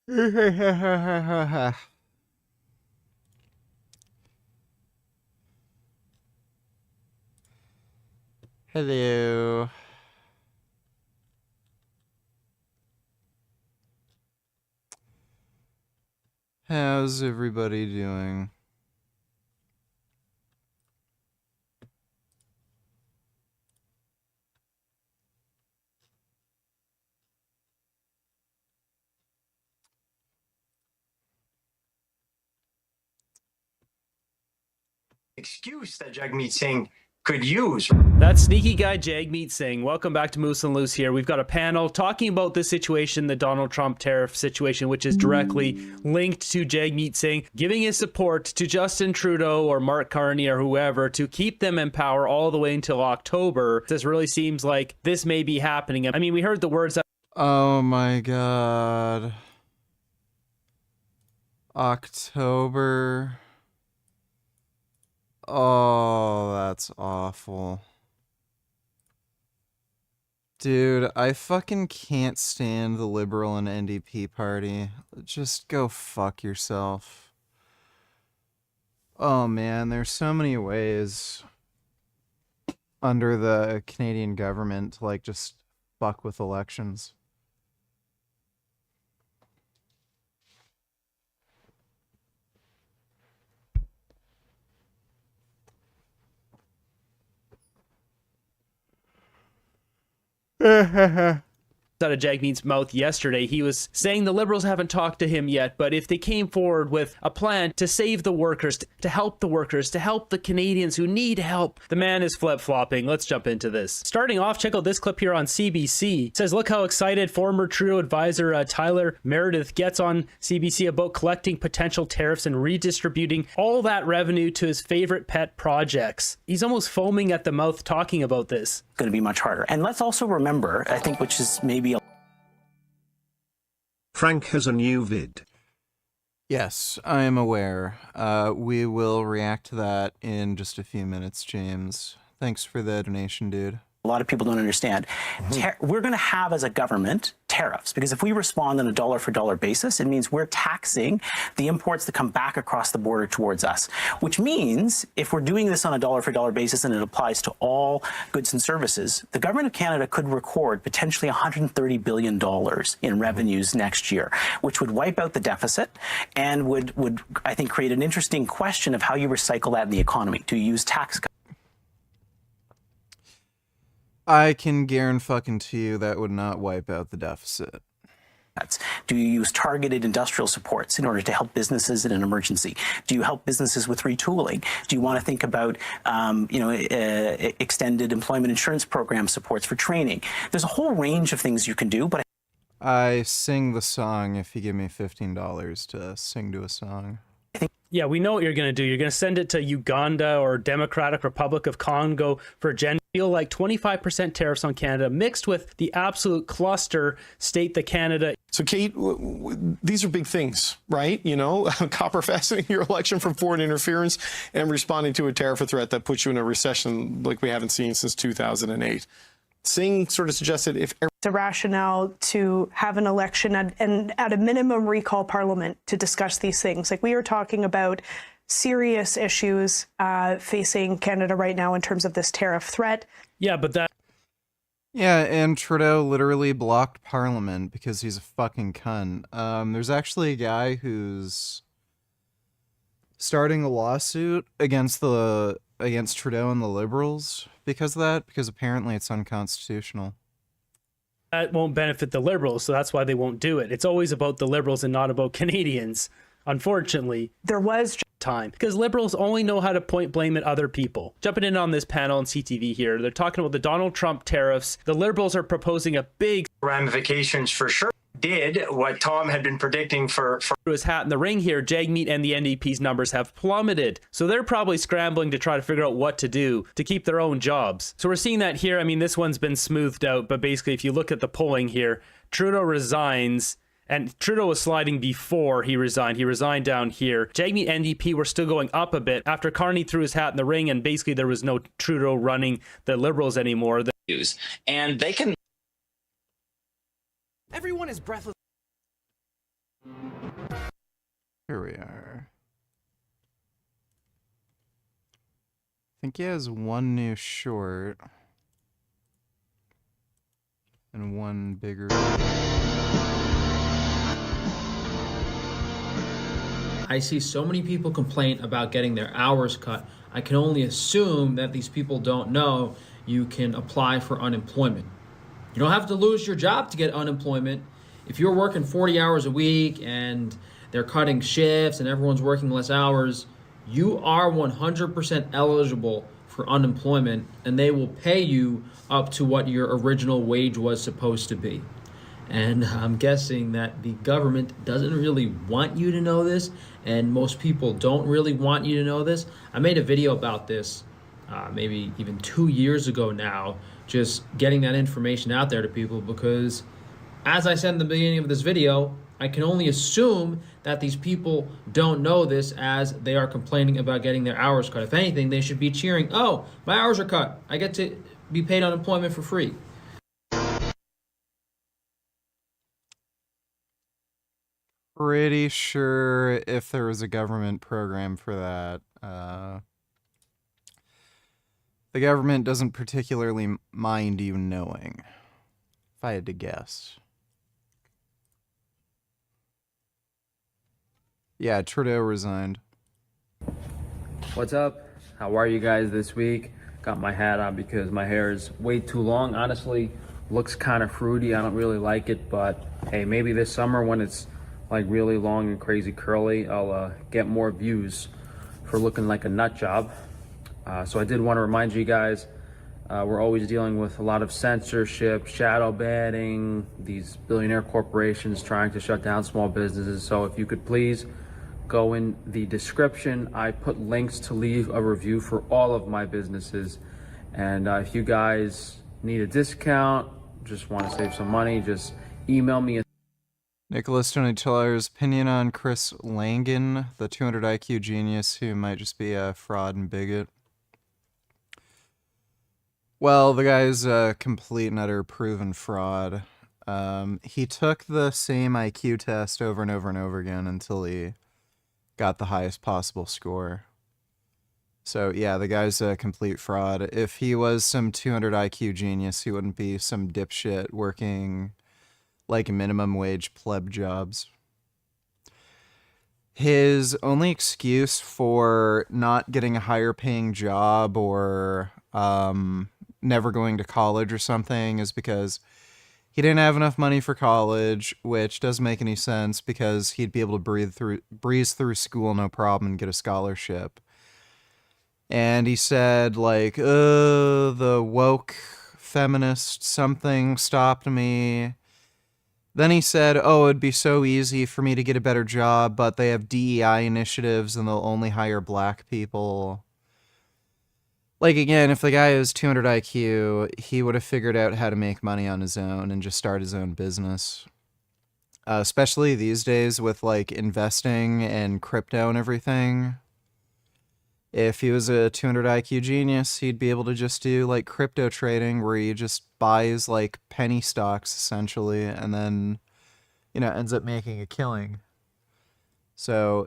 Hello. How's everybody doing? Excuse that Jagmeet Singh could use. That sneaky guy Jagmeet Singh. Welcome back to Moose and Loose here. We've got a panel talking about this situation, the Donald Trump tariff situation, which is directly linked to Jagmeet Singh giving his support to Justin Trudeau or Mark Carney or whoever to keep them in power all the way until October. This really seems like this may be happening. I mean, we heard the words that... Oh my god. October. Oh, that's awful. Dude, I fucking can't stand the Liberal and NDP party. Just go fuck yourself. Oh man, there's so many ways under the Canadian government to like just fuck with elections. out of Jagmeet's mouth yesterday. He was saying the Liberals haven't talked to him yet, but if they came forward with a plan to save the workers, to help the workers, to help the Canadians who need help, the man is flip-flopping. Let's jump into this. Starting off, check out this clip here on CBC. It says, look how excited former Trudeau advisor Tyler Meredith gets on CBC about collecting potential tariffs and redistributing all that revenue to his favorite pet projects. He's almost foaming at the mouth talking about this. Going to be much harder. And let's also remember, I think, which is maybe Frank has a new vid. Yes, I am aware. We will react to that in just a few minutes, James. Thanks for the donation, dude. a lot of people don't understand. We're going to have, as a government, tariffs, because if we respond on a dollar-for-dollar basis, it means we're taxing the imports that come back across the border towards us, which means if we're doing this on a dollar-for-dollar basis and it applies to all goods and services, the government of Canada could record potentially $130 billion in revenues next year, which would wipe out the deficit and would I think, create an interesting question of how you recycle that in the economy. Do you use tax cuts? I can guarantee you that would not wipe out the deficit. Do you use targeted industrial supports in order to help businesses in an emergency? Do you help businesses with retooling? Do you want to think about, extended employment insurance program supports for training? There's a whole range of things you can do, but I sing the song if you give me $15 to sing to a song. Yeah, we know what you're going to do. You're going to send it to Uganda or Democratic Republic of Congo for agenda. Feel like 25% tariffs on Canada mixed with the absolute cluster state that Canada. So, Kate, these are big things, right? You know, copper fastening your election from foreign interference and responding to a tariff threat that puts you in a recession like we haven't seen since 2008. Singh sort of suggested if the rationale to have an election and at a minimum recall Parliament to discuss these things. Like, we are talking about serious issues facing Canada right now in terms of this tariff threat. Yeah, but that. Yeah, and Trudeau literally blocked Parliament because he's a fucking cunt. There's actually a guy who's starting a lawsuit against Trudeau and the Liberals because of that, because apparently it's unconstitutional. That won't benefit the Liberals, so that's why they won't do it. It's always about the Liberals and not about Canadians. Unfortunately, there was time because Liberals only know how to point blame at other people. Jumping in on this panel on CTV here, they're talking about the Donald Trump tariffs. The Liberals are proposing a big ramifications for sure. Did what Tom had been predicting for his hat in the ring here. Jagmeet and the NDP's numbers have plummeted, so they're probably scrambling to try to figure out what to do to keep their own jobs. So we're seeing that here. I mean, this one's been smoothed out, but basically if you look at the polling here, Trudeau resigns. And Trudeau was sliding before he resigned. He resigned down here. Jagmeet NDP were still going up a bit after Carney threw his hat in the ring, and basically there was no Trudeau running the Liberals anymore. And they can... Everyone is breathless. Here we are. I think he has one new short. And one bigger. I see so many people complain about getting their hours cut. I can only assume that these people don't know you can apply for unemployment. You don't have to lose your job to get unemployment. If you're working 40 hours a week and they're cutting shifts and everyone's working less hours, you are 100% eligible for unemployment, and they will pay you up to what your original wage was supposed to be. And I'm guessing that the government doesn't really want you to know this, and most people don't really want you to know this. I made a video about this maybe even 2 years ago now, just getting that information out there to people, because as I said in the beginning of this video, I can only assume that these people don't know this as they are complaining about getting their hours cut. If anything, they should be cheering, oh, my hours are cut. I get to be paid unemployment for free. Pretty sure if there was a government program for that, the government doesn't particularly mind you knowing, if I had to guess. Yeah, Trudeau resigned. What's up? How are you guys this week? Got my hat on because my hair is way too long. Honestly, looks kind of fruity. I don't really like it, but hey, maybe this summer when it's like really long and crazy curly, I'll get more views for looking like a nut job. So I did want to remind you guys, we're always dealing with a lot of censorship, shadow banning, these billionaire corporations trying to shut down small businesses. So if you could please go in the description, I put links to leave a review for all of my businesses. And if you guys need a discount, just want to save some money, just email me. Nicholas Donatello's opinion on Chris Langan, the 200 IQ genius who might just be a fraud and bigot. Well, the guy's a complete and utter proven fraud. He took the same IQ test over and over and over again until he got the highest possible score. So yeah, the guy's a complete fraud. If he was some 200 IQ genius, he wouldn't be some dipshit working like minimum wage pleb jobs. His only excuse for not getting a higher paying job or never going to college or something is because he didn't have enough money for college, which doesn't make any sense because he'd be able to breeze through school no problem and get a scholarship. And he said, like, the woke feminist something stopped me. Then he said, oh, it'd be so easy for me to get a better job, but they have DEI initiatives and they'll only hire black people. Like, again, if the guy is 200 IQ, he would have figured out how to make money on his own and just start his own business. Especially these days with, like, investing and crypto and everything. If he was a 200 IQ genius, he'd be able to just do, like, crypto trading where he just buys, like, penny stocks, essentially, and then, you know, ends up making a killing. So,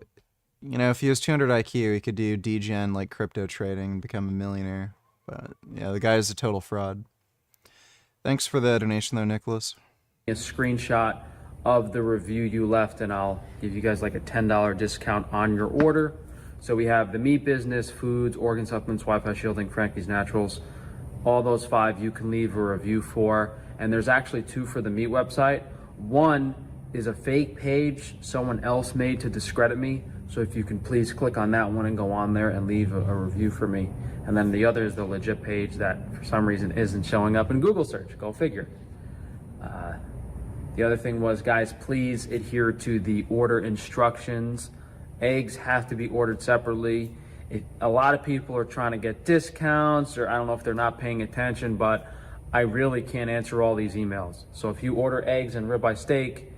you know, if he was 200 IQ, he could do degen, like, crypto trading and become a millionaire. But, yeah, the guy is a total fraud. Thanks for the donation, though, Nicholas. A screenshot of the review you left, and I'll give you guys, like, a $10 discount on your order. So we have the meat business, foods, organ supplements, Wi-Fi shielding, Frankie's Naturals. All those 5 you can leave a review for. And there's actually 2 for the meat website. One is a fake page someone else made to discredit me. So if you can please click on that one and go on there and leave a review for me. And then the other is the legit page that for some reason isn't showing up in Google search. Go figure. The other thing was, guys, please adhere to the order instructions. Eggs have to be ordered separately. A lot of people are trying to get discounts, or I don't know if they're not paying attention, but I really can't answer all these emails. So if you order eggs and ribeye steak,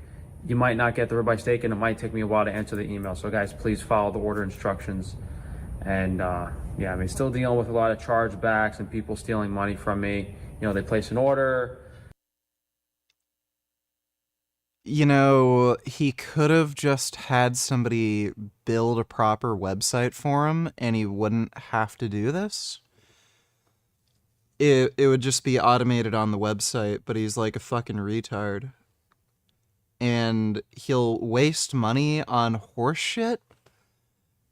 you might not get the ribeye steak, and it might take me a while to answer the email. So guys, please follow the order instructions. And yeah, I mean, still dealing with a lot of chargebacks and people stealing money from me. You know, they place an order. You know, he could have just had somebody build a proper website for him and he wouldn't have to do this. It would just be automated on the website, but he's like a fucking retard. And he'll waste money on horse shit.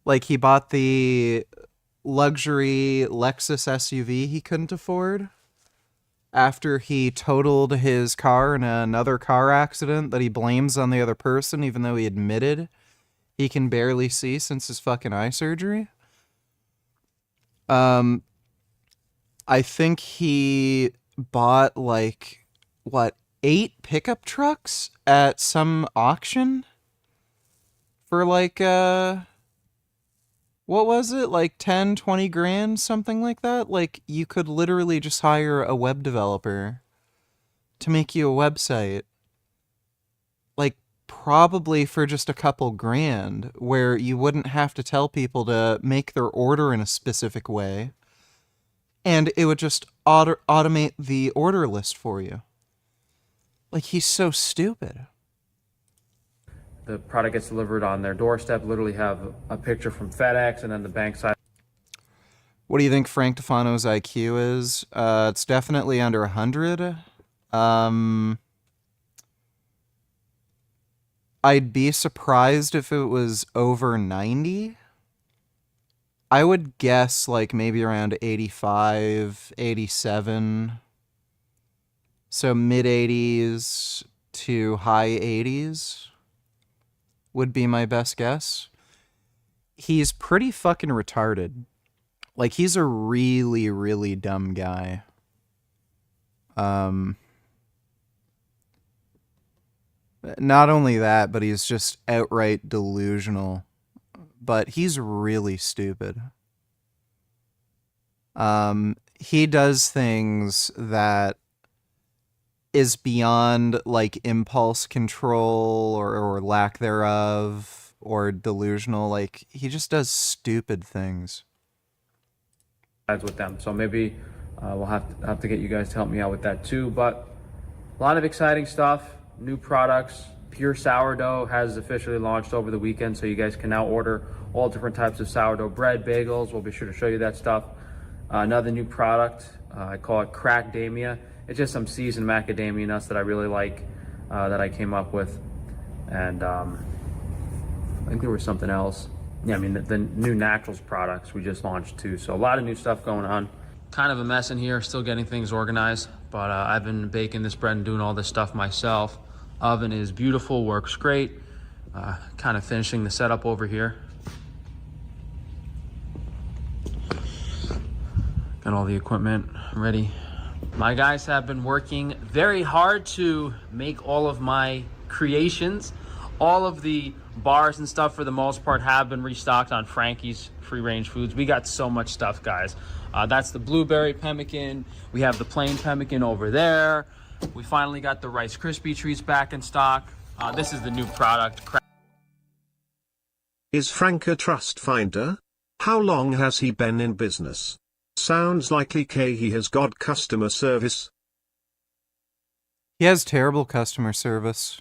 Like, he bought the luxury Lexus SUV he couldn't afford after he totaled his car in another car accident that he blames on the other person, even though he admitted he can barely see since his fucking eye surgery. I think he bought, like, what, 8 pickup trucks at some auction for, like, what was it? Like 10, 20 grand, something like that? Like, you could literally just hire a web developer to make you a website. Like, probably for just a couple grand, where you wouldn't have to tell people to make their order in a specific way. And it would just automate the order list for you. Like, he's so stupid. The product gets delivered on their doorstep, literally have a picture from FedEx, and then the bank side. What do you think Frank Tufano's IQ is? It's definitely under 100. I'd be surprised if it was over 90. I would guess like maybe around 85, 87. So mid 80s to high 80s would be my best guess. He's pretty fucking retarded. Like, he's a really, really dumb guy. Not only that, but he's just outright delusional. But he's really stupid. He does things that is beyond, like, impulse control or lack thereof, or delusional. Like, he just does stupid things. With them, so maybe we'll have to get you guys to help me out with that too. But a lot of exciting stuff, new products. Pure Sourdough has officially launched over the weekend, so you guys can now order all different types of sourdough bread, bagels. We'll be sure to show you that stuff. Another new product, I call it Crackdamia. It's just some seasoned macadamia nuts that I really like, that I came up with. And I think there was something else. Yeah, I mean, the new naturals products we just launched too. So a lot of new stuff going on. Kind of a mess in here, still getting things organized. But I've been baking this bread and doing all this stuff myself. Oven is beautiful, works great. Kind of finishing the setup over here. Got all the equipment ready. My guys have been working very hard to make all of my creations. All of the bars and stuff, for the most part, have been restocked on Frankie's Free Range Foods. We got so much stuff, guys. That's the blueberry pemmican. We have the plain pemmican over there. We finally got the Rice Krispie treats back in stock. This is the new product. Is Frank a trust finder? How long has he been in business? Sounds like he has got customer service. He has terrible customer service.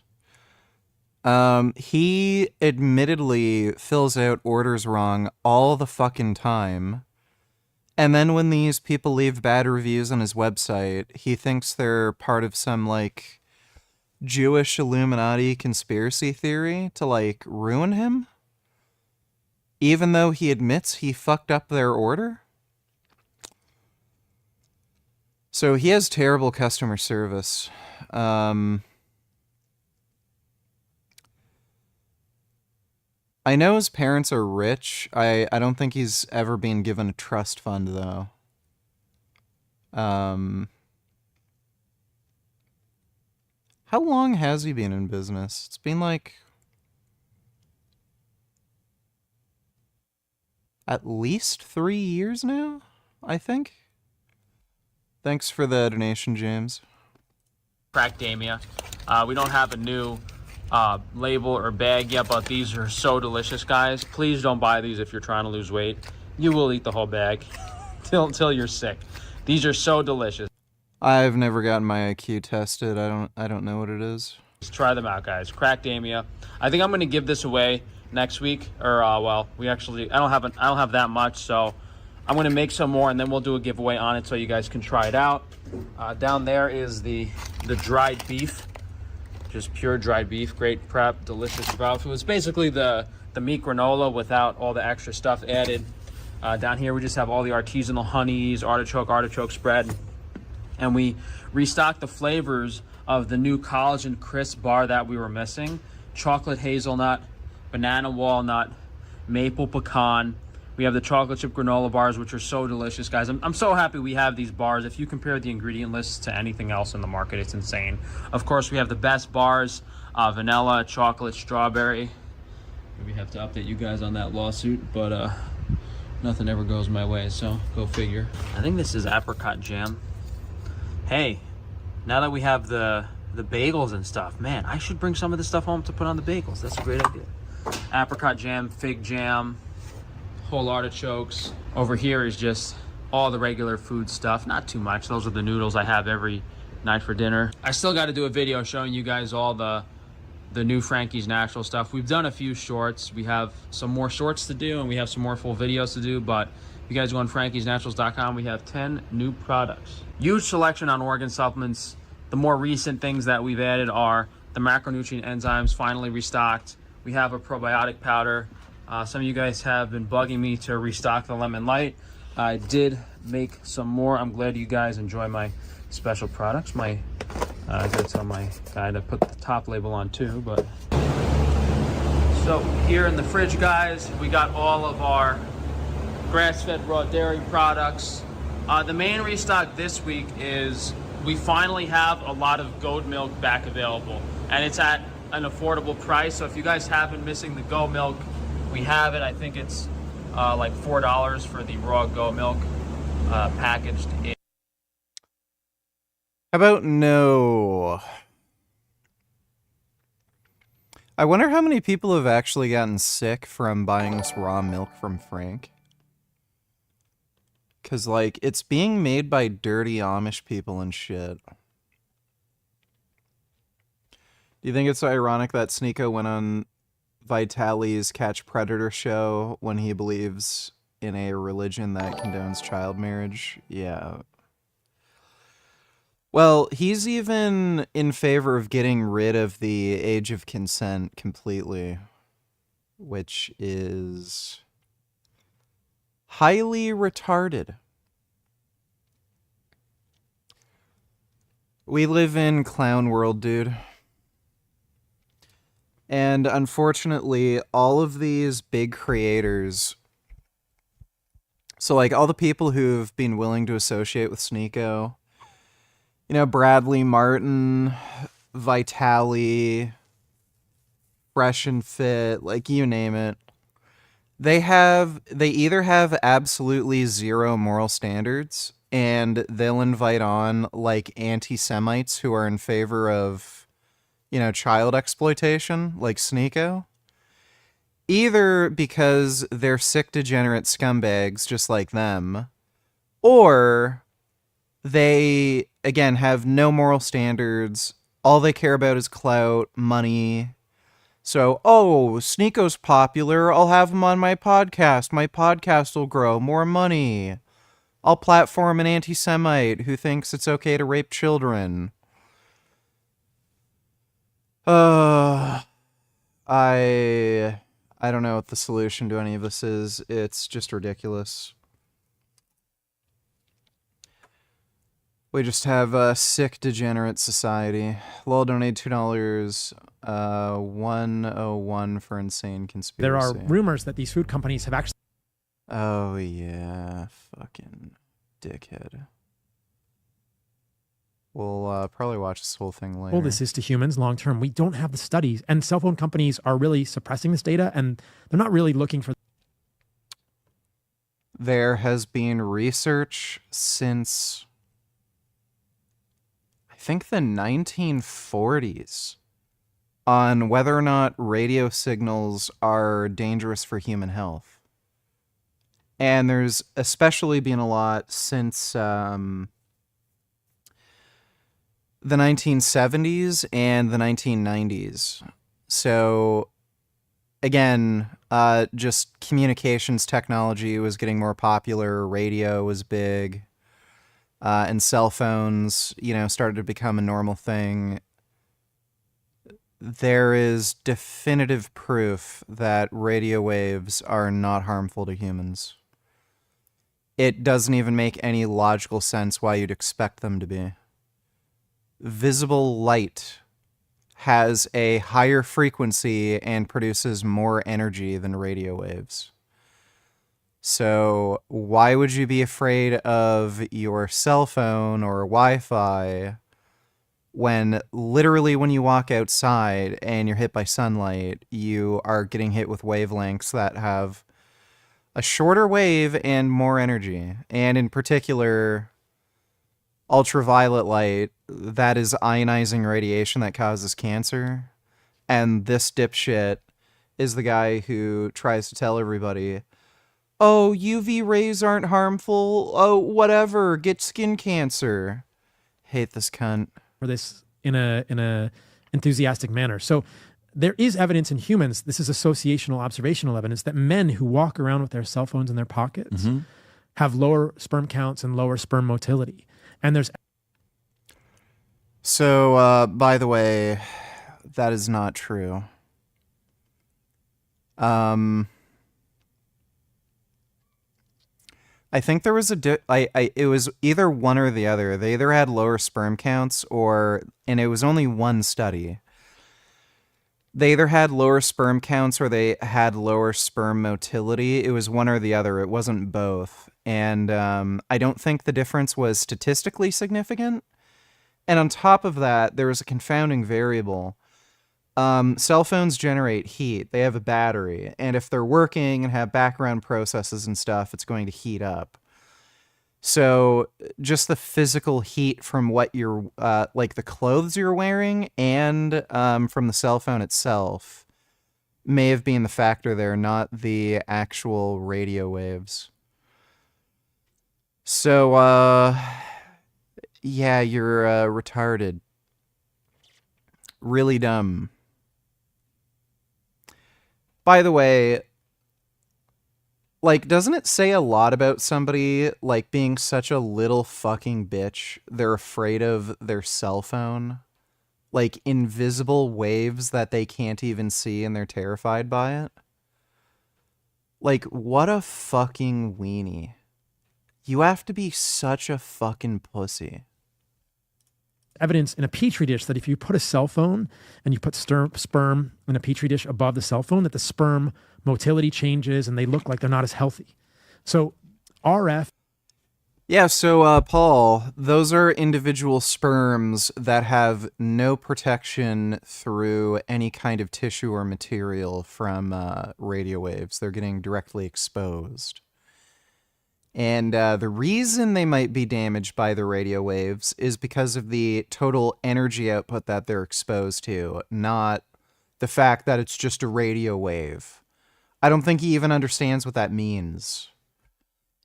He admittedly fills out orders wrong all the fucking time. And then when these people leave bad reviews on his website, he thinks they're part of some, like, Jewish Illuminati conspiracy theory to, like, ruin him. Even though he admits he fucked up their order. So he has terrible customer service. I know his parents are rich. I don't think he's ever been given a trust fund, though. How long has he been in business? It's been like at least 3 years now, I think. Thanks for the donation, James. Crackdamia. We don't have a new label or bag yet, but these are so delicious, guys. Please don't buy these if you're trying to lose weight. You will eat the whole bag till you're sick. These are so delicious. I've never gotten my IQ tested. I don't know what it is. Just try them out, guys. Crackdamia. I think I'm gonna give this away next week, or well, I don't have that much, so I'm gonna make some more, and then we'll do a giveaway on it so you guys can try it out. Down there is the dried beef, just pure dried beef, great prep, delicious sprouts. It was basically the meat granola without all the extra stuff added. Down here we just have all the artisanal honeys, artichoke spread, and we restocked the flavors of the new collagen crisp bar that we were missing: chocolate hazelnut, banana walnut, maple pecan. We have the chocolate chip granola bars, which are so delicious, guys. I'm so happy we have these bars. If you compare the ingredient lists to anything else in the market, it's insane. Of course, we have the best bars: vanilla, chocolate, strawberry. We have to update you guys on that lawsuit, but nothing ever goes my way, so go figure. I think this is apricot jam. Hey, now that we have the bagels and stuff, man, I should bring some of this stuff home to put on the bagels. That's a great idea. Apricot jam, fig jam, whole artichokes. Over here is just all the regular food stuff, not too much. Those are the noodles I have every night for dinner. I still got to do a video showing you guys all the new Frankie's Natural stuff. We've done a few shorts. We have some more shorts to do, and we have some more full videos to do, but if you guys go on frankiesnaturals.com, we have 10 new products. Huge selection on organ supplements. The more recent things that we've added are the macronutrient enzymes, finally restocked. We have a probiotic powder. Some of you guys have been bugging me to restock the Lemon Light. I did make some more. I'm glad you guys enjoy my special products. I gotta tell my guy to put the top label on too, but. So here in the fridge, guys, we got all of our grass-fed raw dairy products. The main restock this week is we finally have a lot of goat milk back available, and it's at an affordable price. So if you guys have been missing the goat milk, we have it. I think it's like $4 for the raw goat milk packaged in. How about no? I wonder how many people have actually gotten sick from buying this raw milk from Frank. Because, like, it's being made by dirty Amish people and shit. Do you think it's ironic that Sneeko went on Vitali's Catch Predator show when he believes in a religion that condones child marriage? Yeah. Well, he's even in favor of getting rid of the age of consent completely, which is highly retarded. We live in clown world, dude. And unfortunately, all of these big creators, so like all the people who've been willing to associate with Sneeko, you know, Bradley Martin, Vitali, Fresh and Fit, like you name it. They either have absolutely zero moral standards, and they'll invite on like anti-Semites who are in favor of, you know, child exploitation, like Sneeko. Either because they're sick, degenerate scumbags just like them, or they, again, have no moral standards. All they care about is clout, money. So, oh, Sneeko's popular. I'll have him on my podcast. My podcast will grow. More money. I'll platform an anti-Semite who thinks it's okay to rape children. I don't know what the solution to any of this is. It's just ridiculous. We just have a sick, degenerate society. Lol, donate $2. 101 for insane conspiracy. There are rumors that these food companies have actually... Oh, yeah. Fucking dickhead. We'll probably watch this whole thing later. All this is to humans long term. We don't have the studies, and cell phone companies are really suppressing this data, and they're not really looking for... There has been research since, I think, the 1940s on whether or not radio signals are dangerous for human health. And there's especially been a lot since the 1970s and the 1990s. So, again, just communications technology was getting more popular. Radio was big. And cell phones, started to become a normal thing. There is definitive proof that radio waves are not harmful to humans. It doesn't even make any logical sense why you'd expect them to be. Visible light has a higher frequency and produces more energy than radio waves. So why would you be afraid of your cell phone or Wi-Fi when literally when you walk outside and you're hit by sunlight, you are getting hit with wavelengths that have a shorter wave and more energy? And in particular, ultraviolet light, that is ionizing radiation that causes cancer. And this dipshit is the guy who tries to tell everybody, oh, UV rays aren't harmful. Oh, whatever, get skin cancer. Hate this cunt. For this in a enthusiastic manner. So there is evidence in humans, this is associational observational evidence, that men who walk around with their cell phones in their pockets have lower sperm counts and lower sperm motility. And there's... So, by the way, that is not true. I think there was it was either one or the other. They either had lower sperm counts and it was only one study. They either had lower sperm counts or they had lower sperm motility. It was one or the other. It wasn't both. And I don't think the difference was statistically significant. And on top of that, there was a confounding variable. Cell phones generate heat. They have a battery. And if they're working and have background processes and stuff, it's going to heat up. So just the physical heat from what you're, like the clothes you're wearing and from the cell phone itself may have been the factor there, not the actual radio waves. So, yeah, you're retarded. Really dumb. By the way, like, doesn't it say a lot about somebody, like, being such a little fucking bitch? They're afraid of their cell phone. Like, invisible waves that they can't even see and they're terrified by it. Like, what a fucking weenie. You have to be such a fucking pussy. Evidence in a petri dish that if you put a cell phone and you put sperm in a petri dish above the cell phone, that the sperm motility changes and they look like they're not as healthy. So RF. Yeah, so Paul, those are individual sperms that have no protection through any kind of tissue or material from radio waves. They're getting directly exposed. And the reason they might be damaged by the radio waves is because of the total energy output that they're exposed to, not the fact that it's just a radio wave. I don't think he even understands what that means.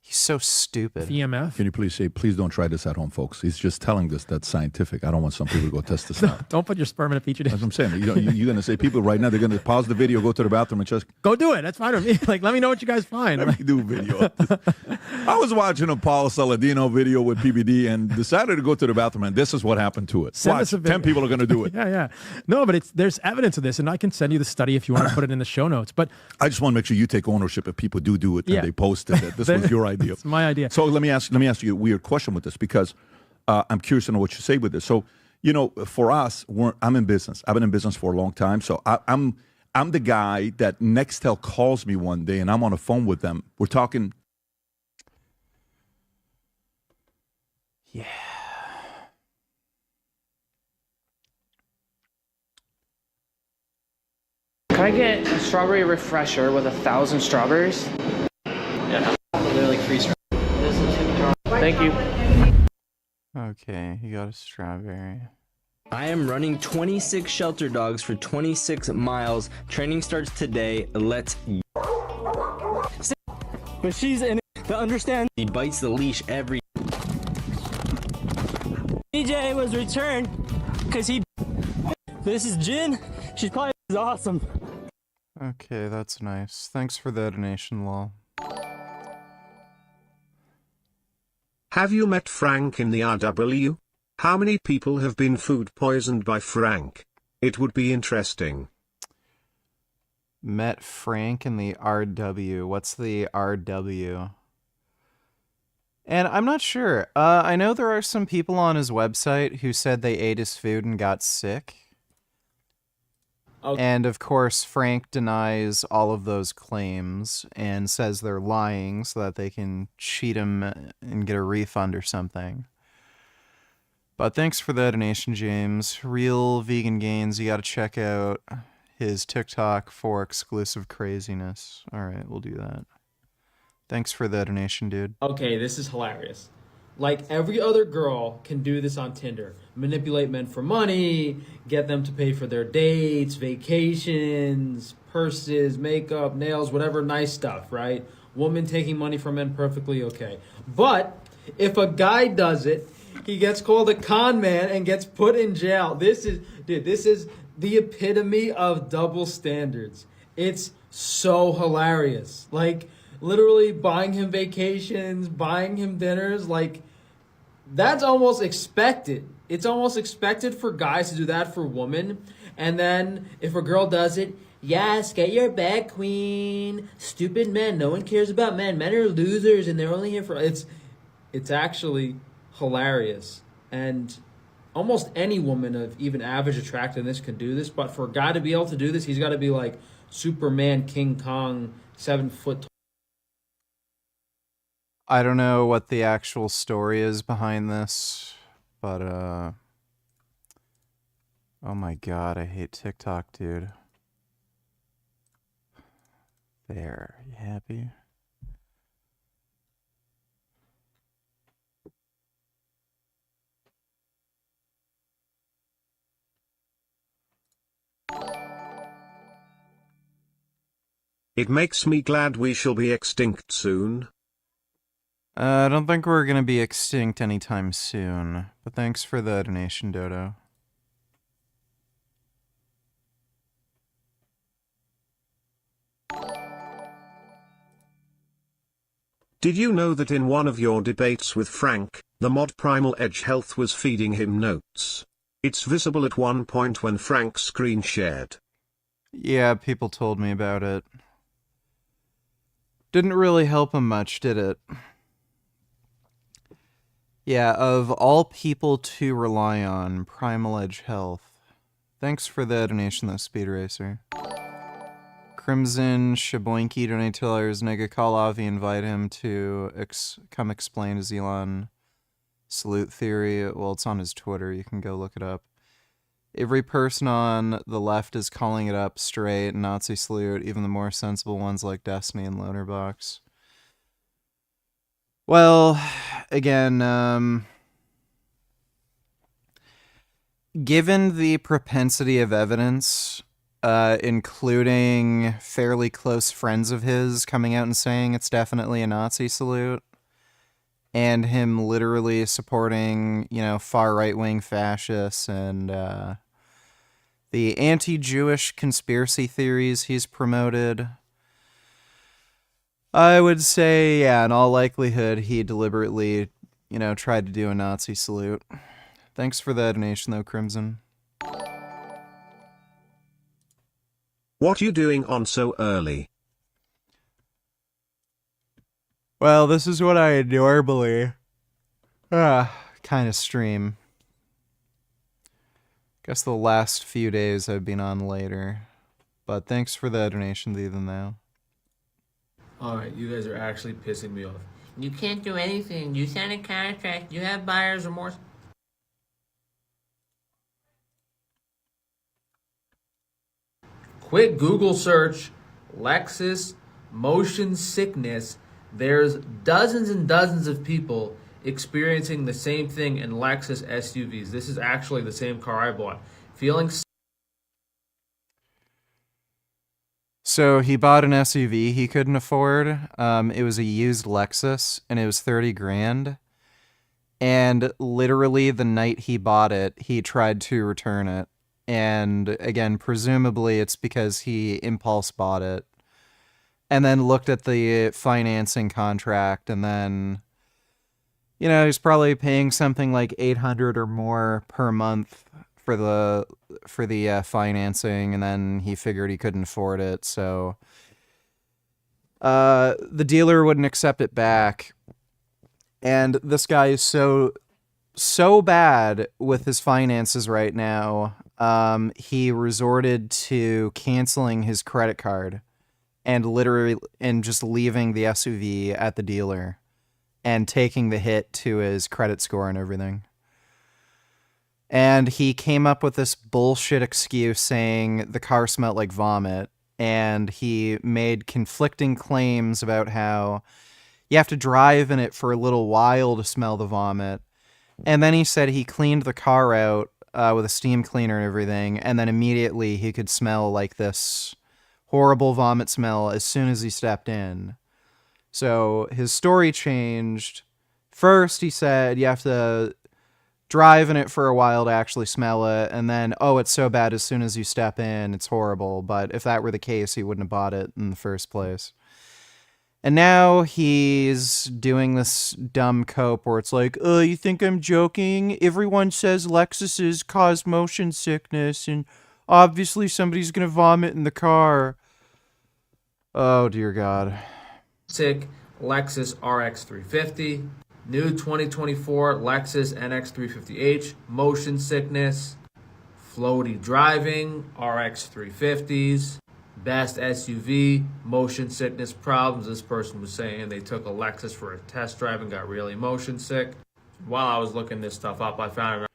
He's so stupid. EMF. Can you please say, please don't try this at home, folks. He's just telling this that's scientific. I don't want some people to go test this out. Don't put your sperm in a petri dish. That's what I'm saying. You're going to say people right now, they're going to pause the video, go to the bathroom and just... Go do it. That's fine with me. Like, let me know what you guys find. Let me do a video. I was watching a Paul Saladino video with PBD and decided to go to the bathroom, and this is what happened to it. Watch, 10 people are going to do it. Yeah. No, but there's evidence of this, and I can send you the study if you want to put it in the show notes. But I just want to make sure you take ownership if people do it and they post it. This was your idea. It's my idea. So let me ask you a weird question with this, because I'm curious to know what you say with this. So, for us, I'm in business. I've been in business for a long time. So I'm the guy that Nextel calls me one day and I'm on the phone with them. We're talking. Yeah. Can I get a strawberry refresher with 1,000 strawberries? Yeah. Literally 3 strawberries. Thank you. Okay, you got a strawberry. I am running 26 shelter dogs for 26 miles. Training starts today. Let's... But she's in it to understand. He bites the leash every... DJ was returned. because he. This is Jin. She's probably awesome. Okay, that's nice. Thanks for the donation, lol. Have you met Frank in the RW? How many people have been food poisoned by Frank? It would be interesting. Met Frank in the RW. What's the RW? And I'm not sure. I know there are some people on his website who said they ate his food and got sick. Okay. And of course, Frank denies all of those claims and says they're lying so that they can cheat him and get a refund or something. But thanks for the donation, James. Real Vegan Gains, you gotta check out his TikTok for exclusive craziness. Alright, we'll do that. Thanks for the donation, dude. Okay, this is hilarious. Like every other girl can do this on Tinder. Manipulate men for money, get them to pay for their dates, vacations, purses, makeup, nails, whatever nice stuff, right? Woman taking money from men, perfectly okay. But if a guy does it, he gets called a con man and gets put in jail. This is the epitome of double standards. It's so hilarious. Like, literally buying him vacations, buying him dinners, like, that's almost expected. It's almost expected for guys to do that for women. And then if a girl does it, yes, get your bag, queen. Stupid men. No one cares about men. Men are losers and they're only here for... It's actually hilarious. And almost any woman of even average attractiveness can do this. But for a guy to be able to do this, he's got to be like Superman, King Kong, 7 foot tall. I don't know what the actual story is behind this, but oh my god, I hate TikTok, dude. There, you happy? It makes me glad we shall be extinct soon. I don't think we're gonna be extinct anytime soon, but thanks for the donation, Dodo. Did you know that in one of your debates with Frank, the mod Primal Edge Health was feeding him notes? It's visible at one point when Frank screen shared. Yeah, people told me about it. Didn't really help him much, did it? Yeah, of all people to rely on, Primal Edge Health. Thanks for the donation, though, Speed Racer. Crimson Shaboinky donated $2. Nigga, call Avi, invite him to come explain his Elon salute theory. Well, it's on his Twitter. You can go look it up. Every person on the left is calling it up straight. Nazi salute. Even the more sensible ones like Destiny and Loaderbox. Well, again, given the propensity of evidence, including fairly close friends of his coming out and saying it's definitely a Nazi salute, and him literally supporting, you know, far right-wing fascists and the anti-Jewish conspiracy theories he's promoted, I would say, yeah, in all likelihood, he deliberately, you know, tried to do a Nazi salute. Thanks for the donation, though, Crimson. What you doing on so early? Well, this is what I normally kind of stream. Guess the last few days I've been on later. But thanks for the donation, even though. Alright, you guys are actually pissing me off. You can't do anything. You signed a contract. You have buyer's remorse. Quick Google search, Lexus motion sickness. There's dozens and dozens of people experiencing the same thing in Lexus SUVs. This is actually the same car I bought. Feeling... So he bought an SUV he couldn't afford. It was a used Lexus, and it was 30 grand. And literally the night he bought it, he tried to return it. And again, presumably it's because he impulse bought it. And then looked at the financing contract, and then, you know, he's probably paying something like $800 or more per month for the financing, and then he figured he couldn't afford it, so the dealer wouldn't accept it back. And this guy is so bad with his finances right now, he resorted to canceling his credit card and just leaving the SUV at the dealer and taking the hit to his credit score and everything. And he came up with this bullshit excuse saying the car smelled like vomit, and he made conflicting claims about how you have to drive in it for a little while to smell the vomit. And then he said he cleaned the car out with a steam cleaner and everything, and then immediately he could smell like this horrible vomit smell as soon as he stepped in. So his story changed. First, he said you have to drive in it for a while to actually smell it, and then, oh, it's so bad as soon as you step in, it's horrible. But if that were the case, he wouldn't have bought it in the first place. And now he's doing this dumb cope where it's like, oh, you think I'm joking? Everyone says Lexuses cause motion sickness, and obviously somebody's gonna vomit in the car. Oh, dear God. Sick Lexus RX 350. New 2024 Lexus NX 350h. Motion sickness. Floaty driving. RX 350s. Best SUV. Motion sickness problems. This person was saying they took a Lexus for a test drive and got really motion sick. While I was looking this stuff up, I found it.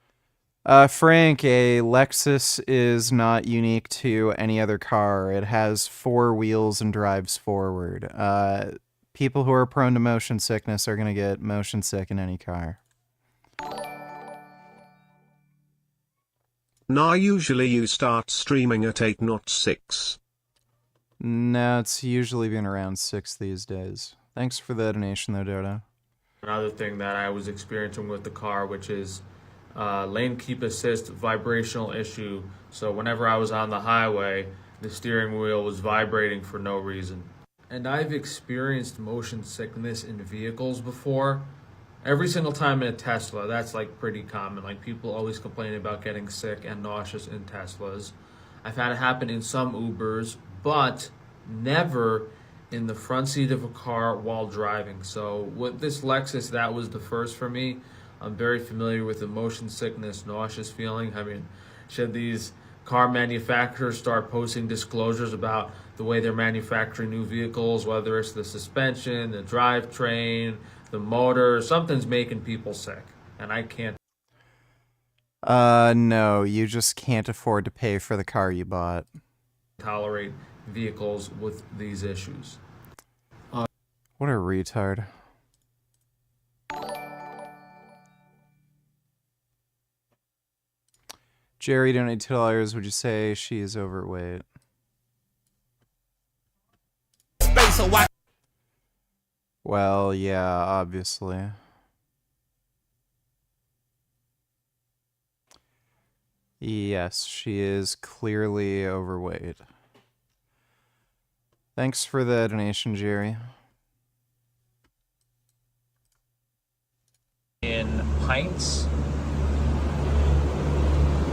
Frank, a Lexus is not unique to any other car. It has 4 wheels and drives forward. People who are prone to motion sickness are going to get motion sick in any car. Now usually you start streaming at 8 not 6. No, it's usually been around 6 these days. Thanks for the donation though, Dodo. Another thing that I was experiencing with the car, which is lane keep assist vibrational issue. So whenever I was on the highway, the steering wheel was vibrating for no reason. And I've experienced motion sickness in vehicles before. Every single time in a Tesla, that's like pretty common. Like people always complain about getting sick and nauseous in Teslas. I've had it happen in some Ubers, but never in the front seat of a car while driving. So with this Lexus, that was the first for me. I'm very familiar with the motion sickness, nauseous feeling. I mean, should these car manufacturers start posting disclosures about the way they're manufacturing new vehicles, whether it's the suspension, the drivetrain, the motor, something's making people sick, and I can't. No, you just can't afford to pay for the car you bought. Tolerate vehicles with these issues. What a retard. Jerry donated $2. Would you say she is overweight? Well, yeah, obviously. Yes, she is clearly overweight. Thanks for the donation, Jerry. In pints.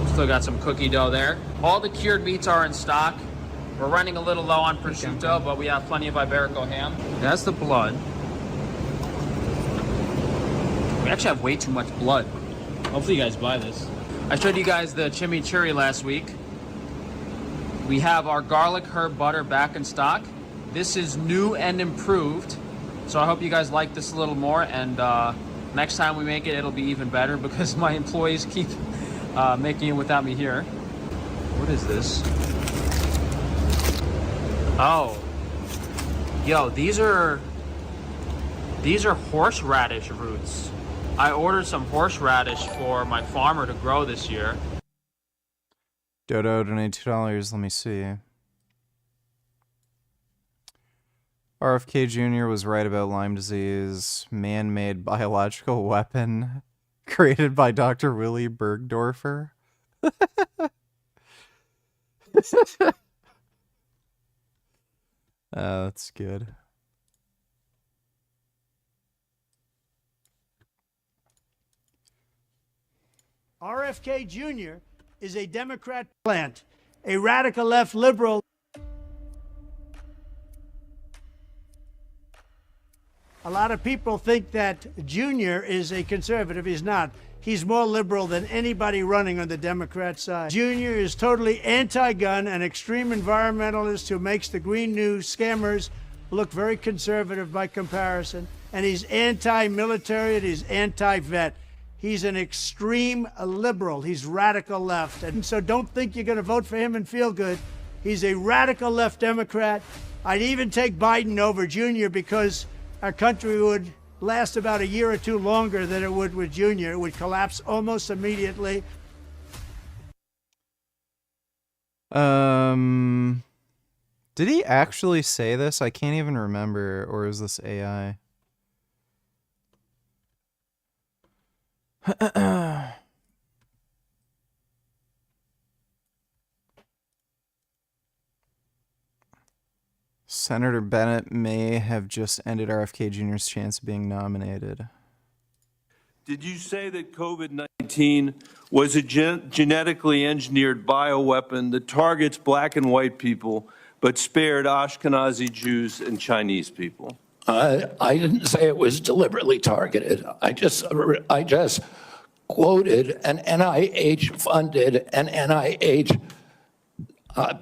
Still got some cookie dough there. All the cured meats are in stock. We're running a little low on prosciutto, but we have plenty of Iberico ham. That's the blood. We actually have way too much blood. Hopefully you guys buy this. I showed you guys the chimichurri last week. We have our garlic herb butter back in stock. This is new and improved. So I hope you guys like this a little more, and next time we make it, it'll be even better because my employees keep making it without me here. What is this? Oh. Yo, these are horseradish roots. I ordered some horseradish for my farmer to grow this year. Dodo donated $2. Let me see. RFK Jr. was right about Lyme disease. Man-made biological weapon. Created by Dr. Willy Bergdorfer. That's good. RFK Jr. is a Democrat plant, a radical left liberal. A lot of people think that Jr. is a conservative. He's not. He's more liberal than anybody running on the Democrat side. Jr. is totally anti-gun, an extreme environmentalist who makes the green news scammers look very conservative by comparison. And he's anti-military and he's anti-vet. He's an extreme liberal. He's radical left. And so don't think you're going to vote for him and feel good. He's a radical left Democrat. I'd even take Biden over Jr. because our country would last about a year or two longer than it would with Jr. It would collapse almost immediately. Did he actually say this? I can't even remember, or is this AI? Senator Bennett may have just ended RFK Jr.'s chance of being nominated. Did you say that COVID-19 was a genetically engineered bioweapon that targets black and white people, but spared Ashkenazi Jews and Chinese people? I didn't say it was deliberately targeted. I just quoted an NIH-funded and NIH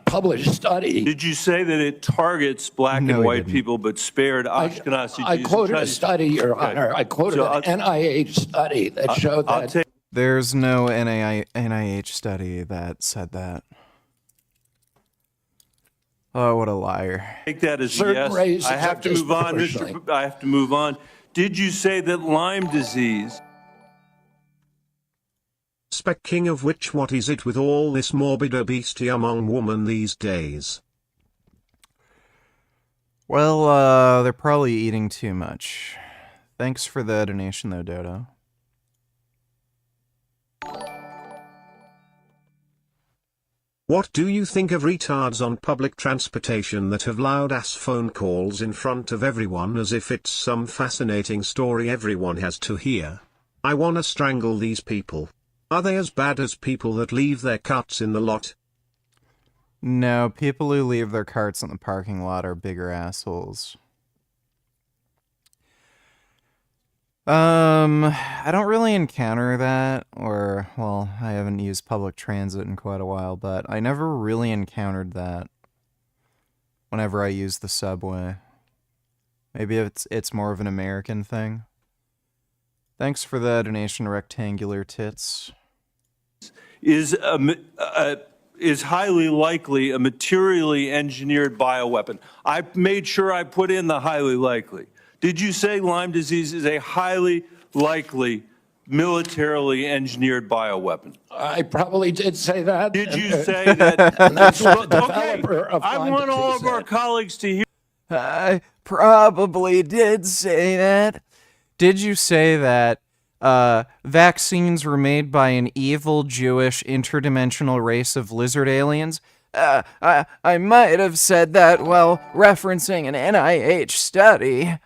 published study. Did you say that it targets black and white people, but spared Ashkenazi Jews? I quoted a study, Your Honor. I quoted an NIH study that showed that. There's no NIH study that said that. Oh, what a liar. Take that as a yes. I have to move on, I have to move on. Did you say that Lyme disease... Speaking of which, what is it with all this morbid obesity among women these days? Well, they're probably eating too much. Thanks for the donation, though, Dodo. What do you think of retards on public transportation that have loud-ass phone calls in front of everyone as if it's some fascinating story everyone has to hear? I wanna strangle these people. Are they as bad as people that leave their carts in the lot? No, people who leave their carts in the parking lot are bigger assholes. I don't really encounter that, or, well, I haven't used public transit in quite a while, but I never really encountered that whenever I use the subway. Maybe it's more of an American thing. Thanks for the donation, Rectangular Tits. Is highly likely a materially engineered bioweapon. I made sure I put in the highly likely. Did you say Lyme disease is a highly likely militarily engineered bioweapon? I probably did say that. Did you say that? That's what the developer of I Lyme want all disease of our said. colleagues to hear. I probably did say that. Did you say that vaccines were made by an evil Jewish interdimensional race of lizard aliens? I might have said that while referencing an NIH study.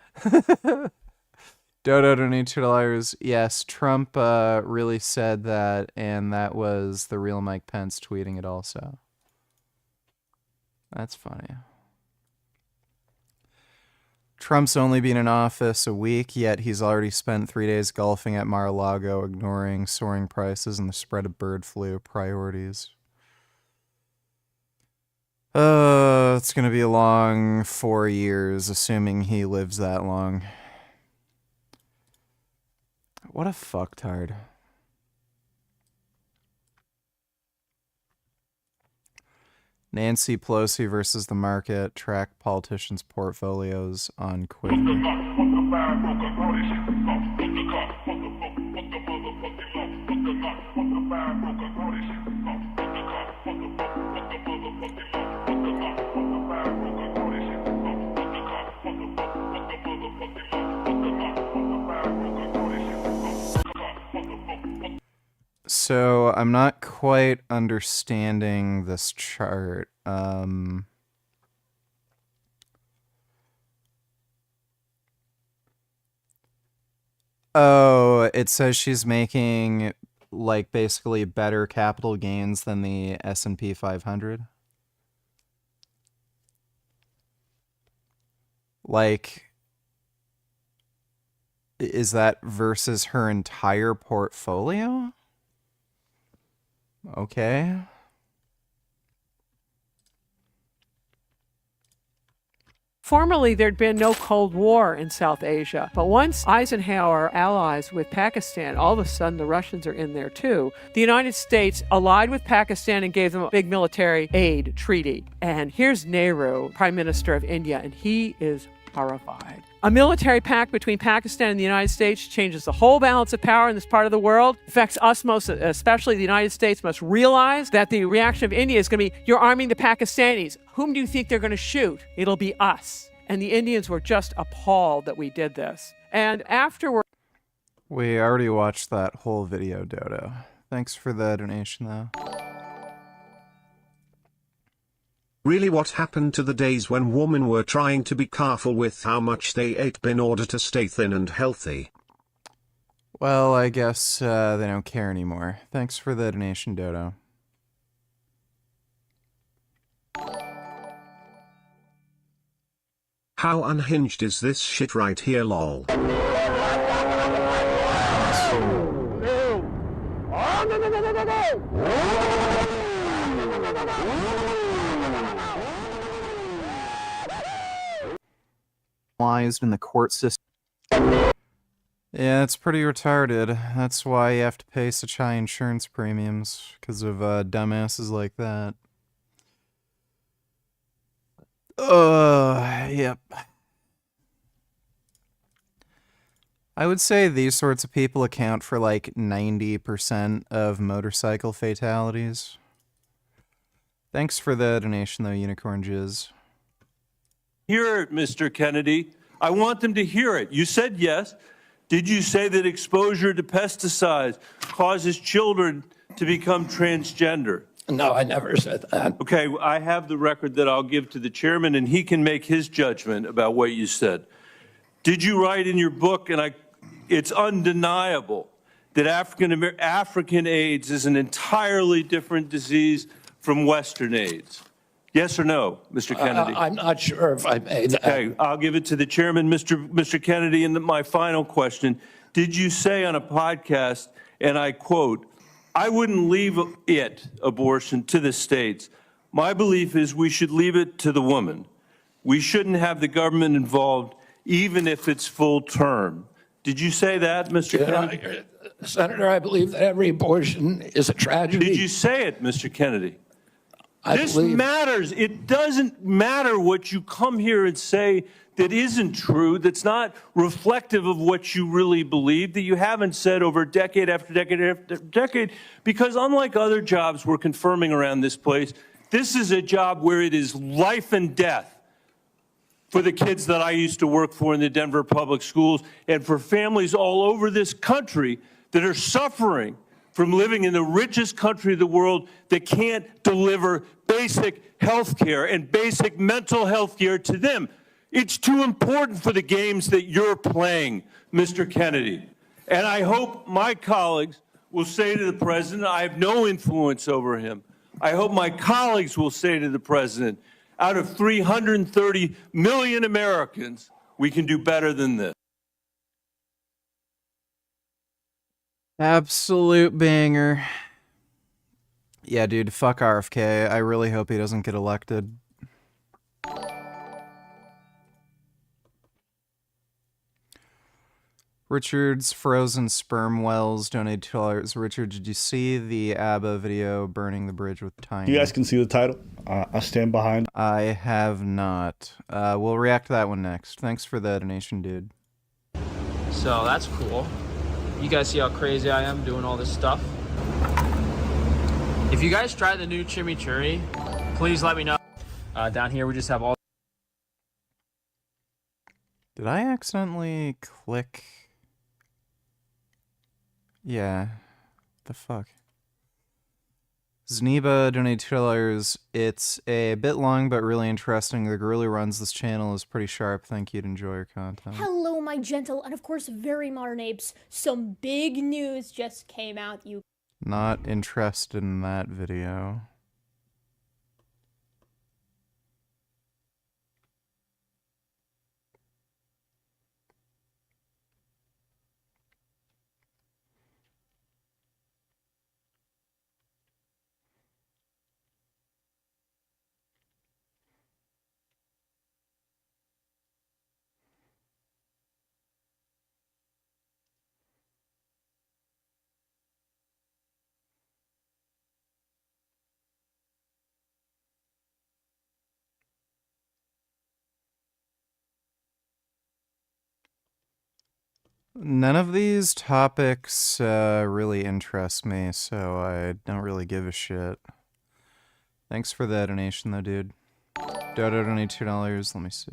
Dodo donated $2. Yes, Trump really said that, and that was the real Mike Pence tweeting it also. That's funny. Trump's only been in office a week, yet he's already spent 3 days golfing at Mar-a-Lago, ignoring soaring prices and the spread of bird flu. Priorities. It's gonna be a long 4 years, assuming he lives that long. What a fucktard. Nancy Pelosi versus the market. Track politicians' portfolios on Quiver. So I'm not quite understanding this chart. Oh, it says she's making like basically better capital gains than the S&P 500. Like, is that versus her entire portfolio? Okay. Formerly, there'd been no Cold War in South Asia, but once Eisenhower allies with Pakistan, all of a sudden the Russians are in there too. The United States allied with Pakistan and gave them a big military aid treaty. And here's Nehru, Prime Minister of India, and he is horrified. A military pact between Pakistan and the United States changes the whole balance of power in this part of the world, affects us most, especially the United States must realize that the reaction of India is going to be, you're arming the Pakistanis. Whom do you think they're going to shoot? It'll be us. And the Indians were just appalled that we did this. And afterward... We already watched that whole video, Dodo. Thanks for the donation, though. Really, what happened to the days when women were trying to be careful with how much they ate in order to stay thin and healthy? Well, I guess they don't care anymore. Thanks for the donation, Dodo. How unhinged is this shit right here, lol? In the court system. Yeah, it's pretty retarded. That's why you have to pay such high insurance premiums, because of dumbasses like that. Yep. I would say these sorts of people account for like 90% of motorcycle fatalities. Thanks for the donation, though, Unicorn Jizz. Hear it, Mr. Kennedy. I want them to hear it. You said yes. Did you say that exposure to pesticides causes children to become transgender? No, I never said that. Okay, I have the record that I'll give to the chairman, and he can make his judgment about what you said. Did you write in your book, and it's undeniable, that African AIDS is an entirely different disease from Western AIDS? Yes or no, Mr. Kennedy? I'm not sure if I made that. Okay, I'll give it to the chairman, Mr. Kennedy. And my final question, did you say on a podcast, and I quote, I wouldn't leave abortion, to the states. My belief is we should leave it to the woman. We shouldn't have the government involved, even if it's full term. Did you say that, Mr. Kennedy? Senator, I believe that every abortion is a tragedy. Did you say it, Mr. Kennedy? This matters. It doesn't matter what you come here and say that isn't true, that's not reflective of what you really believe, that you haven't said over decade after decade after decade, because unlike other jobs we're confirming around this place, this is a job where it is life and death for the kids that I used to work for in the Denver public schools and for families all over this country that are suffering from living in the richest country of the world that can't deliver basic health care and basic mental health care to them. It's too important for the games that you're playing, Mr. Kennedy. And I hope my colleagues will say to the president, I have no influence over him. I hope my colleagues will say to the president, out of 330 million Americans, we can do better than this. Absolute banger. Yeah, dude, fuck RFK. I really hope he doesn't get elected. Richard's Frozen Sperm Wells donated $2. Richard, did you see the ABBA video, Burning the Bridge with Tiny? You guys can see the title. I stand behind. I have not. We'll react to that one next. Thanks for the donation, dude. So that's cool. You guys see how crazy I am doing all this stuff? If you guys try the new chimichurri, please let me know. Down here we just have all... Did I accidentally click? Yeah. The fuck? Zneba donated $2. It's a bit long, but really interesting. The girl who runs this channel is pretty sharp. Think you'd enjoy her content. Hello, my gentle and of course very modern apes. Some big news just came out. You Not interested in that video. None of these topics really interest me, so I don't really give a shit. Thanks for the donation, though, dude. Dodo donated $2. Let me see.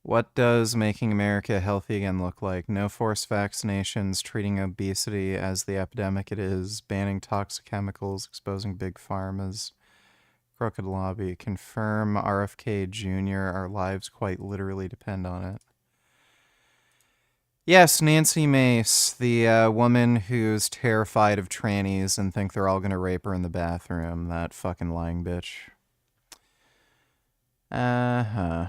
What does making America healthy again look like? No forced vaccinations, treating obesity as the epidemic it is, banning toxic chemicals, exposing big pharmas, crooked lobby, confirm RFK Jr., our lives quite literally depend on it. Yes, Nancy Mace, the woman who's terrified of trannies and think they're all gonna rape her in the bathroom. That fucking lying bitch. Uh-huh.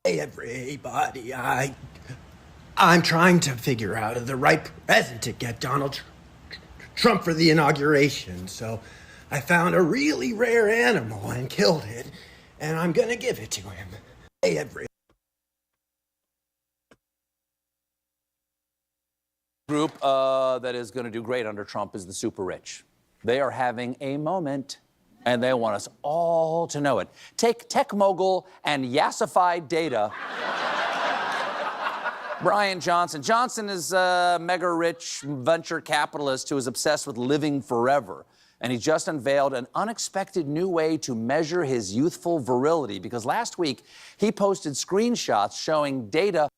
Hey everybody, I'm trying to figure out the right present to get Donald Trump for the inauguration, so I found a really rare animal and killed it, and I'm gonna give it to him. Hey everybody. Group that is going to do great under Trump is the super rich. They are having a moment, and they want us all to know it. Take tech mogul and yassified data. Brian Johnson. Johnson is a mega rich venture capitalist who is obsessed with living forever. And he just unveiled an unexpected new way to measure his youthful virility, because last week he posted screenshots showing data.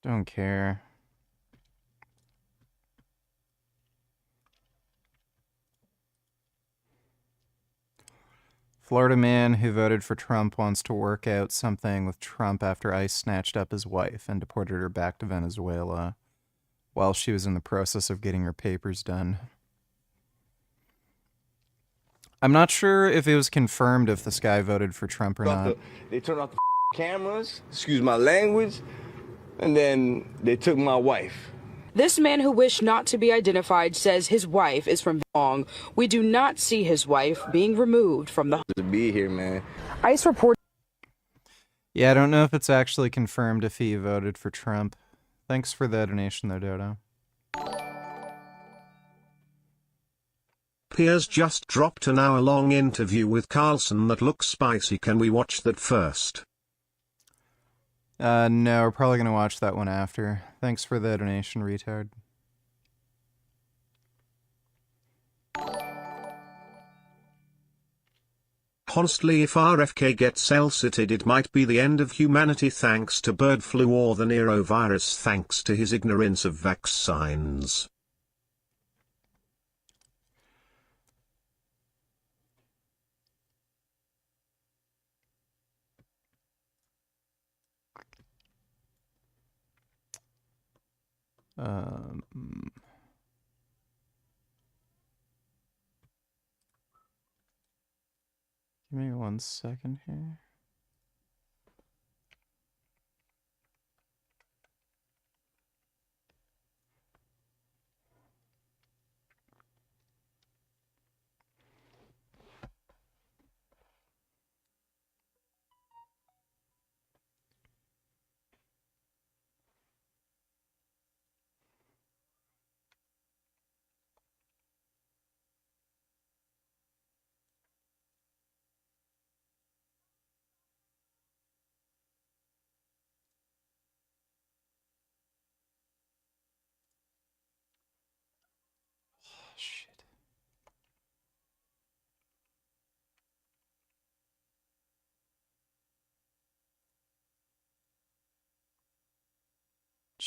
Don't care. Florida man who voted for Trump wants to work out something with Trump after ICE snatched up his wife and deported her back to Venezuela while she was in the process of getting her papers done. I'm not sure if it was confirmed if this guy voted for Trump or not. They turned off the cameras, excuse my language, and then they took my wife. This man who wished not to be identified says his wife is from Hong. We do not see his wife being removed from the to be here, man. ICE report. Yeah, I don't know if it's actually confirmed if he voted for Trump. Thanks for the donation though, Dodo. Piers just dropped an hour-long interview with Carlson that looks spicy. Can we watch that first? No, we're probably gonna watch that one after. Thanks for the donation, retard. Honestly, if RFK gets elicited, it might be the end of humanity thanks to bird flu or the Nerovirus thanks to his ignorance of vaccines. Give me 1 second here.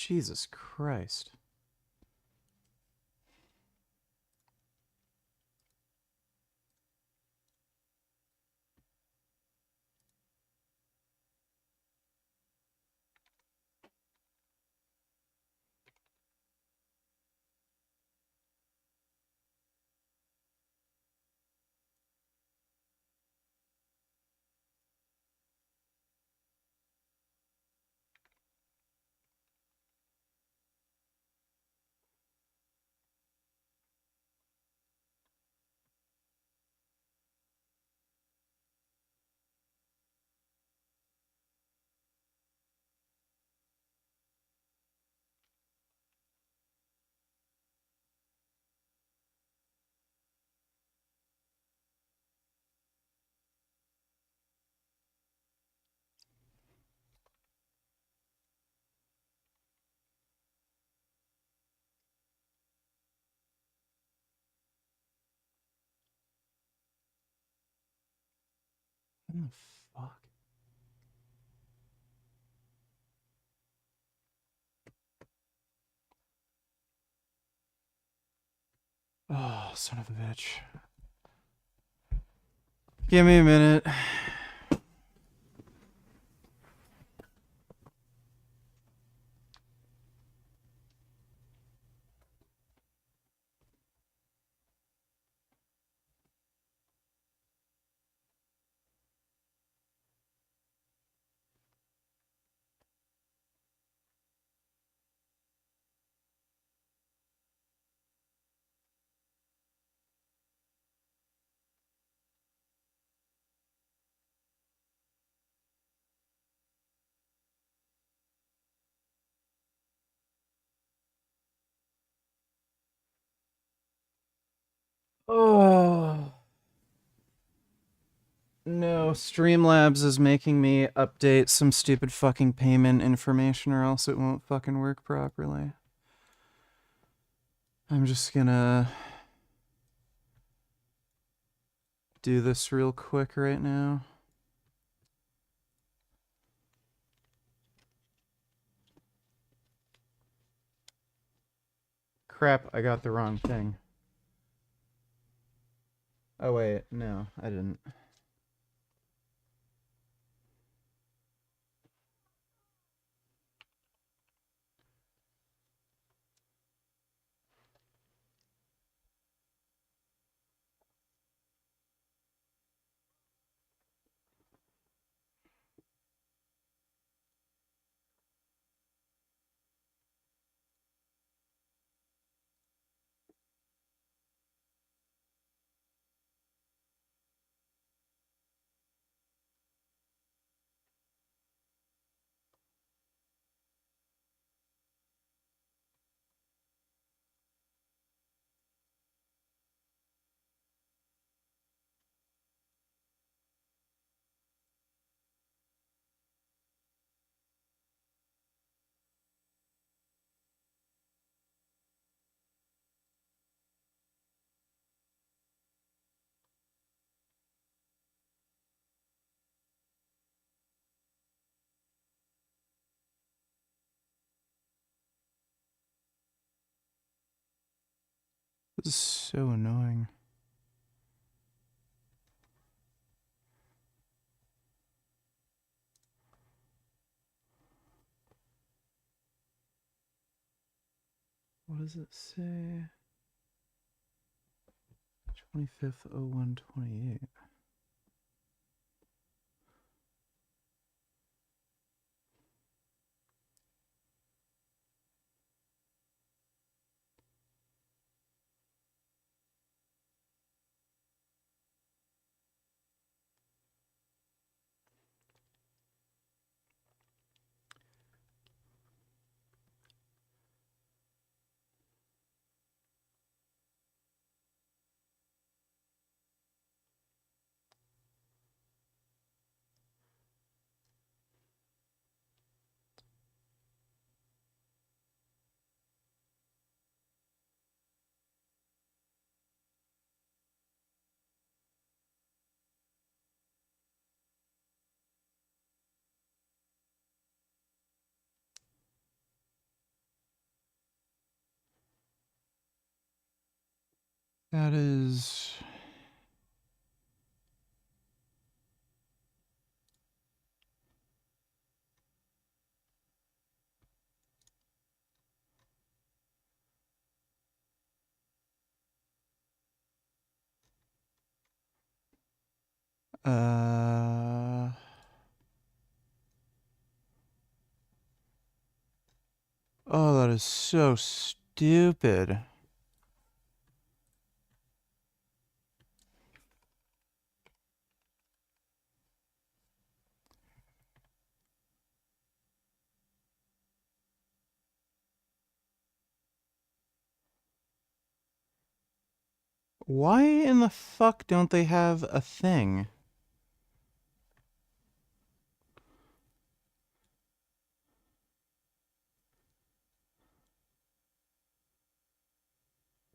Jesus Christ. What the fuck? Oh, son of a bitch. Give me a minute. Oh. No, Streamlabs is making me update some stupid fucking payment information or else it won't fucking work properly. I'm just gonna do this real quick right now. Crap, I got the wrong thing. Oh wait, no, I didn't. This is so annoying. What does it say? 25/01/28. That is... Oh, that is so stupid. Why in the fuck don't they have a thing?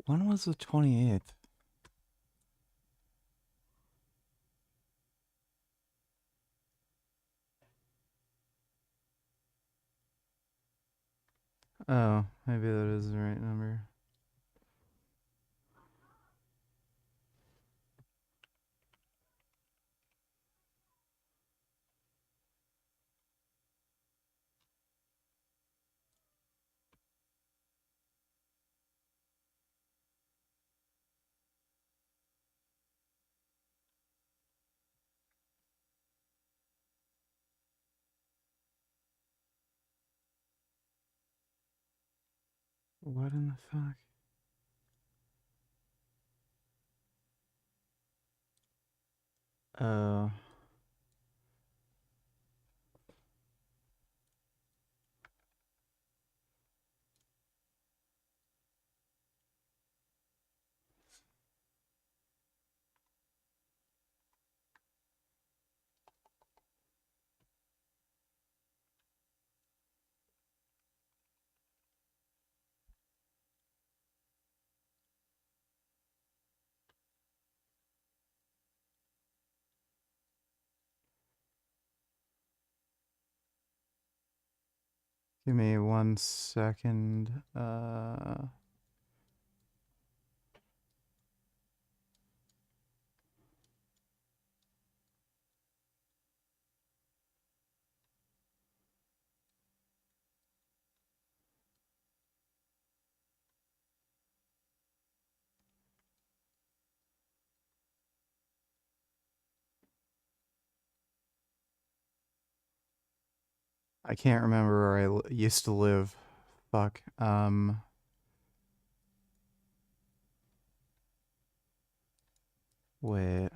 When was the 28th? Oh, maybe that is the right number. What in the fuck? Oh. Give me 1 second. I can't remember where I used to live. Fuck. Wait.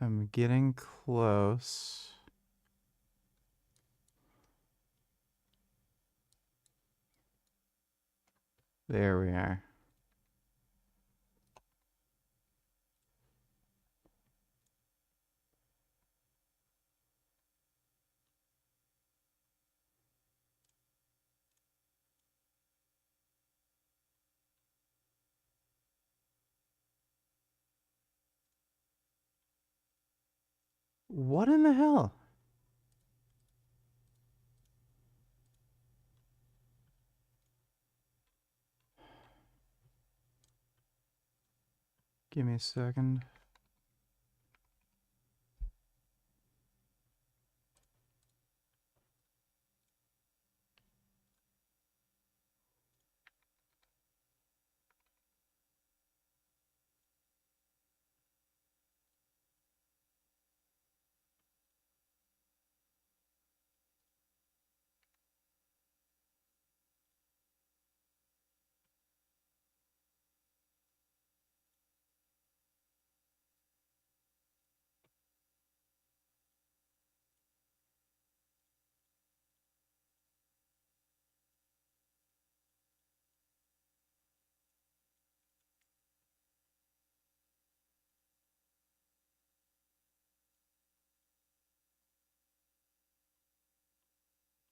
I'm getting close. There we are. What in the hell? Give me a second.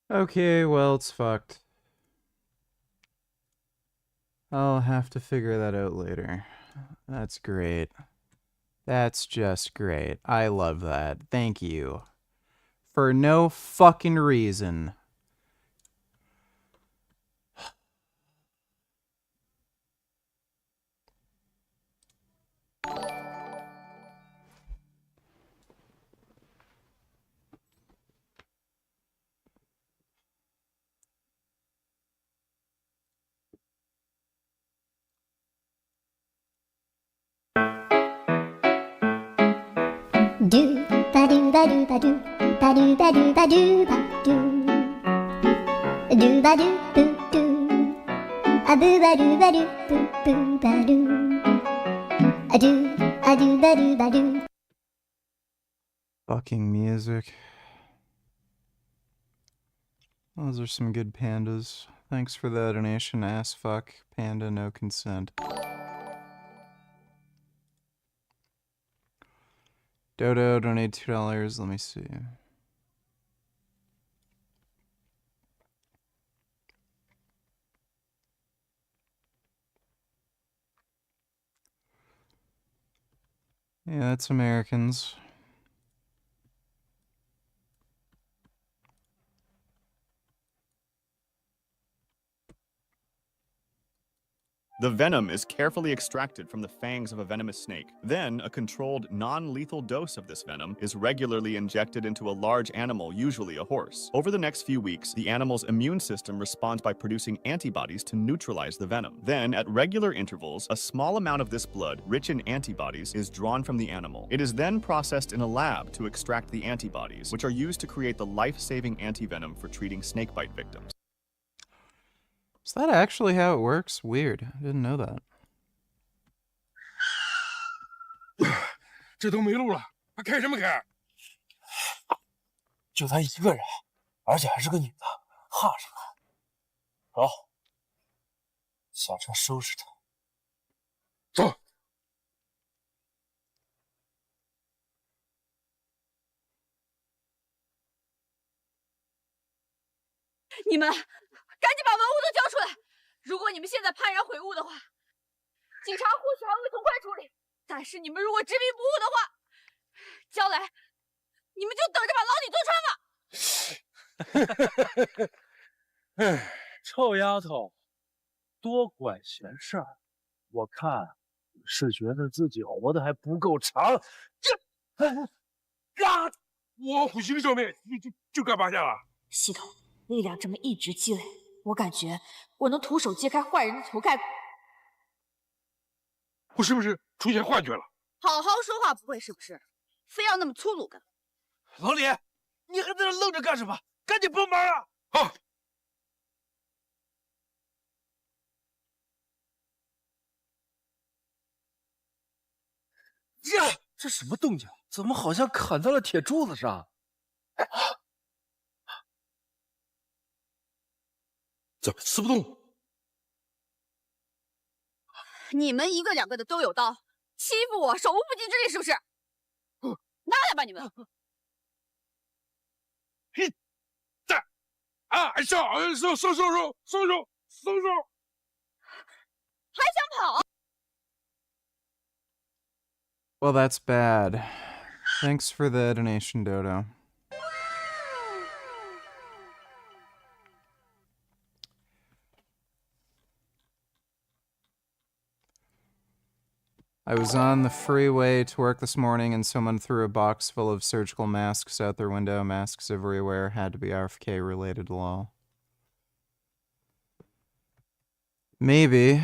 Okay, well, it's fucked. I'll have to figure that out later. That's great. That's just great. I love that. Thank you. For no fucking reason. Do ba do ba do ba do ba do ba do ba do ba do ba do boo do a boo ba do ba do boo boo ba do a do ba do ba do. Fucking music. Those are some good pandas. Thanks for the donation, ass fuck panda no consent. Dodo donate $2. Let me see. Yeah, that's Americans. The venom is carefully extracted from the fangs of a venomous snake. Then, a controlled, non-lethal dose of this venom is regularly injected into a large animal, usually a horse. Over the next few weeks, the animal's immune system responds by producing antibodies to neutralize the venom. Then, at regular intervals, a small amount of this blood, rich in antibodies, is drawn from the animal. It is then processed in a lab to extract the antibodies, which are used to create the life-saving antivenom for treating snakebite victims. Is that actually how it works? Weird. I didn't know that. 这都没路了，还开什么开？就他一个人，而且还是个女的，怕什么？走，下车收拾他。走。你们赶紧把文物都交出来！如果你们现在幡然悔悟的话，警察或许还会从快处理。但是你们如果执迷不悟的话，将来你们就等着把牢底坐穿吧。哎，臭丫头，多管闲事儿。我看你是觉得自己活得还不够长。我虎形受命，就干嘛去了？系统力量这么一直积累，我感觉我能徒手揭开坏人的头盖骨。我是不是出现幻觉了？好好说话不会是不是？非要那么粗鲁干？老李，你还在那愣着干什么？赶紧帮忙啊！好。这什么动静？怎么好像砍在了铁柱子上？怎么撕不动？你们一个两个的都有刀，欺负我手无缚鸡之力是不是？拿来吧你们！嘿，在啊！收！还想跑？ Well, that's bad. Thanks for the donation, Dodo. I was on the freeway to work this morning and someone threw a box full of surgical masks out their window. Masks everywhere. Had to be RFK related, lol. Maybe.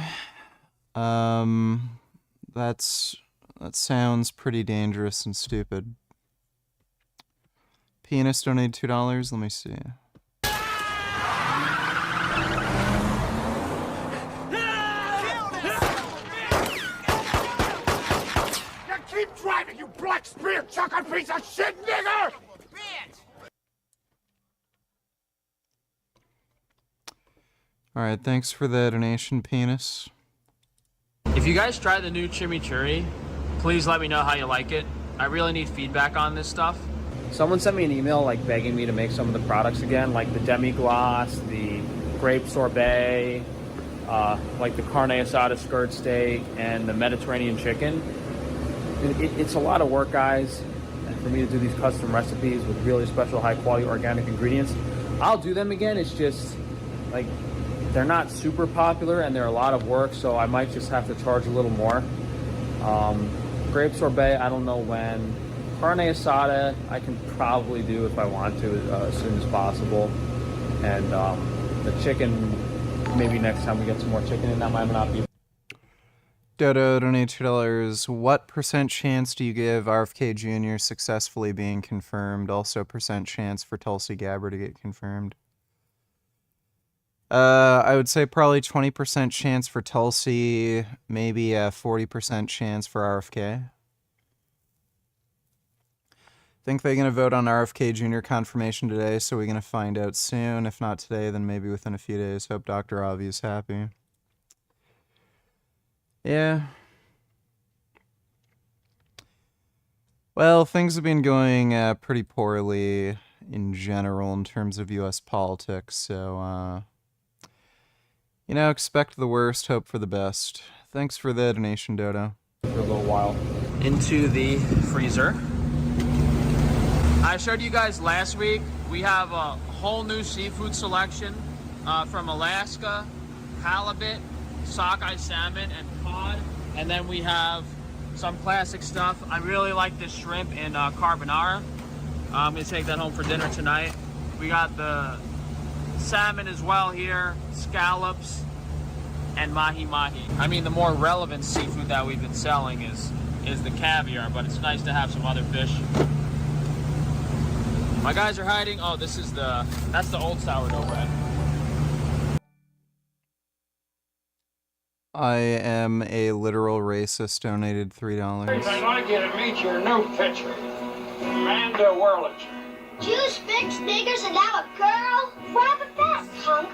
That sounds pretty dangerous and stupid. Penis donated $2. Let me see. Now keep driving, you black spear chucker piece of shit, nigger! Alright, thanks for the donation, Penis. If you guys try the new chimichurri, please let me know how you like it. I really need feedback on this stuff. Someone sent me an email like begging me to make some of the products again, like the demi-glace, the grape sorbet, like the carne asada skirt steak, and the Mediterranean chicken. It's a lot of work, guys, and for me to do these custom recipes with really special high-quality organic ingredients. I'll do them again. It's just like they're not super popular and they're a lot of work, so I might just have to charge a little more. Grape sorbet, I don't know when. Carne asada, I can probably do if I want to as soon as possible. And the chicken, maybe next time we get some more chicken in, that might not be. Dodo donated $2. What % chance do you give RFK Jr. successfully being confirmed? Also, % chance for Tulsi Gabbard to get confirmed. I would say probably 20% chance for Tulsi, maybe a 40% chance for RFK. Think they're going to vote on RFK Jr. confirmation today, so we're going to find out soon. If not today, then maybe within a few days. Hope Dr. Avi is happy. Yeah. Well, things have been going pretty poorly in general in terms of U.S. politics, so, you know, expect the worst, hope for the best. Thanks for the donation, Dodo. For a little while. Into the freezer. I showed you guys last week, we have a whole new seafood selection from Alaska, halibut, sockeye salmon, and cod. And then we have some classic stuff. I really like this shrimp and carbonara. I'm gonna take that home for dinner tonight. We got the salmon as well here, scallops, and mahi-mahi. I mean, the more relevant seafood that we've been selling is the caviar, but it's nice to have some other fish. My guys are hiding. Oh, that's the old sourdough bread. I am a literal racist, donated $3. I'd like you to meet your new pitcher, Amanda Whirlinger. Jews, figs, niggers, and now a girl? Grab it fast, hunk.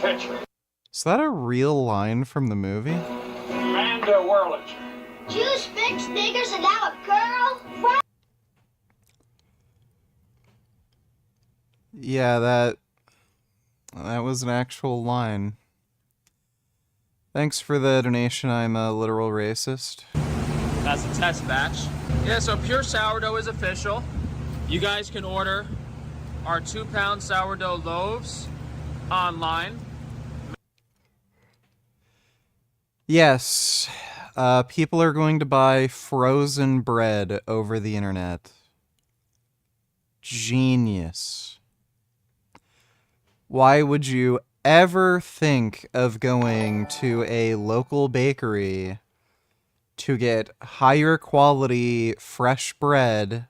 Pitcher. Is that a real line from the movie? Amanda Whirlinger. Jews, figs, niggers, and now a girl? Grab Yeah, that was an actual line. Thanks for the donation. I'm a literal racist. That's a test batch. Yeah, so Pure Sourdough is official. You guys can order our 2-pound sourdough loaves online. Yes, people are going to buy frozen bread over the internet. Genius. Why would you ever think of going to a local bakery to get higher quality fresh bread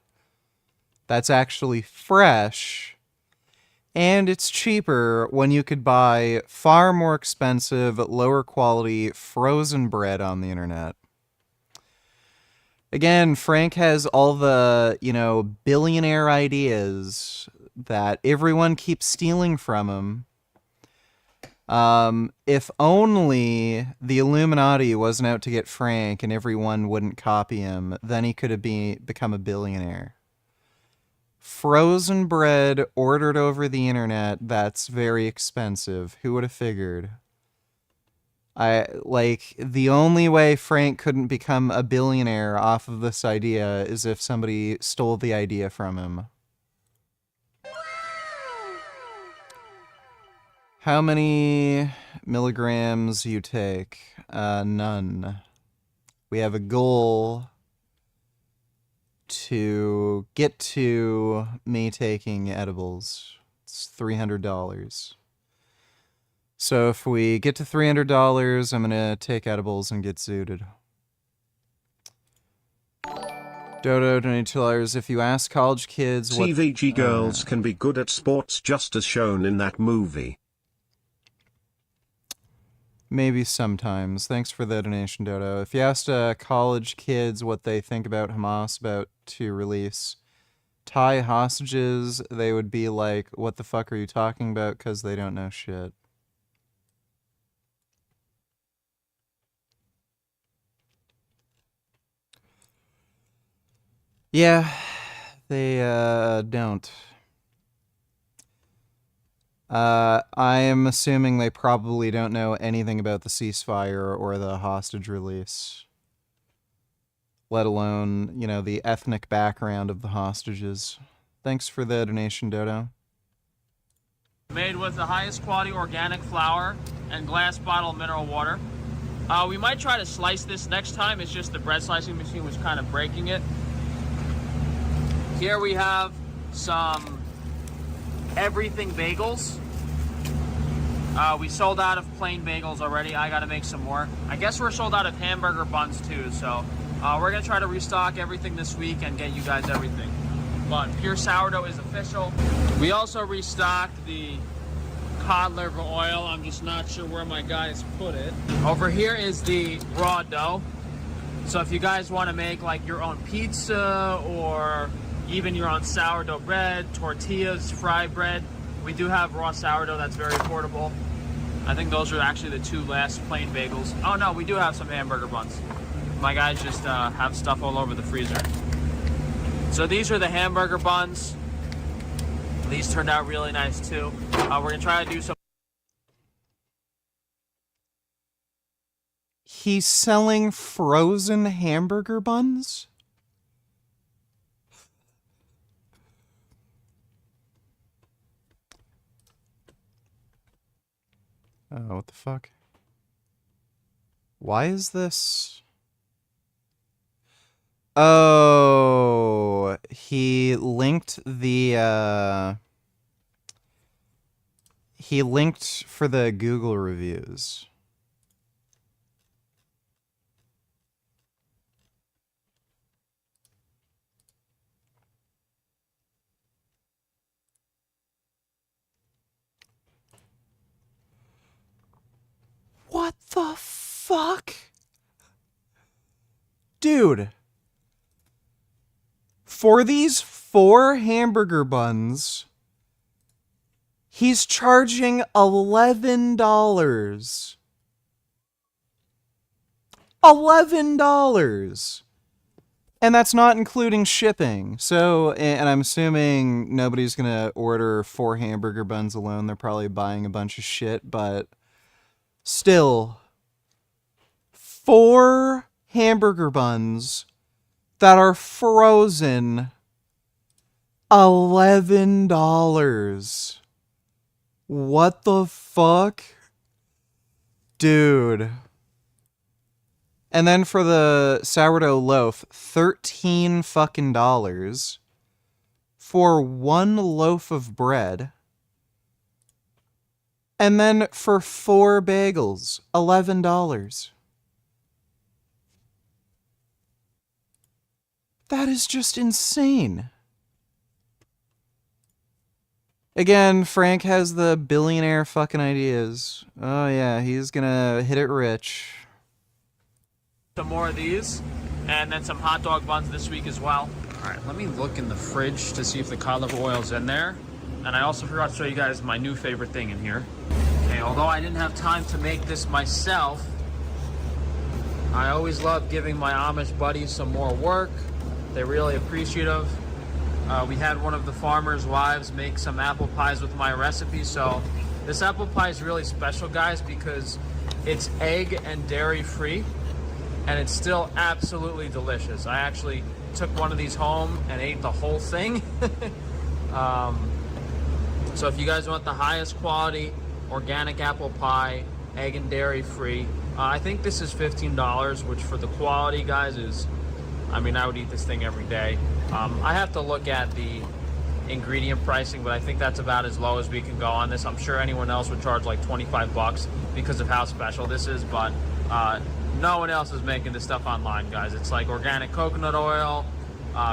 that's actually fresh, and it's cheaper when you could buy far more expensive, lower quality frozen bread on the internet? Again, Frank has all the, billionaire ideas that everyone keeps stealing from him. If only the Illuminati wasn't out to get Frank and everyone wouldn't copy him, then he could have become a billionaire. Frozen bread ordered over the internet, that's very expensive. Who would have figured? The only way Frank couldn't become a billionaire off of this idea is if somebody stole the idea from him. How many milligrams you take? None. We have a goal to get to me taking edibles. It's $300. So if we get to $300, I'm gonna take edibles and get zooted. Dodo donated $2. If you ask college kids what CVG girls can be good at sports just as shown in that movie. Maybe sometimes. Thanks for the donation, Dodo. If you asked college kids what they think about Hamas about to release Thai hostages, they would be like, what the fuck are you talking about? Because they don't know shit. Yeah, they don't. I am assuming they probably don't know anything about the ceasefire or the hostage release. Let alone, the ethnic background of the hostages. Thanks for the donation, Dodo. Made with the highest quality organic flour and glass bottle mineral water. We might try to slice this next time. It's just the bread slicing machine was kind of breaking it. Here we have some everything bagels. We sold out of plain bagels already. I gotta make some more. I guess we're sold out of hamburger buns too, so we're gonna try to restock everything this week and get you guys everything. But Pure Sourdough is official. We also restocked the cod liver oil. I'm just not sure where my guys put it. Over here is the raw dough. So if you guys want to make like your own pizza or even your own sourdough bread, tortillas, fry bread, we do have raw sourdough that's very affordable. I think those are actually the two last plain bagels. Oh no, we do have some hamburger buns. My guys just have stuff all over the freezer. So these are the hamburger buns. These turned out really nice too. We're gonna try to do some. He's selling frozen hamburger buns? Oh, what the fuck? Why is this? Oh, he linked the, he linked for the Google reviews. What the fuck? Dude. For these 4 hamburger buns, he's charging $11. $11! And that's not including shipping. So, and I'm assuming nobody's gonna order 4 hamburger buns alone. They're probably buying a bunch of shit, but still, 4 hamburger buns that are frozen, $11. What the fuck? Dude. And then for the sourdough loaf, $13 fucking dollars for 1 loaf of bread. And then for 4 bagels, $11. That is just insane. Again, Frank has the billionaire fucking ideas. Oh yeah, he's gonna hit it rich. Some more of these, and then some hot dog buns this week as well. All right, let me look in the fridge to see if the cod liver oil's in there. And I also forgot to show you guys my new favorite thing in here. Okay, although I didn't have time to make this myself, I always love giving my Amish buddies some more work. They're really appreciative. We had one of the farmers' wives make some apple pies with my recipe, so this apple pie is really special, guys, because it's egg and dairy free, and it's still absolutely delicious. I actually took one of these home and ate the whole thing. So if you guys want the highest quality organic apple pie, egg and dairy free, I think this is $15, which for the quality, guys, is, I mean, I would eat this thing every day. I have to look at the ingredient pricing, but I think that's about as low as we can go on this. I'm sure anyone else would charge like 25 bucks because of how special this is, but no one else is making this stuff online, guys. It's like organic coconut oil,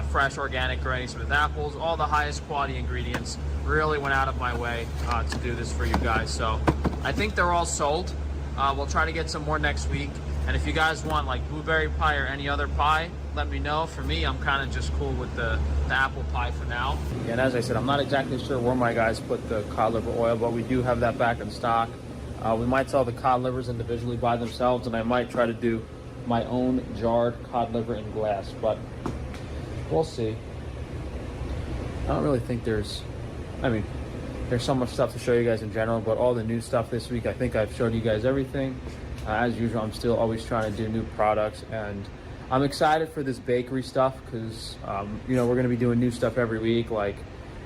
fresh organic Granny Smith apples, all the highest quality ingredients. Really went out of my way to do this for you guys. So I think they're all sold. We'll try to get some more next week. And if you guys want like blueberry pie or any other pie, let me know. For me, I'm kind of just cool with the apple pie for now. And as I said, I'm not exactly sure where my guys put the cod liver oil, but we do have that back in stock. We might sell the cod livers individually by themselves, and I might try to do my own jarred cod liver in glass, but we'll see. I don't really think there's so much stuff to show you guys in general, but all the new stuff this week, I think I've showed you guys everything. As usual, I'm still always trying to do new products, and I'm excited for this bakery stuff because, we're going to be doing new stuff every week. Like,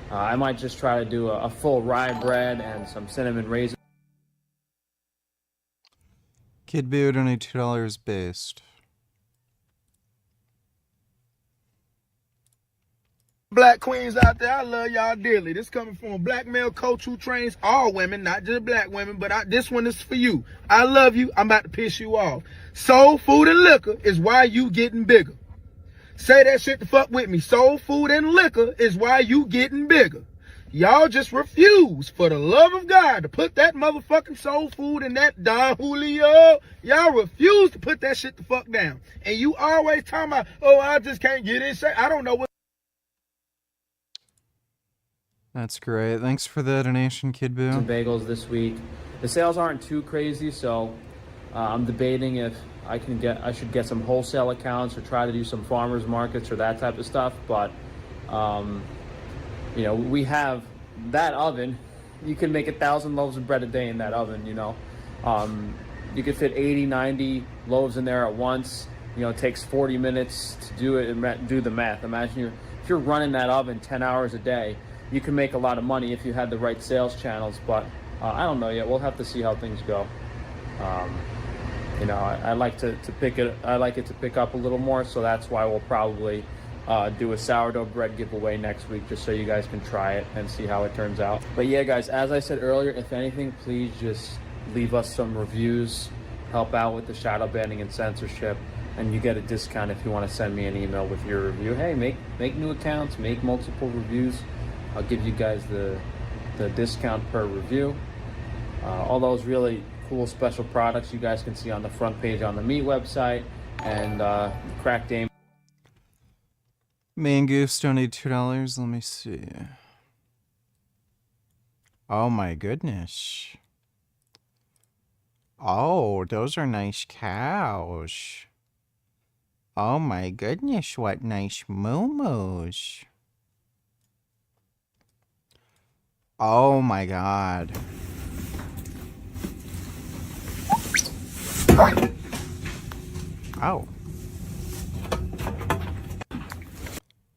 I might just try to do a full rye bread and some cinnamon raisins. Kid Boot, only $2 based. Black queens out there, I love y'all dearly. This coming from a black male coach who trains all women, not just black women, but this one is for you. I love you. I'm about to piss you off. Soul food and liquor is why you getting bigger. Say that shit the fuck with me. Soul food and liquor is why you getting bigger. Y'all just refuse, for the love of God, to put that motherfucking soul food in that Don Julio. Y'all refuse to put that shit the fuck down. And you always talking about, oh, I just can't get in. I don't know what. That's great. Thanks for the donation, Kid Boo. Some bagels this week. The sales aren't too crazy, so I'm debating if I should get some wholesale accounts or try to do some farmers markets or that type of stuff. But you know, we have that oven. You can make 1,000 loaves of bread a day in that oven. You know, you could fit 80, 90 loaves in there at once. You know, it takes 40 minutes to do it and do the math. Imagine if you're running that oven 10 hours a day. You can make a lot of money if you had the right sales channels, but I don't know yet. We'll have to see how things go. You know, I like to pick it. I like it to pick up a little more, so that's why we'll probably do a sourdough bread giveaway next week, just so you guys can try it and see how it turns out. But yeah, guys, as I said earlier, if anything, please just leave us some reviews, help out with the shadow banning and censorship, and you get a discount if you want to send me an email with your review. Hey, make new accounts, make multiple reviews. I'll give you guys the discount per review. All those really cool special products you guys can see on the front page on the meat website, and Crack Dame. Mangoose donated $2. Let me see. Oh my goodness. Oh, those are nice cows. Oh my goodness, what nice moo-moos. Oh my god. Oh.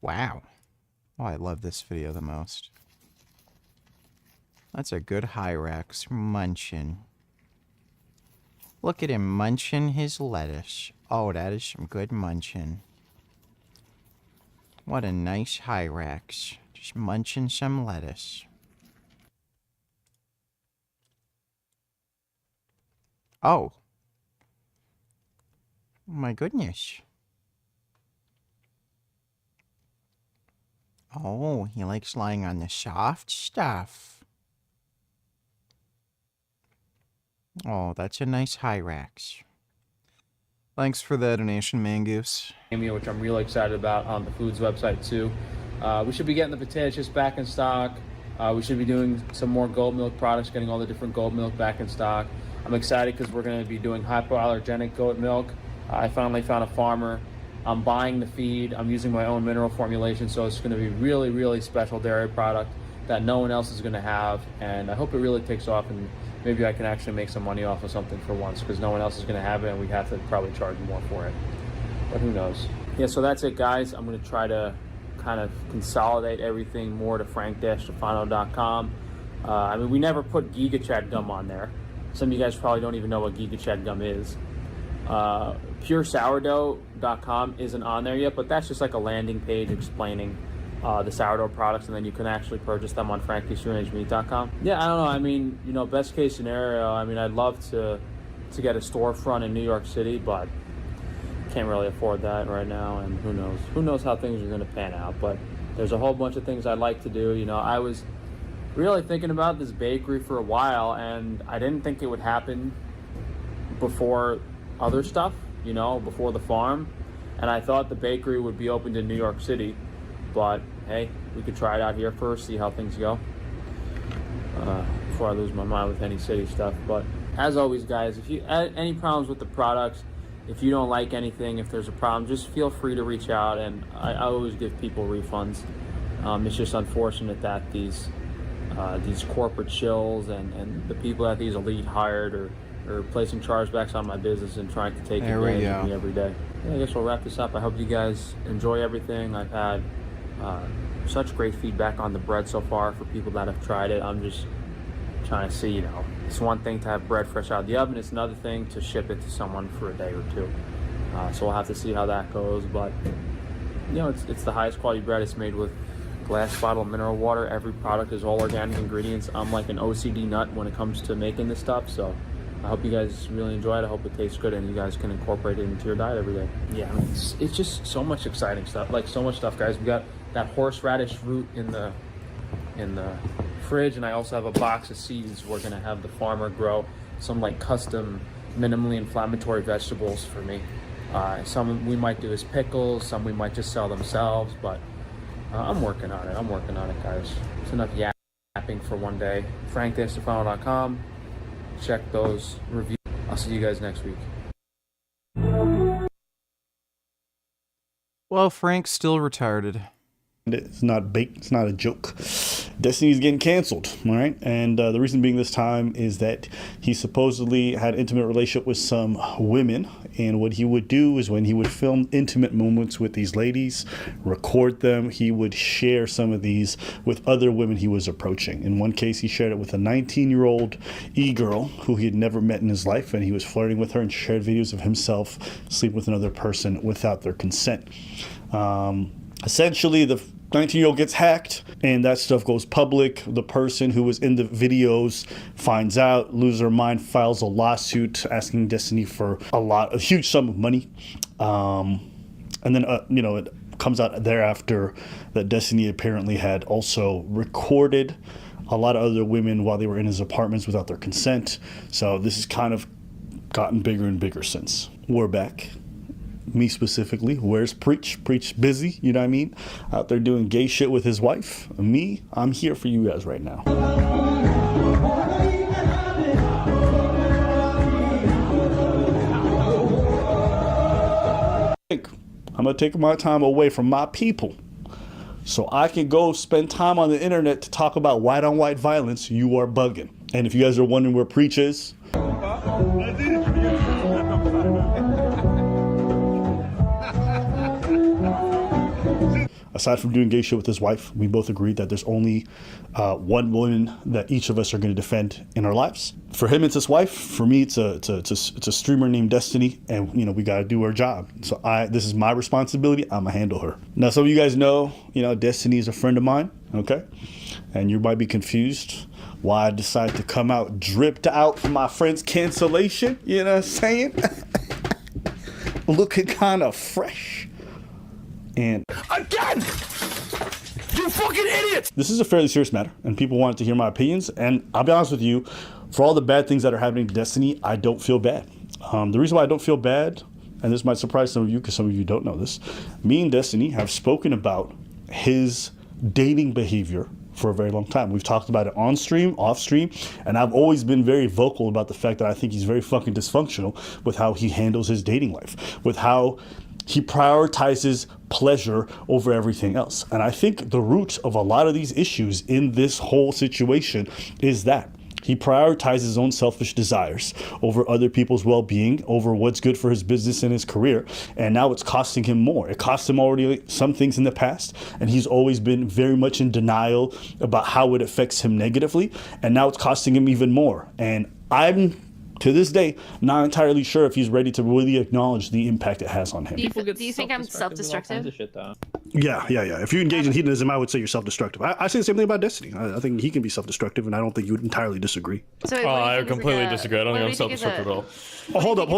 Wow. Oh, I love this video the most. That's a good Hyrax munching. Look at him munching his lettuce. Oh, that is some good munching. What a nice Hyrax. Just munching some lettuce. Oh. My goodness. Oh, he likes lying on the soft stuff. Oh, that's a nice Hyrax. Thanks for the donation, Mangoose. Which I'm really excited about on the foods website too. We should be getting the potato chips back in stock. We should be doing some more goat milk products, getting all the different goat milk back in stock. I'm excited because we're going to be doing hypoallergenic goat milk. I finally found a farmer. I'm buying the feed. I'm using my own mineral formulation, so it's going to be really, really special dairy product that no one else is going to have. And I hope it really takes off, and maybe I can actually make some money off of something for once, because no one else is going to have it, and we have to probably charge more for it. But who knows? Yeah, so that's it, guys. I'm going to try to kind of consolidate everything more to frank-tufano.com. I mean, we never put GigaChad gum on there. Some of you guys probably don't even know what GigaChad gum is. PureSourdough.com isn't on there yet, but that's just like a landing page explaining the sourdough products, and then you can actually purchase them on frankiestrangedmeat.com. Yeah, I don't know. I mean, you know, best case scenario, I mean, I'd love to get a storefront in New York City, but can't really afford that right now, and who knows how things are going to pan out. But there's a whole bunch of things I'd like to do. You know, I was really thinking about this bakery for a while, and I didn't think it would happen before other stuff, you know, before the farm. And I thought the bakery would be opened in New York City, but hey, we could try it out here first, see how things go, before I lose my mind with any city stuff. But as always, guys, if you had any problems with the products, if you don't like anything, if there's a problem, just feel free to reach out, and I always give people refunds. It's just unfortunate that these corporate shills and the people that these elite hired are placing chargebacks on my business and trying to take advantage of me every day. Yeah, I guess we'll wrap this up. I hope you guys enjoy everything. I've had such great feedback on the bread so far for people that have tried it. I'm just trying to see, you know, it's one thing to have bread fresh out of the oven. It's another thing to ship it to someone for a day or two. So we'll have to see how that goes. But, you know, it's the highest quality bread. It's made with glass bottle of mineral water. Every product is all organic ingredients. I'm like an OCD nut when it comes to making this stuff, so I hope you guys really enjoy it. I hope it tastes good and you guys can incorporate it into your diet every day. Yeah, I mean, it's just so much exciting stuff. Like, so much stuff, guys. We got that horseradish root in the fridge, and I also have a box of seeds we're gonna have the farmer grow some like custom minimally inflammatory vegetables for me. Some we might do as pickles, some we might just sell themselves, but I'm working on it, guys. It's enough yapping for one day. FrankTheStefano.com. Check those reviews. I'll see you guys next week. Well, Frank's still retarded. It's not bait. It's not a joke. Destiny's getting canceled, all right? And the reason being this time is that he supposedly had intimate relationship with some women. And what he would do is when he would film intimate moments with these ladies, record them, he would share some of these with other women he was approaching. In one case, he shared it with a 19-year-old e-girl who he had never met in his life, and he was flirting with her and shared videos of himself sleeping with another person without their consent. Essentially, the 19-year-old gets hacked, and that stuff goes public. The person who was in the videos finds out, loses her mind, files a lawsuit asking Destiny for a huge sum of money. And then, it comes out thereafter that Destiny apparently had also recorded a lot of other women while they were in his apartments without their consent. So this has kind of gotten bigger and bigger since. We're back. Me specifically. Where's Preach? Preach busy, you know what I mean? Out there doing gay shit with his wife. Me, I'm here for you guys right now. I'm gonna take my time away from my people so I can go spend time on the internet to talk about white on white violence. You are bugging. And if you guys are wondering where Preach is, aside from doing gay shit with his wife, we both agreed that there's only one woman that each of us are going to defend in our lives. For him, it's his wife. For me, it's a streamer named Destiny, and we got to do our job. So this is my responsibility. I'm gonna handle her. Now, some of you guys know, Destiny is a friend of mine. Okay, and you might be confused why I decided to come out dripped out from my friend's cancellation. You know what I'm saying? Looking kind of fresh. And again, you fucking idiots! This is a fairly serious matter, and people wanted to hear my opinions. And I'll be honest with you, for all the bad things that are happening to Destiny, I don't feel bad. The reason why I don't feel bad, and this might surprise some of you because some of you don't know this, me and Destiny have spoken about his dating behavior for a very long time. We've talked about it on stream, off stream, and I've always been very vocal about the fact that I think he's very fucking dysfunctional with how he handles his dating life, with how he prioritizes pleasure over everything else. And I think the root of a lot of these issues in this whole situation is that he prioritizes his own selfish desires over other people's well-being, over what's good for his business and his career. And now it's costing him more. It cost him already some things in the past, and he's always been very much in denial about how it affects him negatively. And now it's costing him even more. And I'm, to this day, not entirely sure if he's ready to really acknowledge the impact it has on him. Do you think I'm self-destructive? Yeah. If you engage in hedonism, I would say you're self-destructive. I say the same thing about Destiny. I think he can be self-destructive, and I don't think you would entirely disagree. So wait, I completely disagree. I don't think I'm self-destructive at all. Hold up.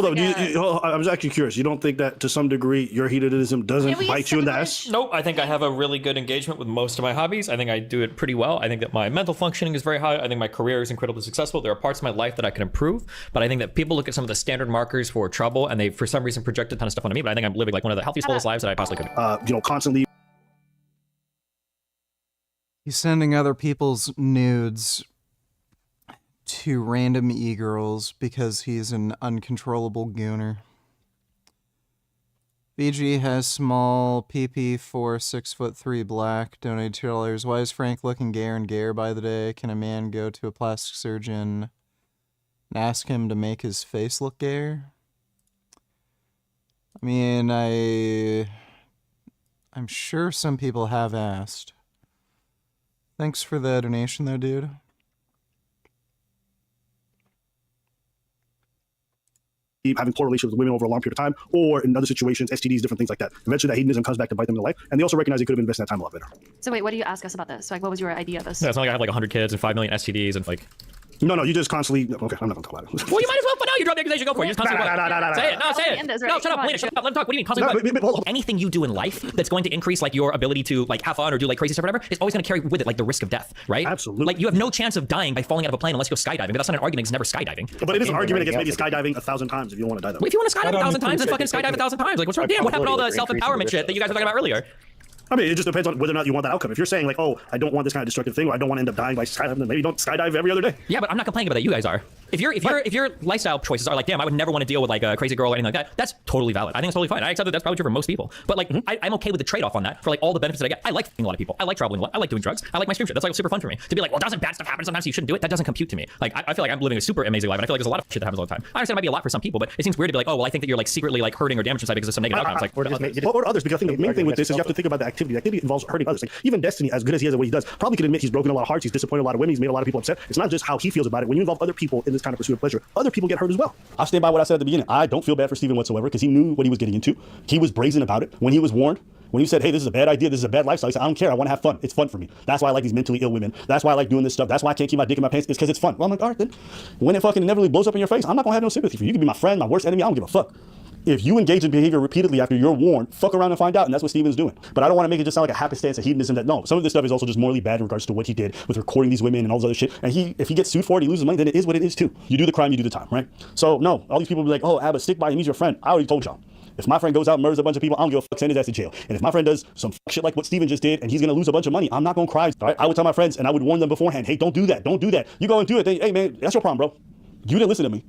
I was actually curious. You don't think that to some degree your hedonism doesn't bite you in the ass? Nope. I think I have a really good engagement with most of my hobbies. I think I do it pretty well. I think that my mental functioning is very high. I think my career is incredibly successful. There are parts of my life that I can improve, but I think that people look at some of the standard markers for trouble and they, for some reason, project a ton of stuff onto me. But I think I'm living like one of the healthiest, fullest lives that I possibly could. Constantly. He's sending other people's nudes to random e-girls because he's an uncontrollable gooner. BG has small PP for 6'3" black. Donated $2. Why is Frank looking gayer and gayer by the day? Can a man go to a plastic surgeon and ask him to make his face look gayer? I mean, I'm sure some people have asked. Thanks for the donation, though, dude. having poor relationships with women over a long period of time, or in other situations, STDs, different things like that. Eventually, that hedonism comes back to bite them in the life, and they also recognize they could have invested that time a lot better. So wait, what do you ask us about this? Like, what was your idea of this? Yeah, it's not like I have like 100 kids and 5 million STDs and like. No, you just constantly. Okay, I'm not gonna talk about it. Well, you might as well. But no, you drop the accusation. Go for it. You just constantly. Say it. No, say it. No, shut up, Melina. Shut up. Let him talk. What do you mean? Constantly. Anything you do in life that's going to increase like your ability to like have fun or do like crazy stuff, or whatever, is always going to carry with it like the risk of death, right? Absolutely. Like you have no chance of dying by falling out of a plane unless you go skydiving. But that's not an argument. It's never skydiving. But it is an argument against maybe skydiving 1,000 times if you don't want to die though. Well, if you want to skydive 1,000 times, then fucking skydive 1,000 times. Like what's wrong? Damn, what happened to all the self-empowerment shit that you guys were talking about earlier? I mean, it just depends on whether or not you want that outcome. If you're saying like, oh, I don't want this kind of destructive thing, or I don't want to end up dying by skydiving, then maybe don't skydive every other day. Yeah, but I'm not complaining about that. You guys are. If your lifestyle choices are like, damn, I would never want to deal with like a crazy girl or anything like that, that's totally valid. I think it's totally fine. I accept that that's probably true for most people. But like, I'm okay with the trade-off on that for like all the benefits that I get. I like f***ing a lot of people. I like traveling a lot. I like doing drugs. I like my stream shit. That's like super fun for me. To be like, well, doesn't bad stuff happen sometimes? So you shouldn't do it. That doesn't compute to me. Like, I feel like I'm living a super amazing life, and I feel like there's a lot of shit that happens all the time. I understand it might be a lot for some people, but it seems weird to be like, oh, well, I think that you're like secretly like hurting or damaging society because of some negative outcomes. Like, or others, because I think the main thing with this is you have to think about the activity. The activity involves hurting others. Like even Destiny, as good as he is at what he does, probably could admit he's broken a lot of hearts. He's disappointed a lot of women. He's made a lot of people upset. It's not just how he feels about it. When you involve other people in this kind of pursuit of pleasure, other people get hurt as well. I stand by what I said at the beginning. I don't feel bad for Steven whatsoever because he knew what he was getting into. He was brazen about it. When he was warned, when he said, hey, this is a bad idea, this is a bad lifestyle, he said, I don't care, I want to have fun. It's fun for me. That's why I like these mentally ill women. That's why I like doing this stuff. That's why I can't keep my dick in my pants. It's because it's fun. Well, I'm like, all right, then. When it fucking inevitably blows up in your face, I'm not going to have no sympathy for you. You can be my friend, my worst enemy, I don't give a fuck. If you engage in behavior repeatedly after you're warned, fuck around and find out, and that's what Steven's doing. But I don't want to make it just sound like a happenstance of hedonism that no. Some of this stuff is also just morally bad in regards to what he did with recording these women and all this other shit. And if he gets sued for it, he loses money, then it is what it is too. You do the crime, you do the time, right? So no, all these people will be like, oh, Abba, stick by him, he's your friend. I already told y'all. If my friend goes out and murders a bunch of people, I don't give a fuck, send his ass to jail. And if my friend does some shit like what Steven just did and he's gonna lose a bunch of money, I'm not gonna cry. All right? I would tell my friends and I would warn them beforehand, hey, don't do that, don't do that. You go and do it, then, hey man, that's your problem, bro. You didn't listen to me.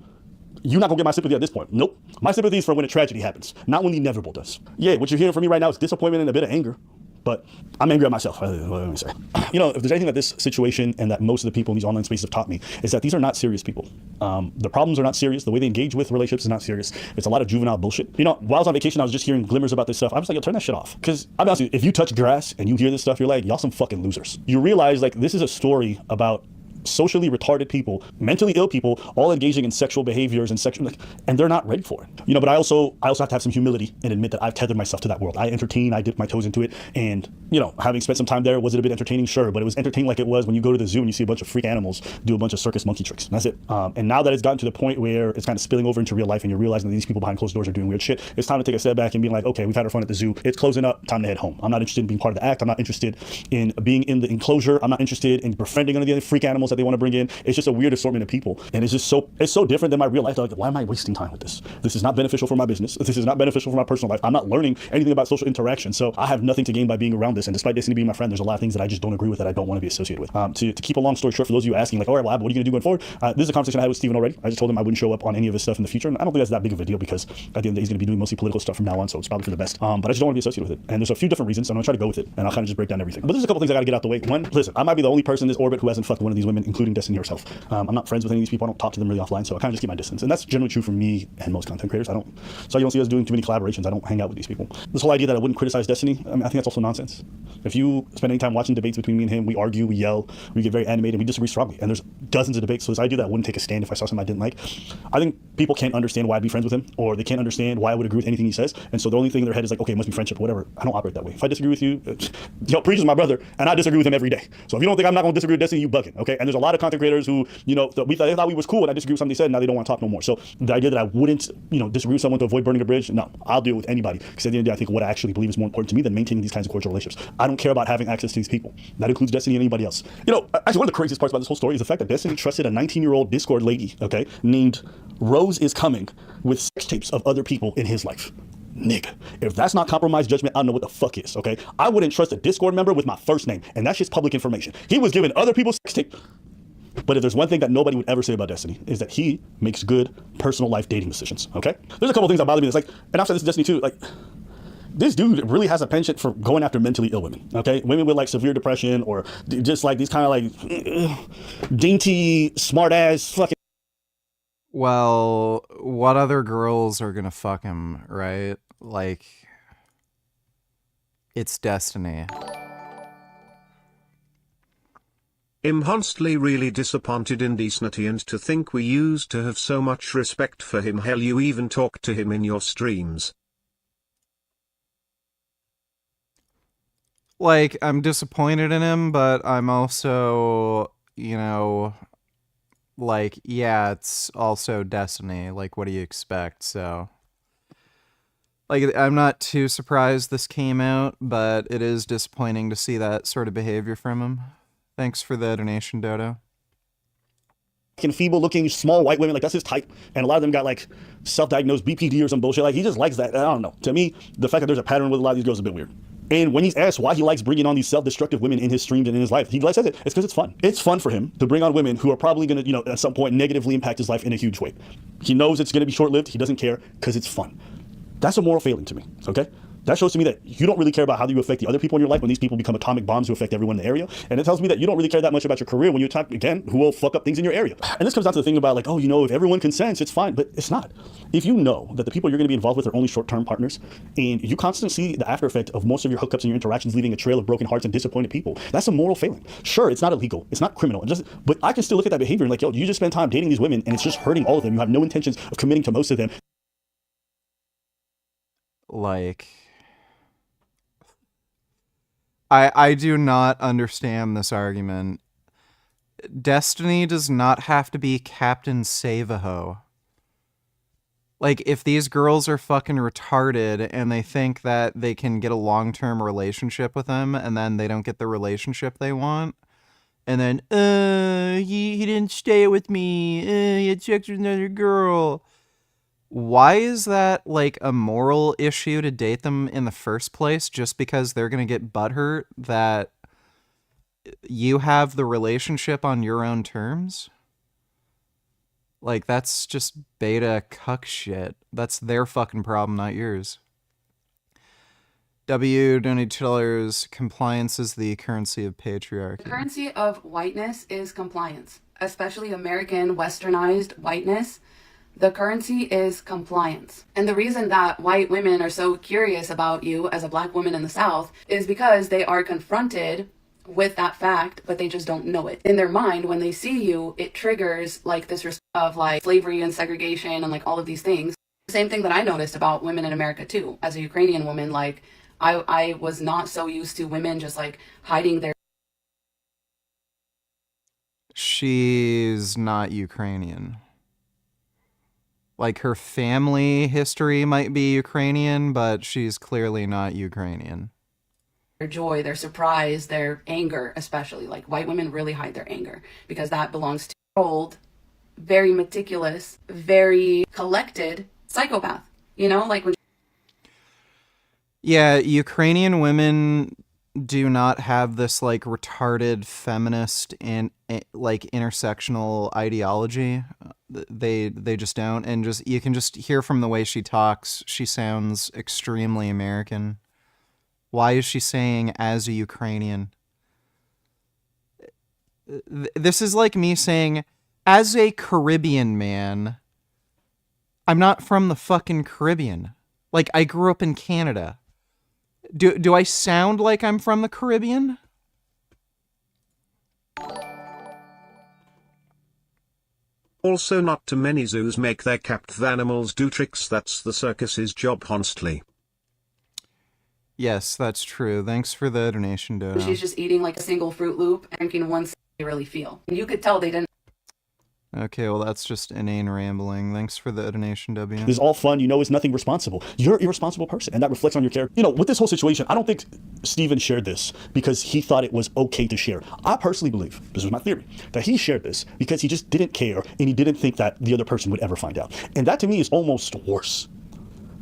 You're not gonna get my sympathy at this point. Nope. My sympathy is for when a tragedy happens, not when the inevitable does. Yeah, what you're hearing from me right now is disappointment and a bit of anger. But I'm angry at myself. Let me say. You know, if there's anything that this situation and that most of the people in these online spaces have taught me, is that these are not serious people. The problems are not serious. The way they engage with relationships is not serious. It's a lot of juvenile bullshit. You know, while I was on vacation, I was just hearing glimmers about this stuff. I was like, yo, turn that shit off. Because I'll be honest with you, if you touch grass and you hear this stuff, you're like, y'all some fucking losers. You realize like this is a story about socially retarded people, mentally ill people, all engaging in sexual behaviors and sexual, and they're not ready for it. You know, but I also have to have some humility and admit that I've tethered myself to that world. I entertain, I dip my toes into it, and you know, having spent some time there, was it a bit entertaining? Sure, but it was entertaining like it was when you go to the zoo and you see a bunch of freak animals do a bunch of circus monkey tricks. And that's it. And now that it's gotten to the point where it's kind of spilling over into real life and you're realizing that these people behind closed doors are doing weird shit, it's time to take a step back and be like, okay, we've had our fun at the zoo. It's closing up. Time to head home. I'm not interested in being part of the act. I'm not interested in being in the enclosure. I'm not interested in befriending any of the other freak animals that they want to bring in. It's just a weird assortment of people, and it's so different than my real life. Like, why am I wasting time with this? This is not beneficial for my business. This is not beneficial for my personal life. I'm not learning anything about social interaction, so I have nothing to gain by being around this. And despite Destiny being my friend, there's a lot of things that I just don't agree with, that I don't want to be associated with. To keep a long story short, for those of you asking, like, all right, well, what are you gonna do going forward? This is a conversation I had with Steven already. I just told him I wouldn't show up on any of his stuff in the future, and I don't think that's that big of a deal because at the end of the day, he's gonna be doing mostly political stuff from now on, so it's probably for the best. But I just don't want to be associated with it. And there's a few different reasons, so I'm gonna try to go with it, and I'll kind of just break down everything. But there's a couple things I gotta get out the way. One, listen, I might be the only person in this orbit who hasn't fucked one of these women, including Destiny herself. I'm not friends with any of these people. I don't talk to them really offline, so I kind of just keep my distance. And that's generally true for me and most content creators. So you don't see us doing too many collaborations. I don't hang out with these people. This whole idea that I wouldn't criticize Destiny, I think that's also nonsense. If you spend any time watching debates between me and him, we argue, we yell, we get very animated, and we disagree strongly. And there's dozens of debates. So this idea that I wouldn't take a stand if I saw something I didn't like, I think people can't understand why I'd be friends with him, or they can't understand why I would agree with anything he says. And so the only thing in their head is like, okay, it must be friendship or whatever. I don't operate that way. If I disagree with you, Preach is my brother, and I disagree with him every day. So if you don't think I'm not going to disagree with Destiny, you bugging, okay? And there's a lot of content creators who, they thought we was cool, and I disagree with something they said, and now they don't want to talk no more. So the idea that I wouldn't, disagree with someone to avoid burning a bridge, no, I'll deal with anybody. Because at the end of the day, I think what I actually believe is more important to me than maintaining these kinds of cordial relationships. I don't care about having access to these people. That includes Destiny and anybody else. Actually, one of the craziest parts about this whole story is the fact that Destiny trusted a 19-year-old Discord lady, okay, named Rose is Coming, with sex tapes of other people in his life. Nigga, if that's not compromised judgment, I don't know what the fuck is, okay? I wouldn't trust a Discord member with my first name, and that's just public information. He was giving other people sex tape. But if there's one thing that nobody would ever say about Destiny, is that he makes good personal life dating decisions, okay? There's a couple things that bother me. It's like, and I've said this to Destiny too, like, this dude really has a penchant for going after mentally ill women, okay? Women with like severe depression or just like these kind of like dainty, smart ass fucking. Well, what other girls are gonna fuck him, right? Like, it's Destiny. I'm honestly really disappointed in Decentity, and to think we used to have so much respect for him. Hell, you even talked to him in your streams. Like, I'm disappointed in him, but I'm also, you know, like, yeah, it's also Destiny. Like, what do you expect? So, like, I'm not too surprised this came out, but it is disappointing to see that sort of behavior from him. Thanks for the donation, Dodo. Feeble looking small white women, like that's his type, and a lot of them got like self-diagnosed BPD or some bullshit. Like he just likes that. I don't know. To me, the fact that there's a pattern with a lot of these girls is a bit weird. And when he's asked why he likes bringing on these self-destructive women in his streams and in his life, he says it. It's because it's fun. It's fun for him to bring on women who are probably going to, you know, at some point negatively impact his life in a huge way. He knows it's going to be short-lived. He doesn't care because it's fun. That's a moral failing to me. Okay. That shows to me that you don't really care about how you affect the other people in your life when these people become atomic bombs who affect everyone in the area. And it tells me that you don't really care that much about your career when you attack, again, who will fuck up things in your area. And this comes down to the thing about like, oh, you know, if everyone consents, it's fine. But it's not. If you know that the people you're going to be involved with are only short-term partners, and you constantly see the after effect of most of your hookups and your interactions leaving a trail of broken hearts and disappointed people, that's a moral failing. Sure, it's not illegal. It's not criminal. But I can still look at that behavior and like, yo, you just spend time dating these women and it's just hurting all of them. You have no intentions of committing to most of them. Like, I do not understand this argument. Destiny does not have to be Captain Save-A-Ho. Like, if these girls are fucking retarded and they think that they can get a long-term relationship with them and then they don't get the relationship they want, and then, he didn't stay with me, he had sex with another girl. Why is that, like, a moral issue to date them in the first place just because they're going to get butthurt that you have the relationship on your own terms? Like, that's just beta cuck shit. That's their fucking problem, not yours. W. $20. Compliance is the currency of patriarchy. The currency of whiteness is compliance, especially American westernized whiteness. The currency is compliance. And the reason that white women are so curious about you as a black woman in the South is because they are confronted with that fact, but they just don't know it. In their mind, when they see you, it triggers like this of like slavery and segregation and like all of these things. Same thing that I noticed about women in America too. As a Ukrainian woman, like I was not so used to women just like hiding their... She's not Ukrainian. Like, her family history might be Ukrainian, but she's clearly not Ukrainian. Their joy, their surprise, their anger, especially. Like, white women really hide their anger because that belongs to old, very meticulous, very collected psychopath. You know, like when... Yeah, Ukrainian women do not have this, like, retarded feminist and, like, intersectional ideology. They just don't, and just you can just hear from the way she talks, she sounds extremely American. Why is she saying as a Ukrainian? This is like me saying, as a Caribbean man, I'm not from the fucking Caribbean. Like, I grew up in Canada. Do I sound like I'm from the Caribbean? Also, not too many zoos make their captive animals do tricks. That's the circus's job, honestly. Yes, that's true. Thanks for the donation, Dodo. She's just eating like a single Fruit Loop and drinking one they really feel. And you could tell they didn't... Okay, well, that's just inane rambling. Thanks for the donation, W. This is all fun. You know, it's nothing responsible. You're an irresponsible person, and that reflects on your character. You know, with this whole situation, I don't think Steven shared this because he thought it was okay to share. I personally believe, this is my theory, that he shared this because he just didn't care and he didn't think that the other person would ever find out. And that to me is almost worse.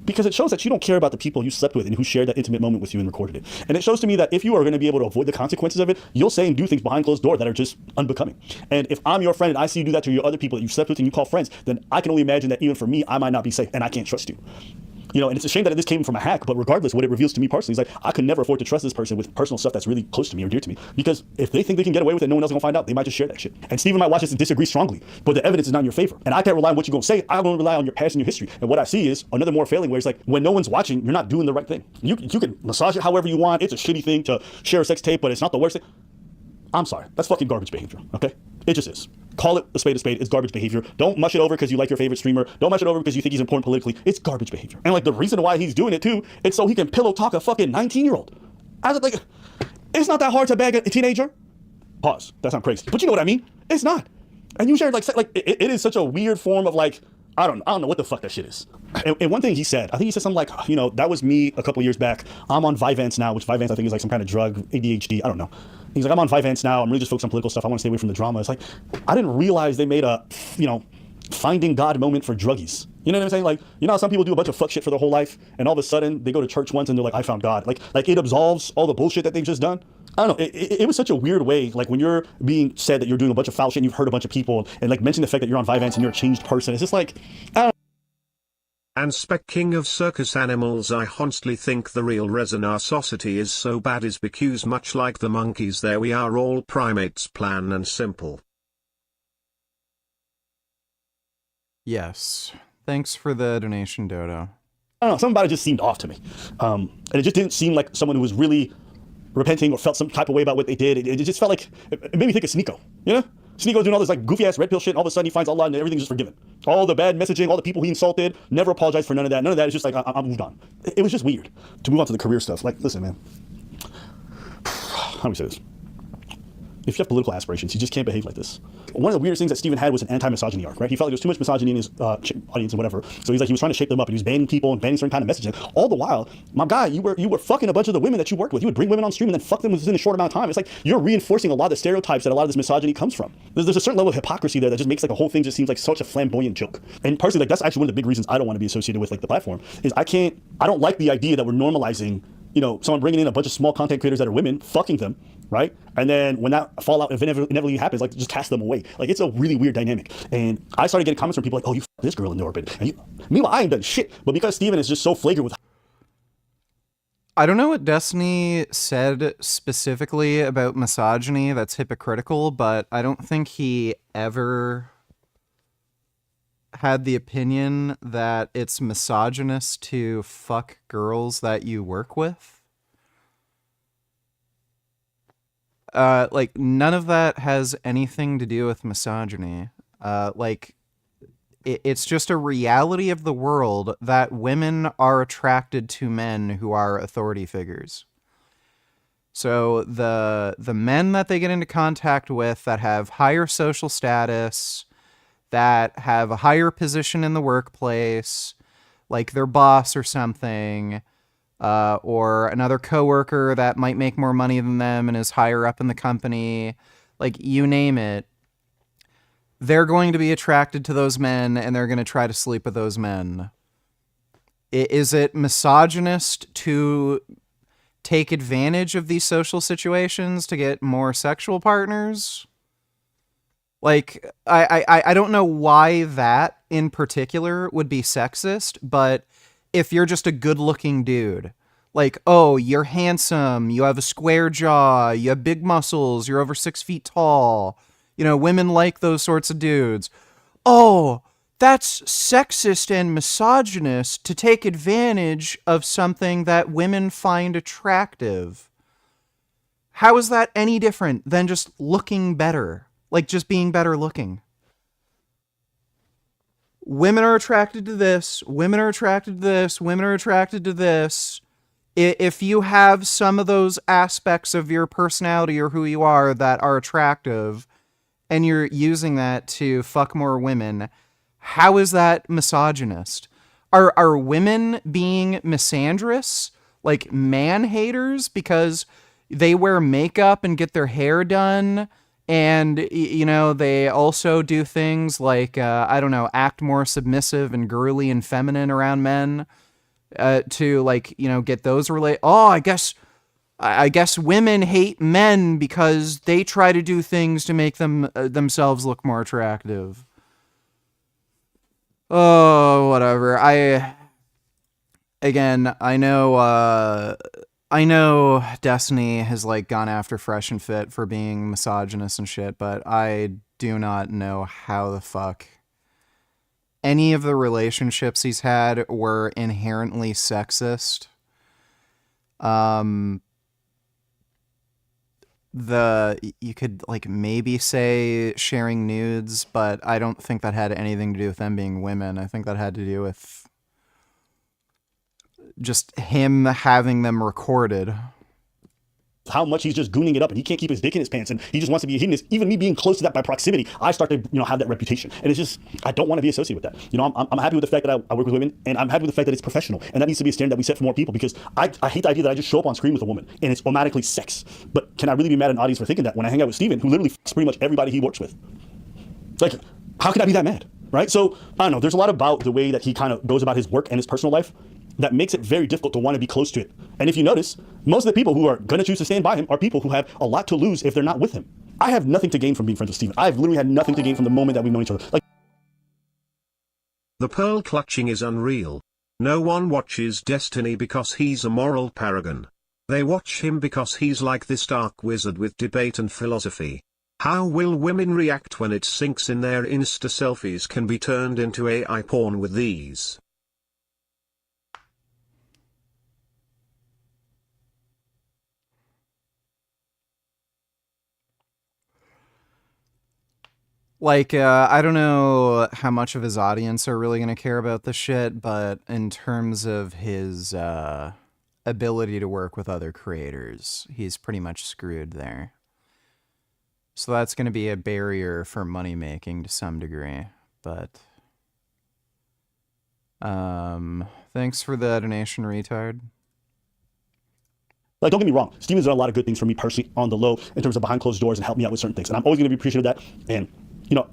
Because it shows that you don't care about the people you slept with and who shared that intimate moment with you and recorded it. And it shows to me that if you are going to be able to avoid the consequences of it, you'll say and do things behind closed doors that are just unbecoming. And if I'm your friend and I see you do that to your other people that you slept with and you call friends, then I can only imagine that even for me, I might not be safe and I can't trust you. You know, and it's a shame that this came from a hack, but regardless, what it reveals to me personally is like, I could never afford to trust this person with personal stuff that's really close to me or dear to me. Because if they think they can get away with it, no one else is gonna find out, they might just share that shit. And Steven might watch this and disagree strongly, but the evidence is not in your favor. And I can't rely on what you're gonna say, I'm gonna rely on your past and your history. And what I see is another more failing where it's like, when no one's watching, you're not doing the right thing. You can massage it however you want, it's a shitty thing to share a sex tape, but it's not the worst thing. I'm sorry. That's fucking garbage behavior, okay? It just is. Call it a spade. It's garbage behavior. Don't mush it over because you like your favorite streamer. Don't mush it over because you think he's important politically. It's garbage behavior. And like the reason why he's doing it too, it's so he can pillow talk a fucking 19-year-old. I was like, it's not that hard to bag a teenager. Pause. That sounds crazy. But you know what I mean? It's not. And you shared like it is such a weird form of like, I don't know what the fuck that shit is. And one thing he said, I think he said something like, you know, that was me a couple years back. I'm on Vyvanse now, which Vyvanse I think is like some kind of drug, ADHD, I don't know. He's like, I'm on Vyvanse now. I'm really just focused on political stuff. I want to stay away from the drama. It's like, I didn't realize they made a, you know, finding God moment for druggies. You know what I'm saying? Like, you know how some people do a bunch of fuck shit for their whole life, and all of a sudden they go to church once and they're like, I found God. Like it absolves all the bullshit that they've just done. I don't know. It was such a weird way. Like when you're being said that you're doing a bunch of foul shit and you've hurt a bunch of people, and like mention the fact that you're on Vyvanse and you're a changed person. It's just like, I don't know. And speaking of circus animals, I honestly think the real reason our society is so bad is because much like the monkeys there we are all primates, plain and simple. Yes. Thanks for the donation, Dodo. I don't know, something about it just seemed off to me. And it just didn't seem like someone who was really repenting or felt some type of way about what they did. It just felt like, it made me think of Sneeko, you know? Sneeko doing all this like goofy ass red pill shit, and all of a sudden he finds Allah and everything's just forgiven. All the bad messaging, all the people he insulted, never apologized for none of that. None of that is just like, I moved on. It was just weird. To move on to the career stuff, like, listen, man. How do we say this? If you have political aspirations, you just can't behave like this. One of the weirdest things that Steven had was an anti-misogyny arc, right? He felt like there was too much misogyny in his audience and whatever. So he's like, he was trying to shape them up, and he was banning people and banning certain kind of messaging. All the while, my guy, you were fucking a bunch of the women that you worked with. You would bring women on stream and then fuck them within a short amount of time. It's like you're reinforcing a lot of the stereotypes that a lot of this misogyny comes from. There's a certain level of hypocrisy there that just makes like a whole thing just seems like such a flamboyant joke. And personally, like that's actually one of the big reasons I don't want to be associated with like the platform is I don't like the idea that we're normalizing, you know, someone bringing in a bunch of small content creators that are women, fucking them, right? And then when that fallout inevitably happens, like just cast them away. Like it's a really weird dynamic. And I started getting comments from people like, oh, you fucked this girl in the orbit. And meanwhile, I ain't done shit. But because Steven is just so flagrant with... I don't know what Destiny said specifically about misogyny that's hypocritical, but I don't think he ever had the opinion that it's misogynist to fuck girls that you work with. Like, none of that has anything to do with misogyny. It's just a reality of the world that women are attracted to men who are authority figures. So the men that they get into contact with that have higher social status, that have a higher position in the workplace, like their boss or something, or another coworker that might make more money than them and is higher up in the company, like you name it, they're going to be attracted to those men and they're going to try to sleep with those men. Is it misogynist to take advantage of these social situations to get more sexual partners? Like, I don't know why that in particular would be sexist, but if you're just a good-looking dude, like, oh, you're handsome, you have a square jaw, you have big muscles, you're over 6 feet tall, you know, women like those sorts of dudes. Oh, that's sexist and misogynist to take advantage of something that women find attractive. How is that any different than just looking better? Like, just being better looking. Women are attracted to this. Women are attracted to this. Women are attracted to this. If you have some of those aspects of your personality or who you are that are attractive, and you're using that to fuck more women, how is that misogynist? Are women being misandrous? Like man-haters because they wear makeup and get their hair done? And, you know, they also do things like, I don't know, act more submissive and girly and feminine around men to, like, you know, get those Oh, I guess women hate men because they try to do things to make them themselves look more attractive. Oh, whatever. I know Destiny has, like, gone after Fresh and Fit for being misogynist and shit, but I do not know how the fuck any of the relationships he's had were inherently sexist. you could like maybe say sharing nudes, but I don't think that had anything to do with them being women. I think that had to do with just him having them recorded. How much he's just gooning it up and he can't keep his dick in his pants and he just wants to be a hedonist. Even me being close to that by proximity, I start to have that reputation. And it's just, I don't want to be associated with that. I'm happy with the fact that I work with women, and I'm happy with the fact that it's professional. And that needs to be a standard that we set for more people, because I hate the idea that I just show up on screen with a woman and it's automatically sex. But can I really be mad at an audience for thinking that when I hang out with Steven, who literally fucks pretty much everybody he works with? Like, how could I be that mad? Right? So, I don't know. There's a lot about the way that he kind of goes about his work and his personal life that makes it very difficult to want to be close to it. And if you notice, most of the people who are going to choose to stand by him are people who have a lot to lose if they're not with him. I have nothing to gain from being friends with Steven. I've literally had nothing to gain from the moment that we've known each other. Like, the pearl clutching is unreal. No one watches Destiny because he's a moral paragon. They watch him because he's like this dark wizard with debate and philosophy. How will women react when it sinks in their Insta selfies can be turned into AI porn with these? Like, I don't know how much of his audience are really going to care about this shit, but in terms of his ability to work with other creators, he's pretty much screwed there. So that's going to be a barrier for money making to some degree, but thanks for the donation, retard. don't get me wrong, Steven's done a lot of good things for me personally on the low in terms of behind closed doors and helped me out with certain things. And I'm always going to be appreciative of that. And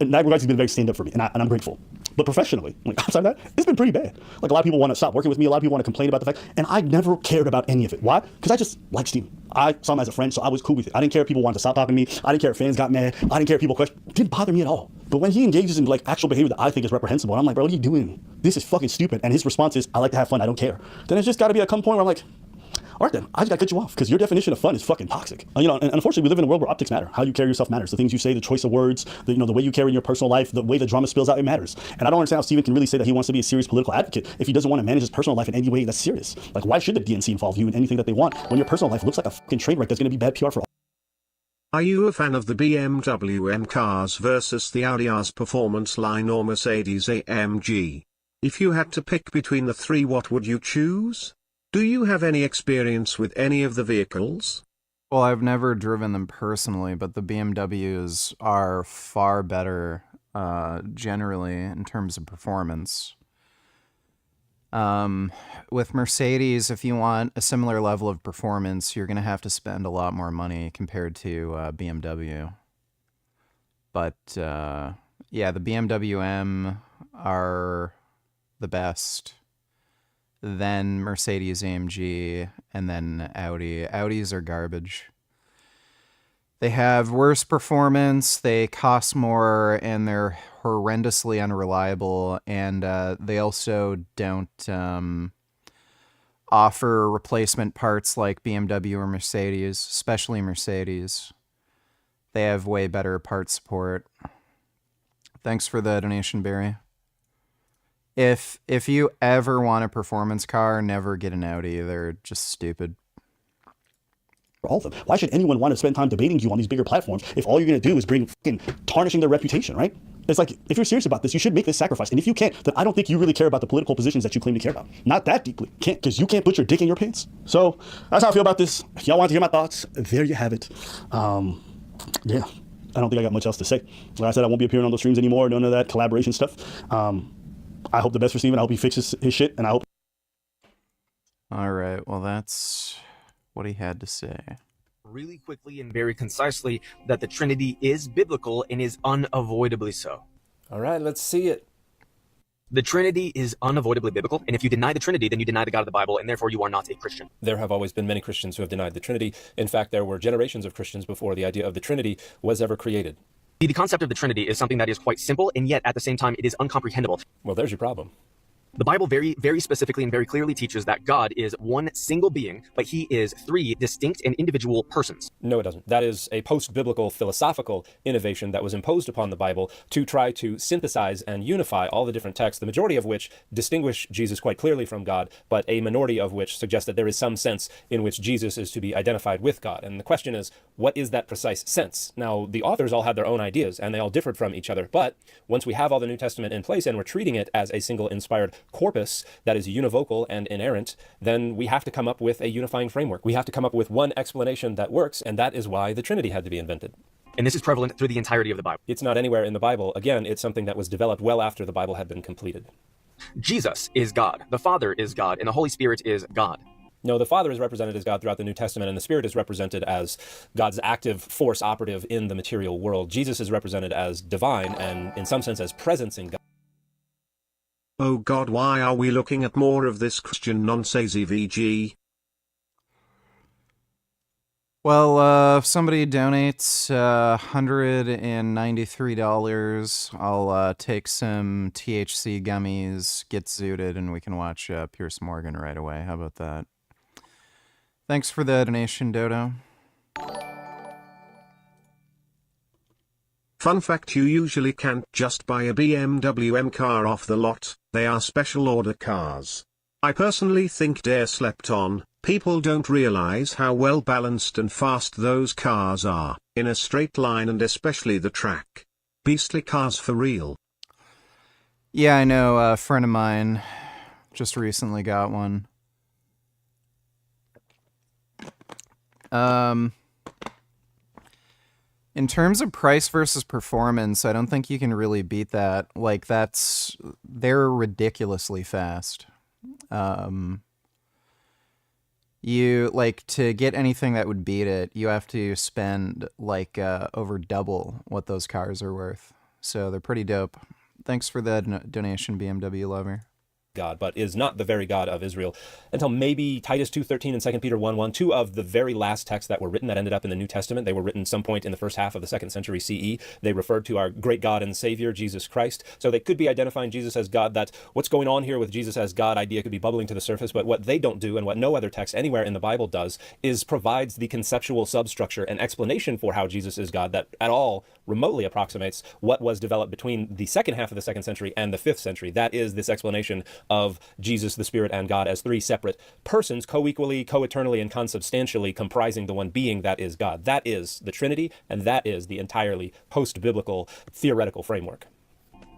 in that regard, he's been very stand up for me, and I'm grateful. But professionally, outside that, it's been pretty bad. Like, a lot of people want to stop working with me. A lot of people want to complain about the fact, and I never cared about any of it. Why? Because I just like Steven. I saw him as a friend, so I was cool with it. I didn't care if people wanted to stop talking to me. I didn't care if fans got mad. I didn't care if people questioned. It didn't bother me at all. But when he engages in actual behavior that I think is reprehensible, and I'm like, bro, what are you doing? This is fucking stupid. And his response is, I like to have fun. I don't care. Then it's just got to be a come point where I'm like, all right then, I just gotta cut you off because your definition of fun is fucking toxic. And unfortunately, we live in a world where optics matter. How you carry yourself matters. The things you say, the choice of words, the way you carry in your personal life, the way the drama spills out, it matters. And I don't understand how Steven can really say that he wants to be a serious political advocate if he doesn't want to manage his personal life in any way that's serious. Like, why should the DNC involve you in anything that they want when your personal life looks like a fucking train wreck that's gonna be bad PR for all? Are you a fan of the BMW M cars versus the Audi R's performance line or Mercedes AMG? If you had to pick between the three, what would you choose? Do you have any experience with any of the vehicles? Well, I've never driven them personally, but the BMWs are far better generally in terms of performance. With Mercedes, if you want a similar level of performance, you're going to have to spend a lot more money compared to BMW. But yeah, the BMW M are the best. Then Mercedes AMG, and then Audi. Audis are garbage. They have worse performance, they cost more, and they're horrendously unreliable, and they also don't offer replacement parts like BMW or Mercedes, especially Mercedes. They have way better part support. Thanks for the donation, Barry. If you ever want a performance car, never get an Audi. They're just stupid. All of them. Why should anyone want to spend time debating you on these bigger platforms if all you're going to do is bring fucking tarnishing their reputation, right? It's like, if you're serious about this, you should make this sacrifice. And if you can't, then I don't think you really care about the political positions that you claim to care about. Not that deeply. Can't, because you can't put your dick in your pants. So that's how I feel about this. If y'all want to hear my thoughts, there you have it. Yeah, I don't think I got much else to say. Like I said, I won't be appearing on those streams anymore. None of that collaboration stuff. I hope the best for Steven. I hope he fixes his shit, and I hope. All right, well, that's what he had to say. Really quickly and very concisely that the Trinity is biblical and is unavoidably so. All right, let's see it. The Trinity is unavoidably biblical, and if you deny the Trinity, then you deny the God of the Bible, and therefore you are not a Christian. There have always been many Christians who have denied the Trinity. In fact, there were generations of Christians before the idea of the Trinity was ever created. The concept of the Trinity is something that is quite simple, and yet at the same time it is uncomprehendable. Well, there's your problem. The Bible very, very specifically and very clearly teaches that God is one single being, but he is three distinct and individual persons. No, it doesn't. That is a post-biblical philosophical innovation that was imposed upon the Bible to try to synthesize and unify all the different texts, the majority of which distinguish Jesus quite clearly from God, but a minority of which suggest that there is some sense in which Jesus is to be identified with God. And the question is, what is that precise sense? Now, the authors all had their own ideas, and they all differed from each other, but once we have all the New Testament in place and we're treating it as a single inspired corpus that is univocal and inerrant, then we have to come up with a unifying framework. We have to come up with one explanation that works, and that is why the Trinity had to be invented. And this is prevalent through the entirety of the Bible. It's not anywhere in the Bible. Again, it's something that was developed well after the Bible had been completed. Jesus is God, the Father is God, and the Holy Spirit is God. No, the Father is represented as God throughout the New Testament, and the Spirit is represented as God's active force operative in the material world. Jesus is represented as divine and, in some sense, as presence in God. Oh God, why are we looking at more of this Christian nonsense VG? Well, if somebody donates $193, I'll take some THC gummies, get zooted, and we can watch Piers Morgan right away. How about that? Thanks for the donation, Dodo. Fun fact: you usually can't just buy a BMW M car off the lot, they are special order cars. I personally think they're slept on. People don't realize how well balanced and fast those cars are, in a straight line, and especially the track. Beastly cars for real. Yeah, I know, a friend of mine just recently got one. In terms of price versus performance, I don't think you can really beat that. Like, they're ridiculously fast. To get anything that would beat it, you have to spend, over double what those cars are worth. So they're pretty dope. Thanks for the donation, BMW lover. God, but is not the very God of Israel until maybe Titus 2:13 and 2 Peter 1:1, two of the very last texts that were written that ended up in the New Testament. They were written some point in the first half of the 2nd century CE. They referred to our great God and Savior, Jesus Christ. So they could be identifying Jesus as God. That what's going on here with Jesus as God idea could be bubbling to the surface, but what they don't do, and what no other text anywhere in the Bible does, is provides the conceptual substructure and explanation for how Jesus is God that at all remotely approximates what was developed between the second half of the 2nd century and the 5th century. That is this explanation of Jesus, the Spirit, and God as three separate persons, co-equally, co-eternally, and consubstantially comprising the one being that is God. That is the Trinity, and that is the entirely post-biblical theoretical framework.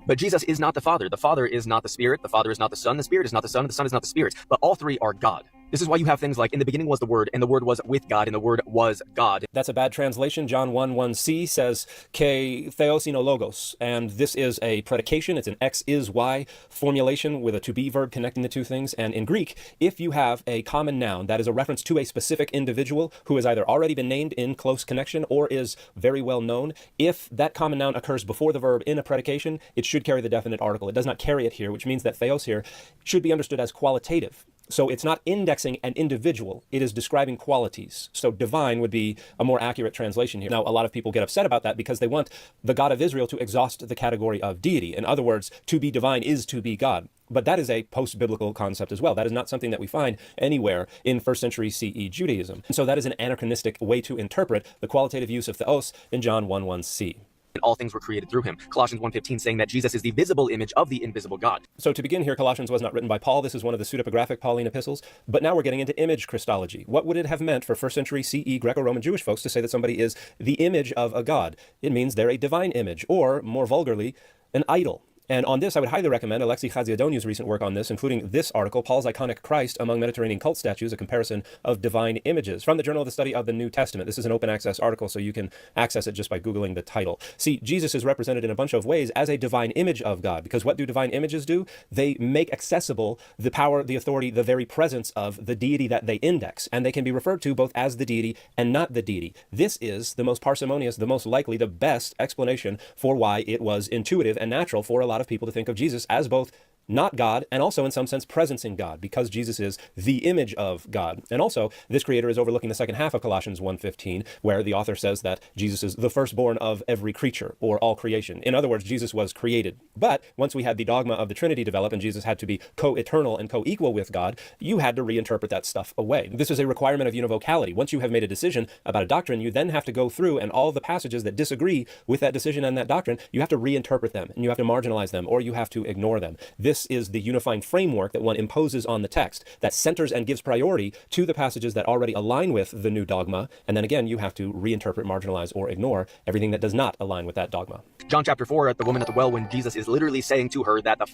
But Jesus is not the Father is not the Spirit is not the Son is not the Son, and the Son is not the Spirit, but all three are God. This is why you have things like, in the beginning was the Word, and the Word was with God, and the Word was God. That's a bad translation. John 1:1c says, Ke theos ino logos, and this is a predication. It's an X is Y formulation with a to be verb connecting the two things. And in Greek, if you have a common noun that is a reference to a specific individual who has either already been named in close connection or is very well known, if that common noun occurs before the verb in a predication, it should carry the definite article. It does not carry it here, which means that theos here should be understood as qualitative. So it's not indexing an individual, it is describing qualities. So divine would be a more accurate translation here. Now, a lot of people get upset about that because they want the God of Israel to exhaust the category of deity. In other words, to be divine is to be God. But that is a post-biblical concept as well. That is not something that we find anywhere in 1st century CE Judaism. And so that is an anachronistic way to interpret the qualitative use of theos in John 1:1c. And all things were created through him. Colossians 1:15 saying that Jesus is the visible image of the invisible God. So to begin here, Colossians was not written by Paul. This is one of the pseudepigraphic Pauline epistles. But now we're getting into image Christology. What would it have meant for 1st century CE Greco-Roman Jewish folks to say that somebody is the image of a god? It means they're a divine image, or more vulgarly, an idol. And on this, I would highly recommend Alexei Chadziadoniu's recent work on this, including this article, Paul's Iconic Christ Among Mediterranean Cult Statues, a comparison of divine images, from the Journal of the Study of the New Testament. This is an open access article, so you can access it just by Googling the title. See, Jesus is represented in a bunch of ways as a divine image of God, because what do divine images do? They make accessible the power, the authority, the very presence of the deity that they index, and they can be referred to both as the deity and not the deity. This is the most parsimonious, the most likely, the best explanation for why it was intuitive and natural for a lot of people to think of Jesus as both not God, and also in some sense presence in God, because Jesus is the image of God. And also, this creator is overlooking the second half of Colossians 1:15, where the author says that Jesus is the firstborn of every creature, or all creation. In other words, Jesus was created. But once we had the dogma of the Trinity develop and Jesus had to be co-eternal and co-equal with God, you had to reinterpret that stuff away. This is a requirement of univocality. Once you have made a decision about a doctrine, you then have to go through, and all the passages that disagree with that decision and that doctrine, you have to reinterpret them, and you have to marginalize them, or you have to ignore them. This is the unifying framework that one imposes on the text that centers and gives priority to the passages that already align with the new dogma, and then again, you have to reinterpret, marginalize, or ignore everything that does not align with that dogma. John chapter 4, at the woman at the well, when Jesus is literally saying to her that the...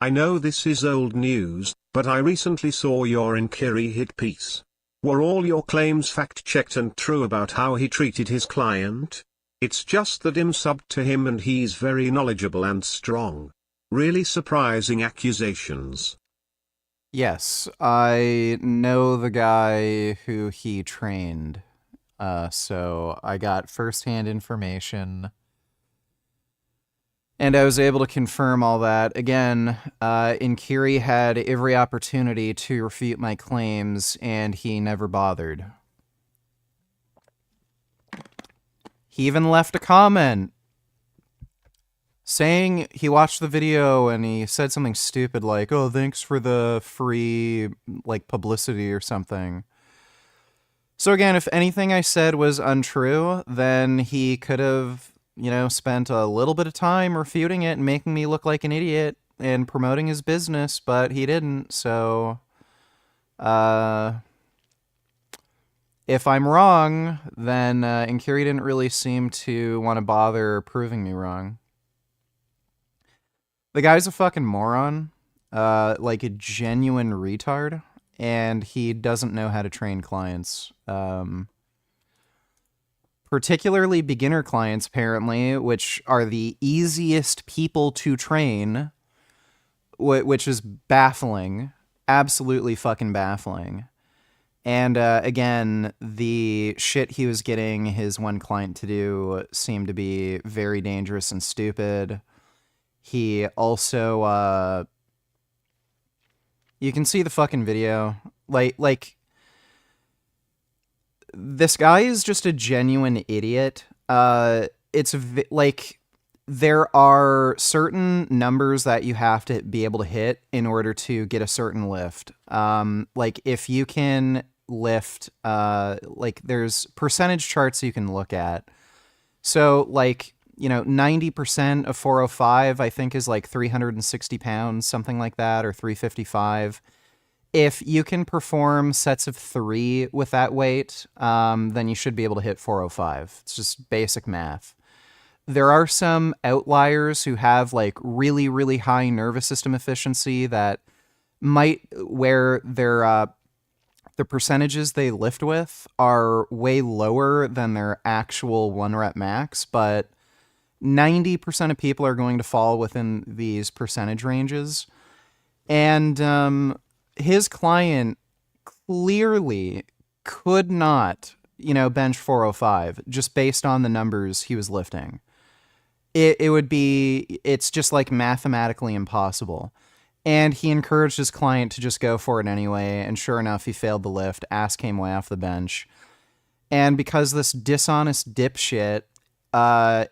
I know this is old news, but I recently saw your Inkiri hit piece. Were all your claims fact-checked and true about how he treated his client? It's just that I'm subbed to him and he's very knowledgeable and strong. Really surprising accusations. Yes, I know the guy who he trained. So I got firsthand information. And I was able to confirm all that. Again, Inkiri had every opportunity to refute my claims, and he never bothered. He even left a comment saying he watched the video and he said something stupid like, oh, thanks for the free, like, publicity or something. So again, if anything I said was untrue, then he could have, you know, spent a little bit of time refuting it and making me look like an idiot and promoting his business, but he didn't, so... if I'm wrong, then Inkiri didn't really seem to want to bother proving me wrong. The guy's a fucking moron, like a genuine retard, and he doesn't know how to train clients. Particularly beginner clients, apparently, which are the easiest people to train, which is baffling. Absolutely fucking baffling. And again, the shit he was getting his one client to do seemed to be very dangerous and stupid. He also, you can see the fucking video. Like, this guy is just a genuine idiot. Like, there are certain numbers that you have to be able to hit in order to get a certain lift. Like, if you can lift, like, there's percentage charts you can look at. So, like, you know, 90% of 405, I think, is like 360 pounds, something like that, or 355. If you can perform sets of 3 with that weight, then you should be able to hit 405. It's just basic math. There are some outliers who have like really, really high nervous system efficiency that might, where their the percentages they lift with are way lower than their actual 1 rep max, but 90% of people are going to fall within these percentage ranges. And his client clearly could not, you know, bench 405 just based on the numbers he was lifting. It's just like mathematically impossible. And he encouraged his client to just go for it anyway, and sure enough, he failed the lift, ass came way off the bench. And because this dishonest dipshit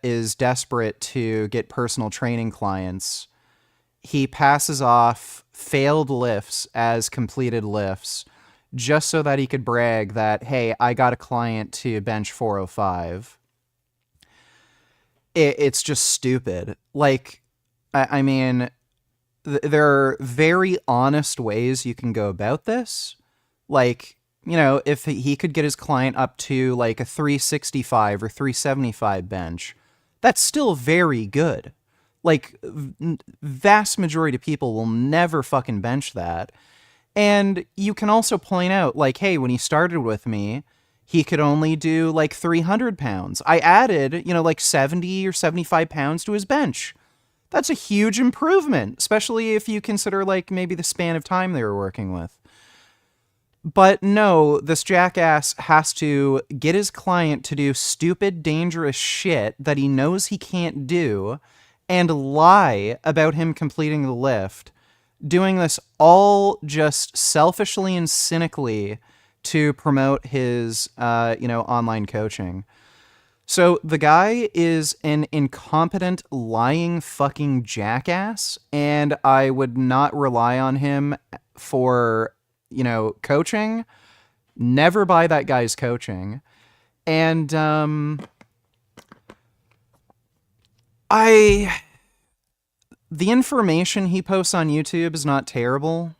is desperate to get personal training clients, he passes off failed lifts as completed lifts just so that he could brag that, hey, I got a client to bench 405. It's just stupid. Like, I mean, there are very honest ways you can go about this. Like, you know, if he could get his client up to like a 365 or 375 bench, that's still very good. Like, vast majority of people will never fucking bench that. And you can also point out, like, hey, when he started with me, he could only do like 300 pounds. I added, you know, like 70 or 75 pounds to his bench. That's a huge improvement, especially if you consider like maybe the span of time they were working with. But no, this jackass has to get his client to do stupid, dangerous shit that he knows he can't do, and lie about him completing the lift, doing this all just selfishly and cynically to promote his, online coaching. So the guy is an incompetent, lying fucking jackass, and I would not rely on him for, coaching. Never buy that guy's coaching. And, the information he posts on YouTube is not terrible.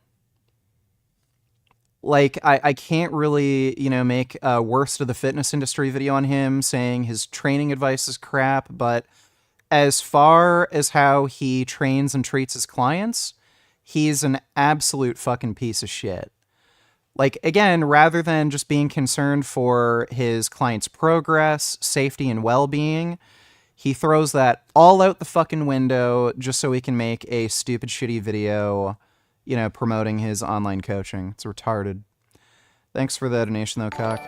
Like, I can't really, make a worst of the fitness industry video on him saying his training advice is crap, but as far as how he trains and treats his clients, he's an absolute fucking piece of shit. Like, again, rather than just being concerned for his clients' progress, safety, and well-being, he throws that all out the fucking window just so he can make a stupid, shitty video, promoting his online coaching. It's retarded. Thanks for the donation, though, cock.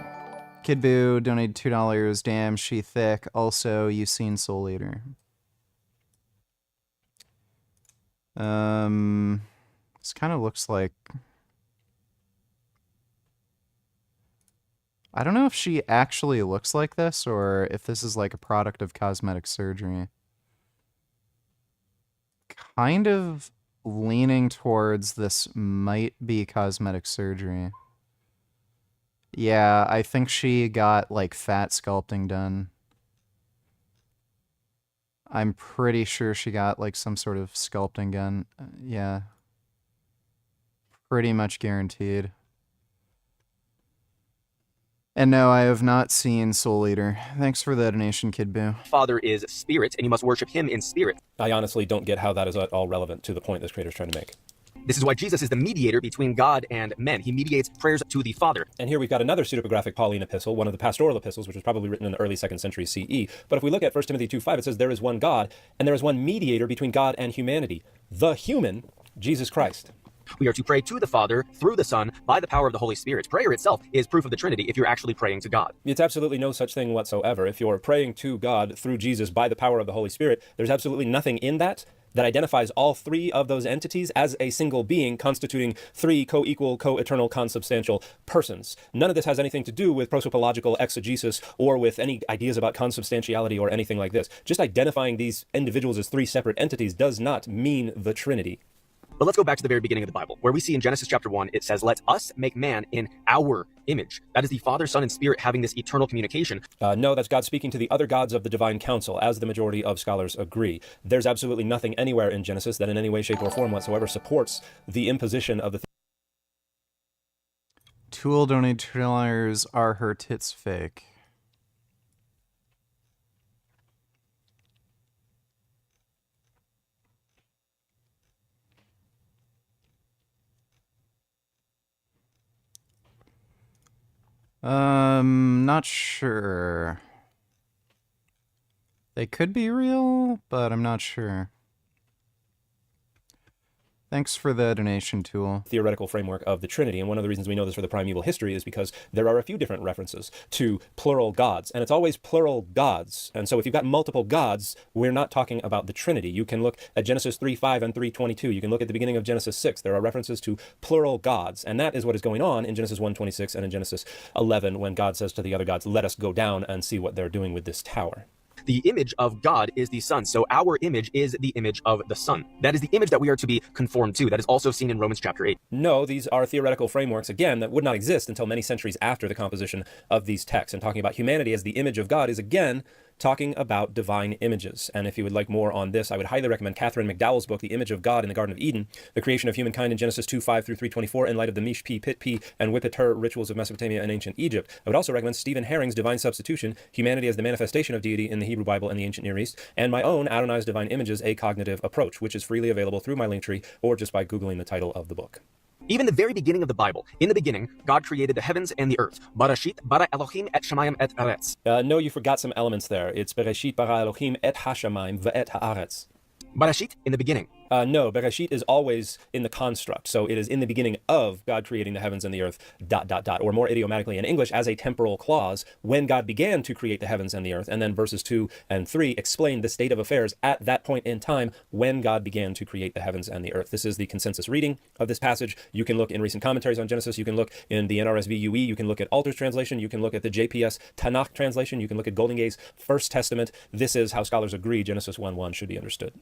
Kid Boo donated $2. Damn, she thick. Also, you seen Soul Eater. This kind of looks like... I don't know if she actually looks like this or if this is like a product of cosmetic surgery. Kind of leaning towards this might be cosmetic surgery. Yeah, I think she got like fat sculpting done. I'm pretty sure she got like some sort of sculpting done. Yeah. Pretty much guaranteed. And no, I have not seen Soul Eater. Thanks for the donation, Kid Boo. Father is spirit, and you must worship him in spirit. I honestly don't get how that is at all relevant to the point this creator is trying to make. This is why Jesus is the mediator between God and men. He mediates prayers to the Father. And here we've got another pseudepigraphic Pauline epistle, one of the pastoral epistles, which was probably written in the early 2nd century CE. But if we look at 1 Timothy 2:5, it says, there is one God, and there is one mediator between God and humanity, the human, Jesus Christ. We are to pray to the Father through the Son by the power of the Holy Spirit. Prayer itself is proof of the Trinity if you're actually praying to God. It's absolutely no such thing whatsoever. If you're praying to God through Jesus by the power of the Holy Spirit, there's absolutely nothing in that identifies all three of those entities as a single being constituting three co-equal, co-eternal, consubstantial persons. None of this has anything to do with prosopological exegesis or with any ideas about consubstantiality or anything like this. Just identifying these individuals as three separate entities does not mean the Trinity. But let's go back to the very beginning of the Bible, where we see in Genesis chapter 1, it says, let us make man in our image. That is the Father, Son, and Spirit having this eternal communication. No, that's God speaking to the other gods of the divine council, as the majority of scholars agree. There's absolutely nothing anywhere in Genesis that in any way, shape, or form whatsoever supports the imposition of the... Tool donated $2. Are her tits fake? Not sure. They could be real, but I'm not sure. Thanks for the donation, Tool. Theoretical framework of the Trinity, and one of the reasons we know this for the primeval history is because there are a few different references to plural gods, and it's always plural gods. And so if you've got multiple gods, we're not talking about the Trinity. You can look at Genesis 3:5 and 3:22. You can look at the beginning of Genesis 6. There are references to plural gods, and that is what is going on in Genesis 1:26 and in Genesis 11 when God says to the other gods, let us go down and see what they're doing with this tower. The image of God is the Son, so our image is the image of the Son. That is the image that we are to be conformed to. That is also seen in Romans chapter 8. No, these are theoretical frameworks, again, that would not exist until many centuries after the composition of these texts. And talking about humanity as the image of God is, again, talking about divine images. And if you would like more on this, I would highly recommend Catherine McDowell's book, The Image of God in the Garden of Eden, the creation of humankind in Genesis 2:5 through 3:24 in light of the Mishpi, Pitpi, and Whippet-Hur rituals of Mesopotamia and ancient Egypt. I would also recommend Stephen Herring's Divine Substitution, Humanity as the Manifestation of Deity in the Hebrew Bible and the Ancient Near East, and my own Adonai's Divine Images, A Cognitive Approach, which is freely available through my Linktree or just by Googling the title of the book. Even the very beginning of the Bible, in the beginning, God created the heavens and the earth. Barashit bara Elohim et shamayim et haaretz. No, you forgot some elements there. It's Bereshit bara Elohim et hashamayim ve'et haaretz. Barashit, in the beginning. No, Bereshit is always in the construct. So it is in the beginning of God creating the heavens and the earth, ... Or more idiomatically in English, as a temporal clause, when God began to create the heavens and the earth. And then verses 2 and 3 explain the state of affairs at that point in time when God began to create the heavens and the earth. This is the consensus reading of this passage. You can look in recent commentaries on Genesis. You can look in the NRSV UE. You can look at Alter's translation. You can look at the JPS Tanakh translation. You can look at Golden Gate's First Testament. This is how scholars agree Genesis 1:1 should be understood.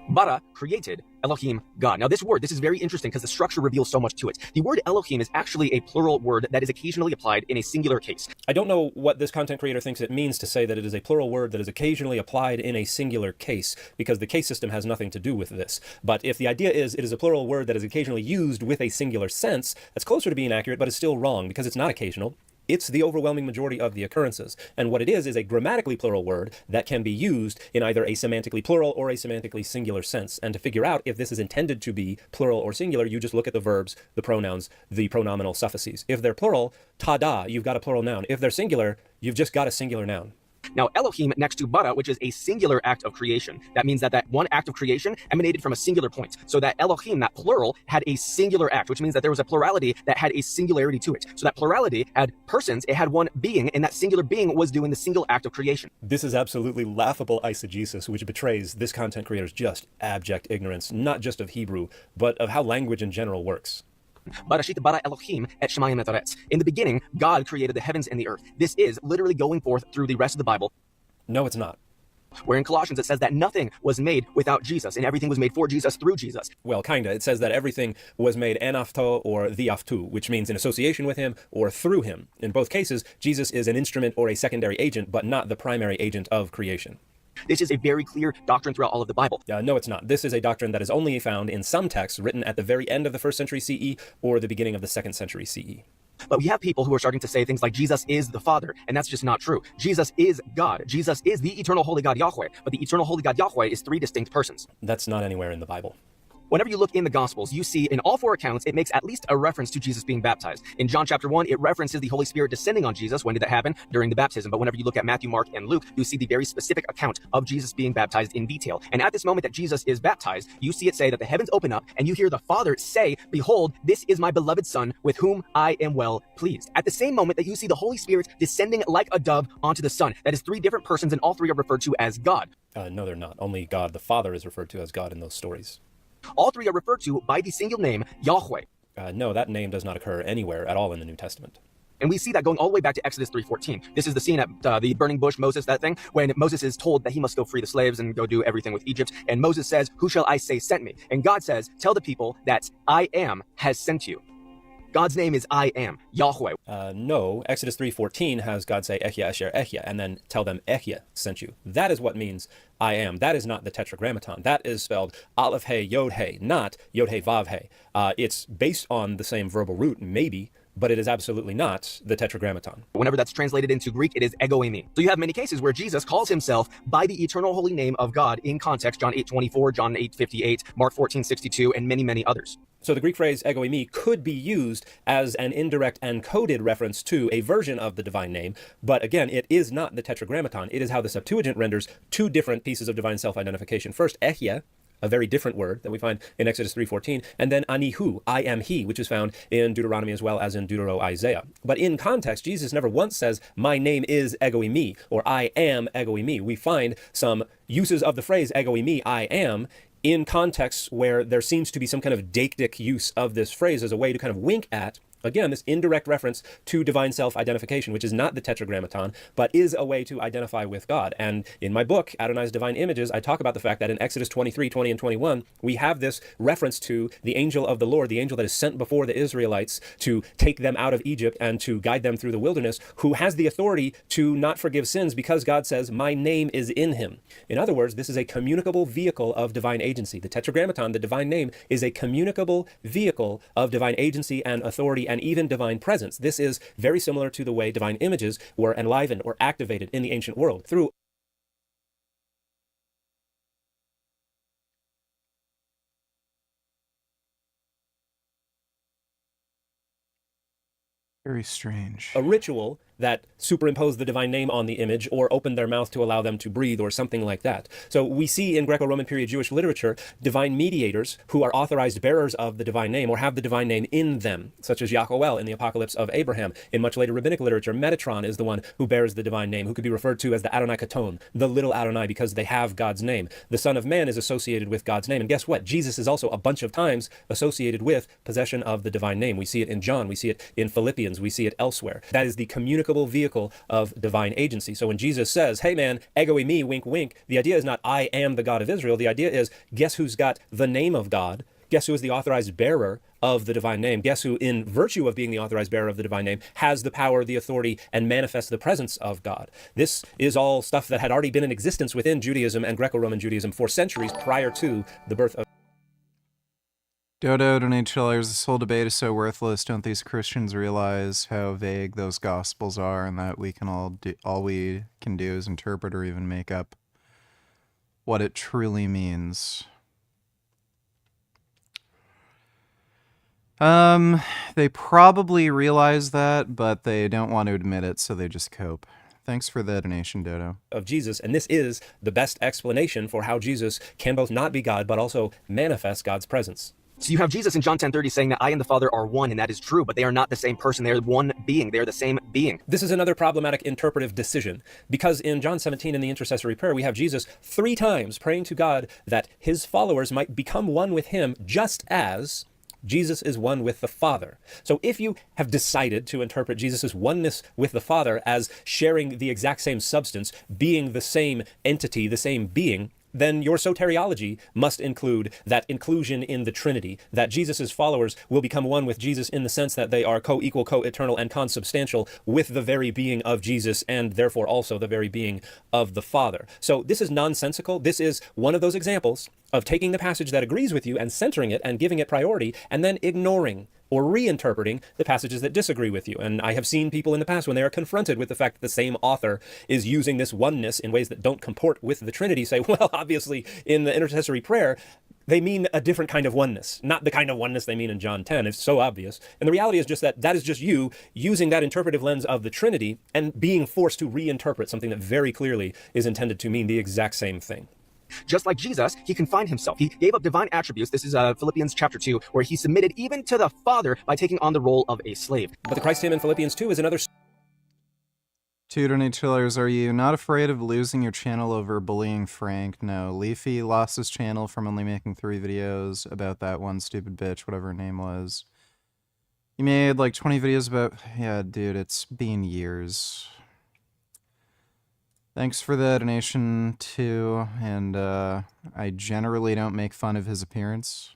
Bara created, Elohim, God. Now this word, this is very interesting because the structure reveals so much to it. The word Elohim is actually a plural word that is occasionally applied in a singular case. I don't know what this content creator thinks it means to say that it is a plural word that is occasionally applied in a singular case, because the case system has nothing to do with this. But if the idea is it is a plural word that is occasionally used with a singular sense, that's closer to being accurate, but it's still wrong because it's not occasional. It's the overwhelming majority of the occurrences. And what it is a grammatically plural word that can be used in either a semantically plural or a semantically singular sense. And to figure out if this is intended to be plural or singular, you just look at the verbs, the pronouns, the pronominal suffixes. If they're plural, tada, you've got a plural noun. If they're singular, you've just got a singular noun. Now, Elohim next to bara, which is a singular act of creation. That means that that one act of creation emanated from a singular point. So that Elohim, that plural, had a singular act, which means that there was a plurality that had a singularity to it. So that plurality had persons, it had one being, and that singular being was doing the single act of creation. This is absolutely laughable eisegesis, which betrays this content creator's just abject ignorance, not just of Hebrew, but of how language in general works. Barashit bara Elohim et Shemayim et Haaretz. In the beginning, God created the heavens and the earth. This is literally going forth through the rest of the Bible. No, it's not. Where in Colossians it says that nothing was made without Jesus, and everything was made for Jesus through Jesus. Well, kinda. It says that everything was made enafto or theaftu, which means in association with him or through him. In both cases, Jesus is an instrument or a secondary agent, but not the primary agent of creation. This is a very clear doctrine throughout all of the Bible. No, it's not. This is a doctrine that is only found in some texts written at the very end of the 1st century CE or the beginning of the 2nd century CE. But we have people who are starting to say things like Jesus is the Father, and that's just not true. Jesus is God. Jesus is the eternal holy God Yahweh, but the eternal holy God Yahweh is 3 distinct persons. That's not anywhere in the Bible. Whenever you look in the Gospels, you see in all 4 accounts, it makes at least a reference to Jesus being baptized. In John chapter 1, it references the Holy Spirit descending on Jesus. When did that happen? During the baptism. But whenever you look at Matthew, Mark, and Luke, you see the very specific account of Jesus being baptized in detail. And at this moment that Jesus is baptized, you see it say that the heavens open up and you hear the Father say, "Behold, this is my beloved Son with whom I am well pleased." At the same moment that you see the Holy Spirit descending like a dove onto the Son. That is 3 different persons and all 3 are referred to as God. No, they're not. Only God the Father is referred to as God in those stories. All 3 are referred to by the single name, Yahweh. No, that name does not occur anywhere at all in the New Testament. And we see that going all the way back to Exodus 3:14. This is the scene at the burning bush, Moses, that thing, when Moses is told that he must go free the slaves and go do everything with Egypt. And Moses says, "Who shall I say sent me?" And God says, "Tell the people that I am has sent you." God's name is I am, Yahweh. No, Exodus 3:14 has God say, Ehya, Asher, Ehya, and then tell them Ehya sent you. That is what means I am. That is not the Tetragrammaton. That is spelled Aleph He, Yod He, not Yod He, Vav He. It's based on the same verbal root, maybe, but it is absolutely not the Tetragrammaton. Whenever that's translated into Greek, it is ego eimi. So you have many cases where Jesus calls himself by the eternal holy name of God in context, John 8:24, John 8:58, Mark 14:62, and many, many others. So the Greek phrase ego eimi could be used as an indirect and coded reference to a version of the divine name, but again, it is not the Tetragrammaton. It is how the Septuagint renders 2 different pieces of divine self-identification. First, Ehya, a very different word that we find in Exodus 3:14, and then Anihu, I am he, which is found in Deuteronomy as well as in Deutero-Isaiah. But in context, Jesus never once says, my name is ego eimi, or I am ego eimi. We find some uses of the phrase ego eimi, I am, in contexts where there seems to be some kind of deictic use of this phrase as a way to kind of wink at, again, this indirect reference to divine self-identification, which is not the Tetragrammaton, but is a way to identify with God. And in my book, Adonai's Divine Images, I talk about the fact that in Exodus 23, 20, and 21, we have this reference to the angel of the Lord, the angel that is sent before the Israelites to take them out of Egypt and to guide them through the wilderness, who has the authority to not forgive sins because God says, my name is in him. In other words, this is a communicable vehicle of divine agency. The Tetragrammaton, the divine name, is a communicable vehicle of divine agency and authority and even divine presence. This is very similar to the way divine images were enlivened or activated in the ancient world through very strange. A ritual that superimpose the divine name on the image or open their mouth to allow them to breathe or something like that. So we see in Greco-Roman period Jewish literature divine mediators who are authorized bearers of the divine name or have the divine name in them, such as Yacoel in the Apocalypse of Abraham. In much later rabbinic literature, Metatron is the one who bears the divine name, who could be referred to as the Adonai Katon, the little Adonai, because they have God's name. The Son of Man is associated with God's name. And guess what? Jesus is also a bunch of times associated with possession of the divine name. We see it in John, we see it in Philippians, we see it elsewhere. That is the communicable vehicle of divine agency. So when Jesus says, hey man, ego e me, wink wink, the idea is not I am the God of Israel. The idea is, guess who's got the name of God? Guess who is the authorized bearer of the divine name? Guess who, in virtue of being the authorized bearer of the divine name, has the power, the authority, and manifests the presence of God? This is all stuff that had already been in existence within Judaism and Greco-Roman Judaism for centuries prior to the birth of Dodo donates $2. This whole debate is so worthless. Don't these Christians realize how vague those gospels are, and that we can all we can do is interpret or even make up what it truly means? They probably realize that, but they don't want to admit it, so they just cope. Thanks for the donation, Dodo. Of Jesus, and this is the best explanation for how Jesus can both not be God, but also manifest God's presence. So you have Jesus in John 10:30 saying that I and the Father are one, and that is true, but they are not the same person. They are one being. They are the same being. This is another problematic interpretive decision, because in John 17 in the intercessory prayer, we have Jesus 3 times praying to God that his followers might become one with him, just as Jesus is one with the Father. So if you have decided to interpret Jesus' oneness with the Father as sharing the exact same substance, being the same entity, the same being, then your soteriology must include that inclusion in the Trinity, that Jesus' followers will become one with Jesus in the sense that they are co-equal, co-eternal, and consubstantial with the very being of Jesus, and therefore also the very being of the Father. So this is nonsensical. This is one of those examples of taking the passage that agrees with you and centering it and giving it priority, and then ignoring or reinterpreting the passages that disagree with you. And I have seen people in the past, when they are confronted with the fact that the same author is using this oneness in ways that don't comport with the Trinity, say, well, obviously in the intercessory prayer, they mean a different kind of oneness, not the kind of oneness they mean in John 10. It's so obvious. And the reality is just that that is just you using that interpretive lens of the Trinity and being forced to reinterpret something that very clearly is intended to mean the exact same thing. Just like Jesus, he confined himself. He gave up divine attributes. This is Philippians chapter 2, where he submitted even to the Father by taking on the role of a slave. But the Christ hymn in Philippians 2 is another... $2 donate. Are you not afraid of losing your channel over bullying Frank? No. Leafy lost his channel from only making 3 videos about that one stupid bitch, whatever her name was. He made like 20 videos about... Yeah, dude, it's been years. Thanks for the donation, too, and I generally don't make fun of his appearance.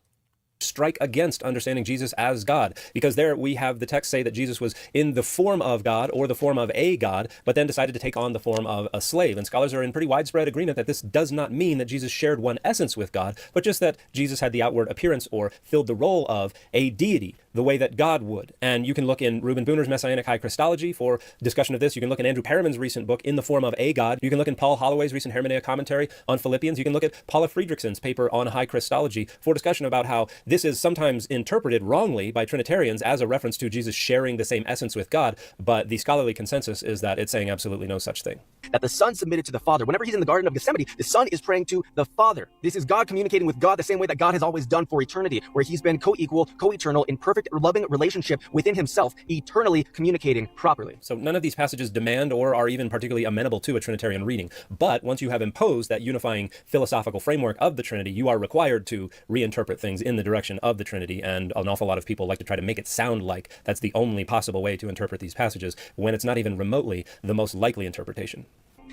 Strike against understanding Jesus as God, because there we have the text say that Jesus was in the form of God or the form of a God, but then decided to take on the form of a slave. And scholars are in pretty widespread agreement that this does not mean that Jesus shared one essence with God, but just that Jesus had the outward appearance or filled the role of a deity, the way that God would. And you can look in Reuben Booner's Messianic High Christology for discussion of this. You can look in Andrew Perriman's recent book, In the Form of a God. You can look in Paul Holloway's recent Hermeneutic commentary on Philippians. You can look at Paula Friedrichsen's paper on High Christology for discussion about how this is sometimes interpreted wrongly by Trinitarians as a reference to Jesus sharing the same essence with God, but the scholarly consensus is that it's saying absolutely no such thing. That the Son submitted to the Father. Whenever he's in the Garden of Gethsemane, the Son is praying to the Father. This is God communicating with God the same way that God has always done for eternity, where he's been co-equal, co-eternal, in perfect loving relationship within himself, eternally communicating properly. So none of these passages demand or are even particularly amenable to a Trinitarian reading. But once you have imposed that unifying philosophical framework of the Trinity, you are required to reinterpret things in the direction of the Trinity. And an awful lot of people like to try to make it sound like that's the only possible way to interpret these passages, when it's not even remotely the most likely interpretation.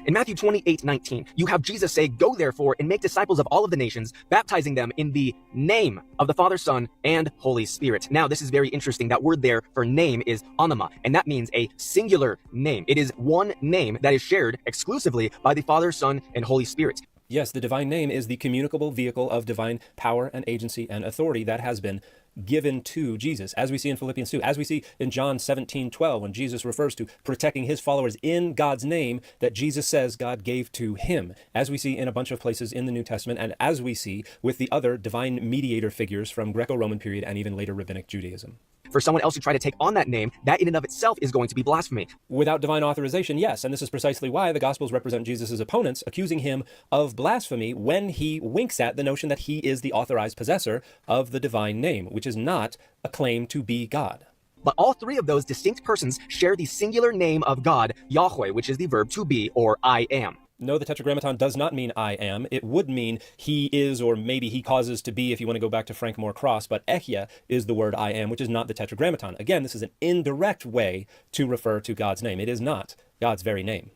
In Matthew 28:19, you have Jesus say, "Go therefore and make disciples of all of the nations, baptizing them in the name of the Father, Son, and Holy Spirit." Now, this is very interesting. That word there for name is onoma, and that means a singular name. It is one name that is shared exclusively by the Father, Son, and Holy Spirit. Yes, the divine name is the communicable vehicle of divine power and agency and authority that has been given to Jesus, as we see in Philippians 2, as we see in John 17:12, when Jesus refers to protecting his followers in God's name, that Jesus says God gave to him, as we see in a bunch of places in the New Testament, and as we see with the other divine mediator figures from Greco-Roman period and even later Rabbinic Judaism. For someone else to try to take on that name, that in and of itself is going to be blasphemy. Without divine authorization, yes, and this is precisely why the Gospels represent Jesus' opponents, accusing him of blasphemy when he winks at the notion that he is the authorized possessor of the divine name, which is not a claim to be God. But all three of those distinct persons share the singular name of God, Yahweh, which is the verb to be, or I am. No, the Tetragrammaton does not mean I am. It would mean he is, or maybe he causes to be, if you want to go back to Frank Moore Cross, but echia is the word I am, which is not the Tetragrammaton. Again, this is an indirect way to refer to God's name. It is not God's very name.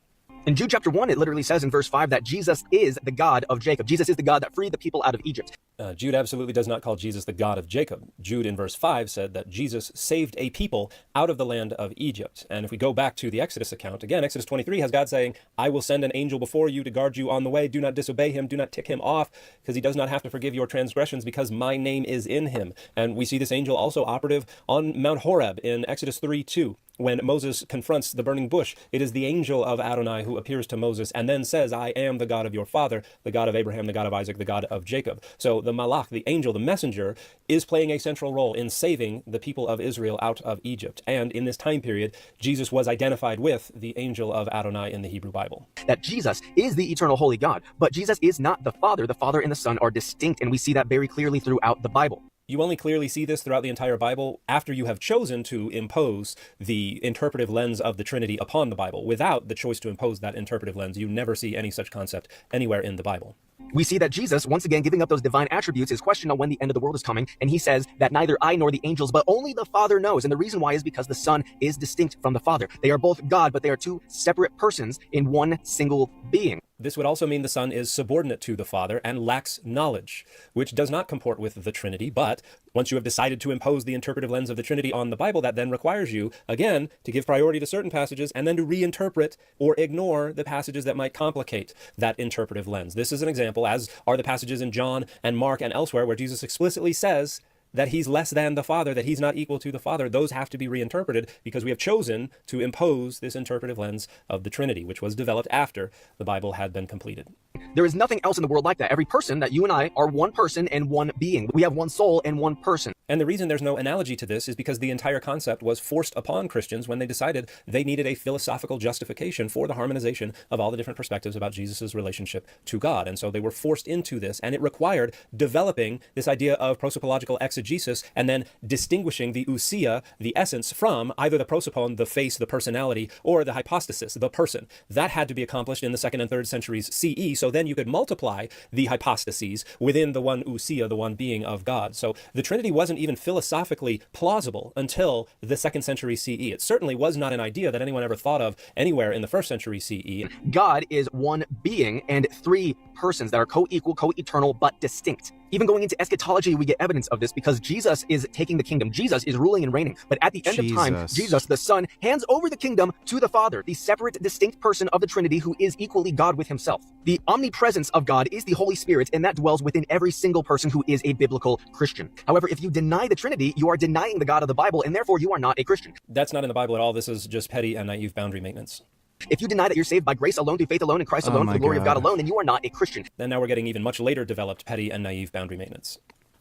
In Jude chapter 1, it literally says in verse 5 that Jesus is the God of Jacob. Jesus is the God that freed the people out of Egypt. Jude absolutely does not call Jesus the God of Jacob. Jude in verse 5 said that Jesus saved a people out of the land of Egypt. And if we go back to the Exodus account, again, Exodus 23 has God saying, I will send an angel before you to guard you on the way. Do not disobey him. Do not tick him off, because he does not have to forgive your transgressions, because my name is in him. And we see this angel also operative on Mount Horeb in Exodus 3:2. When Moses confronts the burning bush, it is the angel of Adonai who appears to Moses and then says, I am the God of your father, the God of Abraham, the God of Isaac, the God of Jacob. So the malach, the angel, the messenger, is playing a central role in saving the people of Israel out of Egypt. And in this time period, Jesus was identified with the angel of Adonai in the Hebrew Bible. That Jesus is the eternal holy God, but Jesus is not the Father. The Father and the Son are distinct, and we see that very clearly throughout the Bible. You only clearly see this throughout the entire Bible after you have chosen to impose the interpretive lens of the Trinity upon the Bible. Without the choice to impose that interpretive lens, you never see any such concept anywhere in the Bible. We see that Jesus, once again giving up those divine attributes, is questioned on when the end of the world is coming, and he says that neither I nor the angels, but only the Father knows. And the reason why is because the Son is distinct from the Father. They are both God, but they are two separate persons in one single being. This would also mean the Son is subordinate to the Father and lacks knowledge, which does not comport with the Trinity. But once you have decided to impose the interpretive lens of the Trinity on the Bible, that then requires you, again, to give priority to certain passages and then to reinterpret or ignore the passages that might complicate that interpretive lens. This is an example, as are the passages in John and Mark and elsewhere, where Jesus explicitly says that he's less than the Father, that he's not equal to the Father. Those have to be reinterpreted because we have chosen to impose this interpretive lens of the Trinity, which was developed after the Bible had been completed. There is nothing else in the world like that. Every person, that you and I, are one person and one being. We have one soul and one person. And the reason there's no analogy to this is because the entire concept was forced upon Christians when they decided they needed a philosophical justification for the harmonization of all the different perspectives about Jesus' relationship to God. And so they were forced into this, and it required developing this idea of prosopological exegesis and then distinguishing the ousia, the essence, from either the prosopon, the face, the personality, or the hypostasis, the person. That had to be accomplished in the 2nd and 3rd centuries CE, so then you could multiply the hypostases within the one ousia, the one being of God. So the Trinity wasn't even philosophically plausible until the 2nd century CE. It certainly was not an idea that anyone ever thought of anywhere in the 1st century CE. God is one being and three persons that are co-equal, co-eternal, but distinct. Even going into eschatology, we get evidence of this because Jesus is taking the kingdom. Jesus is ruling and reigning. But at the end of time, Jesus, the Son, hands over the kingdom to the Father, the separate, distinct person of the Trinity who is equally God with himself. The omnipresence of God is the Holy Spirit, and that dwells within every single person who is a biblical Christian. However, if you deny the Trinity, you are denying the God of the Bible, and therefore you are not a Christian. That's not in the Bible at all. This is just petty and naive boundary maintenance. If you deny that you're saved by grace alone, through faith alone, in Christ alone, for the glory of God alone, then you are not a Christian. Then now we're getting even much later developed petty and naive boundary maintenance.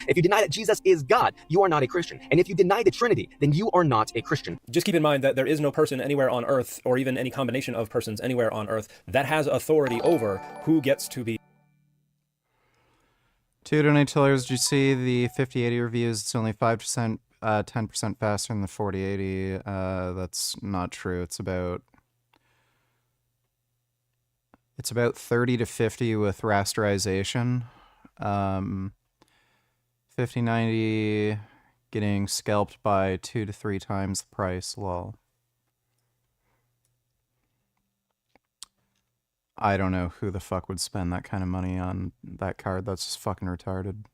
If you deny that Jesus is God, you are not a Christian. And if you deny the Trinity, then you are not a Christian. Just keep in mind that there is no person anywhere on earth, or even any combination of persons anywhere on earth, that has authority over who gets to be. To donate tillers, did you see the 5080 reviews? It's only 5%, 10% faster than the 4080. That's not true. It's about 30 to 50 with rasterization. 5090 getting scalped by 2 to 3 times the price. Lol. I don't know who the fuck would spend that kind of money on that card. That's just fucking retarded.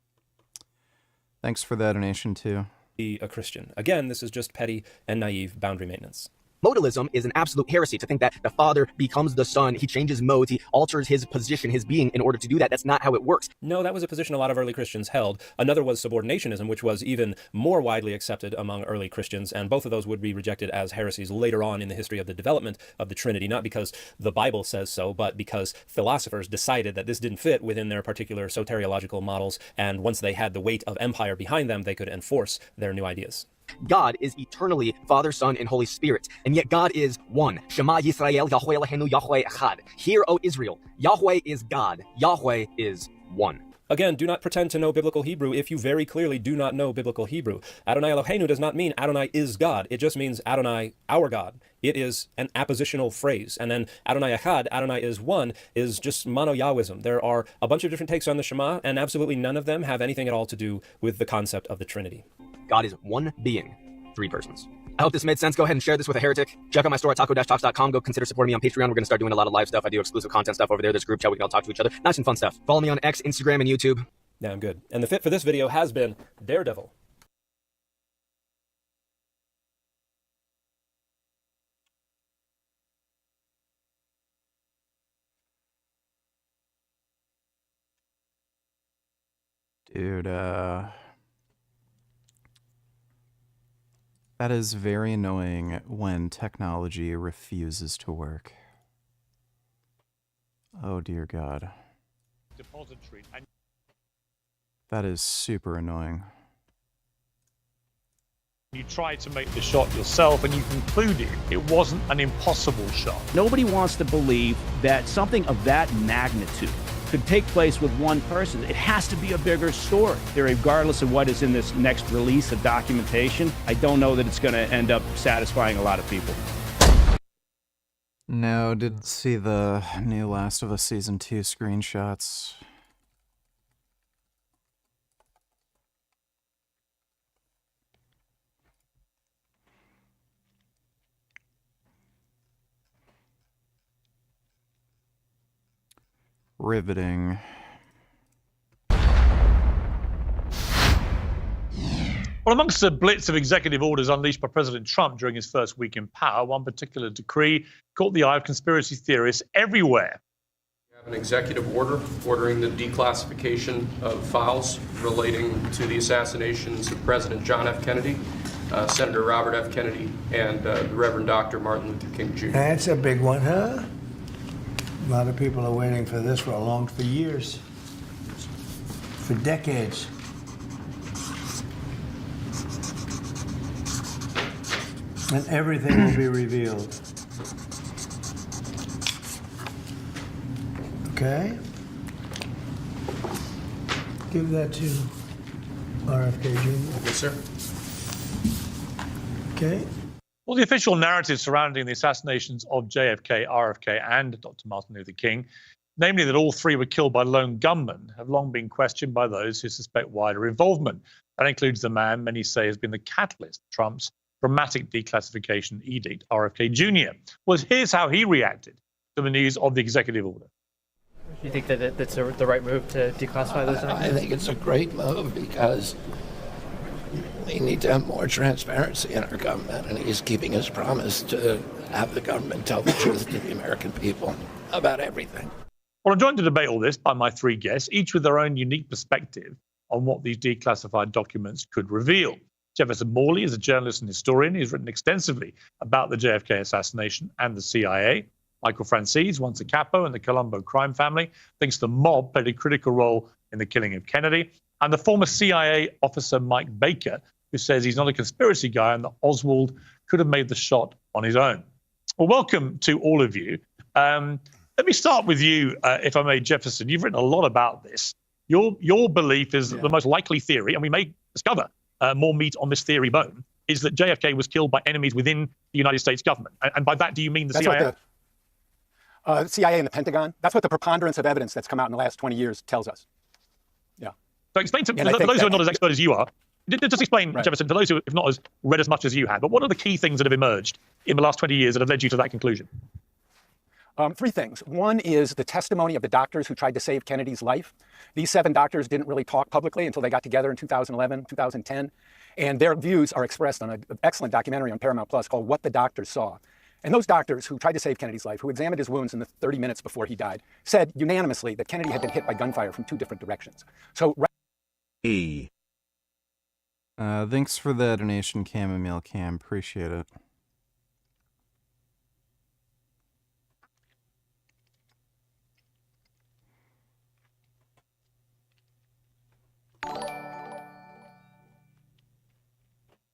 Thanks for that donation too. Be a Christian. Again, this is just petty and naive boundary maintenance. Modalism is an absolute heresy to think that the Father becomes the Son, he changes modes, he alters his position, his being in order to do that. That's not how it works. No, that was a position a lot of early Christians held. Another was subordinationism, which was even more widely accepted among early Christians, and both of those would be rejected as heresies later on in the history of the development of the Trinity, not because the Bible says so, but because philosophers decided that this didn't fit within their particular soteriological models, and once they had the weight of empire behind them, they could enforce their new ideas. God is eternally Father, Son, and Holy Spirit, and yet God is one. Shema Yisrael, Yahweh Eloheinu, Yahweh Echad. Hear, O Israel, Yahweh is God, Yahweh is one. Again, do not pretend to know biblical Hebrew if you very clearly do not know biblical Hebrew. Adonai Eloheinu does not mean Adonai is God. It just means Adonai, our God. It is an appositional phrase. And then Adonai Echad, Adonai is one, is just mono-Yahwism. There are a bunch of different takes on the Shema, and absolutely none of them have anything at all to do with the concept of the Trinity. God is one being, three persons. I hope this made sense. Go ahead and share this with a heretic. Check out my store at taco-talks.com. Go consider supporting me on Patreon. We're going to start doing a lot of live stuff. I do exclusive content stuff over there. There's a group chat. We can all talk to each other. Nice and fun stuff. Follow me on X, Instagram, and YouTube. Yeah, I'm good. And the fit for this video has been Daredevil. Dude, that is very annoying when technology refuses to work. Oh dear God. Depository. That is super annoying. You tried to make the shot yourself and you concluded it wasn't an impossible shot. Nobody wants to believe that something of that magnitude could take place with one person. It has to be a bigger story. Regardless of what is in this next release of documentation, I don't know that it's going to end up satisfying a lot of people. No, didn't see the new Last of Us Season 2 screenshots. Riveting. Well, amongst the blitz of executive orders unleashed by President Trump during his first week in power, one particular decree caught the eye of conspiracy theorists everywhere. We have an executive order ordering the declassification of files relating to the assassinations of President John F. Kennedy, Senator Robert F. Kennedy, and the Reverend Dr. Martin Luther King Jr. That's a big one, huh? A lot of people are waiting for this for years, for decades. And everything will be revealed. Okay? Give that to RFK Jr. Yes, sir. Okay? Well, the official narrative surrounding the assassinations of JFK, RFK, and Dr. Martin Luther King, namely that all three were killed by lone gunmen, have long been questioned by those who suspect wider involvement. That includes the man many say has been the catalyst of Trump's dramatic declassification edict, RFK Jr. Well, here's how he reacted to the news of the executive order. Do you think that that's the right move to declassify those documents? I think it's a great move because we need to have more transparency in our government, and he's keeping his promise to have the government tell the truth to the American people about everything. Well, I'm joined to debate all this by my three guests, each with their own unique perspective on what these declassified documents could reveal. Jefferson Morley is a journalist and historian. He's written extensively about the JFK assassination and the CIA. Michael Franzese, once a capo in the Colombo crime family, thinks the mob played a critical role in the killing of Kennedy. And the former CIA officer Mike Baker, who says he's not a conspiracy guy and that Oswald could have made the shot on his own. Well, welcome to all of you. Let me start with you, if I may, Jefferson. You've written a lot about this. Your belief is that the most likely theory, and we may discover more meat on this theory bone, is that JFK was killed by enemies within the United States government. And by that, do you mean the CIA? The CIA and the Pentagon. That's what the preponderance of evidence that's come out in the last 20 years tells us. Yeah. So explain to for those who are not as expert as you are, just explain, right, Jefferson, for those who have not as read as much as you had, but what are the key things that have emerged in the last 20 years that have led you to that conclusion? Three things. One is the testimony of the doctors who tried to save Kennedy's life. These 7 doctors didn't really talk publicly until they got together in 2011, 2010. And their views are expressed on an excellent documentary on Paramount Plus called What the Doctors Saw. And those doctors who tried to save Kennedy's life, who examined his wounds in the 30 minutes before he died, said unanimously that Kennedy had been hit by gunfire from 2 different directions. So, Thanks for the donation, Chamomile Cam. Appreciate it.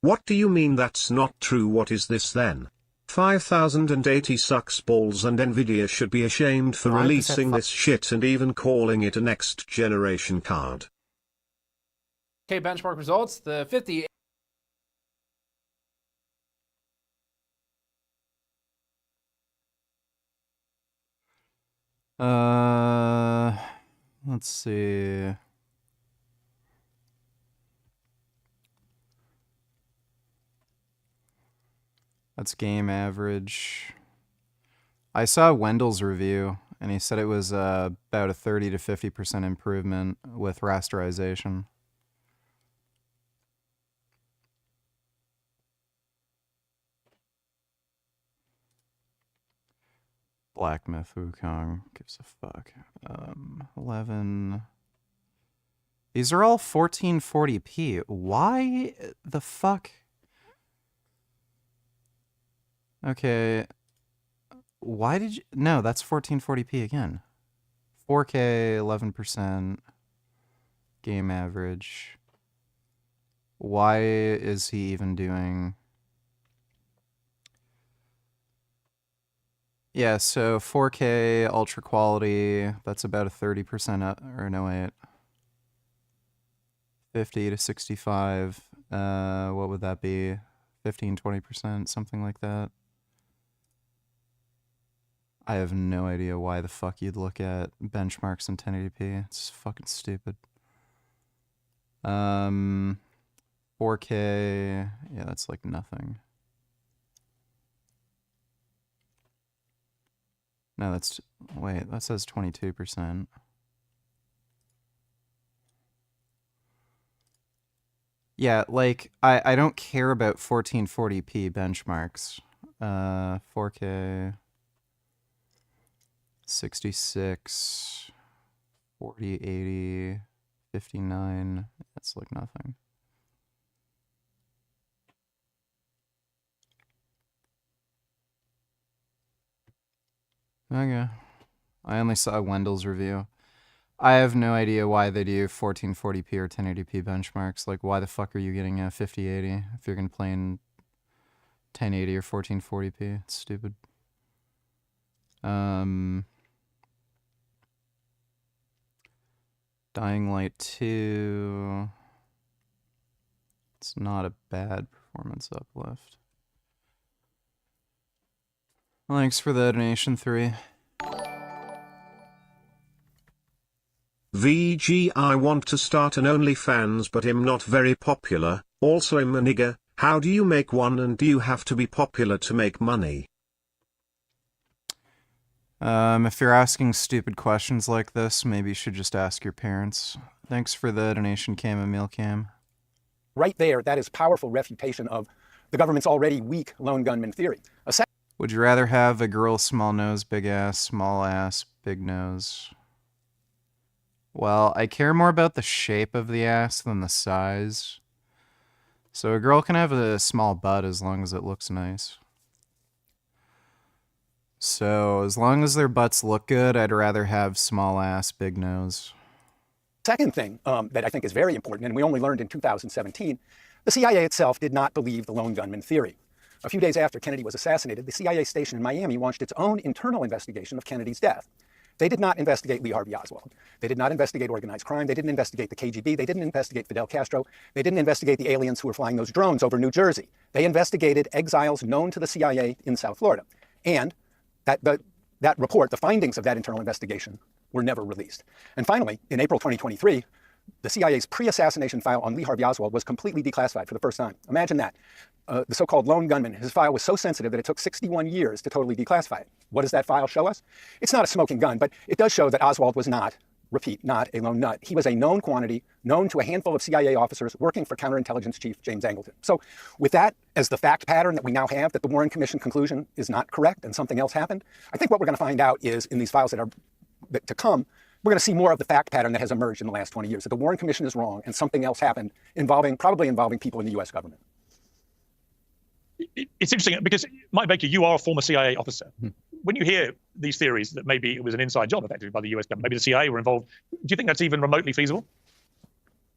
What do you mean that's not true? What is this then? 5080 sucks balls, and Nvidia should be ashamed for releasing this shit and even calling it a next generation card. Okay, benchmark results. The 50. Let's see. That's game average. I saw Wendell's review, and he said it was about a 30 to 50% improvement with rasterization. Black Myth Wukong gives a fuck. 11. These are all 1440p. Why the fuck? Okay. Why did you... No, that's 1440p again. 4K, 11%. Game average. Why is he even doing... Yeah, so 4K, ultra quality, that's about a 30% up, or no, wait. 50 to 65, what would that be? 15, 20%, something like that. I have no idea why the fuck you'd look at benchmarks in 1080p. It's fucking stupid. 4K, yeah, that's like nothing. No, that's, wait, that says 22%. Yeah, like, I don't care about 1440p benchmarks. 4K, 66, 40, 80, 59, that's like nothing. Okay. I only saw Wendell's review. I have no idea why they do 1440p or 1080p benchmarks. Like, why the fuck are you getting a 5080 if you're going to play in 1080 or 1440p? It's stupid. Dying Light 2. It's not a bad performance uplift. Thanks for the donation, 3. VG, I want to start an OnlyFans, but I'm not very popular. Also, I'm a nigger. How do you make one, and do you have to be popular to make money? If you're asking stupid questions like this, maybe you should just ask your parents. Thanks for the donation, Chamomile Cam. Right there, that is powerful refutation of the government's already weak lone gunman theory. Would you rather have a girl small nose, big ass, small ass, big nose? Well, I care more about the shape of the ass than the size. So a girl can have a small butt as long as it looks nice. So as long as their butts look good, I'd rather have small ass, big nose. Second thing that I think is very important, and we only learned in 2017, the CIA itself did not believe the lone gunman theory. A few days after Kennedy was assassinated, the CIA station in Miami launched its own internal investigation of Kennedy's death. They did not investigate Lee Harvey Oswald. They did not investigate organized crime. They didn't investigate the KGB. They didn't investigate Fidel Castro. They didn't investigate the aliens who were flying those drones over New Jersey. They investigated exiles known to the CIA in South Florida. And that report, the findings of that internal investigation, were never released. And finally, in April 2023, the CIA's pre-assassination file on Lee Harvey Oswald was completely declassified for the first time. Imagine that. The so-called lone gunman, his file was so sensitive that it took 61 years to totally declassify it. What does that file show us? It's not a smoking gun, but it does show that Oswald was not, repeat, not a lone nut. He was a known quantity, known to a handful of CIA officers working for counterintelligence chief James Angleton. So with that as the fact pattern that we now have, that the Warren Commission conclusion is not correct and something else happened, I think what we're going to find out is in these files that are to come, we're going to see more of the fact pattern that has emerged in the last 20 years, that the Warren Commission is wrong and something else happened probably involving people in the U.S. government. It's interesting because, Mike Baker, you are a former CIA officer. When you hear these theories that maybe it was an inside job effectively by the US government, maybe the CIA were involved, do you think that's even remotely feasible?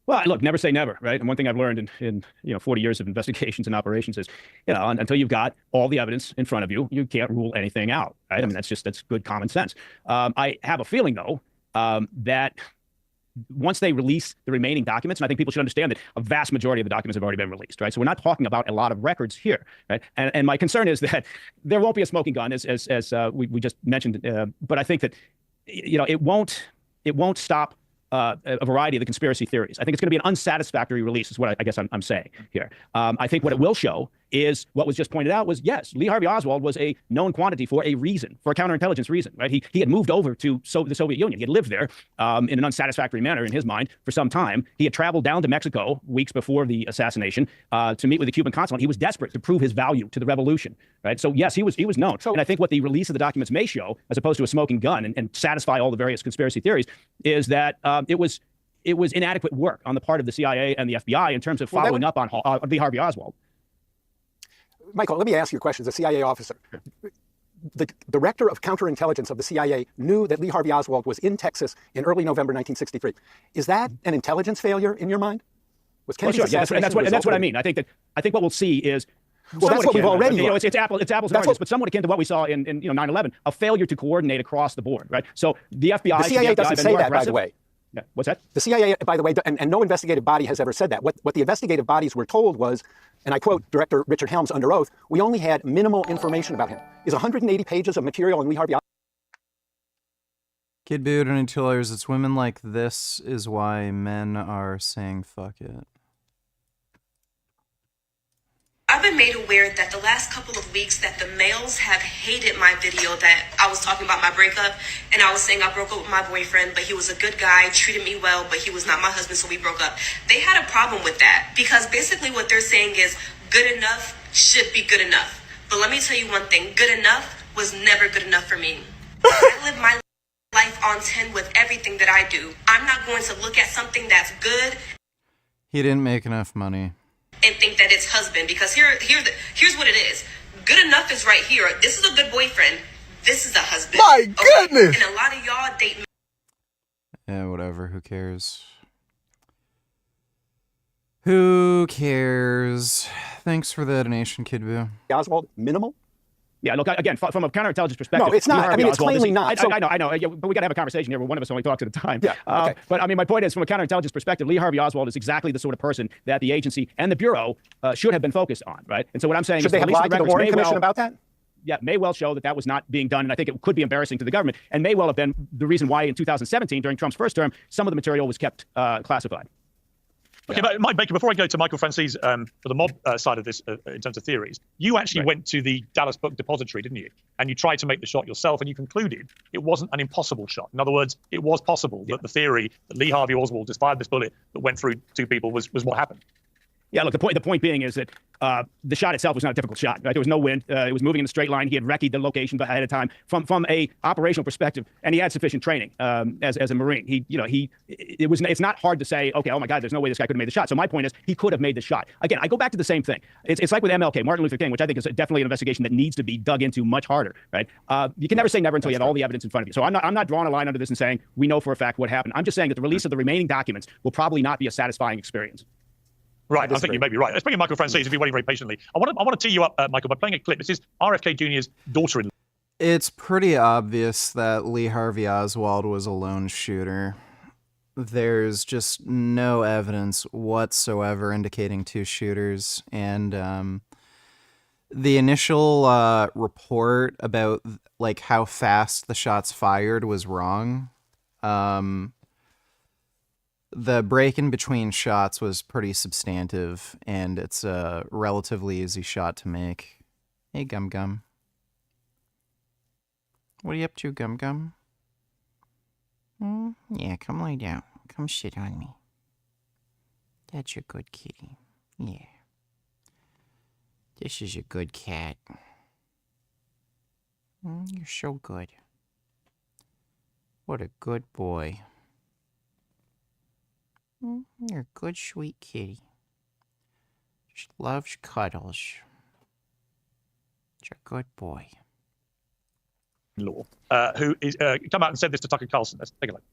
Well, look, never say never, right? And one thing I've learned in 40 years of investigations and operations is, until you've got all the evidence in front of you, you can't rule anything out, right? I mean, that's good common sense. I have a feeling, though, that once they release the remaining documents, and I think people should understand that a vast majority of the documents have already been released, right? So we're not talking about a lot of records here, right? And my concern is that there won't be a smoking gun, as we just mentioned, but I think that it won't stop a variety of the conspiracy theories. I think it's going to be an unsatisfactory release, is what I guess I'm saying here. I think what it will show is what was just pointed out was, yes, Lee Harvey Oswald was a known quantity for a reason, for a counterintelligence reason, right? He had moved over to the Soviet Union. He had lived there in an unsatisfactory manner in his mind for some time. He had traveled down to Mexico weeks before the assassination to meet with the Cuban consulate. He was desperate to prove his value to the revolution, right? So yes, he was known. And I think what the release of the documents may show, as opposed to a smoking gun and satisfy all the various conspiracy theories, is that it was inadequate work on the part of the CIA and the FBI in terms of following up on Lee Harvey Oswald. Michael, let me ask you a question as a CIA officer. The director of counterintelligence of the CIA knew that Lee Harvey Oswald was in Texas in early November 1963. Is that an intelligence failure in your mind? Was Kennedy's assassination that's what I mean. I think what we'll see is, well, that's what we've already it's apples and oranges, but somewhat akin to what we saw in 9/11, a failure to coordinate across the board, right? So the FBI, the CIA doesn't say that, by the way. Yeah. What's that? The CIA, by the way, and no investigative body has ever said that. What the investigative bodies were told was, and I quote Director Richard Helms under oath, we only had minimal information about him. Is 180 pages of material on Lee Harvey Kid Boot and Killers, it's women like this is why men are saying fuck it. I've been made aware that the last couple of weeks that the males have hated my video that I was talking about my breakup, and I was saying I broke up with my boyfriend, but he was a good guy, treated me well, but he was not my husband, so we broke up. They had a problem with that because basically what they're saying is good enough should be good enough. But let me tell you one thing, good enough was never good enough for me. I live my life on 10 with everything that I do. I'm not going to look at something that's good. He didn't make enough money. And think that it's husband, because here's what it is. Good enough is right here. This is a good boyfriend. This is a husband. My goodness. And a lot of y'all date. Yeah, whatever. Who cares? Who cares? Thanks for the donation, Kid Boo. Oswald minimal? Yeah, look, again, from a counterintelligence perspective. No, it's not. I mean, it's plainly not. I know, but we got to have a conversation here where one of us only talks at a time. Yeah, okay. But I mean, my point is, from a counterintelligence perspective, Lee Harvey Oswald is exactly the sort of person that the agency and the Bureau should have been focused on, right? And so what I'm saying is, should they have lied to the Warren Commission about that? Yeah, may well show that was not being done, and I think it could be embarrassing to the government, and may well have been the reason why in 2017, during Trump's first term, some of the material was kept classified. Okay, but Mike Baker, before I go to Michael Francis for the mob side of this in terms of theories, you actually went to the Dallas Book Depository, didn't you? And you tried to make the shot yourself, and you concluded it wasn't an impossible shot. In other words, it was possible that the theory that Lee Harvey Oswald just fired this bullet that went through two people was what happened. Yeah, look, the point being is that the shot itself was not a difficult shot. Right? There was no wind. It was moving in a straight line. He had recce'd the location ahead of time from a operational perspective, and he had sufficient training as a Marine. It's not hard to say, okay, oh my God, there's no way this guy could have made the shot. So my point is, he could have made the shot. Again, I go back to the same thing. It's like with MLK, Martin Luther King, which I think is definitely an investigation that needs to be dug into much harder. Right? You can never say never until you have all the evidence in front of you. So I'm not drawing a line under this and saying we know for a fact what happened. I'm just saying that the release of the remaining documents will probably not be a satisfying experience. Right, I think you may be right. Let's bring in Michael Francis if you're waiting very patiently. I want to tee you up, Michael, by playing a clip. This is RFK Jr.'s daughter-in-law. It's pretty obvious that Lee Harvey Oswald was a lone shooter. There's just no evidence whatsoever indicating two shooters, and the initial report about like how fast the shots fired was wrong. the break in between shots was pretty substantive, and it's a relatively easy shot to make. Hey, Gum Gum. What are you up to, Gum Gum? Yeah, come lay down. Come sit on me. That's a good kitty. Yeah. This is a good cat. You're so good. What a good boy. You're a good, sweet kitty. Just loves cuddles. It's a good boy. Law, who is come out and said this to Tucker Carlson. Let's take a look.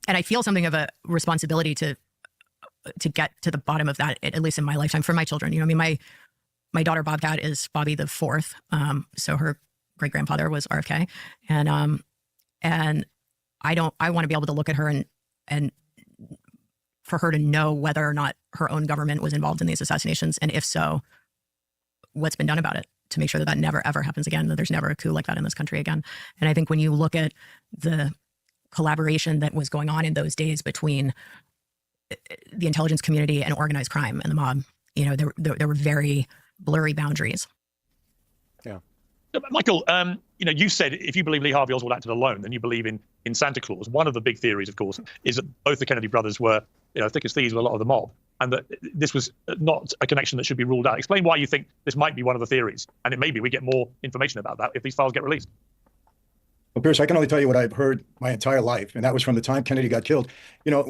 And I feel something of a responsibility to get to the bottom of that, at least in my lifetime, for my children. You know, I mean, my daughter Bobcat is Bobby the Fourth, so her great grandfather was RFK, and I want to be able to look at her and for her to know whether or not her own government was involved in these assassinations, and if so, what's been done about it to make sure that that never ever happens again, that there's never a coup like that in this country again. And I think when you look at the collaboration that was going on in those days between the intelligence community and organized crime and the mob, you know, there were very blurry boundaries. Yeah. Michael, you know, you said if you believe Lee Harvey Oswald acted alone, then you believe in Santa Claus. One of the big theories, of course, is that both the Kennedy brothers were, you know, thick as thieves with a lot of the mob, and that this was not a connection that should be ruled out. Explain why you think this might be one of the theories, and it may be we get more information about that if these files get released. Well, Piers, I can only tell you what I've heard my entire life, and that was from the time Kennedy got killed. You know,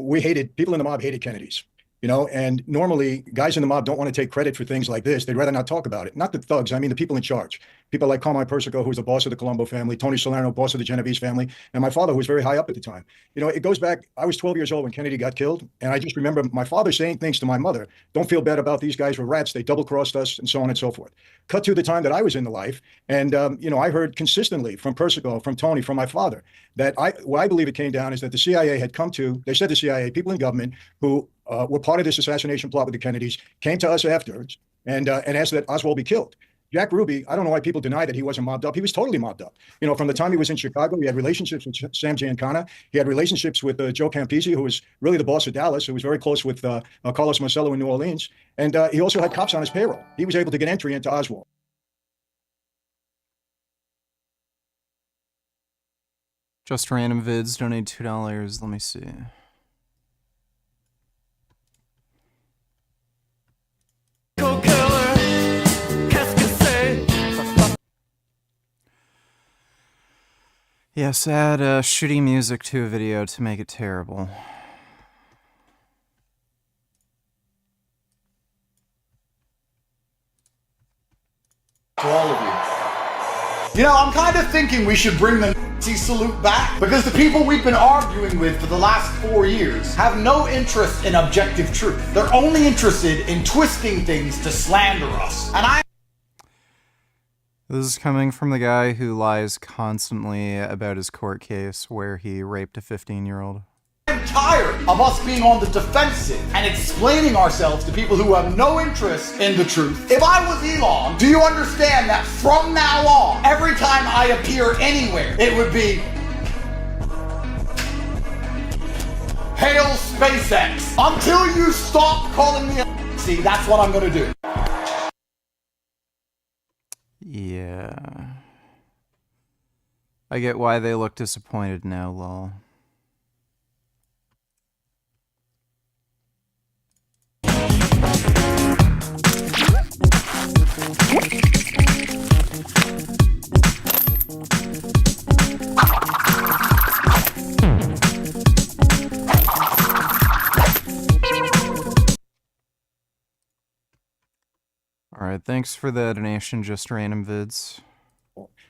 people in the mob hated Kennedys. You know, and normally guys in the mob don't want to take credit for things like this. They'd rather not talk about it. Not the thugs, I mean the people in charge. People like Carmine Persico, who was the boss of the Colombo family, Tony Salerno, boss of the Genovese family, and my father, who was very high up at the time. You know, it goes back, I was 12 years old when Kennedy got killed, and I just remember my father saying things to my mother, don't feel bad about these guys, were rats, they double-crossed us, and so on and so forth. Cut to the time that I was in the life, and, you know, I heard consistently from Persico, from Tony, from my father, that what I believe it came down is that the CIA had come to, they said the CIA, people in government who were part of this assassination plot with the Kennedys, came to us afterwards and asked that Oswald be killed. Jack Ruby, I don't know why people deny that he wasn't mobbed up. He was totally mobbed up. You know, from the time he was in Chicago, he had relationships with Sam Giancana. He had relationships with Joe Campisi, who was really the boss of Dallas, who was very close with Carlos Marcello in New Orleans. And he also had cops on his payroll. He was able to get entry into Oswald. Just random vids, donate $2. Let me see. Yes, add shitty music to a video to make it terrible. To all of you. You know, I'm kind of thinking we should bring the Nazi salute back, because the people we've been arguing with for the last 4 years have no interest in objective truth. They're only interested in twisting things to slander us. And This is coming from the guy who lies constantly about his court case where he raped a 15-year-old. I'm tired of us being on the defensive and explaining ourselves to people who have no interest in the truth. If I was Elon, do you understand that from now on, every time I appear anywhere, it would be Hail SpaceX. Until you stop calling me a see, that's what I'm gonna do. Yeah. I get why they look disappointed now, lol. Alright, thanks for the donation, just random vids.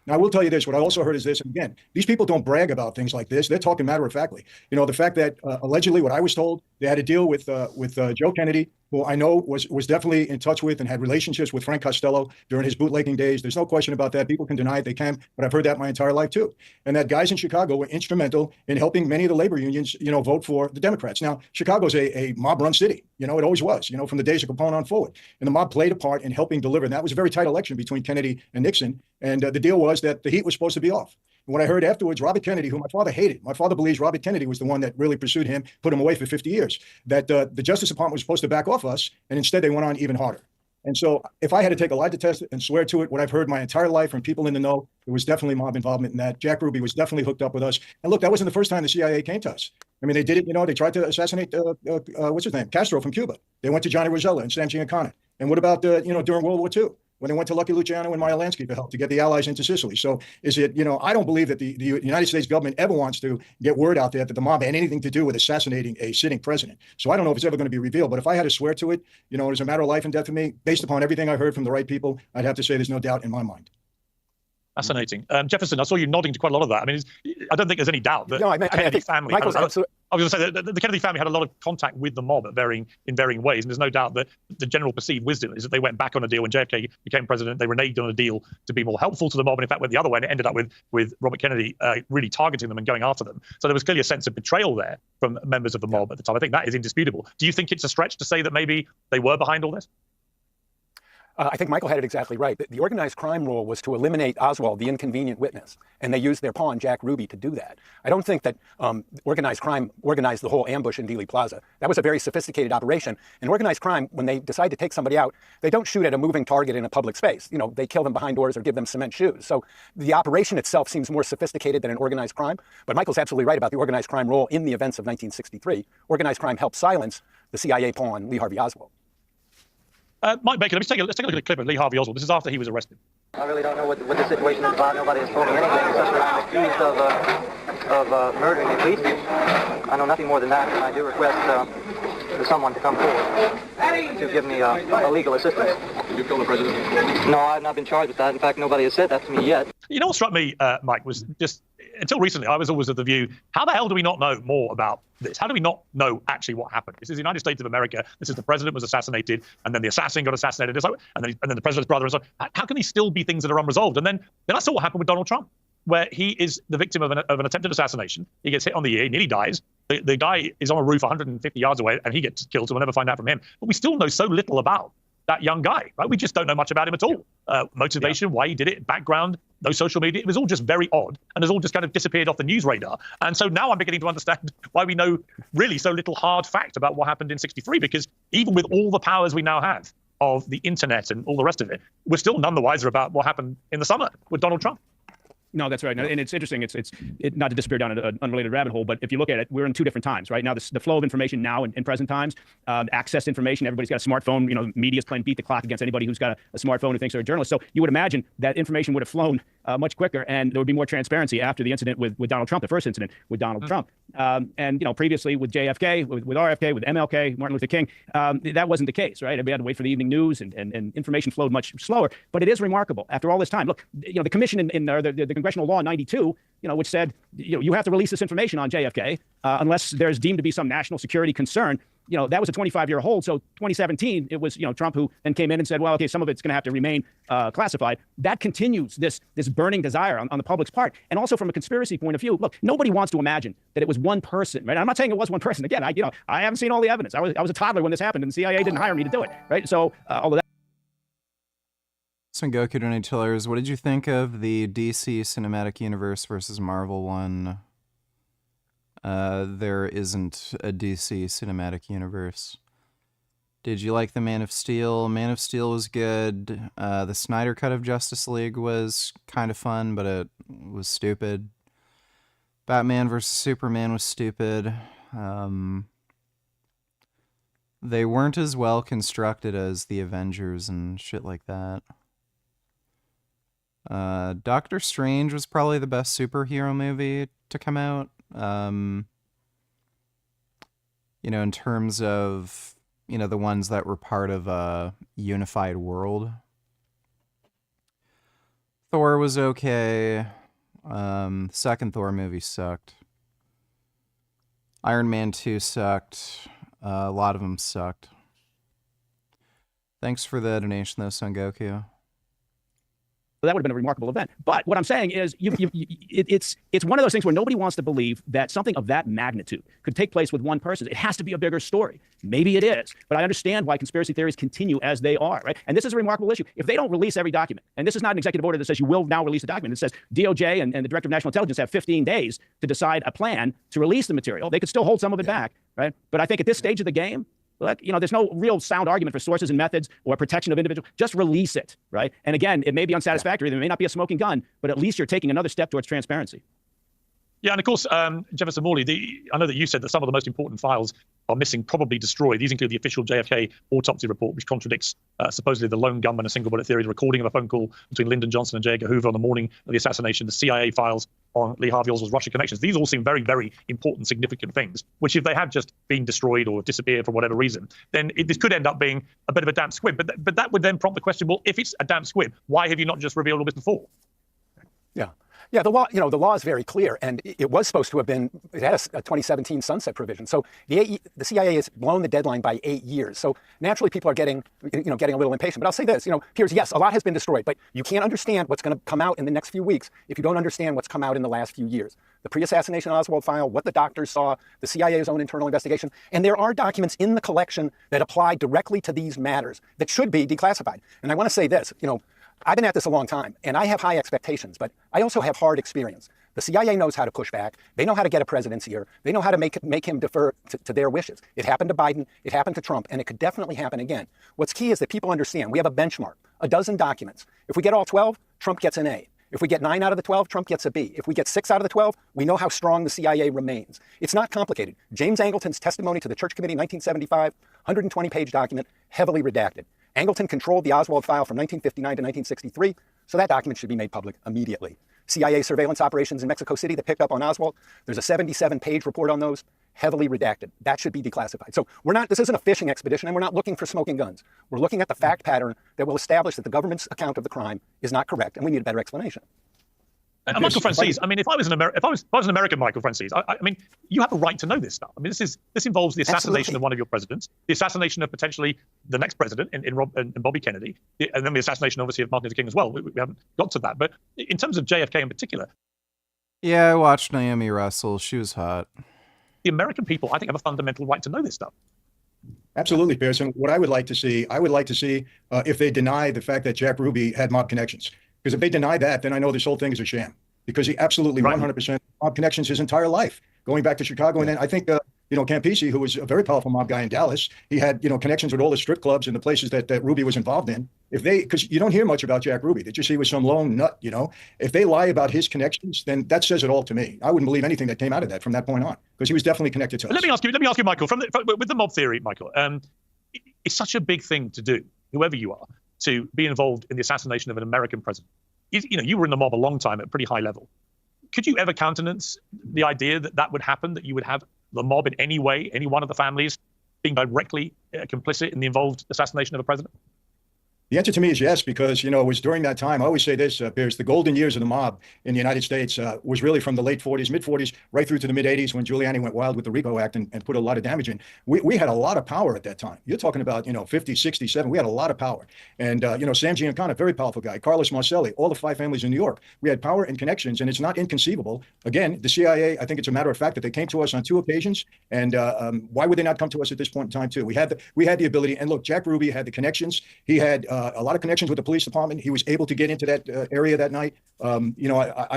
Now, I will tell you this. What I also heard is this. And again, these people don't brag about things like this. They're talking matter-of-factly. You know, the fact that allegedly, what I was told, they had a deal with Joe Kennedy, who I know was definitely in touch with and had relationships with Frank Costello during his bootlegging days. There's no question about that. People can deny it, they can, but I've heard that my entire life too. And that guys in Chicago were instrumental in helping many of the labor unions, you know, vote for the Democrats. Now, Chicago's a mob-run city. You know, it always was, you know, from the days of Capone on forward. And the mob played a part in helping deliver. And that was a very tight election between Kennedy and Nixon. And the deal was that the heat was supposed to be off. what I heard afterwards, Robert Kennedy, who my father hated, my father believes Robert Kennedy was the one that really pursued him, put him away for 50 years, that the Justice Department was supposed to back off us, and instead they went on even harder. And so if I had to take a lie detector and swear to it, what I've heard my entire life from people in the know, there was definitely mob involvement in that. Jack Ruby was definitely hooked up with us. And look, that wasn't the first time the CIA came to us. I mean, they did it, you know, they tried to assassinate, what's his name? Castro from Cuba. They went to Johnny Rosella and Sam Giancana. And what about, you know, during World War II? When they went to Lucky Luciano and Meyer Lansky for help to get the Allies into Sicily. So is it, you know, I don't believe that the United States government ever wants to get word out there that the mob had anything to do with assassinating a sitting president. So I don't know if it's ever going to be revealed, but if I had to swear to it, you know, it's a matter of life and death for me, based upon everything I heard from the right people, I'd have to say there's no doubt in my mind. Fascinating. Jefferson, I saw you nodding to quite a lot of that. I mean, I don't think there's any doubt that the Kennedy family... I was going to say that the Kennedy family had a lot of contact with the mob in varying ways, and there's no doubt that the general perceived wisdom is that they went back on a deal when JFK became president. They reneged on a deal to be more helpful to the mob, and in fact went the other way, and it ended up with Robert Kennedy really targeting them and going after them. So there was clearly a sense of betrayal there from members of the mob at the time. I think that is indisputable. Do you think it's a stretch to say that maybe they were behind all this? I think Michael had it exactly right. The organized crime rule was to eliminate Oswald, the inconvenient witness, and they used their pawn, Jack Ruby, to do that. I don't think that organized crime organized the whole ambush in Dealey Plaza. That was a very sophisticated operation. And organized crime, when they decide to take somebody out, they don't shoot at a moving target in a public space. You know, they kill them behind doors or give them cement shoes. So the operation itself seems more sophisticated than an organized crime. But Michael's absolutely right about the organized crime role in the events of 1963. Organized crime helped silence the CIA pawn, Lee Harvey Oswald. Mike Baker, let's take a look at a clip of Lee Harvey Oswald. This is after he was arrested. I really don't know what the situation is about. Nobody has told me anything except that I'm accused of murdering a policeman. I know nothing more than that, and I do request for someone to come forward to give me legal assistance. Did you kill the president? No, I've not been charged with that. In fact, nobody has said that to me yet. You know what struck me, Mike, was just until recently, I was always of the view, how the hell do we not know more about this? How do we not know actually what happened? This is the United States of America. This is the president was assassinated, and then the assassin got assassinated, and then the president's brother and so on. How can these still be things that are unresolved? And then I saw what happened with Donald Trump, where he is the victim of an attempted assassination. He gets hit on the ear, he nearly dies. The guy is on a roof 150 yards away, and he gets killed, so we'll never find out from him. But we still know so little about that young guy, right? We just don't know much about him at all. Motivation, why he did it, background, no social media. It was all just very odd, and has all just kind of disappeared off the news radar. And so now I'm beginning to understand why we know really so little hard fact about what happened in '63, because even with all the powers we now have of the internet and all the rest of it, we're still none the wiser about what happened in the summer with Donald Trump. No, that's right. And it's interesting. It's not to disappear down an unrelated rabbit hole, but if you look at it, we're in two different times, right? Now, the flow of information now in present times, access to information, everybody's got a smartphone. You know, media's playing beat the clock against anybody who's got a smartphone who thinks they're a journalist. So you would imagine that information would have flown much quicker, and there would be more transparency after the incident with Donald Trump, the first incident with Donald Trump. And, you know, previously with JFK, with RFK, with MLK, Martin Luther King, that wasn't the case, right? We had to wait for the evening news, and information flowed much slower. But it is remarkable after all this time. Look, you know, the commission in the congressional law in '92, you know, which said, you have to release this information on JFK unless there's deemed to be some national security concern. You know, that was a 25-year hold. So 2017, it was, you know, Trump who then came in and said, well, okay, some of it's going to have to remain classified. That continues this burning desire on the public's part. And also from a conspiracy point of view, look, nobody wants to imagine that it was one person, right? I'm not saying it was one person. Again, I haven't seen all the evidence. I was a toddler when this happened, and the CIA didn't hire me to do it, right? So all of that. Son Goku Donate Tillers, what did you think of the DC Cinematic Universe versus Marvel one? There isn't a DC Cinematic Universe. Did you like the Man of Steel? Man of Steel was good. The Snyder Cut of Justice League was kind of fun, but it was stupid. Batman versus Superman was stupid. They weren't as well constructed as the Avengers and shit like that. Doctor Strange was probably the best superhero movie to come out. You know, in terms of, you know, the ones that were part of a unified world. Thor was okay. Second Thor movie sucked. Iron Man 2 sucked. A lot of them sucked. Thanks for the donation though, Son Goku. So that would have been a remarkable event. But what I'm saying is it's one of those things where nobody wants to believe that something of that magnitude could take place with one person. It has to be a bigger story. Maybe it is, but I understand why conspiracy theories continue as they are, right? And this is a remarkable issue. If they don't release every document, and this is not an executive order that says you will now release a document, it says DOJ and the Director of National Intelligence have 15 days to decide a plan to release the material. They could still hold some of it back, right? But I think at this stage of the game, there's no real sound argument for sources and methods or protection of individuals. Just release it, right? And again, it may be unsatisfactory. There may not be a smoking gun, but at least you're taking another step towards transparency. Yeah, and of course, Jefferson Morley, I know that you said that some of the most important files are missing, probably destroyed. These include the official JFK autopsy report, which contradicts supposedly the lone gunman, a single bullet theory, the recording of a phone call between Lyndon Johnson and J. Edgar Hoover on the morning of the assassination, the CIA files on Lee Harvey Oswald's Russia connections. These all seem very, very important, significant things, which if they have just been destroyed or disappeared for whatever reason, then this could end up being a bit of a damp squib. But that would then prompt the question, well, if it's a damp squib, why have you not just revealed all this before? Yeah, the law, the law is very clear, and it was supposed to have been, it had a 2017 sunset provision. So the CIA has blown the deadline by 8 years. So naturally people are getting a little impatient. But I'll say this, Piers, yes, a lot has been destroyed, but you can't understand what's going to come out in the next few weeks if you don't understand what's come out in the last few years. The pre-assassination Oswald file, what the doctors saw, the CIA's own internal investigation, and there are documents in the collection that apply directly to these matters that should be declassified. And I want to say this, I've been at this a long time, and I have high expectations, but I also have hard experience. The CIA knows how to push back. They know how to get a president's ear. They know how to make him defer to their wishes. It happened to Biden. It happened to Trump, and it could definitely happen again. What's key is that people understand we have a benchmark, a dozen documents. If we get all 12, Trump gets an A. If we get 9 out of the 12, Trump gets a B. If we get 6 out of the 12, we know how strong the CIA remains. It's not complicated. James Angleton's testimony to the Church Committee in 1975, 120-page document, heavily redacted. Angleton controlled the Oswald file from 1959 to 1963, so that document should be made public immediately. CIA surveillance operations in Mexico City that picked up on Oswald, there's a 77-page report on those, heavily redacted. That should be declassified. So this isn't a fishing expedition, and we're not looking for smoking guns. We're looking at the fact pattern that will establish that the government's account of the crime is not correct, and we need a better explanation. Michael Francis, I mean, if I was an American Michael Francis, I mean, you have a right to know this stuff. I mean, this involves the assassination of one of your presidents, the assassination of potentially the next president in Bobby Kennedy, and then the assassination, obviously, of Martin Luther King as well. We haven't got to that, but in terms of JFK in particular, yeah, I watched Naomi wrestle. She was hot. The American people, I think, have a fundamental right to know this stuff. Absolutely, Pearson. What I would like to see if they deny the fact that Jack Ruby had mob connections. Because if they deny that, then I know this whole thing is a sham. Because he absolutely 100% mob connections his entire life, going back to Chicago. And then I think, Campisi, who was a very powerful mob guy in Dallas, he had, connections with all the strip clubs and the places that Ruby was involved in. Because you don't hear much about Jack Ruby. They just see he was some lone nut, If they lie about his connections, then that says it all to me. I wouldn't believe anything that came out of that from that point on, because he was definitely connected to us. Let me ask you, Michael, with the mob theory, Michael, it's such a big thing to do, whoever you are, to be involved in the assassination of an American president. You were in the mob a long time at a pretty high level. Could you ever countenance the idea that would happen, that you would have the mob in any way, any one of the families, being directly complicit in the involved assassination of a president? The answer to me is yes, because, it was during that time. I always say this, Piers, the golden years of the mob in the United States was really from the late 40s, mid 40s, right through to the mid 80s when Giuliani went wild with the RICO Act and put a lot of damage in. We had a lot of power at that time. You're talking about, 50, 60, 70. We had a lot of power. And, Sam Giancana, very powerful guy, Carlos Marcelli, all the 5 families in New York. We had power and connections, and it's not inconceivable. Again, the CIA, I think it's a matter of fact that they came to us on 2 occasions. And why would they not come to us at this point in time, too? We had the ability. And look, Jack Ruby had the connections. He had a lot of connections with the police department. He was able to get into that area that night. I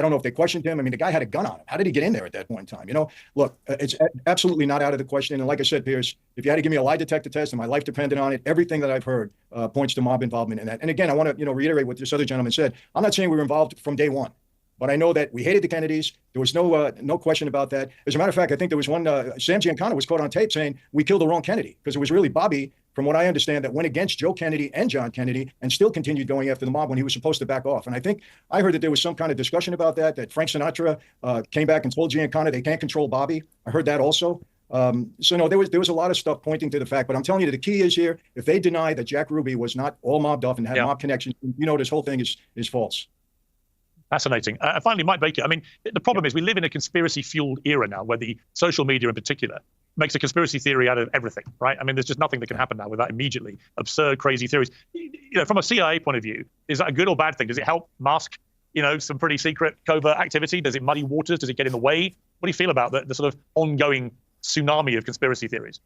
don't know if they questioned him. I mean, the guy had a gun on him. How did he get in there at that point in time? Look, it's absolutely not out of the question. And like I said, Piers, if you had to give me a lie detector test and my life depended on it, everything that I've heard points to mob involvement in that. And again, I want to, reiterate what this other gentleman said. I'm not saying we were involved from day one, but I know that we hated the Kennedys. There was no question about that. As a matter of fact, I think there was one, Sam Giancana was caught on tape saying we killed the wrong Kennedy, because it was really Bobby, from what I understand, that went against Joe Kennedy and John Kennedy and still continued going after the mob when he was supposed to back off. And I think I heard that there was some kind of discussion about that Frank Sinatra came back and told Giancana they can't control Bobby. I heard that also. So no, there was a lot of stuff pointing to the fact, but I'm telling you, the key is here, if they deny that Jack Ruby was not all mobbed off and had mob connections, this whole thing is false. Fascinating. Finally, Mike Baker, I mean, the problem is we live in a conspiracy-fueled era now, where the social media in particular makes a conspiracy theory out of everything, right? I mean, there's just nothing that can happen now without immediately absurd, crazy theories. from a CIA point of view, is that a good or bad thing? Does it help mask, some pretty secret covert activity? Does it muddy waters? Does it get in the way? What do you feel about the sort of ongoing tsunami of conspiracy theories?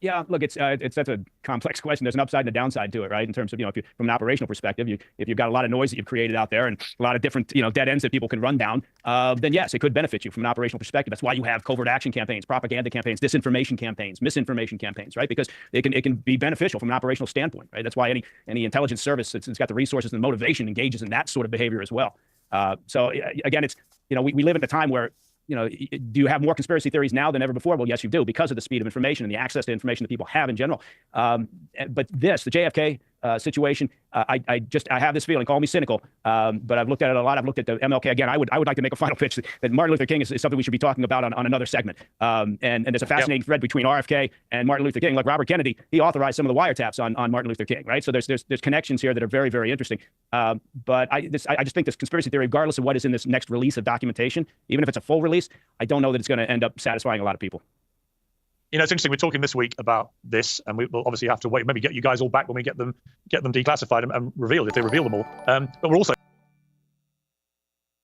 Yeah, look, it's that's a complex question. There's an upside and a downside to it, right? In terms of, if you, from an operational perspective, if you've got a lot of noise that you've created out there and a lot of different, dead ends that people can run down, then yes, it could benefit you from an operational perspective. That's why you have covert action campaigns, propaganda campaigns, disinformation campaigns, misinformation campaigns, right? Because it can be beneficial from an operational standpoint, right? That's why any intelligence service that's got the resources and the motivation engages in that sort of behavior as well. So again, it's, we live in a time where, do you have more conspiracy theories now than ever before? Well, yes, you do, because of the speed of information and the access to information that people have in general. But the JFK situation, I have this feeling, call me cynical, but I've looked at it a lot. I've looked at the MLK. Again, I would like to make a final pitch that Martin Luther King is something we should be talking about on another segment. And there's a fascinating thread between RFK and Martin Luther King. Like Robert Kennedy, he authorized some of the wiretaps on Martin Luther King, right? So there's connections here that are very, very interesting. But I just think this conspiracy theory, regardless of what is in this next release of documentation, even if it's a full release, I don't know that it's going to end up satisfying a lot of people. It's interesting. We're talking this week about this, and we will obviously have to wait. Maybe get you guys all back when we get them declassified and revealed, if they reveal them all. But we're also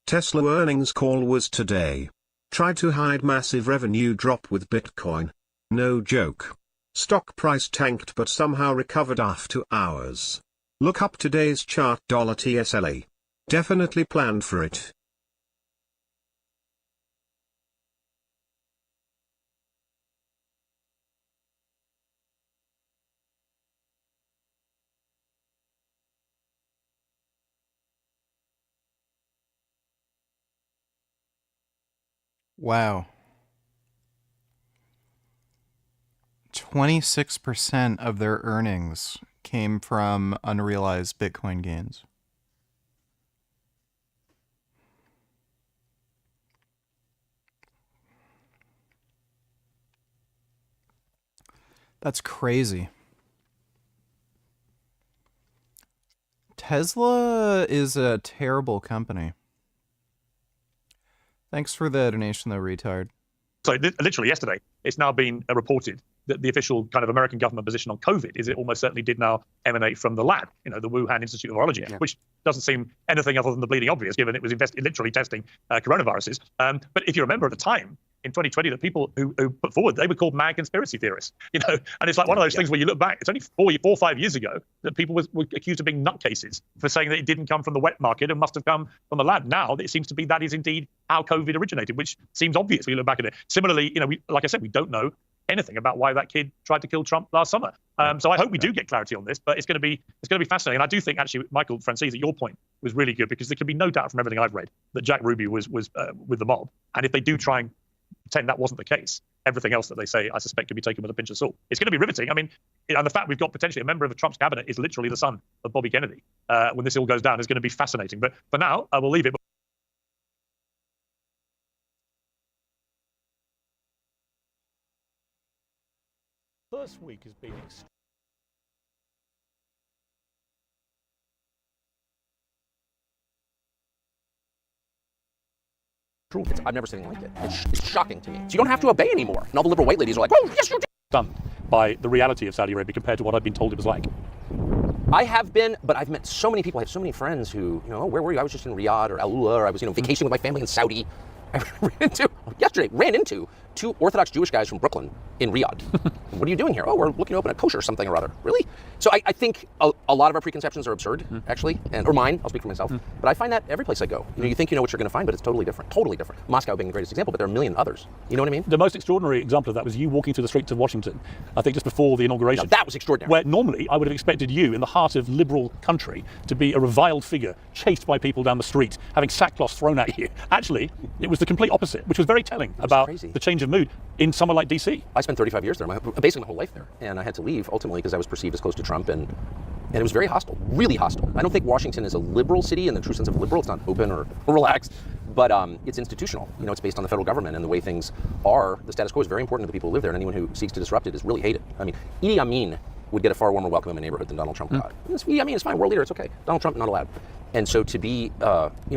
Tesla earnings call was today. Tried to hide massive revenue drop with Bitcoin. No joke. Stock price tanked but somehow recovered after hours. Look up today's chart. $TSLA. Definitely planned for it. Wow. 26% of their earnings came from unrealized Bitcoin gains. That's crazy. Tesla is a terrible company. Thanks for the donation, though, retard. So literally yesterday, it's now been reported that the official kind of American government position on COVID is it almost certainly did now emanate from the lab, the Wuhan Institute of Virology, which doesn't seem anything other than the bleeding obvious, given it was literally testing coronaviruses. But if you remember at the time, in 2020, the people who put forward, they were called mad conspiracy theorists, and it's like one of those things where you look back, it's only 4 or 5 years ago that people were accused of being nutcases for saying that it didn't come from the wet market and must have come from the lab. Now it seems to be that is indeed how COVID originated, which seems obvious when you look back at it. Similarly, like I said, we don't know anything about why that kid tried to kill Trump last summer. So I hope we do get clarity on this, but it's going to be fascinating. And I do think actually, Michael Francis, at your point was really good, because there can be no doubt from everything I've read that Jack Ruby was with the mob. And if they do try and pretend that wasn't the case, everything else that they say, I suspect, could be taken with a pinch of salt. It's going to be riveting. I mean, and the fact we've got potentially a member of Trump's cabinet is literally the son of Bobby Kennedy. When this all goes down, is going to be fascinating. But for now, I will leave it. First week has been I've never seen anything like it. It's shocking to me. So you don't have to obey anymore. And all the liberal white ladies are like, oh, yes, you do. Stunned by the reality of Saudi Arabia compared to what I've been told it was like. I have been, but I've met so many people. I have so many friends who, where were you? I was just in Riyadh or Al Ula, or I was, vacationing with my family in Saudi. I ran into 2 Orthodox Jewish guys from Brooklyn in Riyadh. What are you doing here? Oh, we're looking to open a kosher something or other. Really? So I think a lot of our preconceptions are absurd, actually, or mine. I'll speak for myself. But I find that every place I go. You think you know what you're going to find, but it's totally different. Totally different. Moscow being the greatest example, but there are a million others. You know what I mean? The most extraordinary example of that was you walking through the streets of Washington, I think just before the inauguration. Now, that was extraordinary. Where normally I would have expected you, in the heart of liberal country, to be a reviled figure, chased by people down the street, having sackcloth thrown at you. Actually, it was the complete opposite, which was very telling about the change of mood in somewhere like DC. I spent 35 years there, basically my whole life there. And I had to leave, ultimately, because I was perceived as close to Trump, and it was very hostile, really hostile. I don't think Washington is a liberal city in the true sense of liberal. It's not open or relaxed, but it's institutional. It's based on the federal government and the way things are. The status quo is very important to the people who live there, and anyone who seeks to disrupt it is really hated. I mean, Idi Amin would get a far warmer welcome in a neighborhood than Donald Trump got. Idi Amin is fine, world leader, it's okay. Donald Trump, not allowed. And so to be,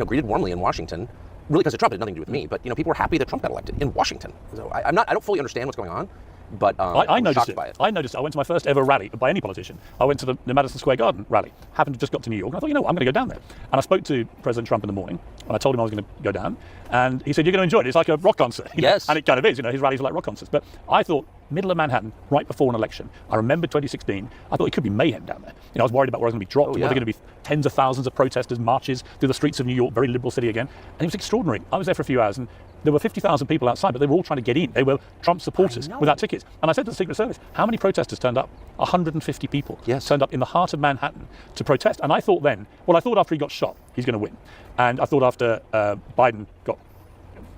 greeted warmly in Washington, really because of Trump, it had nothing to do with me, but people were happy that Trump got elected in Washington. So I don't fully understand what's going on. but I noticed shocked it. by it. I noticed it. I went to my first ever rally by any politician. I went to the Madison Square Garden rally. Happened to just got to New York. And I thought, you know what, I'm going to go down there. And I spoke to President Trump in the morning, and I told him I was going to go down. And he said, you're going to enjoy it. It's like a rock concert. Yes. And it kind of is. His rallies are like rock concerts. But I thought, middle of Manhattan, right before an election. I remember 2016. I thought it could be mayhem down there. I was worried about where I was going to be dropped. Were there going to be tens of thousands of protesters, marches through the streets of New York, very liberal city again. And it was extraordinary. I was there for a few hours, and there were 50,000 people outside, but they were all trying to get in. They were Trump supporters without tickets. And I said to the Secret Service, how many protesters turned up? 150 people turned up in the heart of Manhattan to protest. And I thought then, I thought after he got shot, he's going to win. And I thought after Biden got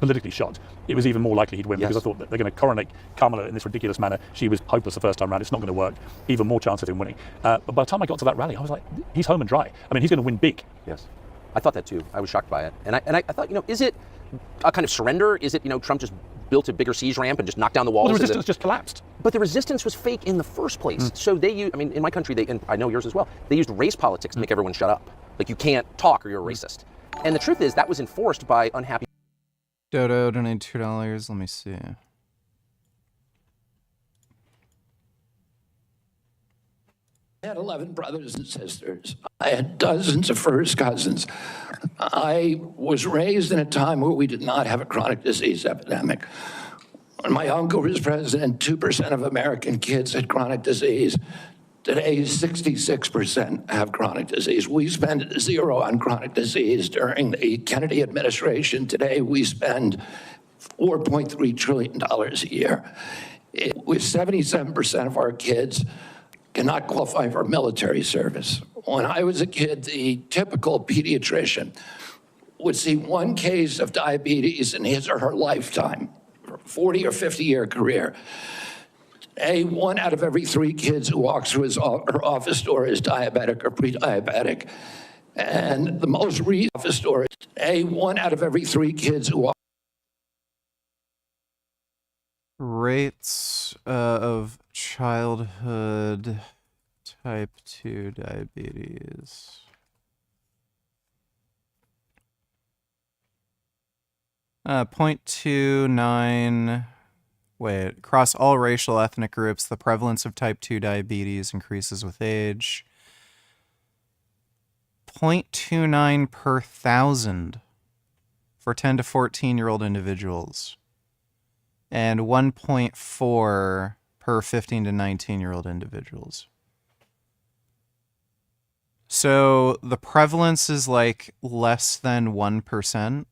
politically shot, it was even more likely he'd win, because I thought that they're going to coronate Kamala in this ridiculous manner. She was hopeless the first time around. It's not going to work. Even more chance of him winning. But by the time I got to that rally, I was like, he's home and dry. I mean, he's going to win big. Yes. I thought that too. I was shocked by it. And I thought, is it a kind of surrender? Is it, Trump just built a bigger siege ramp and just knocked down the walls? Well, the resistance just collapsed. But the resistance was fake in the first place. So they used, in my country, and I know yours as well, they used race politics to make everyone shut up. Like, you can't talk or you're a racist. And the truth is, that was enforced by unhappy... Dodo donated $2. Let me see. I had 11 brothers and sisters. I had dozens of first cousins. I was raised in a time where we did not have a chronic disease epidemic. When my uncle was president, 2% of American kids had chronic disease. Today, 66% have chronic disease. We spend zero on chronic disease during the Kennedy administration. Today, we spend $4.3 trillion a year. With 77% of our kids cannot qualify for military service. When I was a kid, the typical pediatrician would see one case of diabetes in his or her lifetime, 40 or 50-year career. Today, 1 out of every 3 kids who walks through his or her office door is diabetic or pre-diabetic. And the most recent office door, today, 1 out of every 3 kids who walk. Rates of childhood type 2 diabetes. .29. Wait, across all racial ethnic groups, the prevalence of type 2 diabetes increases with age. 0.29 per 1,000 for 10 to 14-year-old individuals. And 1.4 per 15 to 19-year-old individuals. So the prevalence is like less than 1%.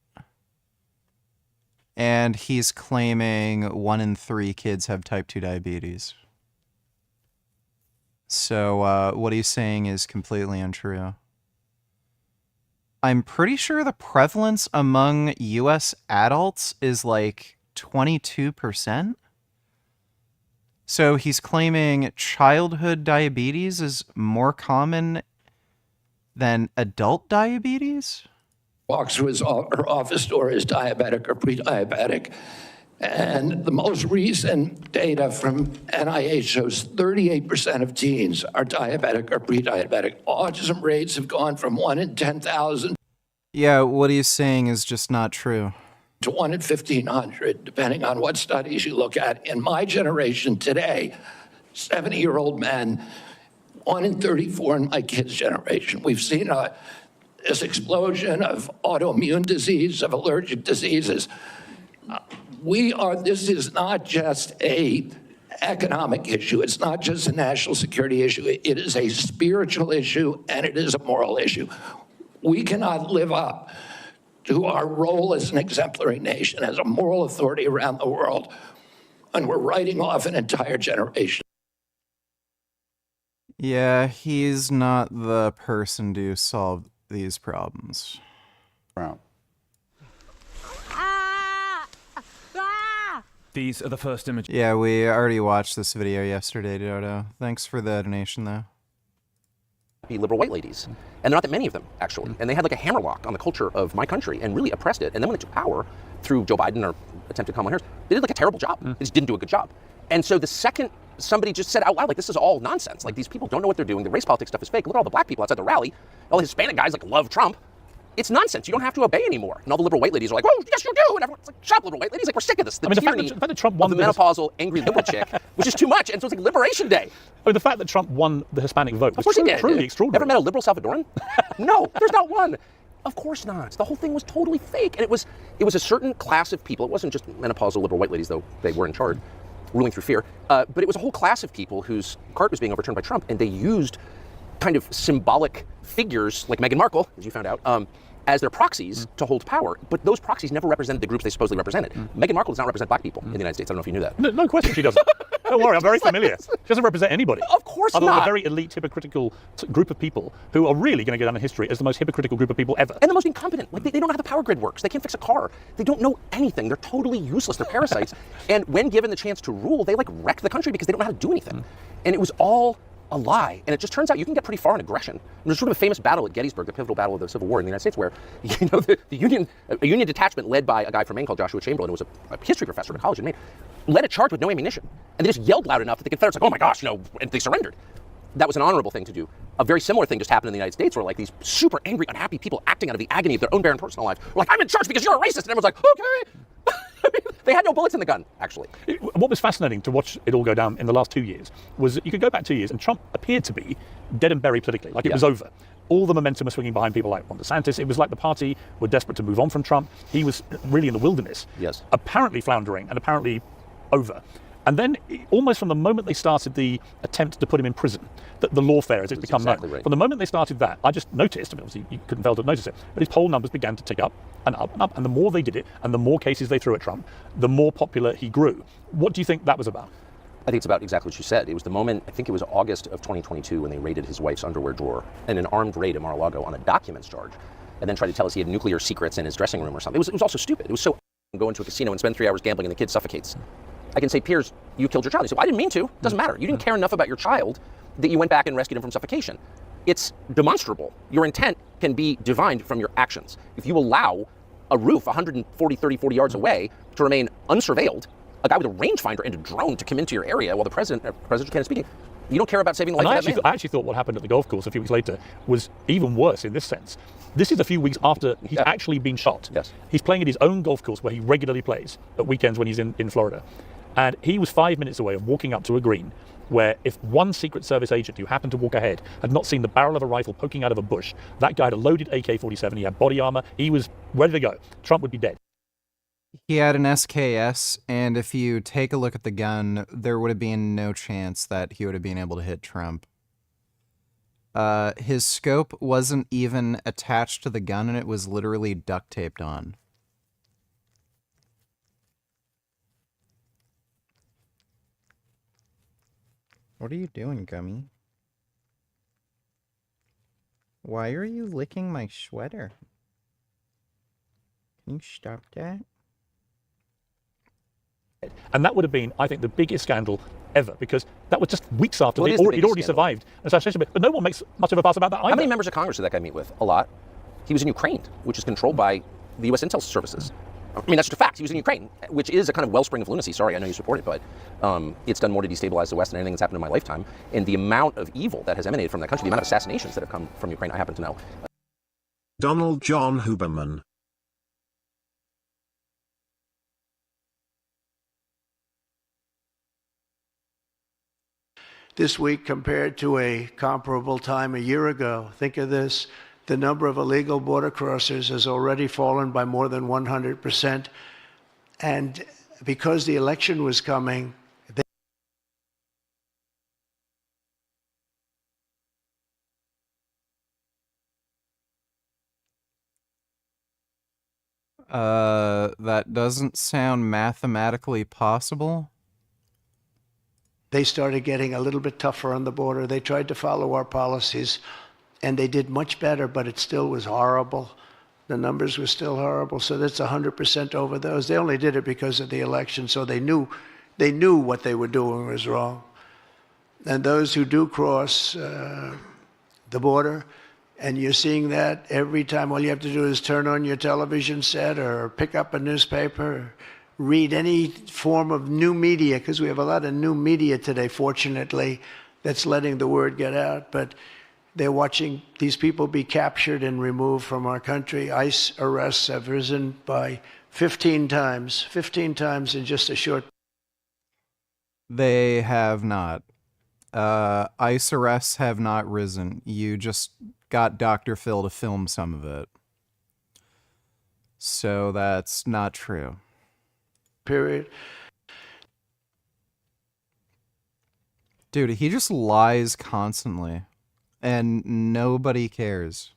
And he's claiming 1 in 3 kids have type 2 diabetes. So what he's saying is completely untrue. I'm pretty sure the prevalence among US adults is like 22%. So he's claiming childhood diabetes is more common than adult diabetes? Walks through his or her office door is diabetic or pre-diabetic. And the most recent data from NIH shows 38% of teens are diabetic or pre-diabetic. Autism rates have gone from 1 in 10,000. Yeah, what he's saying is just not true. To 1 in 1,500, depending on what studies you look at. In my generation today, 70-year-old men, 1 in 34 in my kids' generation. We've seen this explosion of autoimmune disease, of allergic diseases. This is not just an economic issue. It's not just a national security issue. It is a spiritual issue, and it is a moral issue. We cannot live up to our role as an exemplary nation, as a moral authority around the world, and we're writing off an entire generation. Yeah, he's not the person to solve these problems. Brown. These are the first images. Yeah, we already watched this video yesterday, Dodo. Thanks for the donation, though. Liberal white ladies. And there are not that many of them, actually. And they had like a hammerlock on the culture of my country and really oppressed it. And then when it took power through Joe Biden or attempted Kamala Harris, they did like a terrible job. They just didn't do a good job. And so the second somebody just said out loud, like, this is all nonsense. Like, these people don't know what they're doing. The race politics stuff is fake. Look at all the black people outside the rally. All the Hispanic guys like love Trump. it's nonsense. You don't have to obey anymore. And all the liberal white ladies are like, "Oh, yes, you do." And everyone's like, "Shut up, liberal white ladies!" Like, we're sick of this. The tyranny fact that Trump won of the menopausal, angry liberal chick, which is too much. And so it's like Liberation Day. I mean, the fact that Trump won the Hispanic vote was Of course he did. truly extraordinary. Ever met a liberal Salvadoran? No, there's not one. Of course not. The whole thing was totally fake. And it was a certain class of people. It wasn't just menopausal liberal white ladies, though they were in charge, ruling through fear. But it was a whole class of people whose cart was being overturned by Trump, and they used kind of symbolic figures like Meghan Markle, as you found out, as their proxies to hold power. But those proxies never represented the groups they supposedly represented. Meghan Markle does not represent black people in the United States. I don't know if you knew that. No question she doesn't. Don't worry, I'm very familiar. She doesn't represent anybody. Of course Other than not. a very elite, hypocritical group of people who are really going to go down in history as the most hypocritical group of people ever. And the most incompetent. Like, they don't know how the power grid works. They can't fix a car. They don't know anything. They're totally useless. They're parasites. And when given the chance to rule, they, like, wreck the country because they don't know how to do anything. And it was all a lie. And it just turns out you can get pretty far in aggression. And there's sort of a famous battle at Gettysburg, the pivotal battle of the Civil War in the United States, where, you know, a Union detachment led by a guy from Maine called Joshua Chamberlain, who was a history professor at a college in Maine, led a charge with no ammunition. And they just yelled loud enough that the Confederates were like, "Oh my gosh," you know, and they surrendered. That was an honorable thing to do. A very similar thing just happened in the United States, where like these super angry, unhappy people acting out of the agony of their own barren personal lives were like, "I'm in charge because you're a racist," and everyone's like, "Okay." They had no bullets in the gun, actually. What was fascinating to watch it all go down in the last 2 years was that you could go back 2 years and Trump appeared to be dead and buried politically, like it was over. All the momentum was swinging behind people like Ron DeSantis. It was like the party were desperate to move on from Trump. He was really in the wilderness, apparently floundering and apparently over. And then, almost from the moment they started the attempt to put him in prison, the lawfare as it's become known, from the moment they started that, I just noticed, I mean, obviously you couldn't fail to notice it, but his poll numbers began to tick up and up and up. And the more they did it, and the more cases they threw at Trump, the more popular he grew. What do you think that was about? I think it's about exactly what you said. It was the moment, I think it was August of 2022, when they raided his wife's underwear drawer in an armed raid in Mar-a-Lago on a documents charge, and then tried to tell us he had nuclear secrets in his dressing room or something. It was also stupid. It was so go into a casino and spend 3 hours gambling and the kid suffocates. I can say, "Piers, you killed your child." He said, "Well, I didn't mean to. It doesn't matter. You didn't care enough about your child that you went back and rescued him from suffocation." It's demonstrable. Your intent can be divined from your actions. If you allow a roof 140, 30, 40 yards away to remain unsurveilled, a guy with a rangefinder and a drone to come into your area while the President Kennedy is speaking, you don't care about saving the life of that man. I actually thought what happened at the golf course a few weeks later was even worse in this sense. This is a few weeks after he's actually been shot. Yes. He's playing at his own golf course where he regularly plays at weekends when he's in Florida. And he was 5 minutes away of walking up to a green where if one Secret Service agent who happened to walk ahead had not seen the barrel of a rifle poking out of a bush, that guy had a loaded AK-47, he had body armor, he was ready to go. Trump would be dead. He had an SKS, and if you take a look at the gun, there would have been no chance that he would have been able to hit Trump. His scope wasn't even attached to the gun, and it was literally duct taped on. What are you doing, Gummy? Why are you licking my sweater? Can you stop that? And that would have been, I think, the biggest scandal ever, because that was just weeks after Well, he'd already survived an assassination. But no one makes much of a fuss about that either. How many members of Congress did that guy meet with? A lot. He was in Ukraine, which is controlled by the U.S. intel services. I mean, that's just a fact. He was in Ukraine, which is a kind of wellspring of lunacy. Sorry, I know you support it, but it's done more to destabilize the West than anything that's happened in my lifetime. And the amount of evil that has emanated from that country, the amount of assassinations that have come from Ukraine, I happen to know. Donald John Huberman. This week compared to a comparable time a year ago. Think of this. The number of illegal border crossers has already fallen by more than 100%. And because the election was coming, that doesn't sound mathematically possible. they started getting a little bit tougher on the border. They tried to follow our policies, and they did much better, but it still was horrible. The numbers were still horrible, so that's 100% over those. They only did it because of the election, so they knew what they were doing was wrong. And those who do cross the border, and you're seeing that every time, all you have to do is turn on your television set or pick up a newspaper, or read any form of new media, because we have a lot of new media today, fortunately, that's letting the word get out. But They're watching these people be captured and removed from our country. ICE arrests have risen by 15 times in just a short. They have not. ICE arrests have not risen. You just got Dr. Phil to film some of it. So that's not true. Period. Dude, he just lies constantly. And nobody cares.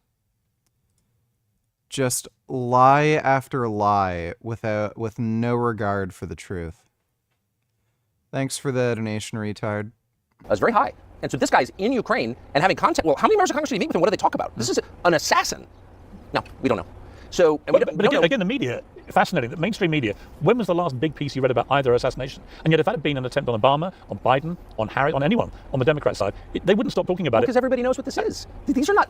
Just lie after lie with no regard for the truth. Thanks for the donation, retard. It's very high. And so this guy's in Ukraine and having contact. Well, how many members of Congress do you meet with him? What do they talk about? This is an assassin. No, we don't know. So, and again, the media, fascinating, the mainstream media, when was the last big piece you read about either assassination? And yet if that had been an attempt on Obama, on Biden, on Harris, on anyone, on the Democrat side, they wouldn't stop talking about it. Because everybody knows what this is. These are not...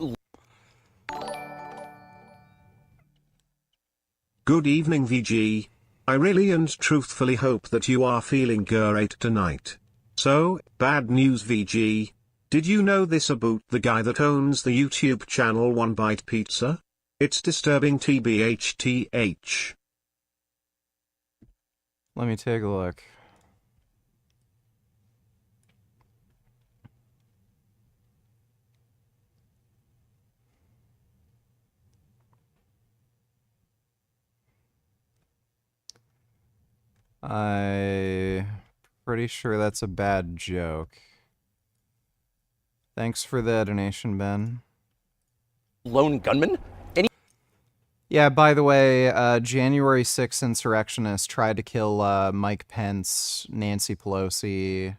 Good evening, VG. I really and truthfully hope that you are feeling great tonight. So, bad news, VG. Did you know this about the guy that owns the YouTube channel One Bite Pizza? It's disturbing, TBHTH. Let me take a look. I'm pretty sure that's a bad joke. Thanks for the donation, Ben. Lone gunman? Yeah, by the way, January 6th insurrectionists tried to kill Mike Pence, Nancy Pelosi,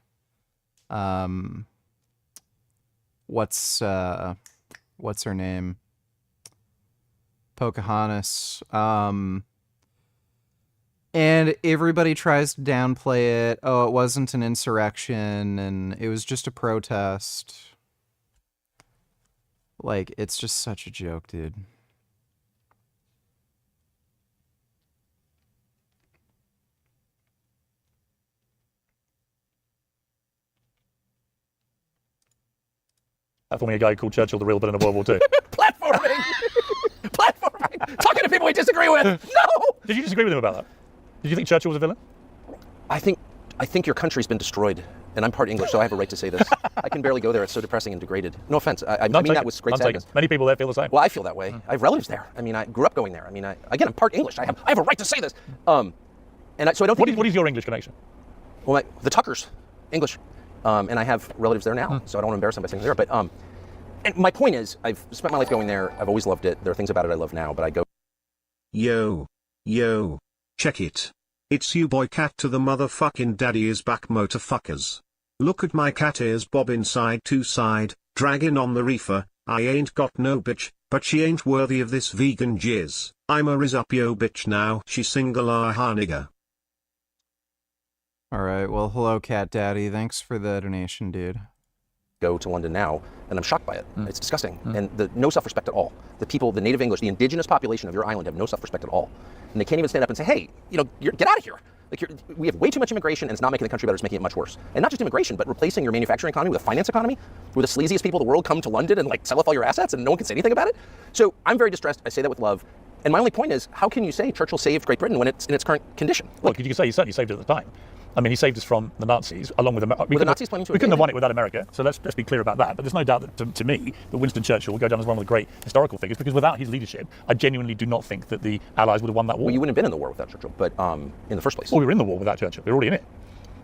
what's her name? Pocahontas. And everybody tries to downplay it. Oh, it wasn't an insurrection, and it was just a protest. Like, it's just such a joke, dude. Platforming a guy called Churchill the real villain of World War II. Platforming! Platforming! Talking to people we disagree with! No! Did you disagree with him about that? Did you think Churchill was a villain? I think your country's been destroyed, and I'm part English, so I have a right to say this. I can barely go there. It's so depressing and degraded. No offense. I mean that with great sadness. Many people there feel the same. Well, I feel that way. I have relatives there. I mean, I grew up going there. I mean, again, I'm part English. I have a right to say this. So I don't think... What is your English connection? Well, the Tuckers, English. And I have relatives there now, so I don't want to embarrass them by saying they're there. But and my point is, I've spent my life going there. I've always loved it. There are things about it I love now, but I go... Yo, check it. It's you boy cat to the motherfucking daddy is back motorfuckers. Look at my cat ears bobbing side to side, dragging on the reefer. I ain't got no bitch, but she ain't worthy of this vegan jizz. I'm a riz up yo bitch now. She single aha nigga. Alright, well, hello, Cat Daddy. Thanks for the donation, dude. Go to London now, and I'm shocked by it. It's disgusting. And no self-respect at all. The people, the native English, the indigenous population of your island have no self-respect at all. And they can't even stand up and say, hey, get out of here. Like, we have way too much immigration, and it's not making the country better, it's making it much worse. And not just immigration, but replacing your manufacturing economy with a finance economy, where the sleaziest people in the world come to London and sell off all your assets, and no one can say anything about it. So I'm very distressed. I say that with love. And my only point is, how can you say Churchill saved Great Britain when it's in its current condition? Well, you can say he certainly saved it at the time. I mean, he saved us from the Nazis, along with America. Were the Nazis planning to We couldn't have won it without America, so let's be clear about that. But there's no doubt that, to me, that Winston Churchill will go down as one of the great historical figures, because without his leadership, I genuinely do not think that the Allies would have won that war. Well, you wouldn't have been in the war without Churchill, but in the first place. Well, we were in the war without Churchill. We were already in it.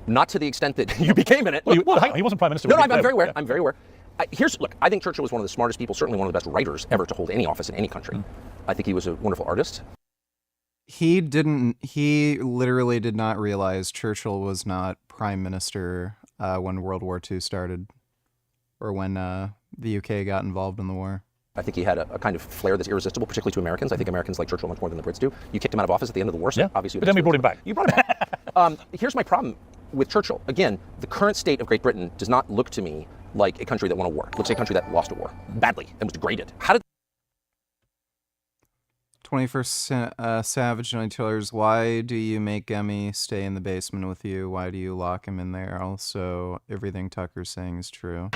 Not to the extent that you became in it. Well, hang on, he wasn't Prime Minister. No, I'm very aware. Yeah. I'm very aware. Look, I think Churchill was one of the smartest people, certainly one of the best writers ever to hold any office in any country. I think he was a wonderful artist. He literally did not realize Churchill was not prime minister when World War II started, or when the UK got involved in the war. I think he had a kind of flair that's irresistible, particularly to Americans. I think Americans like Churchill much more than the Brits do. You kicked him out of office at the end of the war, so obviously... But then we brought him back. You brought him back. Here's my problem with Churchill. Again, the current state of Great Britain does not look to me like a country that won a war. It looks like a country that lost a war badly and was degraded. How did... 21st Savage Night Killers, why do you make Gummy stay in the basement with you? Why do you lock him in there? Also, everything Tucker's saying is true.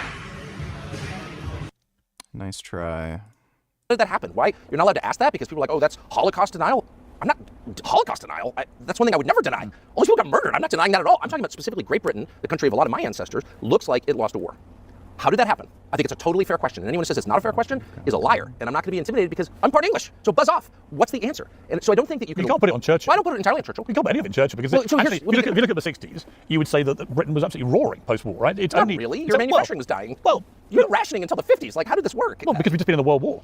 Nice try. How did that happen? Why? You're not allowed to ask that because people are like, oh, that's Holocaust denial. I'm not Holocaust denial. That's one thing I would never deny. All these people got murdered. I'm not denying that at all. I'm talking about specifically Great Britain, the country of a lot of my ancestors, looks like it lost a war. How did that happen? I think it's a totally fair question. And anyone who says it's not a fair question is a liar. And I'm not going to be intimidated because I'm part English. So buzz off. What's the answer? And so I don't think that you can... You can't put it on Churchill. Well, I don't put it entirely on Churchill. You can't put any of it on Churchill because Well, so actually, here's- if you look at the 60s, you would say that Britain was absolutely roaring post-war, right? It's Not only really. Your manufacturing was dying. Well, you had rationing until the 50s. Like, how did this work? Well, because we've just been in the World War.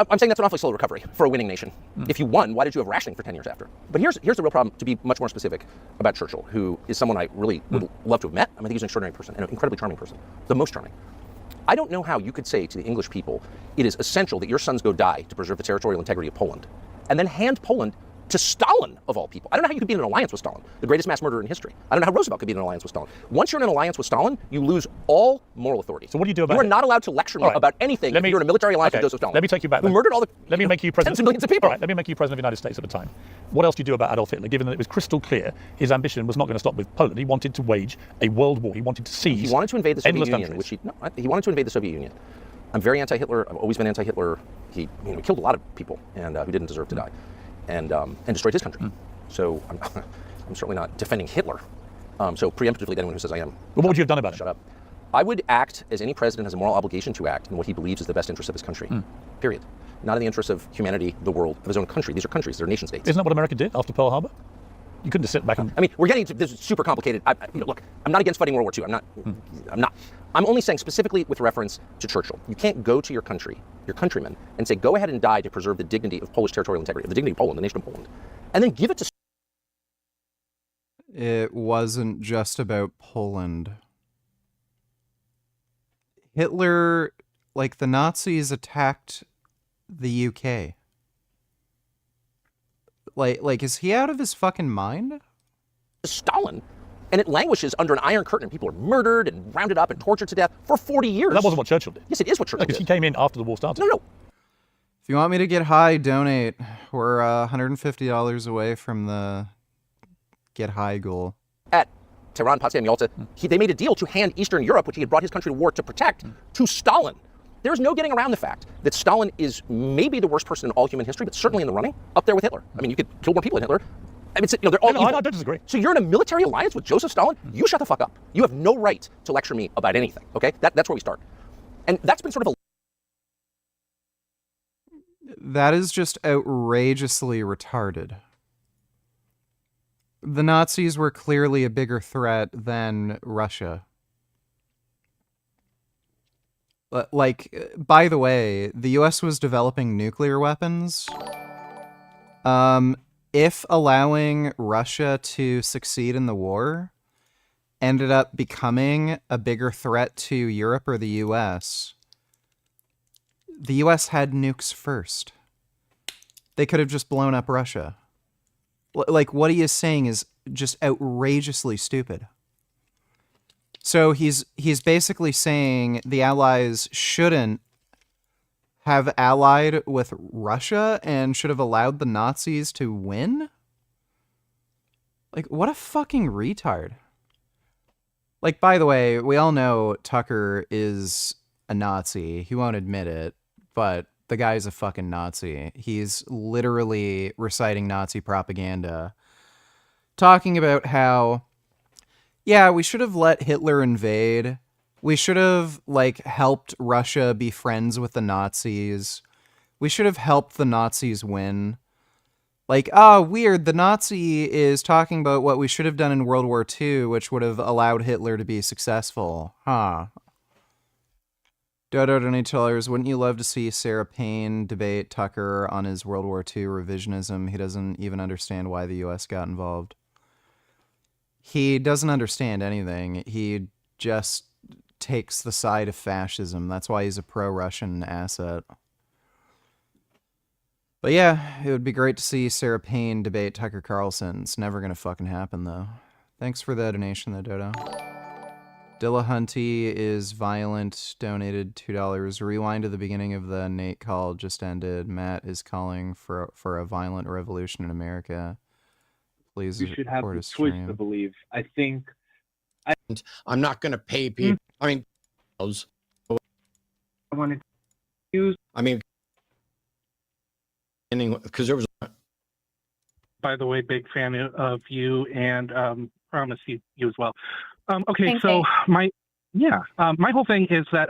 I'm saying that's an awfully slow recovery for a winning nation. If you won, why did you have rationing for 10 years after? But here's the real problem, to be much more specific about Churchill, who is someone I really would love to have met. I think he's an extraordinary person and an incredibly charming person. The most charming. I don't know how you could say to the English people, it is essential that your sons go die to preserve the territorial integrity of Poland, and then hand Poland to Stalin, of all people. I don't know how you could be in an alliance with Stalin, the greatest mass murderer in history. I don't know how Roosevelt could be in an alliance with Stalin. Once you're in an alliance with Stalin, you lose all moral authority. So what do you do about it? You are not allowed to lecture me about anything if you're in a military alliance with Joseph Stalin. Let me take you back. Who murdered all the... Let me make you president. Tens of millions of people. All right, let me make you president of the United States at the time. What else do you do about Adolf Hitler, given that it was crystal clear his ambition was not going to stop with Poland? He wanted to wage a world war. He wanted to seize. He wanted to invade the Soviet Union, countries. which he wanted to invade the Soviet Union. I'm very anti-Hitler. I've always been anti-Hitler. He killed a lot of people and who didn't deserve to die, and destroyed his country. So I'm certainly not defending Hitler. So preemptively, anyone who says I am. But what would you have done about it? Shut up. I would act as any president has a moral obligation to act in what he believes is the best interest of his country. Period. Not in the interest of humanity, the world, of his own country. These are countries. They're nation states. Isn't that what America did after Pearl Harbor? You couldn't just sit back and... I mean, we're getting into this is super complicated. Look, I'm not against fighting World War II. I'm not. I'm only saying specifically with reference to Churchill. You can't go to your country, your countrymen, and say, go ahead and die to preserve the dignity of Polish territorial integrity, the dignity of Poland, the nation of Poland, and then give it to... It wasn't just about Poland. Hitler, like the Nazis, attacked the UK. Like, is he out of his fucking mind? Stalin, and it languishes under an iron curtain. People are murdered and rounded up and tortured to death for 40 years. But that wasn't what Churchill did. Yes, it is what Churchill did. Because he came in after the war started. No. If you want me to get high, donate. We're $150 away from the get high goal. At Tehran, Potsdam, Yalta, they made a deal to hand Eastern Europe, which he had brought his country to war to protect, to Stalin. There's no getting around the fact that Stalin is maybe the worst person in all human history, but certainly in the running, up there with Hitler. I mean, you could kill more people than Hitler. I mean, they're all evil. I don't disagree. So you're in a military alliance with Joseph Stalin? You shut the fuck up. You have no right to lecture me about anything, okay? That's where we start. And that's been sort of a... That is just outrageously retarded. The Nazis were clearly a bigger threat than Russia. Like, by the way, the US was developing nuclear weapons. If allowing Russia to succeed in the war ended up becoming a bigger threat to Europe or the US had nukes first. They could have just blown up Russia. Like, what he is saying is just outrageously stupid. So he's basically saying the Allies shouldn't have allied with Russia and should have allowed the Nazis to win? Like, what a fucking retard. Like, by the way, we all know Tucker is a Nazi. He won't admit it, but the guy's a fucking Nazi. He's literally reciting Nazi propaganda, talking about how, yeah, we should have let Hitler invade. We should have, like, helped Russia be friends with the Nazis. We should have helped the Nazis win. Like, weird, the Nazi is talking about what we should have done in World War II, which would have allowed Hitler to be successful. Huh. Dodo $20, wouldn't you love to see Sarah Payne debate Tucker on his World War II revisionism? He doesn't even understand why the US got involved. He doesn't understand anything. He just takes the side of fascism. That's why he's a pro-Russian asset. But yeah, it would be great to see Sarah Payne debate Tucker Carlson. It's never gonna fucking happen, though. Thanks for the donation, though, Dodo. Dillahunty is violent, donated $2. Rewind to the beginning of the Nate call just ended. Matt is calling for a violent revolution in America. Please You should have report the a choice stream. to believe. I think I'm not going to pay people. I mean, I wanted I mean, because there was. By the way, big fan of you, and promise you as well. Okay, Thank so you. my whole thing is that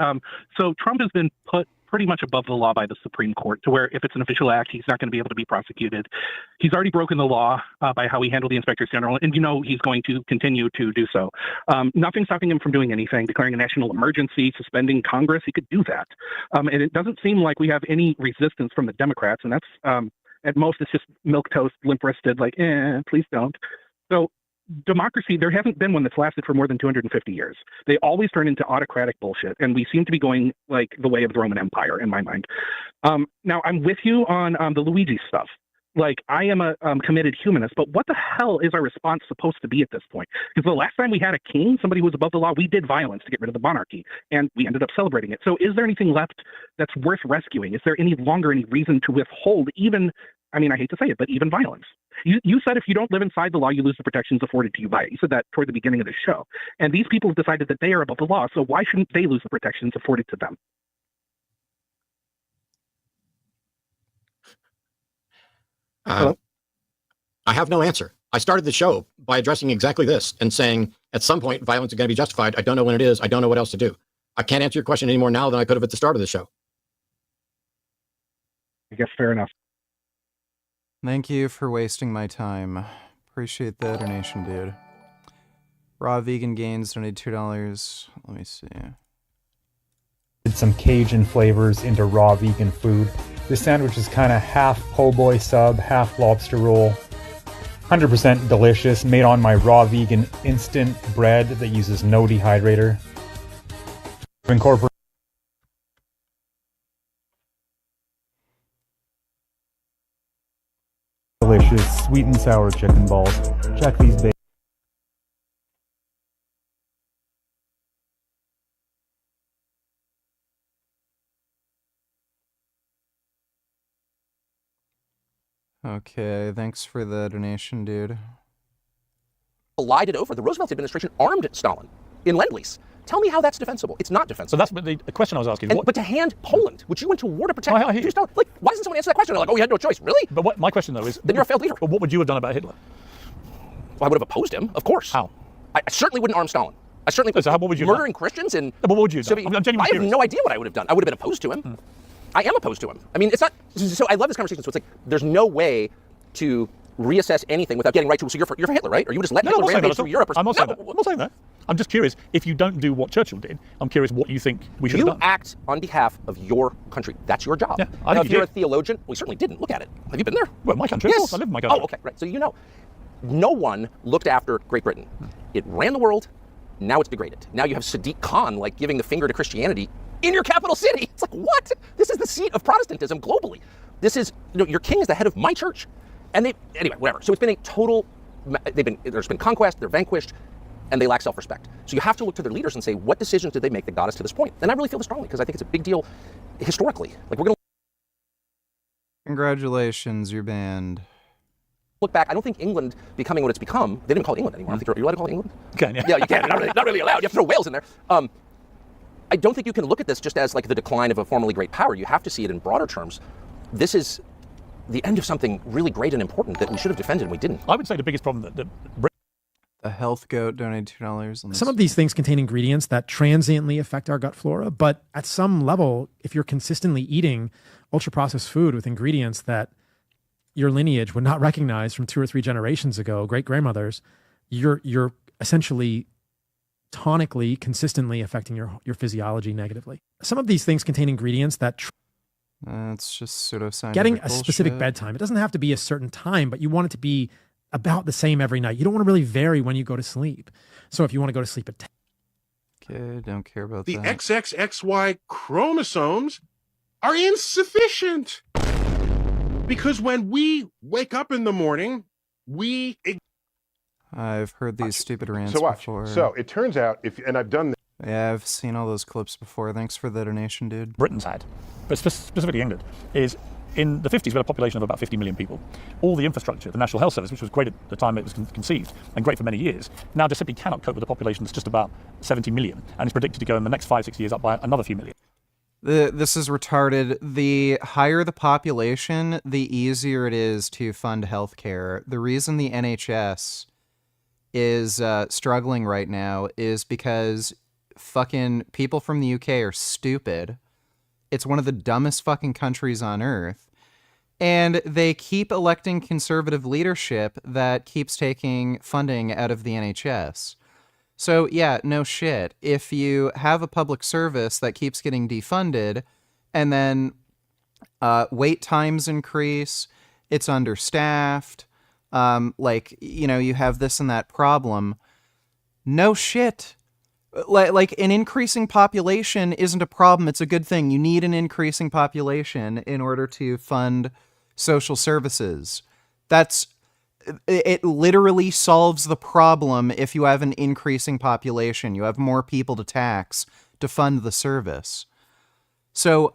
so Trump has been put pretty much above the law by the Supreme Court, to where if it's an official act, he's not going to be able to be prosecuted. He's already broken the law by how he handled the inspectors general, and he's going to continue to do so. Nothing's stopping him from doing anything, declaring a national emergency, suspending Congress. He could do that, and it doesn't seem like we have any resistance from the Democrats, and that's at most it's just milquetoast, limp-wristed, like, please don't. So democracy, there hasn't been one that's lasted for more than 250 years. They always turn into autocratic bullshit, and we seem to be going like the way of the Roman Empire, in my mind. Now, I'm with you on the Luigi stuff. Like, I am a committed humanist, but what the hell is our response supposed to be at this point? Because the last time we had a king, somebody who was above the law, we did violence to get rid of the monarchy, and we ended up celebrating it. So is there anything left that's worth rescuing? Is there any longer any reason to withhold even, I mean, I hate to say it, but even violence? You said if you don't live inside the law, you lose the protections afforded to you by it. You said that toward the beginning of the show. And these people have decided that they are above the law, so why shouldn't they lose the protections afforded to them? I have no answer. I started the show by addressing exactly this and saying, at some point, violence is going to be justified. I don't know when it is. I don't know what else to do. I can't answer your question any more now than I could have at the start of the show. I guess fair enough. Thank you for wasting my time. Appreciate the donation, dude. Raw Vegan Gains donated $2. Let me see. Some Cajun flavors into raw vegan food. This sandwich is kind of half po' boy sub, half lobster roll. 100% delicious, made on my raw vegan instant bread that uses no dehydrator. Incorporate delicious sweet and sour chicken balls. Check these babies. Okay, thanks for the donation, dude. Lied it over. The Roosevelt administration armed Stalin in Lend-Lease. Tell me how that's defensible. It's not defensible. So that's the question I was asking. But to hand Poland, which you went to war to protect, like, why doesn't someone answer that question? They're like, oh, you had no choice. Really? But what my question, though, is... Then you're a failed leader. But what would you have done about Hitler? Well, I would have opposed him, of course. How? I certainly wouldn't arm Stalin. I certainly so what would you murdering Christians and... What would you have done? I'm genuinely I have curious. no idea what I would have done. I would have been opposed to him. I am opposed to him. I mean, it's not... So I love this conversation. So it's like, there's no way to reassess anything without getting right to... So you're for Hitler, right? Or you would just let Hitler rampage through Europe? I'm not saying that. I'm not saying that. I'm just curious, if you don't do what Churchill did, I'm curious what you think we should have done. You act on behalf of your country. That's your job. Yeah, now, if you're a theologian, well, you certainly didn't. Look at it. Have you been there? Well, my country, yes. of course. I live in my country. Oh, okay, right. So you know. No one looked after Great Britain. It ran the world. Now it's degraded. Now you have Sadiq Khan, like, giving the finger to Christianity in your capital city. It's like, what? This is the seat of Protestantism globally. This is, your king is the head of my church. And anyway, whatever. So it's been a total, there's been conquest, they're vanquished, and they lack self-respect. So you have to look to their leaders and say, what decisions did they make that got us to this point? And I really feel this strongly, because I think it's a big deal historically. Like, we're going to... Congratulations, you're banned. Look back, I don't think England becoming what it's become, they didn't call it England anymore. I don't think you're allowed to call it England? You can, yeah. Yeah, you can. Not really allowed. You have to throw Wales in there. I don't think you can look at this just as like the decline of a formerly great power. You have to see it in broader terms. This is the end of something really great and important that we should have defended and we didn't. I would say the biggest problem that the health goat donated $2. Some of these things contain ingredients that transiently affect our gut flora, but at some level, if you're consistently eating ultra-processed food with ingredients that your lineage would not recognize from 2 or 3 generations ago, great-grandmothers, you're essentially tonically, consistently affecting your physiology negatively. Some of these things contain ingredients that... It's just pseudoscientific Getting a bullshit. specific bedtime. It doesn't have to be a certain time, but you want it to be about the same every night. You don't want to really vary when you go to sleep. So if you want to go to sleep at 10... Okay, don't care about the that. XXXY chromosomes are insufficient. Because when we wake up in the morning, we... I've heard these stupid rants So watch. before. So it turns out, and I've done this. Yeah, I've seen all those clips before. Thanks for the donation, dude. Britain's had, but specifically England, is in the 50s we had a population of about 50 million people. All the infrastructure, the National Health Service, which was great at the time it was conceived, and great for many years, now just simply cannot cope with a population that's just about 70 million, and is predicted to go in the next 5-6 years up by another few million. This is retarded. The higher the population, the easier it is to fund healthcare. The reason the NHS is struggling right now is because fucking people from the UK are stupid. It's one of the dumbest fucking countries on earth. And they keep electing conservative leadership that keeps taking funding out of the NHS. So, yeah, no shit. If you have a public service that keeps getting defunded, and then wait times increase, it's understaffed, you have this and that problem, no shit. Like an increasing population isn't a problem, it's a good thing. You need an increasing population in order to fund social services. It literally solves the problem if you have an increasing population. You have more people to tax to fund the service. So,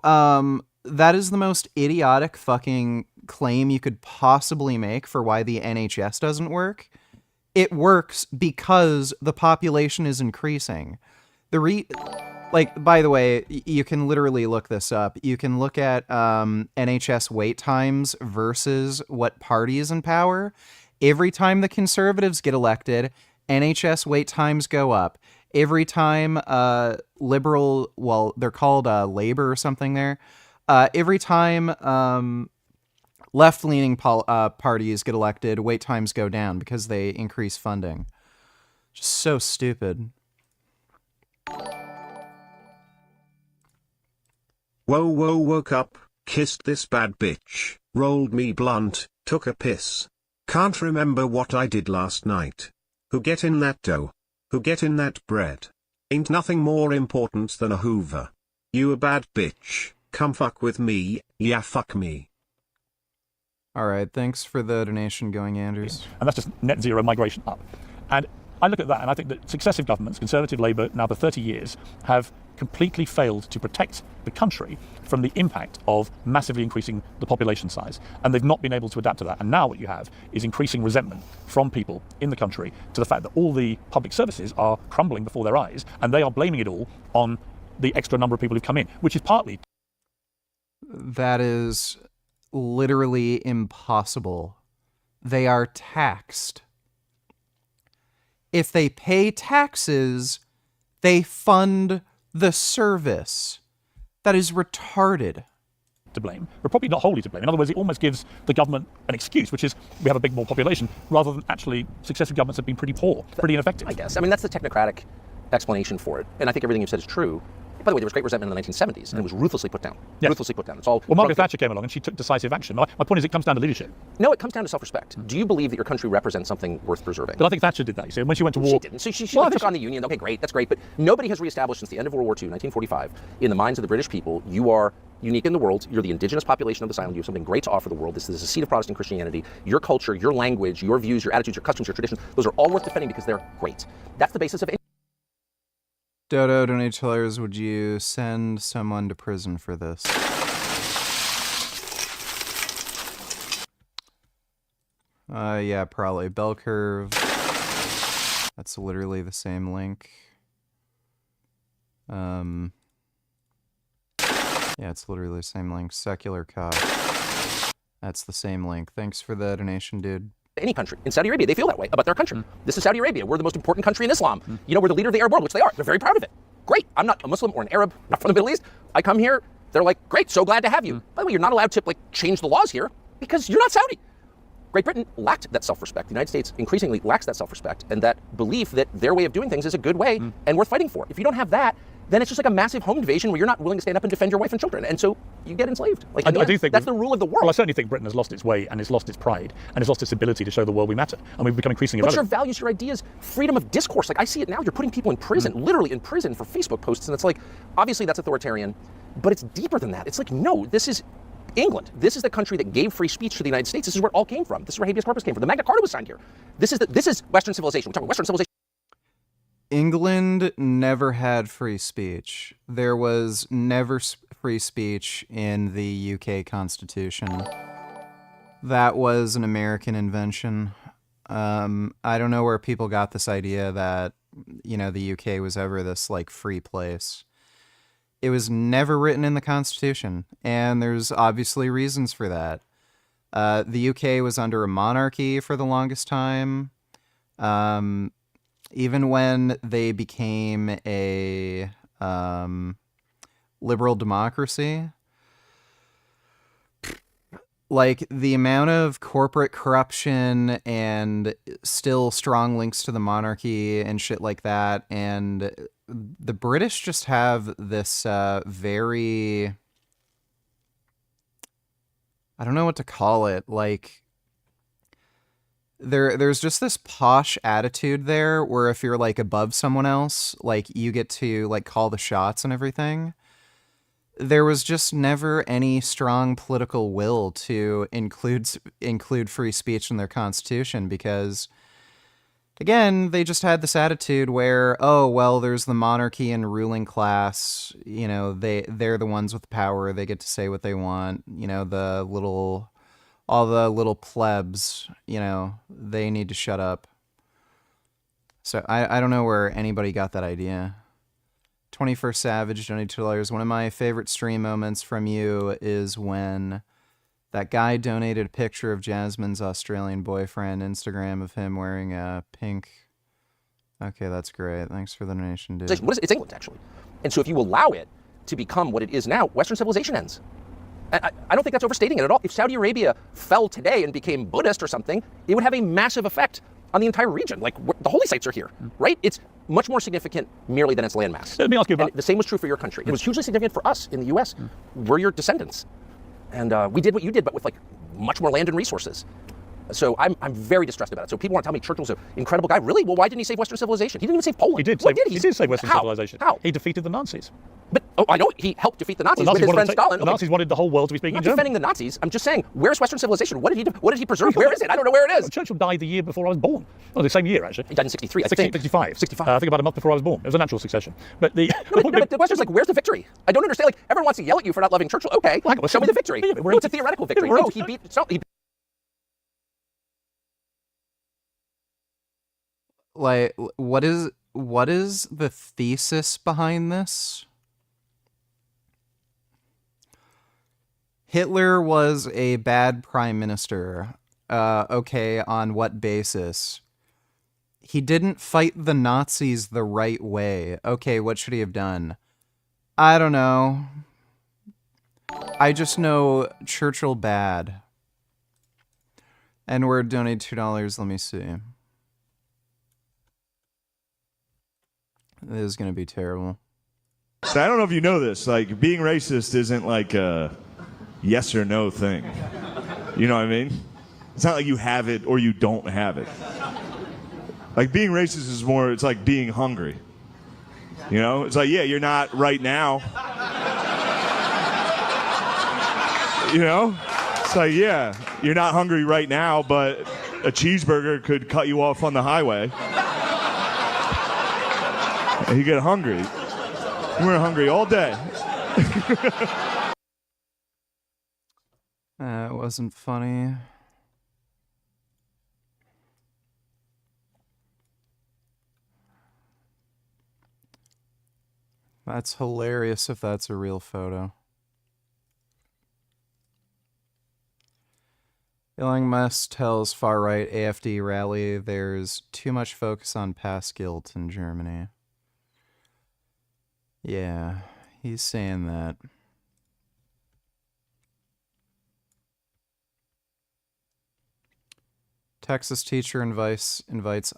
that is the most idiotic fucking claim you could possibly make for why the NHS doesn't work. It works because the population is increasing. By the way, you can literally look this up. You can look at NHS wait times versus what party is in power. Every time the Conservatives get elected, NHS wait times go up. Every time Liberal, well, they're called Labour or something there. Every time left-leaning parties get elected, wait times go down because they increase funding. Just so stupid. Whoa, woke up, kissed this bad bitch, rolled me blunt, took a piss. Can't remember what I did last night. Who get in that dough? Who get in that bread? Ain't nothing more important than a Hoover. You a bad bitch, come fuck with me, yeah fuck me. Alright, thanks for the donation going, Anders. And that's just net zero migration up. And I look at that and I think that successive governments, Conservative, Labour, now for 30 years, have completely failed to protect the country from the impact of massively increasing the population size. And they've not been able to adapt to that. And now what you have is increasing resentment from people in the country to the fact that all the public services are crumbling before their eyes, and they are blaming it all on the extra number of people who've come in, which is partly... That is literally impossible. They are taxed. If they pay taxes, they fund the service. That is retarded. To blame, but probably not wholly to blame. In other words, it almost gives the government an excuse, which is we have a big more population, rather than actually successive governments have been pretty poor, pretty ineffective. I guess. I mean, that's the technocratic explanation for it. And I think everything you've said is true. By the way, there was great resentment in the 1970s, and it was ruthlessly put down. Yes. Ruthlessly put down. It's all. Well, Margaret Thatcher came along and she took decisive action. My point is, it comes down to leadership. No, it comes down to self-respect. Do you believe that your country represents something worth preserving? But I think Thatcher did that. You see, when she went to war, she didn't. So she took on the Union. Okay, great, that's great. But nobody has reestablished since the end of World War II, 1945, in the minds of the British people, you are unique in the world. You're the indigenous population of this island. You have something great to offer the world. This is a seat of Protestant Christianity. Your culture, your language, your views, your attitudes, your customs, your traditions, those are all worth defending because they're great. That's the basis of it. Dodo donators, would you send someone to prison for this? Yeah, probably. Bell curve. That's literally the same link. Yeah, it's literally the same link. Secular cop. That's the same link. Thanks for the donation, dude. Any country. In Saudi Arabia, they feel that way about their country. This is Saudi Arabia. We're the most important country in Islam. You know, we're the leader of the Arab world, which they are. They're very proud of it. Great. I'm not a Muslim or an Arab, not from the Middle East. I come here. They're like, great, so glad to have you. By the way, you're not allowed to change the laws here because you're not Saudi. Great Britain lacked that self-respect. The United States increasingly lacks that self-respect and that belief that their way of doing things is a good way and worth fighting for. If you don't have that, then it's just like a massive home invasion where you're not willing to stand up and defend your wife and children. And so you get enslaved. I do think that's the rule of the world. Well, I certainly think Britain has lost its way and it's lost its pride and it's lost its ability to show the world we matter. And we've become increasingly What's irrelevant. your values, your ideas, freedom of discourse? Like I see it now, you're putting people in prison, literally in prison for Facebook posts. And it's like, obviously that's authoritarian, but it's deeper than that. It's like, no, this is England. This is the country that gave free speech to the United States. This is where it all came from. This is where habeas corpus came from. The Magna Carta was signed here. This is Western civilization. We're talking Western civilization. England never had free speech. There was never free speech in the UK Constitution. That was an American invention. I don't know where people got this idea that, the UK was ever this, free place. It was never written in the Constitution, and there's obviously reasons for that. The UK was under a monarchy for the longest time. Even when they became a liberal democracy, like the amount of corporate corruption and still strong links to the monarchy and shit like that, and the British just have this very, I don't know what to call it, like there's just this posh attitude there where if you're like above someone else, like you get to like call the shots and everything. There was just never any strong political will to include free speech in their constitution because, again, they just had this attitude where, oh, well, there's the monarchy and ruling class, you know, they're the ones with the power, they get to say what they want, you know, all the little plebs, you know, they need to shut up. So I don't know where anybody got that idea. 21st Savage donated $2. One of my favorite stream moments from you is when that guy donated a picture of Jasmine's Australian boyfriend, Instagram of him wearing a pink. Okay, that's great. Thanks for the donation, dude. What is it? It's England, actually. And so if you allow it to become what it is now, Western civilization ends. I don't think that's overstating it at all. If Saudi Arabia fell today and became Buddhist or something, it would have a massive effect on the entire region. Like, the holy sites are here, right? It's much more significant merely than its landmass. Let me ask you about... And the same was true for your country. It was hugely significant for us in the U.S. We're your descendants. And we did what you did, but with, like, much more land and resources. So I'm very distressed about it. So people want to tell me Churchill's an incredible guy. Really? Well, why didn't he save Western civilization? He didn't even save Poland. He did. He did save Western civilization. How? He defeated the Nazis. But, oh, I know he helped defeat the Nazis with his friend Stalin. The Nazis wanted the whole world to be speaking German. I'm not defending the Nazis. I'm just saying, where's Western civilization? What did he do? What did he preserve? Where is it? I don't know where it is. Churchill died the year before I was born. Oh, the same year, actually. He died in 63, I think. 65. 65. I think about a month before I was born. It was a natural succession. But the but the question's like, where's the victory? I don't understand. Like, everyone wants to yell at you for not loving Churchill. Okay, show me the victory. No, it's a theoretical victory. No, he beat... Like, what is the thesis behind this? Hitler was a bad prime minister. Okay, on what basis? He didn't fight the Nazis the right way. Okay, what should he have done? I don't know. I just know Churchill bad. And we're donating $2. Let me see. This is going to be terrible. So I don't know if you know this, like, being racist isn't like a yes or no thing. You know what I mean? It's not like you have it or you don't have it. Like, being racist is more, it's like being hungry. You know? It's like, yeah, you're not right now. You know? It's like, yeah, you're not hungry right now, but a cheeseburger could cut you off on the highway. And you get hungry. We're hungry all day. It wasn't funny. That's hilarious if that's a real photo. Elon Musk tells far-right AfD rally there's too much focus on past guilt in Germany. Yeah, he's saying that. Texas teacher invites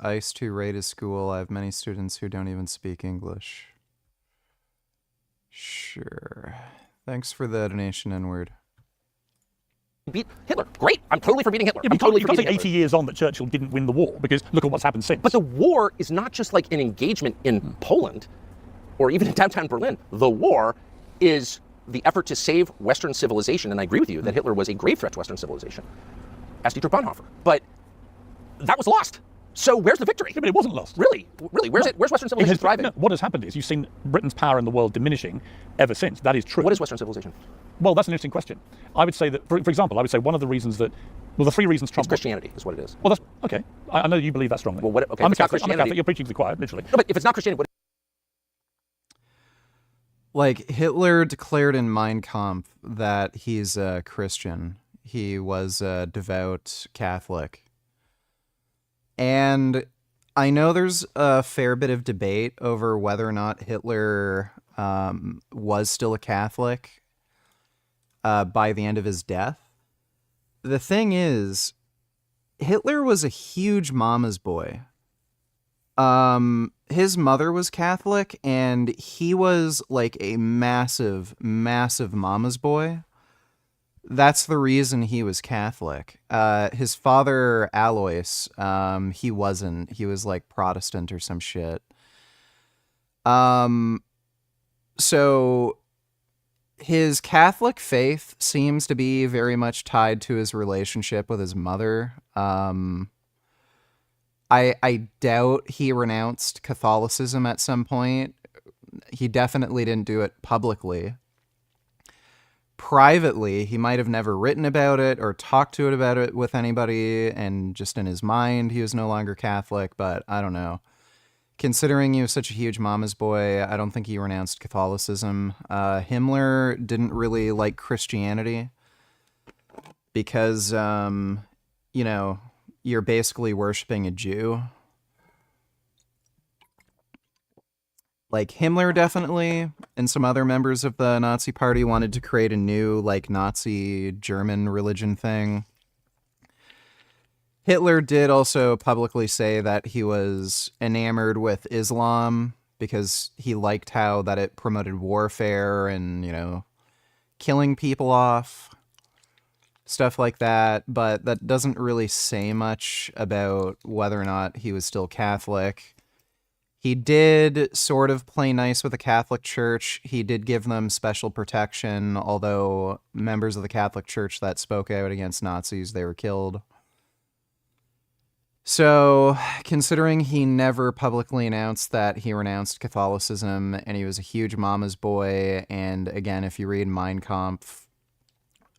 ICE to raid his school. I have many students who don't even speak English. Sure. Thanks for the donation, N-word. Beat Hitler. Great. I'm totally for beating Hitler. Yeah, I'm totally you for can't beating say 80 years on that Churchill didn't win the war, because look at what's happened since. But the war is not just like an engagement in Poland or even in downtown Berlin. The war is the effort to save Western civilization, and I agree with you that Hitler was a grave threat to Western civilization, as Dietrich Bonhoeffer. But that was lost. So where's the victory? Yeah, but it wasn't lost. Really? Where's it? Where's Western civilization thriving? No, what has happened is you've seen Britain's power in the world diminishing ever since. That is true. What is Western civilization? Well, that's an interesting question. I would say that, for example, I would say one of the reasons that, well, the three reasons Trump... It's Christianity is what it is. Well, that's, okay. I know you believe that strongly. Well, what, okay, I'm a if it's not Catholic. Christianity... You're preaching to the choir, literally. No, but if it's not Christianity, what... Like, Hitler declared in Mein Kampf that he's a Christian. He was a devout Catholic. And I know there's a fair bit of debate over whether or not Hitler was still a Catholic by the end of his death. The thing is, Hitler was a huge mama's boy. His mother was Catholic, and he was like a massive, massive mama's boy. That's the reason he was Catholic. His father, Alois, he wasn't. He was like Protestant or some shit. So his Catholic faith seems to be very much tied to his relationship with his mother. I doubt he renounced Catholicism at some point. He definitely didn't do it publicly. Privately, he might have never written about it or talked about it with anybody, and just in his mind, he was no longer Catholic, but I don't know. Considering he was such a huge mama's boy, I don't think he renounced Catholicism. Himmler didn't really like Christianity because, you know, you're basically worshiping a Jew. Like, Himmler definitely, and some other members of the Nazi Party wanted to create a new, like, Nazi German religion thing. Hitler did also publicly say that he was enamored with Islam because he liked how that it promoted warfare and, you know, killing people off, stuff like that, but that doesn't really say much about whether or not he was still Catholic. He did sort of play nice with the Catholic Church. He did give them special protection, although members of the Catholic Church that spoke out against Nazis, they were killed. So, considering he never publicly announced that he renounced Catholicism, and he was a huge mama's boy, and again, if you read Mein Kampf,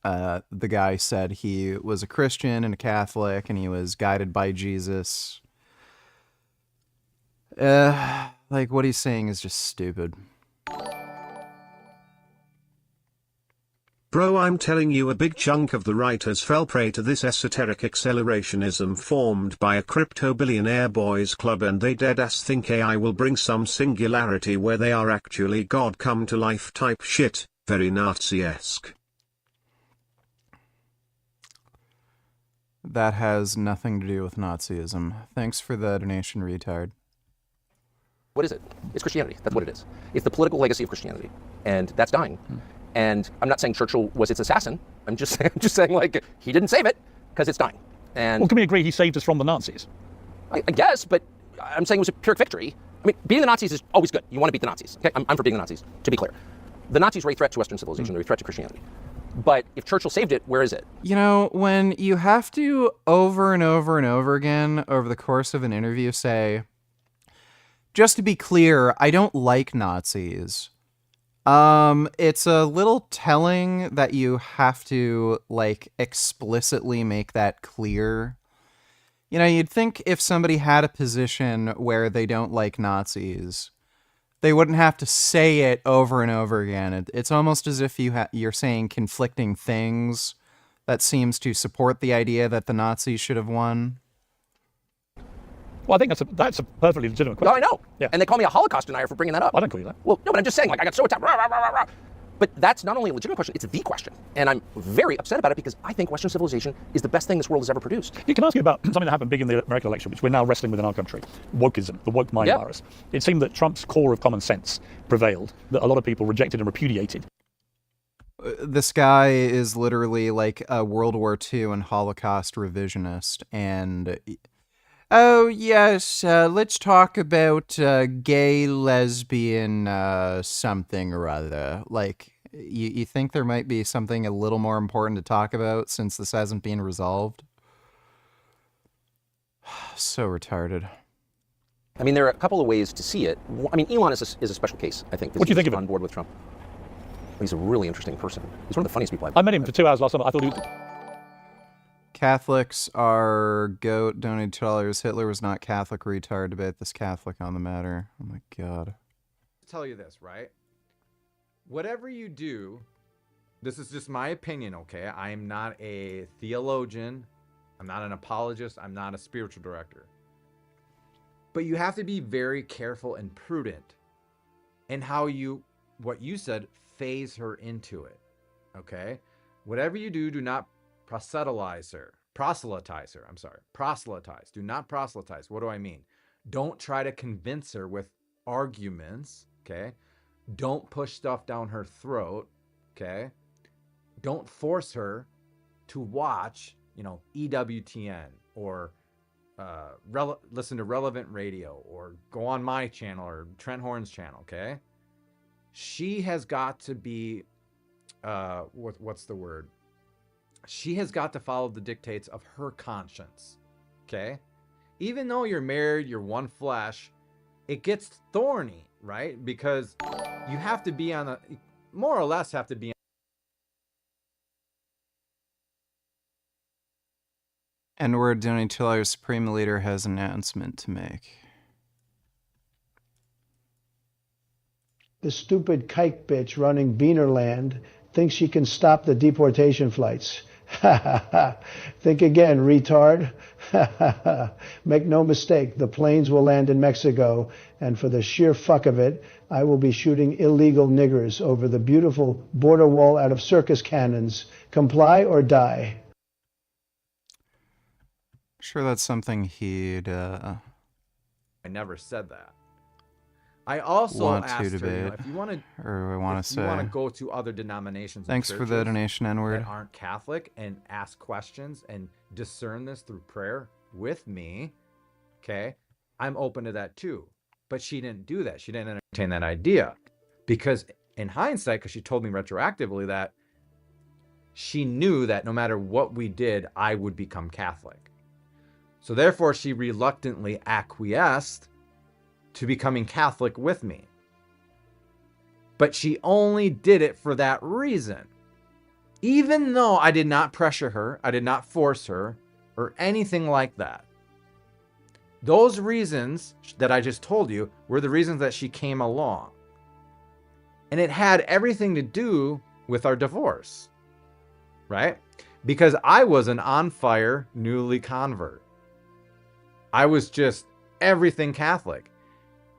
the guy said he was a Christian and a Catholic, and he was guided by Jesus. Like, what he's saying is just stupid. Bro, I'm telling you, a big chunk of the writers fell prey to this esoteric accelerationism formed by a crypto billionaire boys club, and they deadass think AI will bring some singularity where they are actually God come to life type shit, very Nazi-esque. That has nothing to do with Nazism. Thanks for the donation, retard. What is it? It's Christianity. That's what it is. It's the political legacy of Christianity, and that's dying. And I'm not saying Churchill was its assassin. I'm just saying, like, he didn't save it because it's dying. And well, can we agree he saved us from the Nazis? I guess, but I'm saying it was a Pyrrhic victory. I mean, beating the Nazis is always good. You want to beat the Nazis. Okay? I'm for beating the Nazis, to be clear. The Nazis were a threat to Western civilization. They're a threat to Christianity. But if Churchill saved it, where is it? You know, when you have to over and over and over again over the course of an interview say, just to be clear, I don't like Nazis. It's a little telling that you have to, like, explicitly make that clear. You know, you'd think if somebody had a position where they don't like Nazis, they wouldn't have to say it over and over again. It's almost as if you're saying conflicting things that seems to support the idea that the Nazis should have won. Well, I think that's a perfectly legitimate question. No, I know. Yeah. And they call me a Holocaust denier for bringing that up. I don't call you that. Well, no, but I'm just saying, like, I got so attacked. Rah, rah, rah, rah. But that's not only a legitimate question, it's the question. And I'm very upset about it because I think Western civilization is the best thing this world has ever produced. You can ask you about something that happened big in the American election, which we're now wrestling with in our country. Wokeism, the woke mind virus. It seemed that Trump's core of common sense prevailed, that a lot of people rejected and repudiated. This guy is literally like a World War II and Holocaust revisionist, and... Oh, yes, let's talk about gay, lesbian, something or other. Like, you think there might be something a little more important to talk about since this hasn't been resolved? So retarded. I mean, there are a couple of ways to see it. I mean, Elon is a special case, I think. What do you think of him? On board with Trump. He's a really interesting person. He's one of the funniest people I've I met him for 2 hours last summer. I thought he was... Catholics are goat, donated $2. Hitler was not Catholic, retard. Debate this Catholic on the matter. Oh my god. Tell you this, right? whatever you do, this is just my opinion, okay? I am not a theologian. I'm not an apologist. I'm not a spiritual director. But you have to be very careful and prudent in how you, what you said, phase her into it, okay? Whatever you do, do not proselytize her. Proselytize her, I'm sorry. Proselytize. Do not proselytize. What do I mean? Don't try to convince her with arguments, okay? Don't push stuff down her throat, okay? Don't force her to watch, EWTN or listen to relevant radio or go on my channel or Trent Horn's channel, okay? She has got to be, what's the word? She has got to follow the dictates of her conscience, okay? Even though you're married, you're one flesh, it gets thorny, right? Because you have to be on the, more or less have to be. N-word Donatello, Supreme Leader, has an announcement to make. The stupid kike bitch running Beanerland thinks she can stop the deportation flights. Think again, retard. Make no mistake, the planes will land in Mexico, and for the sheer fuck of it, I will be shooting illegal niggers over the beautiful border wall out of circus cannons. Comply or die. Sure, that's something he'd I never said that. I also want asked to her, debate, if you want to, or I want to say. you want to go to other denominations. Thanks for the donation, N-word. That aren't Catholic and ask questions and discern this through prayer with me. Okay, I'm open to that too. But she didn't do that. She didn't entertain that idea because, in hindsight, because she told me retroactively that she knew that no matter what we did, I would become Catholic. So therefore, she reluctantly acquiesced to becoming Catholic with me. But she only did it for that reason. Even though I did not pressure her, I did not force her, or anything like that. Those reasons that I just told you were the reasons that she came along. And it had everything to do with our divorce, right? Because I was an on-fire, newly convert. I was just everything Catholic.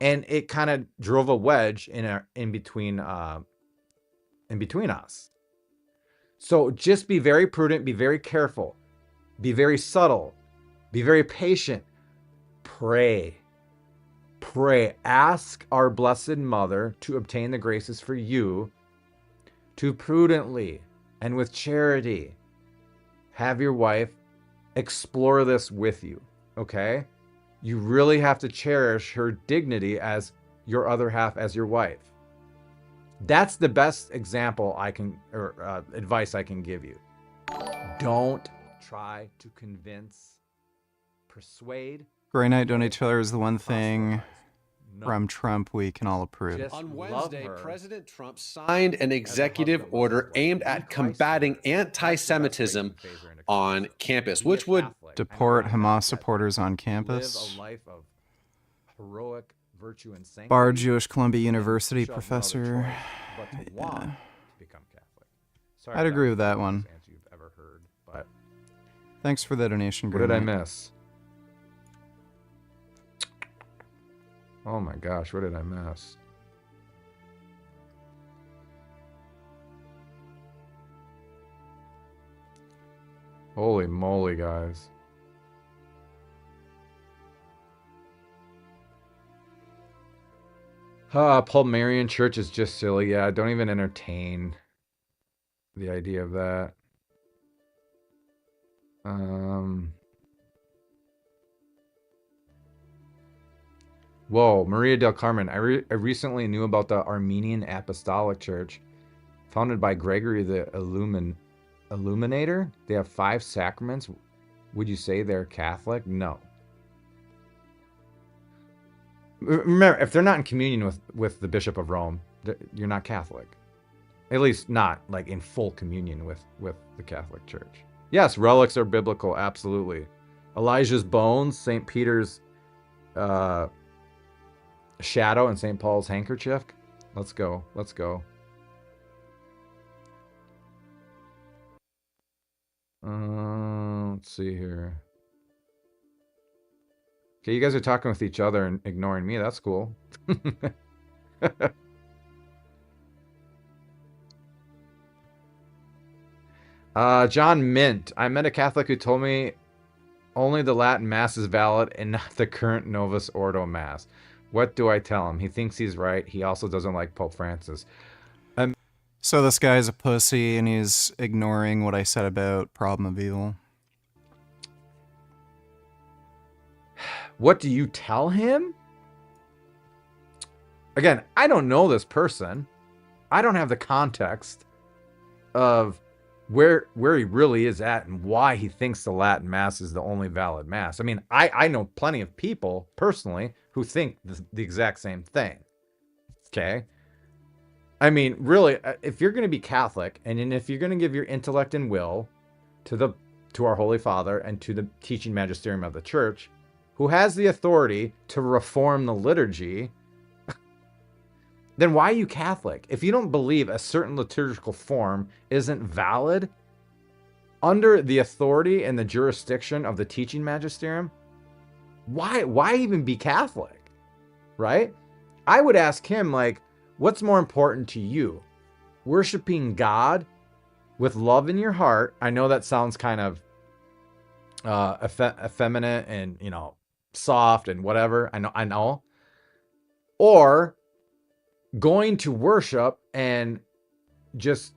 And it kind of drove a wedge in between us. So just be very prudent, be very careful, be very subtle, be very patient. Pray. Ask our Blessed Mother to obtain the graces for you to prudently and with charity have your wife explore this with you, okay? You really have to cherish her dignity as your other half, as your wife. That's the best example I can, or advice I can give you. Don't try to convince, persuade. Grey Knight Donatello is the one thing from Trump we can all approve. On Wednesday, President Trump signed an executive order aimed at combating anti-Semitism on campus, which would deport Hamas supporters on campus. Live a life of heroic virtue and sanctity. Bard Jewish Columbia University professor. To become Catholic. Sorry, I'd agree with that one. You've ever heard, but thanks for the donation. What did I miss? Oh my gosh, what did I miss? Holy moly, guys. Palmarian Church is just silly. Yeah, don't even entertain the idea of that. Whoa, Maria del Carmen. I recently knew about the Armenian Apostolic Church, founded by Gregory the Illuminator. They have 5 sacraments. Would you say they're Catholic? No. Remember, if they're not in communion with the Bishop of Rome, you're not Catholic. At least not like in full communion with the Catholic Church. Yes, relics are biblical, absolutely. Elijah's bones, St. Peter's shadow, and St. Paul's handkerchief. Let's go. Let's see here. Okay, you guys are talking with each other and ignoring me. That's cool. John Mint. I met a Catholic who told me only the Latin Mass is valid and not the current Novus Ordo Mass. What do I tell him? He thinks he's right. He also doesn't like Pope Francis. So this guy's a pussy and he's ignoring what I said about Problem of Evil. What do you tell him? Again, I don't know this person. I don't have the context of where he really is at and why he thinks the Latin Mass is the only valid Mass. I mean, I know plenty of people personally who think the exact same thing. Okay? I mean, really, if you're going to be Catholic, and if you're going to give your intellect and will to our Holy Father and to the teaching magisterium of the Church, who has the authority to reform the liturgy, then why are you Catholic? If you don't believe a certain liturgical form isn't valid under the authority and the jurisdiction of the teaching magisterium, why even be Catholic? Right? I would ask him, like, what's more important to you? Worshiping God with love in your heart. I know that sounds kind of effeminate and, you know, soft and whatever. I know. Or going to worship and just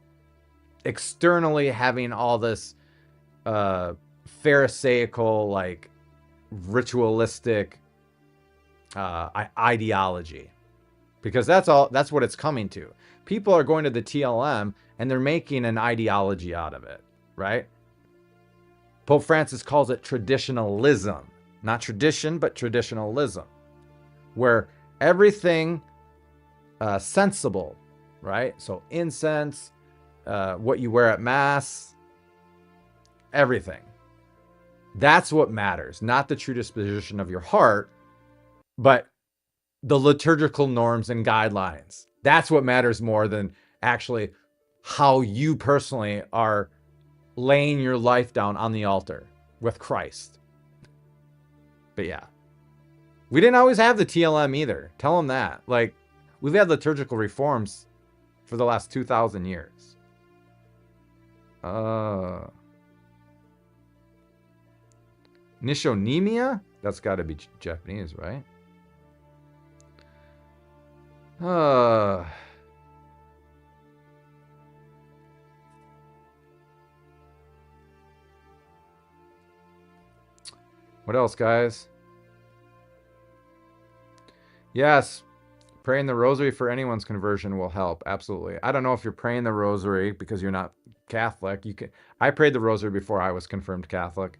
externally having all this pharisaical, like, ritualistic ideology. Because that's what it's coming to. People are going to the TLM and they're making an ideology out of it, right? Pope Francis calls it traditionalism. Not tradition, but traditionalism. Where everything sensible, right? So incense, what you wear at Mass, everything. That's what matters. Not the true disposition of your heart, but the liturgical norms and guidelines. That's what matters more than actually how you personally are laying your life down on the altar with Christ. But yeah, we didn't always have the TLM either. Tell them that. Like, we've had liturgical reforms for the last 2,000 years. Nishonemia? That's got to be Japanese, right? What else, guys? Yes, praying the rosary for anyone's conversion will help. Absolutely. I don't know if you're praying the rosary because you're not Catholic. I prayed the rosary before I was confirmed Catholic.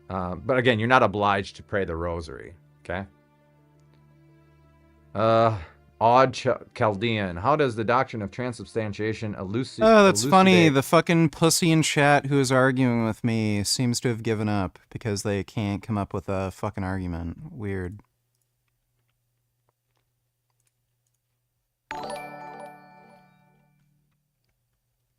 But again, you're not obliged to pray the rosary. Okay. Odd Chaldean. How does the doctrine of transubstantiation elucidate? Oh, that's funny. The fucking pussy in chat who is arguing with me seems to have given up because they can't come up with a fucking argument. Weird.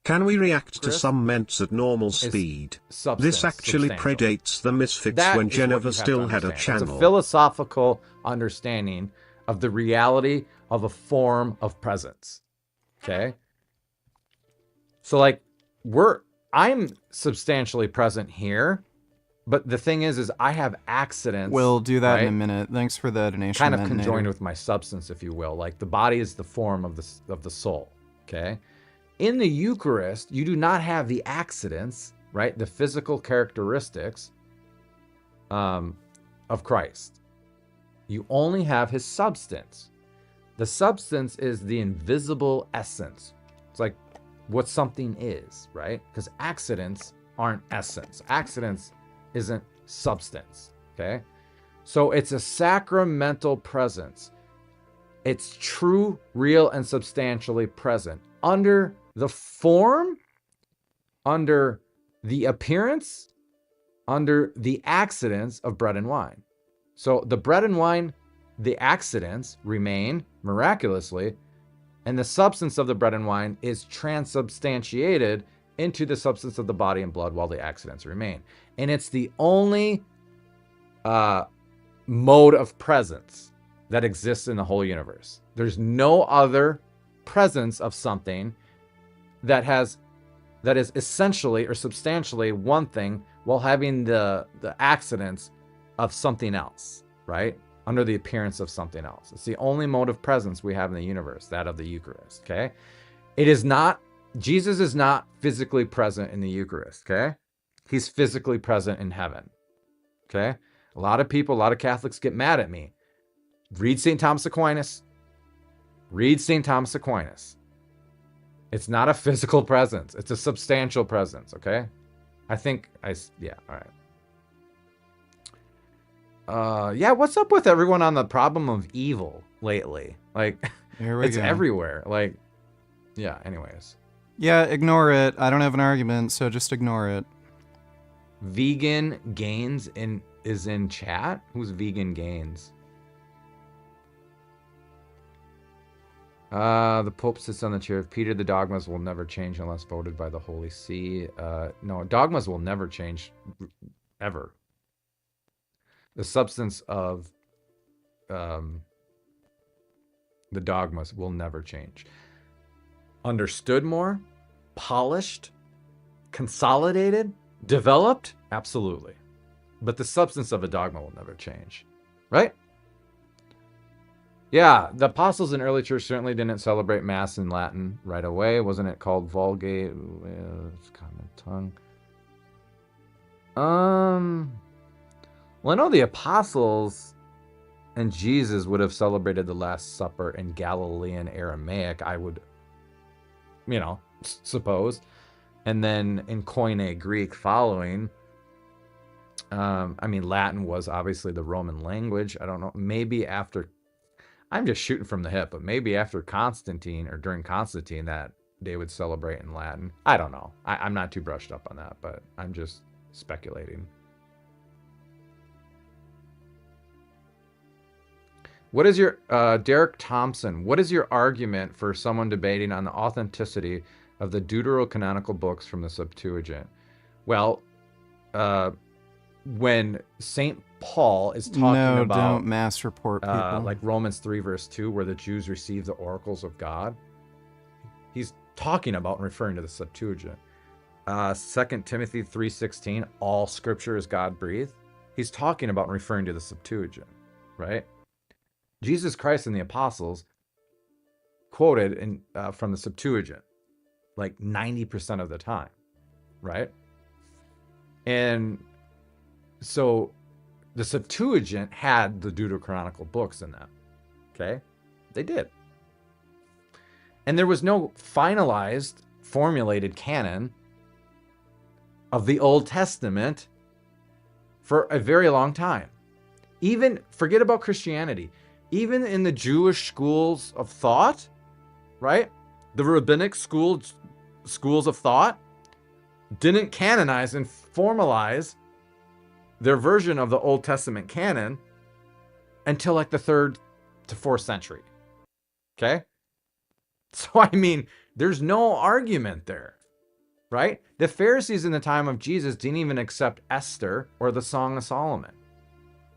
Can we react to some ments at normal speed? This actually predates the Misfits when Geneva still had a channel. It's a philosophical understanding of the reality of a form of presence. Okay? So, like, I'm substantially present here, but the thing is I have accidents. We'll do that in a minute. Thanks for the donation. Kind of conjoined with my substance, if you will. Like, the body is the form of the soul. Okay? In the Eucharist, you do not have the accidents, right? The physical characteristics of Christ. You only have his substance. The substance is the invisible essence. It's like what something is, right? Because accidents aren't essence. Accidents isn't substance, okay? So it's a sacramental presence. It's true, real, and substantially present under the form, under the appearance, under the accidents of bread and wine. So the bread and wine, the accidents remain miraculously, and the substance of the bread and wine is transubstantiated into the substance of the body and blood while the accidents remain. And it's the only mode of presence that exists in the whole universe. There's no other presence of something that is essentially or substantially one thing while having the accidents of something else, right? Under the appearance of something else. It's the only mode of presence we have in the universe, that of the Eucharist, okay? It is not, Jesus is not physically present in the Eucharist, okay? He's physically present in heaven, okay? A lot of people, a lot of Catholics get mad at me. Read St. Thomas Aquinas. Read St. Thomas Aquinas. It's not a physical presence. It's a substantial presence, okay? Yeah, all right. Yeah, what's up with everyone on the problem of evil lately? Like, it's everywhere. Like, yeah, anyways. Yeah, ignore it. I don't have an argument, so just ignore it. Vegan Gains is in chat? Who's Vegan Gains? The Pope sits on the chair of Peter. The dogmas will never change unless voted by the Holy See. No, dogmas will never change, ever. The substance of the dogmas will never change. Understood more? Polished? Consolidated? Developed? Absolutely. But the substance of a dogma will never change. Right? Yeah, the apostles in early church certainly didn't celebrate Mass in Latin right away. Wasn't it called Vulgate? It's common tongue. Well, I know the apostles and Jesus would have celebrated the Last Supper in Galilean Aramaic, I would, suppose. And then in Koine Greek following. Latin was obviously the Roman language. I don't know. Maybe after, I'm just shooting from the hip, but maybe after Constantine or during Constantine that they would celebrate in Latin. I don't know. I'm not too brushed up on that, but I'm just speculating. What is your, Derek Thompson, what is your argument for someone debating on the authenticity of the deuterocanonical books from the Septuagint? Well, when St. Paul is talking about... No, don't mass report people. Like Romans 3 verse 2, where the Jews receive the oracles of God, he's talking about and referring to the Septuagint. 2 Timothy 3:16, all scripture is God-breathed. He's talking about and referring to the Septuagint, right? Jesus Christ and the apostles quoted from the Septuagint like 90% of the time, right? And so the Septuagint had the deuterocanonical books in them, okay? They did. And there was no finalized, formulated canon of the Old Testament for a very long time. Even, forget about Christianity, even in the Jewish schools of thought, right? The rabbinic schools of thought didn't canonize and formalize their version of the Old Testament canon until like the 3rd to 4th century. Okay? So, there's no argument there, right? The Pharisees in the time of Jesus didn't even accept Esther or the Song of Solomon,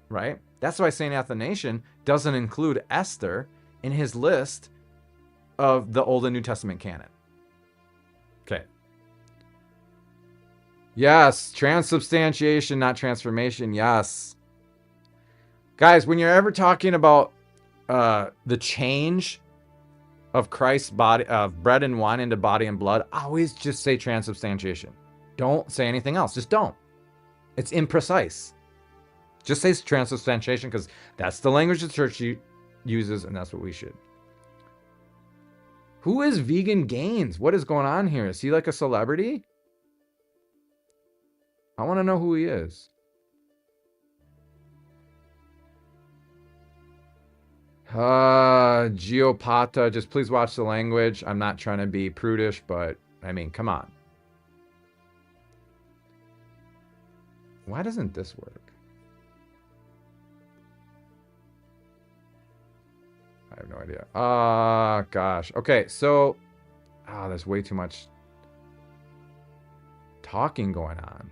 right? That's why St. Athanasius doesn't include Esther in his list of the Old and New Testament canon. Okay. Yes, transubstantiation, not transformation. Yes. Guys, when you're ever talking about the change of Christ's body, of bread and wine into body and blood, always just say transubstantiation. Don't say anything else. Just don't. It's imprecise. Just say transubstantiation because that's the language the church uses, and that's what we should. Who is Vegan Gains? What is going on here? Is he like a celebrity? I want to know who he is. Geopata, just please watch the language. I'm not trying to be prudish, but come on. Why doesn't this work? I have no idea. Gosh. Okay, so there's way too much. talking going on?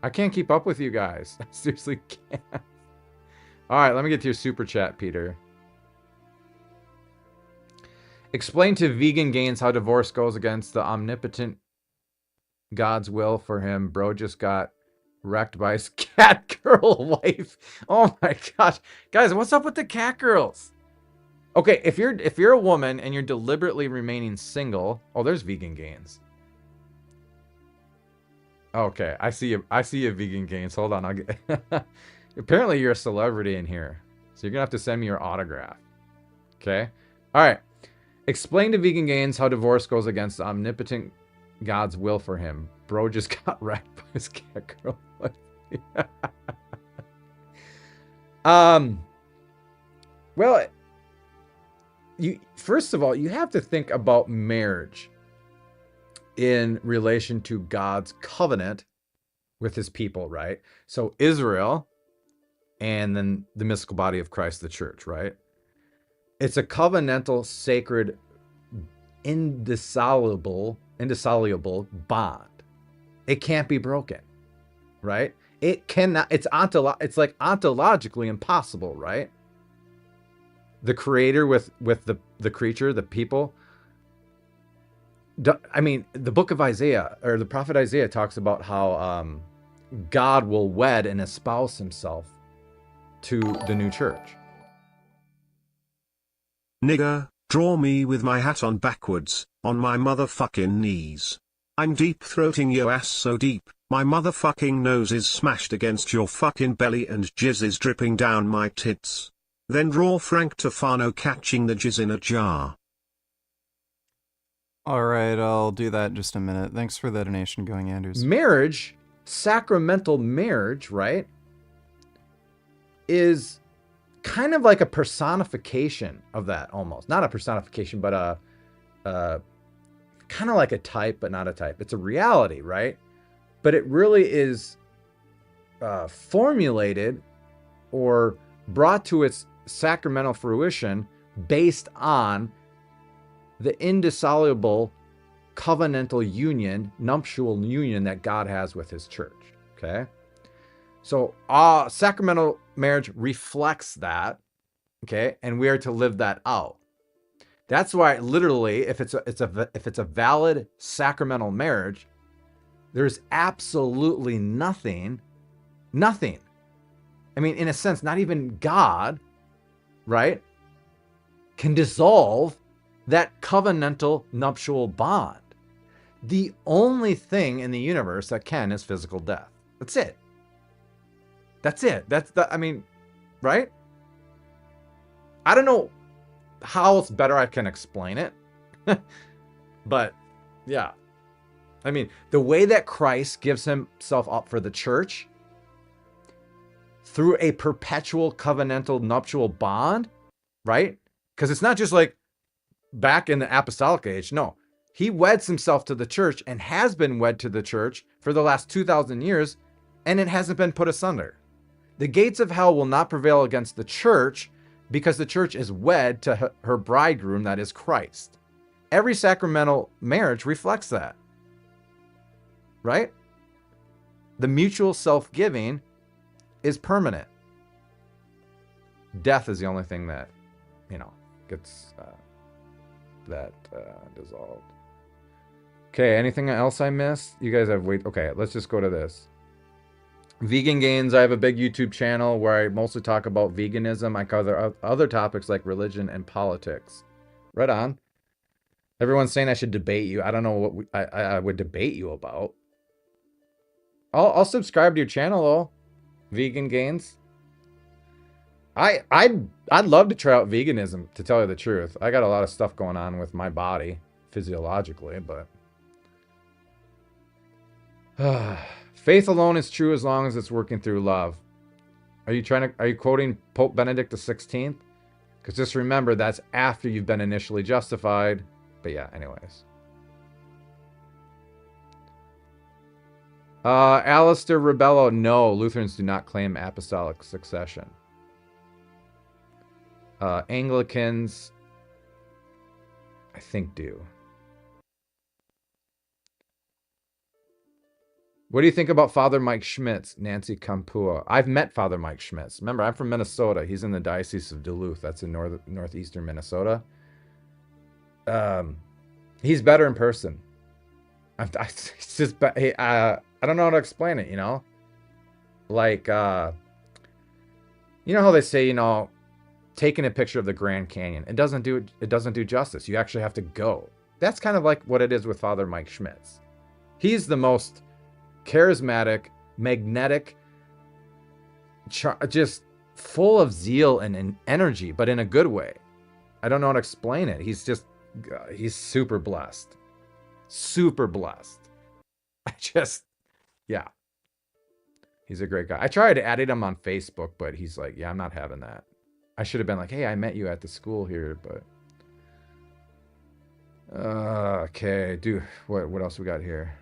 I can't keep up with you guys. I seriously can't. All right, let me get to your super chat, Peter. Explain to vegan gains how divorce goes against the omnipotent God's will for him. Bro just got wrecked by his cat girl wife. Oh my gosh. Guys, what's up with the cat girls? Okay, if you're a woman and you're deliberately remaining single, oh, there's vegan gains. Okay, I see you vegan gains. Hold on, I'll get apparently you're a celebrity in here. So you're gonna have to send me your autograph. Okay? Alright. Explain to vegan gains how divorce goes against the omnipotent God's will for him. Bro just got wrecked by his cat girl. Well, first of all, you have to think about marriage in relation to God's covenant with his people, right? So Israel and then the mystical body of Christ, the church, right? It's a covenantal, sacred, indissoluble bond. It can't be broken, right? It cannot, it's like ontologically impossible, right? The creator with the creature, the people. I mean, the book of Isaiah, or the prophet Isaiah, talks about how God will wed and espouse himself to the new church. Nigger, draw me with my hat on backwards, on my motherfucking knees. I'm deep-throating your ass so deep, my motherfucking nose is smashed against your fucking belly and jizz is dripping down my tits. Then draw Frank Tufano catching the jizz in a jar. Alright, I'll do that in just a minute. Thanks for the donation going, Anders. Marriage, sacramental marriage, right, is kind of like a personification of that, almost. Not a personification, but a kind of like a type, but not a type. It's a reality, right? But it really is formulated or brought to its sacramental fruition based on the indissoluble covenantal union, nuptial union that God has with his church, okay? So sacramental marriage reflects that, okay? And we are to live that out. That's why literally, if it's a valid sacramental marriage, there's absolutely nothing. I mean, in a sense, not even God, right, can dissolve that covenantal nuptial bond. The only thing in the universe that can is physical death. That's it. That's it. I mean, right? I don't know how else better I can explain it. But yeah. I mean, the way that Christ gives himself up for the church through a perpetual covenantal nuptial bond, right? Because it's not just like back in the apostolic age. No, he weds himself to the church and has been wed to the church for the last 2,000 years, and it hasn't been put asunder. The gates of hell will not prevail against the church because the church is wed to her bridegroom, that is Christ. Every sacramental marriage reflects that, right? The mutual self-giving is permanent. Death is the only thing that, gets dissolved. Okay, anything else I missed? You guys have okay, let's just go to this. Vegan Gains, I have a big YouTube channel where I mostly talk about veganism. I cover other topics like religion and politics. Right on. Everyone's saying I should debate you. I don't know what I would debate you about. I'll subscribe to your channel though. Vegan Gains. I'd love to try out veganism, to tell you the truth. I got a lot of stuff going on with my body physiologically, but faith alone is true as long as it's working through love. Are you quoting Pope Benedict XVI? Because just remember, that's after you've been initially justified. But yeah, anyways. Alistair Rebello, no, Lutherans do not claim apostolic succession. Anglicans, I think, do. What do you think about Father Mike Schmitz, Nancy Kampua? I've met Father Mike Schmitz. Remember, I'm from Minnesota. He's in the Diocese of Duluth. That's in northeastern Minnesota. He's better in person. It's just, I don't know how to explain it, you know? Like, you know how they say, you know, taking a picture of the Grand Canyon, it doesn't do justice. You actually have to go. That's kind of like what it is with Father Mike Schmitz. He's the most charismatic, magnetic, just full of zeal and energy, but in a good way. I don't know how to explain it. He's super blessed. Super blessed. Yeah. He's a great guy. I tried adding him on Facebook, but he's like, yeah, I'm not having that. I should have been like, hey, I met you at the school here, but... okay, dude, what else we got here?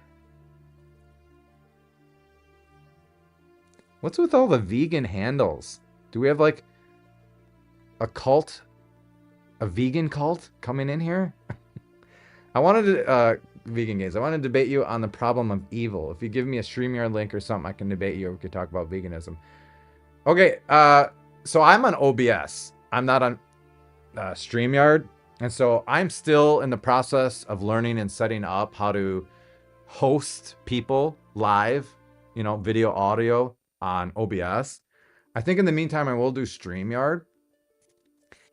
What's with all the vegan handles? Do we have like a cult? A vegan cult coming in here? I wanted to, vegan games, I want to debate you on the problem of evil. If you give me a StreamYard link or something, I can debate you. We could talk about veganism. Okay, so I'm on OBS. I'm not on StreamYard. And so I'm still in the process of learning and setting up how to host people live, you know, video, audio on OBS. I think in the meantime, I will do StreamYard.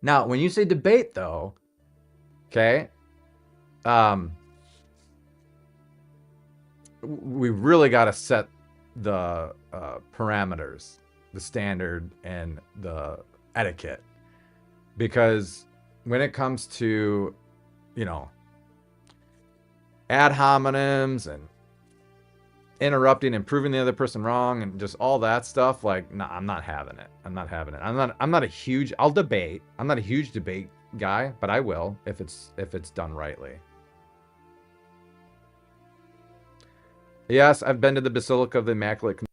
Now, when you say debate, though, okay, we really got to set the parameters, the standard, and the etiquette. Because when it comes to, you know, ad hominems and interrupting and proving the other person wrong and just all that stuff, like, nah, I'm not having it. I'm not having it. I'm not a huge, I'll debate. I'm not a huge debate guy, but I will if it's done rightly. Yes, I've been to the Basilica of the Immaculate Conception.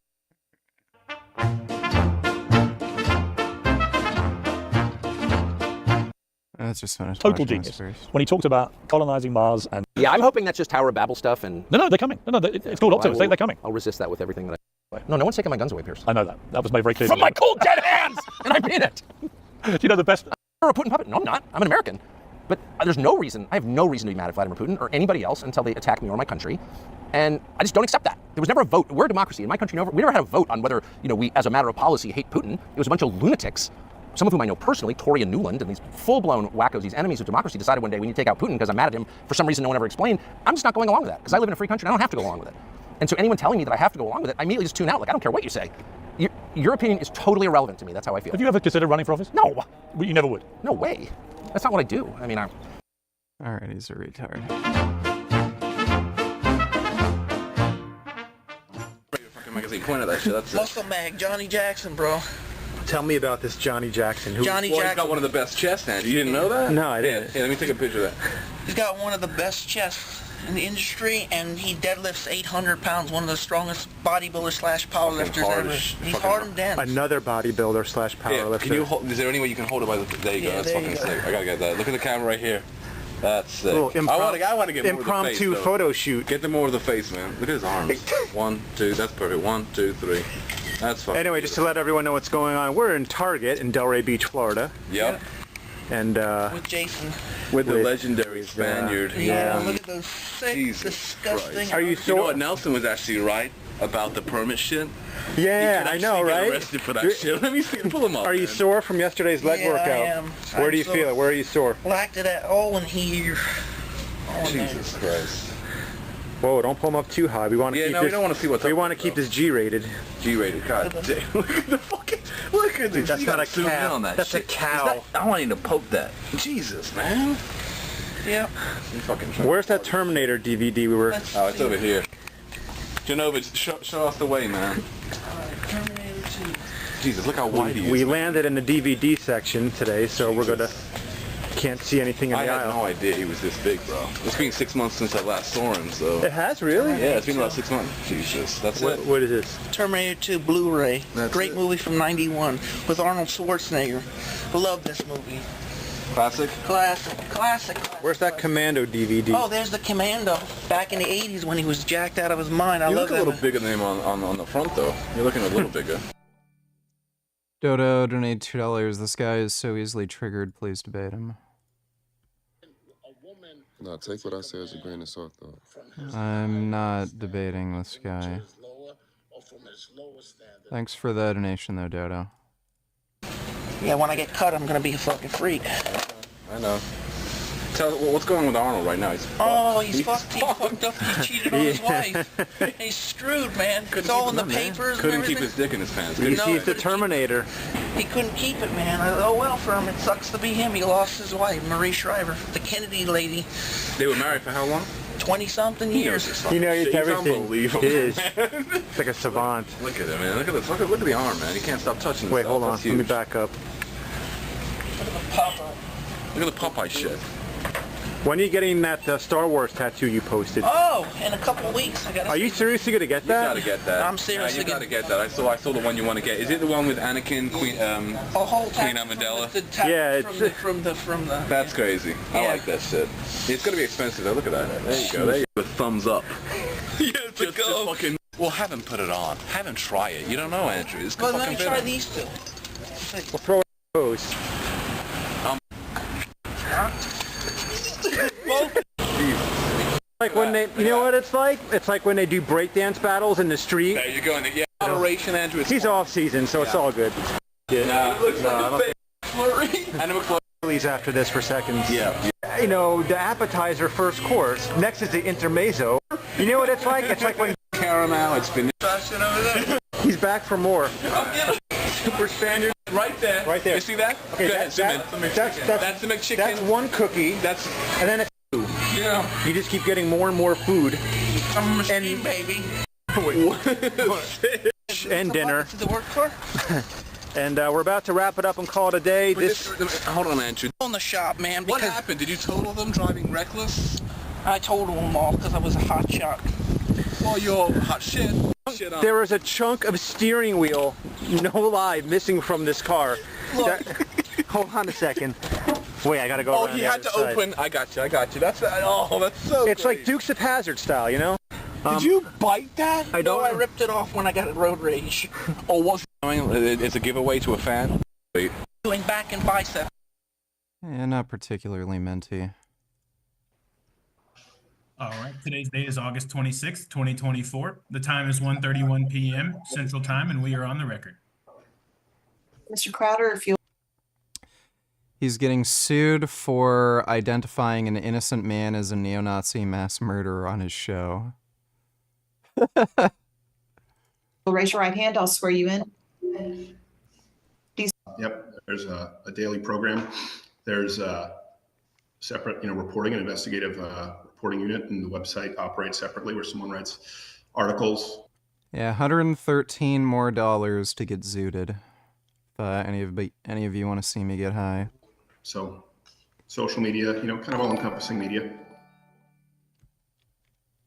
Let's just finish. Total genius. When he talked about colonizing Mars and... Yeah, I'm hoping that's just Tower of Babel stuff and... No, they're coming. No, it's called Optimus. They're coming. I'll resist that with everything that I... No one's taking my guns away, Piers. I know that. That was made very clear. From my cold dead hands! And I mean it! Do you know the best... You're a Putin puppet. No, I'm not. I'm an American. But there's no reason, I have no reason to be mad at Vladimir Putin or anybody else until they attack me or my country. And I just don't accept that. There was never a vote. We're a democracy. In my country, we never had a vote on whether, you know, we, as a matter of policy, hate Putin. It was a bunch of lunatics, some of whom I know personally, Tory and Newland, and these full-blown wackos, these enemies of democracy, decided one day we need to take out Putin because I'm mad at him for some reason no one ever explained. I'm just not going along with that because I live in a free country and I don't have to go along with it. And so anyone telling me that I have to go along with it, I immediately just tune out. Like, I don't care what you say. Your opinion is totally irrelevant to me. That's how I feel. Have you ever considered running for office? No. You never would? No way. That's not what I do. I mean, Alright, he's a retard. Magazine pointed that shit. That's Muscle Mag, Johnny Jackson, bro. Tell me about this Johnny Jackson. Johnny Jackson. Jackson. He's got one of the best chests, man. You didn't know that? No, I didn't. Yeah, let me take a picture of that. He's got one of the best chests in the industry, and he deadlifts 800 pounds, one of the strongest bodybuilders slash powerlifters ever. He's hard and dense. Another bodybuilder slash powerlifter. Can you hold, is there any way you can hold it by the... There you go. That's fucking sick. I gotta get that. Look at the camera right here. That's sick. I want to get more of the face, impromptu photo shoot. Get the more of the face, man. Look at his arms. 1, 2. That's perfect. 1, 2, 3. That's fine. Anyway, just to let everyone know what's going on, we're in Target in Delray Beach, Florida. Yep. And with Jason. With the legendary Spaniard. Yeah, look at those sick, disgusting. Are you sure? You know what, Nelson was actually right about the permit shit. Yeah, I know, right? Get arrested for that shit. Let me see. Pull him up. Are you sore from yesterday's leg workout? I am. Where do you feel it? Where are you sore? Lacked it at all in here. Jesus Christ. Whoa, don't pull him up too high. We want to keep this. We don't want to see what's We want to keep this G-rated. G-rated. God damn. Look at the fucking... Look at this. That's not a cow. That's a cow. I want you to poke that. Jesus, man. Yeah. Where's that Terminator DVD we were... Oh, it's over here. Genovich, show us the way, man. Terminator 2. Jesus, look how wide he is. We landed in the DVD section today, so we're going to... Can't see anything in the aisle. I had no idea he was this big, bro. It's been 6 months since I last saw him, so... It has, really? Yeah, it's been about 6 months. Jesus, that's it. What is this? Terminator 2 Blu-ray. Great movie from '91 with Arnold Schwarzenegger. Love this movie. Classic? Classic. Where's that Commando DVD? Oh, there's the Commando. Back in the 80s when he was jacked out of his mind. I You love look a little that. bigger than him on the front, though. You're looking a little bigger. Dodo, donate $2. This guy is so easily triggered. Please debate him. No, take what I say as a grain of salt, though. I'm not debating this guy. Thanks for the donation, though, Dodo. Yeah, when I get cut, I'm gonna be a fucking freak. I know. What's going on with Arnold right now? He's fucked. He fucked up. He cheated on his wife. He's screwed, man. It's all in the papers. Couldn't and keep everything. his dick in his pants. He's the Terminator. He couldn't keep it, man. Oh well for him. It sucks to be him. He lost his wife, Marie Shriver, the Kennedy lady. They were married for how long? 20-something years. You know, it's everything. Unbelievable. It is. It's like a savant. Look at it, man. Look at this. Look at the arm, man. He can't stop touching. Wait, hold on. Let me back up. Look at the Popeye shit. When are you getting that Star Wars tattoo you posted? Oh, in a couple weeks. I gotta. Are you seriously gonna get that? You gotta get that. I'm serious. Yeah, you gotta get that. I saw the one you want to get. Is it the one with Anakin, Queen Amidala? Yeah, it's from the. That's crazy. I like that shit. It's gonna be expensive though. Look at that. There you go. There you go. Thumbs up. Just fucking. Well, have him put it on. Have him try it. You don't know, Andrew. It's Well, fucking let me better. try these two. We'll throw it in those. Like when they, you know what it's like? It's like when they do breakdance battles in the street. There you go. Yeah, moderation, Andrew. He's off season, so it's all good. Please after this for seconds. Yeah. You know, the appetizer first course. Next is the intermezzo. You know what it's like? It's like when caramel. It's been he's back for more. Super standard. Right there. Right there. You see that? Okay, Go ahead, zoom in. That's the McChicken. That's one cookie. And then it's two. Yeah. You just keep getting more and more food. I'm a machine, baby. And dinner. To the work for? And we're about to wrap it up and call it a day. Hold on, Andrew. On the shop, man. What happened? Did you total them driving reckless? I totaled them all because I was a hot shot. Well, you're hot shit. There was a chunk of steering wheel, no lie, missing from this car. Hold on a second. Wait, I gotta go. Oh, around he the had other to side. open. I got you. That's so. It's like Dukes of Hazzard style, you know. Did you bite that? I ripped it off when I got road rage. Oh, what's it's a giveaway to a fan? Wait. Doing back and bicep. Yeah, not particularly minty. All right, today's date is August 26th, 2024. The time is 1:31 p.m. Central Time, and we are on the record. Mr. Crowder, if you... He's getting sued for identifying an innocent man as a neo-Nazi mass murderer on his show. raise your right hand, I'll swear you in. Yep, there's a daily program. There's a separate, reporting and investigative reporting unit, and the website operates separately where someone writes articles. Yeah, $113 more to get zooted. If any of you want to see me get high. So, social media, kind of all-encompassing media.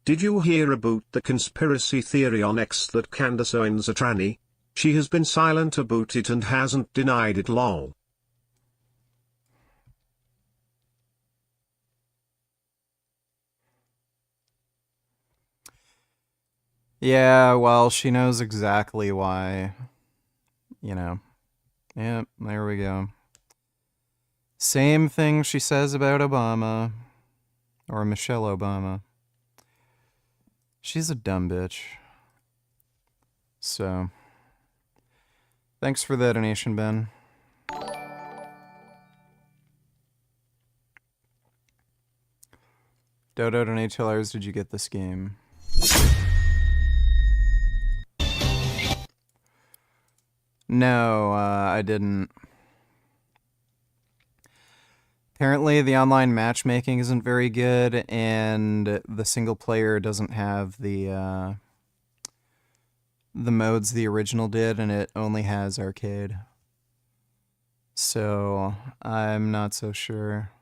Did you hear about the conspiracy theory on X that Candace Owens a tranny? She has been silent about it and hasn't denied it long. Yeah, well, she knows exactly why. Yep, there we go. Same thing she says about Obama. Or Michelle Obama. She's a dumb bitch. So, thanks for the donation, Ben. Dodo donate $2. Did you get this game? No, I didn't. Apparently, the online matchmaking isn't very good, and the single player doesn't have the modes the original did, and it only has arcade. So, I'm not so sure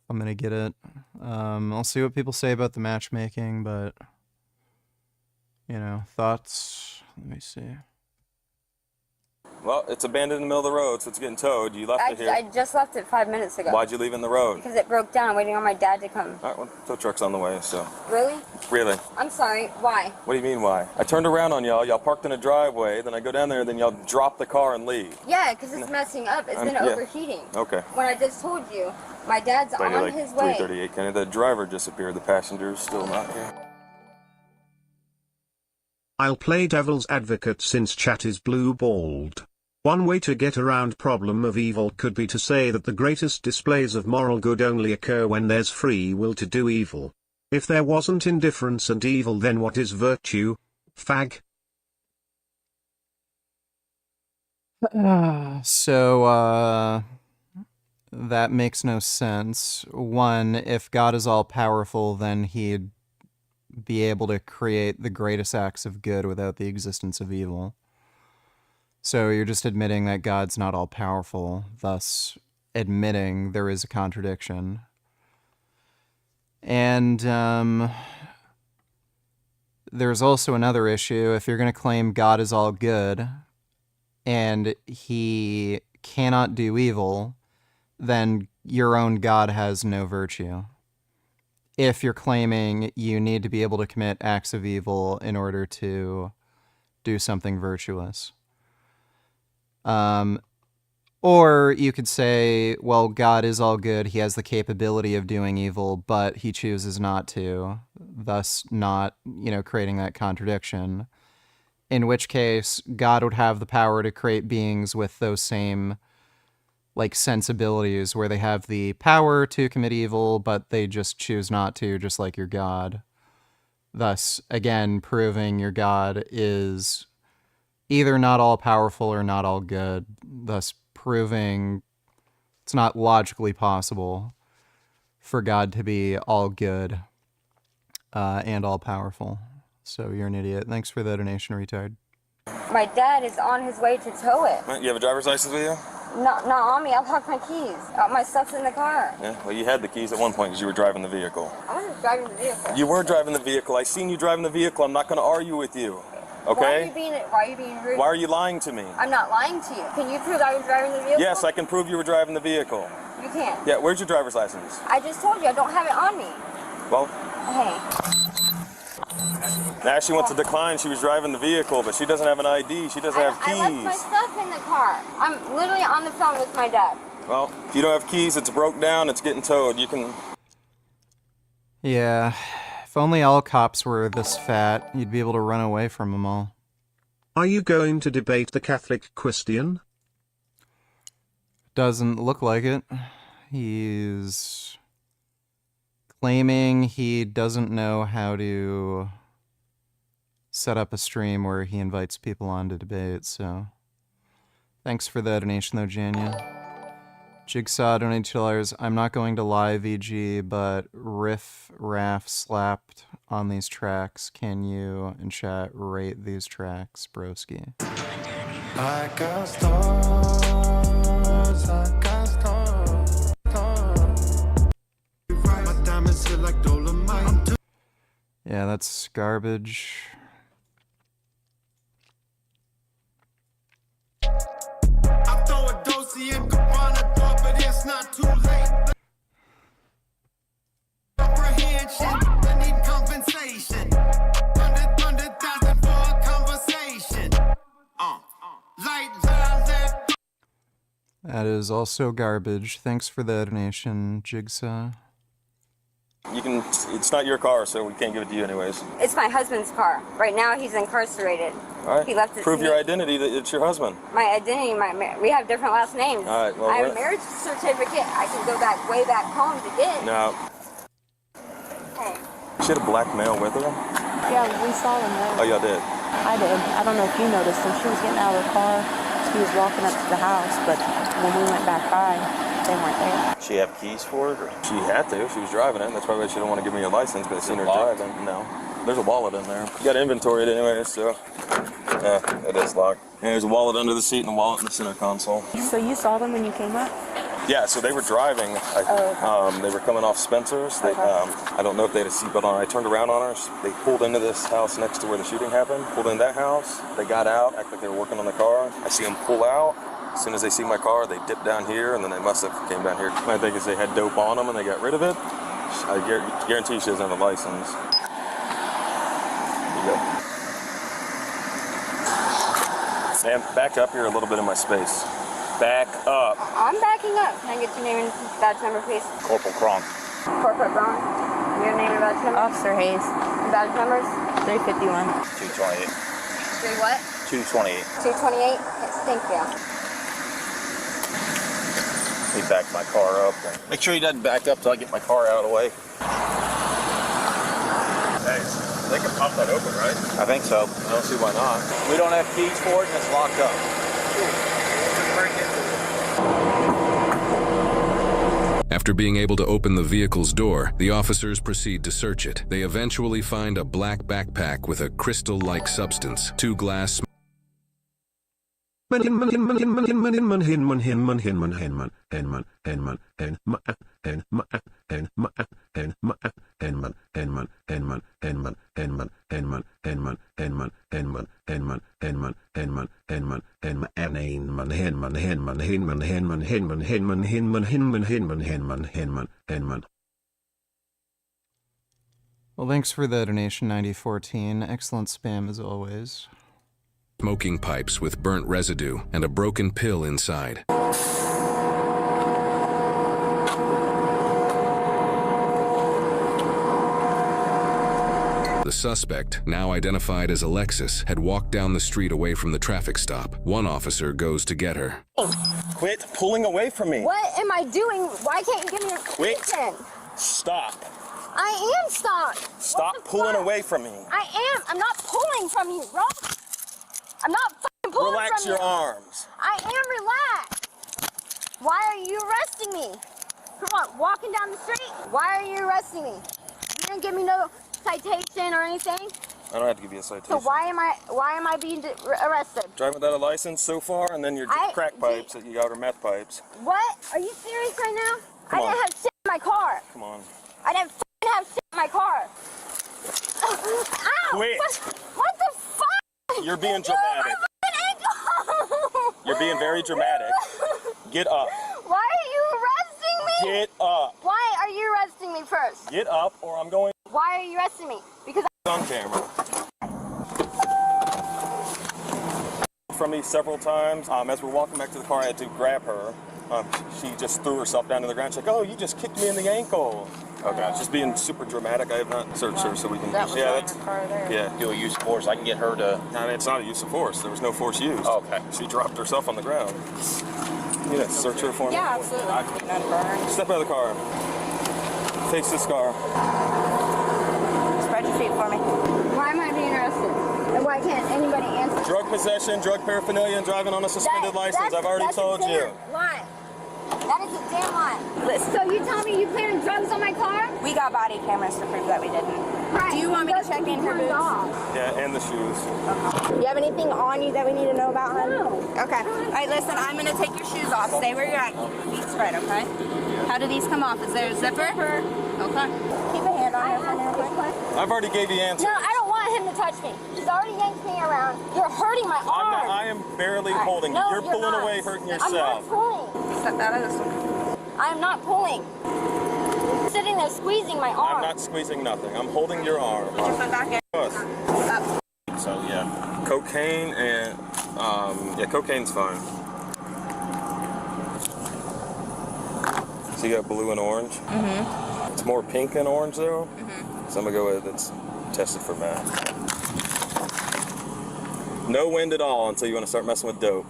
I'm gonna get it. I'll see what people say about the matchmaking, but, thoughts? Let me see. Well, it's abandoned in the middle of the road, so it's getting towed. You left it here. I just left it 5 minutes ago. Why'd you leave it in the road? Because it broke down. I'm waiting on my dad to come. All right, well, tow truck's on the way, so. Really? Really? I'm sorry. Why? What do you mean, why? I turned around on y'all. Y'all parked in a driveway. Then I go down there, then y'all drop the car and leave. Yeah, because it's messing up. It's been overheating. Okay. When I just told you, my dad's on like his way. 3:38, Kenny. The driver disappeared. The passenger's still not here. I'll play devil's advocate since chat is blue-balled. One way to get around problem of evil could be to say that the greatest displays of moral good only occur when there's free will to do evil. If there wasn't indifference and evil, then what is virtue? Fag. So, that makes no sense. One, if God is all-powerful, then he'd be able to create the greatest acts of good without the existence of evil. So you're just admitting that God's not all-powerful, thus admitting there is a contradiction. And there's also another issue. If you're going to claim God is all good and he cannot do evil, then your own God has no virtue. If you're claiming you need to be able to commit acts of evil in order to do something virtuous. Or you could say, well, God is all good. He has the capability of doing evil, but he chooses not to, thus not, creating that contradiction. In which case, God would have the power to create beings with those same sensibilities where they have the power to commit evil, but they just choose not to, just like your God. Thus, again, proving your God is either not all-powerful or not all good, thus proving it's not logically possible for God to be all good and all-powerful. So you're an idiot. Thanks for the donation, retard. My dad is on his way to tow it. You have a driver's license with you? Not on me. I'll lock my keys. My stuff's in the car. Yeah, well, you had the keys at one point because you were driving the vehicle. I wasn't driving the vehicle. You were driving the vehicle. I seen you driving the vehicle. I'm not going to argue with you. Okay? Why are you being rude? Why are you lying to me? I'm not lying to you. Can you prove I was driving the vehicle? Yes, I can prove you were driving the vehicle. You can't. Yeah, where's your driver's license? I just told you I don't have it on me. Well, hey. Now she wants to decline. She was driving the vehicle, but she doesn't have an ID. She doesn't have keys. I left my stuff in the car. I'm literally on the phone with my dad. Well, if you don't have keys, it's broke down. It's getting towed. You can... Yeah. If only all cops were this fat, you'd be able to run away from them all. Are you going to debate the Catholic Christian? Doesn't look like it. He's claiming he doesn't know how to set up a stream where he invites people on to debate, so... Thanks for the donation, though, Jania. Jigsaw donated $2. I'm not going to lie, VG, but Riff Raff slapped on these tracks. Can you, in chat, rate these tracks, broski? I got stars, I got stars, my diamonds hit like Dolomite. Yeah, that's garbage. I throw a Dosey and Gabbana door, but it's not too late. Apprehension, I need compensation. 100,000 for a conversation. Light violet. That is also garbage. Thanks for the donation, Jigsaw. You can... It's not your car, so we can't give it to you anyways. It's my husband's car. Right now, he's incarcerated. All right. He left it Prove to your me. identity that it's your husband. My identity, we have different last names. All right, well, I have a marriage certificate. I can go back way back home to get. No. Hey. She had a black male with her? Yeah, we saw them there. Oh, y'all did? I did. I don't know if you noticed them. She was getting out of the car. She was walking up to the house, but when we went back by, they weren't there. She have keys for it? Or? She had to. She was driving it. That's probably why she didn't want to give me a license, but I seen her driving. No. There's a wallet in there. You got to inventory it anyway, so... Yeah, it is locked. Yeah, there's a wallet under the seat and a wallet in the center console. So you saw them when you came up? Yeah, so they were driving. They were coming off Spencer's. They, I don't know if they had a seatbelt on. I turned around on her. They pulled into this house next to where the shooting happened. Pulled in that house. They got out, acted like they were working on the car. I see them pull out. As soon as they see my car, they dipped down here, and then they must have came down here. My thing is they had dope on them, and they got rid of it. I guarantee she doesn't have a license. There you go. Ma'am, back up here a little bit in my space. Back up. I'm backing up. Can I get your name and badge number, please? Corporal Kronk. Corporate Brown. Your name and badge number? Officer Hayes. Badge numbers? 351. 228. 3 what? 228. 228? Yes, thank you. He backed my car up. Make sure he doesn't back up till I get my car out of the way. Hey, they can pop that open, right? I think so. I don't see why not. We don't have keys for it and it's locked up. After being able to open the vehicle's door, the officers proceed to search it. They eventually find a black backpack with a crystal-like substance, 2 glass Well, thanks for the donation, 9014. Excellent spam as always. smoking pipes with burnt residue and a broken pill inside. The suspect, now identified as Alexis, had walked down the street away from the traffic stop. One officer goes to get her. Quit pulling away from me. What am I doing? Why can't you give me your attention? Stop. I am stopped. Stop pulling away from me. I am. I'm not pulling from you, bro. I'm not fucking pulling Relax from you. your arms. I am relaxed. Why are you arresting me? Come on, walking down the street. Why are you arresting me? You didn't give me no citation or anything. I don't have to give you a citation. So why am I being arrested? Driving without a license so far, and then your crack pipes that you got are meth pipes. What? Are you serious right now? Come I didn't have shit in my car. Come on. I didn't fucking have shit in my car. Ow! Quit. What the fuck? You're being dramatic. You're being very dramatic. Get up. Why are you arresting me? Get up. Why are you arresting me first? Get up, or I'm going. Why are you arresting me? Because On camera. From me several times. As we're walking back to the car, I had to grab her. She just threw herself down to the ground. She's like, "Oh, you just kicked me in the ankle." Okay, just being super dramatic. I have not searched her, so we can. That's yeah, You'll use force. I can get her to. I mean, it's not a use of force. There was no force used. Oh, okay. She dropped herself on the ground. Yeah, search her for me. Yeah, absolutely. Step out of the car. Face this car. Spread your feet for me. why am I being arrested? And why can't anybody answer? Drug possession, drug paraphernalia, and driving on a suspended license. I've already told you. Lie. That is a damn lie. So you tell me you planted drugs on my car? We got body cameras to prove that we didn't. Right. Do you want me to check in her boots? Yeah, and the shoes. You have anything on you that we need to know about, hon? No. Okay. All right, listen, I'm going to take your shoes off. Stay where you're at. Keep your feet spread, okay? How do these come off? Is there a zipper? Okay. Keep a hand on her for me real quick. I've already gave you answers. No, I don't want him to touch me. He's already yanked me around. You're hurting my arm. I am barely holding you. No, You're pulling not. away, hurting I'm yourself. not pulling. Step out of this one. I'm not pulling. You're sitting there squeezing my arm. I'm not squeezing nothing. I'm holding your arm. Put your foot back in. Us. Up. So yeah, cocaine and yeah, cocaine's fine. So you got blue and orange. Mm-hmm. It's more pink and orange though. Mm-hmm. So I'm gonna go with it's tested for meth. No wind at all until you want to start messing with dope.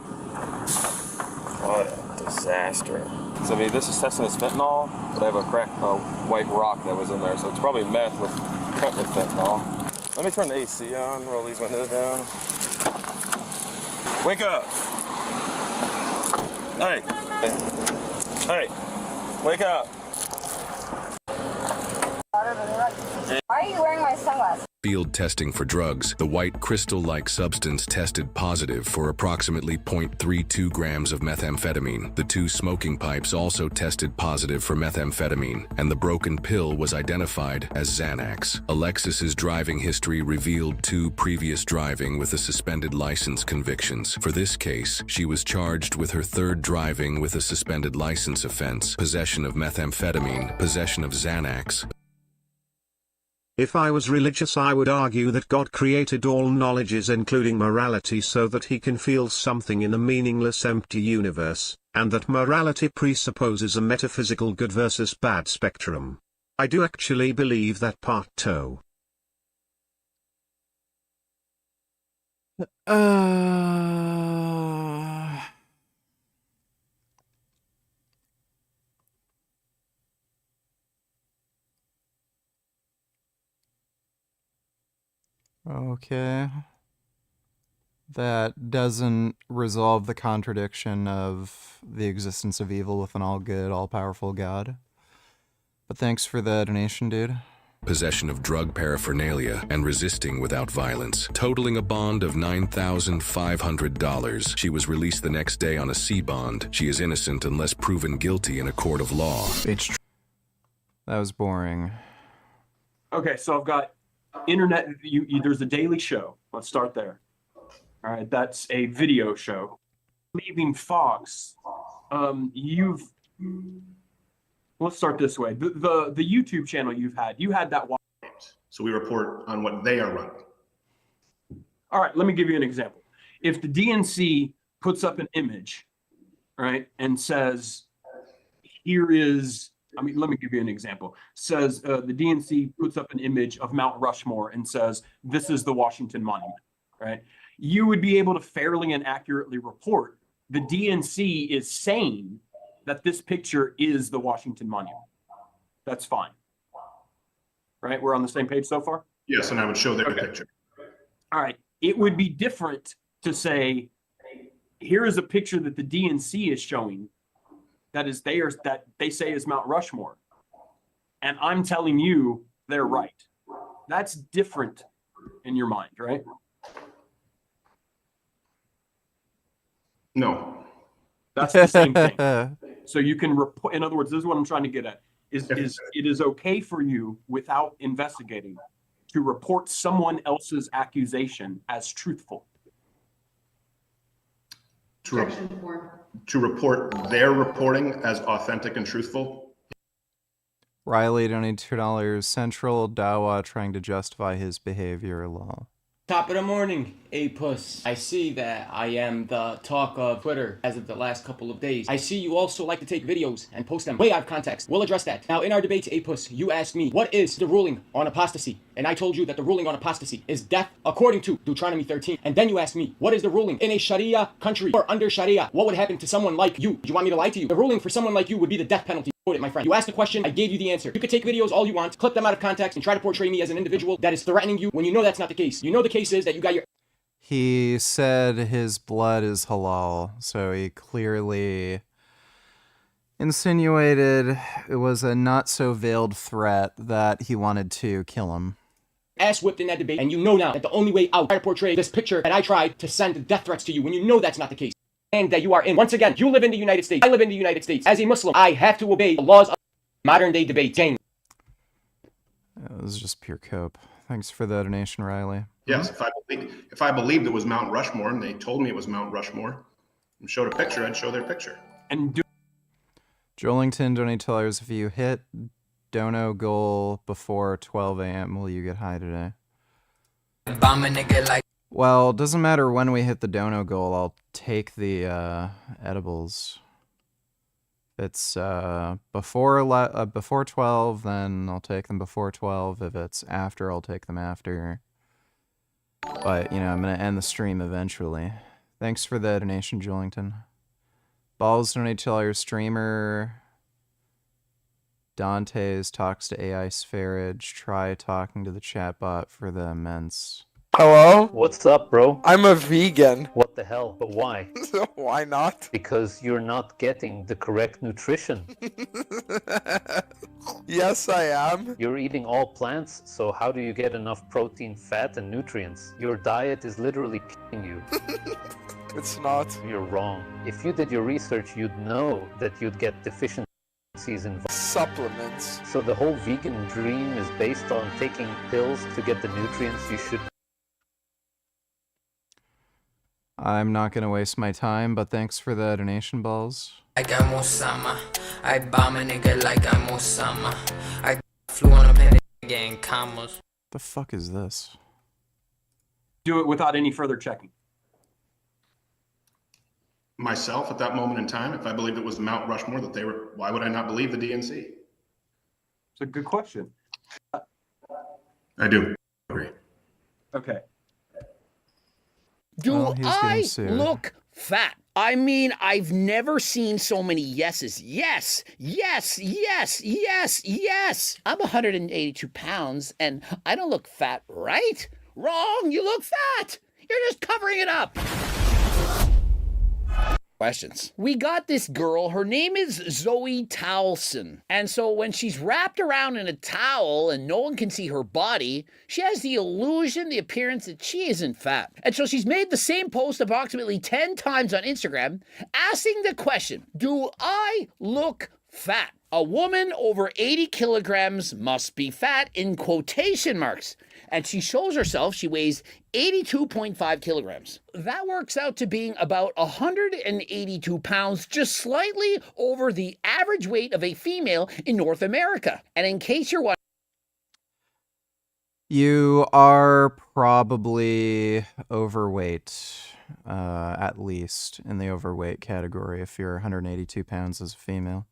What a disaster. So I mean, this is testing as fentanyl, but I have a white rock that was in there, so it's probably meth cut with fentanyl. Let me turn the AC on, roll these windows down. Wake up! Hey! Hey! Wake up! Why are you wearing my sunglasses? field testing for drugs, the white crystal-like substance tested positive for approximately 0.32 grams of methamphetamine. The 2 smoking pipes also tested positive for methamphetamine, and the broken pill was identified as Xanax. Alexis's driving history revealed 2 previous driving with a suspended license convictions. For this case, she was charged with her 3rd driving with a suspended license offense, possession of methamphetamine, possession of Xanax. If I was religious, I would argue that God created all knowledges including morality so that he can feel something in a meaningless empty universe, and that morality presupposes a metaphysical good versus bad spectrum. I do actually believe that part too. Okay. That doesn't resolve the contradiction of the existence of evil with an all-good, all-powerful God. But thanks for the donation, dude. Possession of drug paraphernalia and resisting without violence, totaling a bond of $9,500. She was released the next day on a C bond. She is innocent unless proven guilty in a court of law. That was boring. Okay, so I've got internet. There's a daily show. Let's start there. All right, that's a video show. Leaving Fox, let's start this way. The YouTube channel you had that. So we report on what they are running. All right, let me give you an example. If the DNC puts up an image, right, and says, here is, let me give you an example. Says the DNC puts up an image of Mount Rushmore and says, this is the Washington Monument, right? You would be able to fairly and accurately report the DNC is saying that this picture is the Washington Monument. That's fine. Right? We're on the same page so far? Yes, and I would show their picture. All right. It would be different to say, here is a picture that the DNC is showing that they say is Mount Rushmore. And I'm telling you they're right. That's different in your mind, right? No. That's the same thing. So you can report, in other words, this is what I'm trying to get at, is it is okay for you without investigating to report someone else's accusation as truthful. To report their reporting as authentic and truthful. Riley donated $2. Central Dawa trying to justify his behavior. Lol. Top of the morning, A-Puss. I see that I am the talk of Twitter as of the last couple of days. I see you also like to take videos and post them way out of context. We'll address that. Now, in our debates, A-Puss, you asked me, what is the ruling on apostasy? And I told you that the ruling on apostasy is death according to Deuteronomy 13. And then you asked me, what is the ruling in a Sharia country or under Sharia? What would happen to someone like you? Do you want me to lie to you? The ruling for someone like you would be the death penalty. It, my friend. You asked a question, I gave you the answer. You could take videos all you want, clip them out of context, and try to portray me as an individual that is threatening you when you know that's not the case. You know the case is that you got your... He said his blood is halal, so he clearly insinuated it was a not-so-veiled threat that he wanted to kill him. Ass whipped in that debate, and you know now that the only way out to portray this picture that I tried to send death threats to you when you know that's not the case. And that you are in. Once again, you live in the United States. I live in the United States. As a Muslim, I have to obey the laws of modern day debate. Jane. It was just pure cope. Thanks for the donation, Riley. Yes, if I believed it was Mount Rushmore and they told me it was Mount Rushmore and showed a picture, I'd show their picture. And Joelington donated $2. If you hit dono goal before 12 a.m., will you get high today? Bomb a nigga like. Well, it doesn't matter when we hit the dono goal, I'll take the edibles. If it's before 12, then I'll take them before 12. If it's after, I'll take them after. But, you know, I'm going to end the stream eventually. Thanks for the donation, Joelington. Balls donate $2. Streamer. Dante's talks to AI Spherage. Try talking to the chatbot for the immense. Hello? What's up, bro? I'm a vegan. What the hell? But why? Why not? Because you're not getting the correct nutrition. Yes, I am. You're eating all plants, so how do you get enough protein, fat, and nutrients? Your diet is literally killing you. It's not. You're wrong. If you did your research, you'd know that you'd get deficiencies in supplements. So the whole vegan dream is based on taking pills to get the nutrients you should. I'm not gonna waste my time, but thanks for the donation balls. Like I'm Osama. I bomb a nigga like I'm Osama. I flew on a pen getting commas. The fuck is this? Do it without any further checking. Myself at that moment in time, if I believed it was Mount Rushmore that they were, why would I not believe the DNC? It's a good question. I do agree. Okay. Do Well, he's getting I sued. look fat? I mean, I've never seen so many yeses. Yes, yes, yes, yes, yes. I'm 182 pounds and I don't look fat, right? Wrong, you look fat. You're just covering it up. Questions. We got this girl, her name is Zoe Towlson. And so when she's wrapped around in a towel and no one can see her body, she has the illusion, the appearance that she isn't fat. And so she's made the same post approximately 10 times on Instagram, asking the question, do I look fat? A woman over 80 kilograms must be fat in quotation marks. And she shows herself, she weighs 82.5 kilograms. That works out to being about 182 pounds, just slightly over the average weight of a female in North America. And in case you're wondering, You are probably overweight, at least in the overweight category if you're 182 pounds as a female.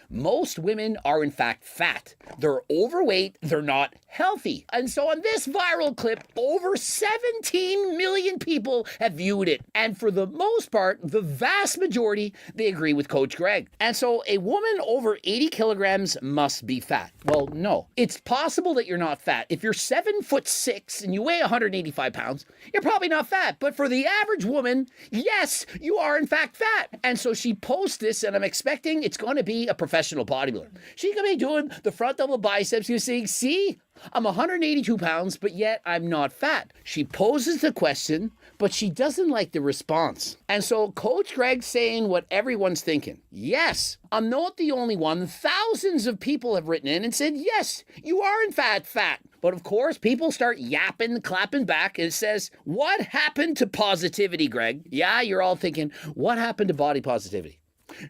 most women are in fact fat. They're overweight, they're not healthy. And so on this viral clip, over 17 million people have viewed it. And for the most part, the vast majority, they agree with Coach Greg. And so a woman over 80 kilograms must be fat. Well, no. It's possible that you're not fat. If you're 7'6" and you weigh 185 pounds, you're probably not fat. But for the average woman, yes, you are in fact fat. And so she posts this, and I'm expecting it's going to be a professional bodybuilder. She's going to be doing the front double biceps. You're saying, see, I'm 182 pounds, but yet I'm not fat. She poses the question, but she doesn't like the response. And so Coach Greg's saying what everyone's thinking. Yes, I'm not the only one. Thousands of people have written in and said, yes, you are in fact fat. But of course, people start yapping, clapping back, and it says, what happened to positivity, Greg? Yeah, you're all thinking, what happened to body positivity?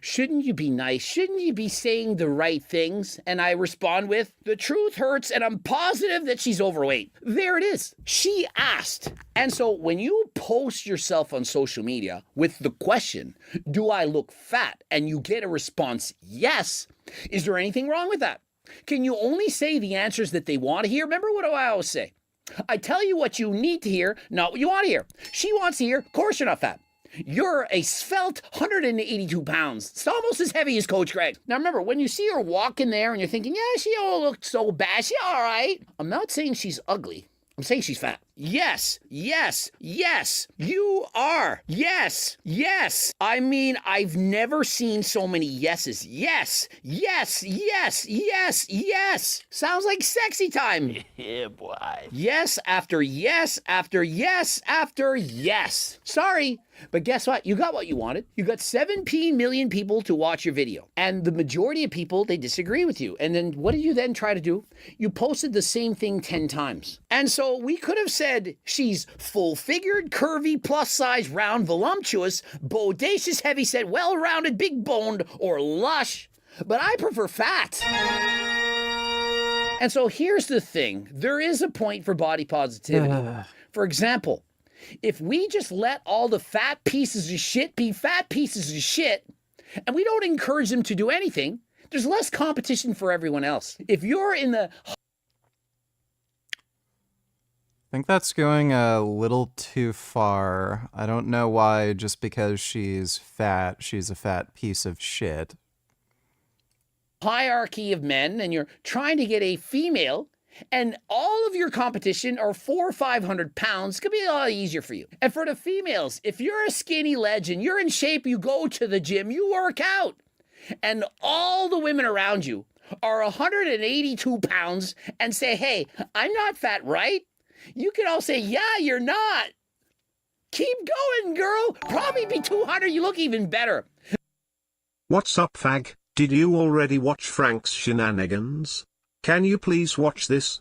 Shouldn't you be nice? Shouldn't you be saying the right things? And I respond with, the truth hurts, and I'm positive that she's overweight. There it is. She asked. And so when you post yourself on social media with the question, do I look fat? And you get a response, yes. Is there anything wrong with that? Can you only say the answers that they want to hear? Remember what I always say. I tell you what you need to hear, not what you want to hear. She wants to hear, of course you're not fat. You're a svelte 182 pounds. It's almost as heavy as Coach Greg. Now remember, when you see her walking there and you're thinking, yeah, she don't look so bad. She all right. I'm not saying she's ugly. I'm saying she's fat. Yes, yes, yes, you are. Yes, yes. I mean, I've never seen so many yeses. Yes, yes, yes, yes, yes. Sounds like sexy time. Yeah, boy. Yes after yes after yes after yes. Sorry, but guess what? You got what you wanted. You got 17 million people to watch your video. And the majority of people, they disagree with you. And then what did you then try to do? You posted the same thing 10 times. And so we could have said she's full-figured, curvy, plus-size, round, voluptuous, bodacious, heavy-set, well-rounded, big-boned, or lush. But I prefer fat. And so here's the thing. There is a point for body positivity. For example, if we just let all the fat pieces of shit be fat pieces of shit, and we don't encourage them to do anything, there's less competition for everyone else. If you're in the... I think that's going a little too far. I don't know why just because she's a fat piece of shit. Hierarchy of men, and you're trying to get a female, And all of your competition are 400 or 500 pounds, could be a lot easier for you. And for the females, if you're a skinny legend, you're in shape, you go to the gym, you work out. And all the women around you are 182 pounds and say, hey, I'm not fat, right? You can all say, yeah, you're not. Keep going, girl. Probably be 200, you look even better. What's up, fag? Did you already watch Frank's shenanigans? Can you please watch this?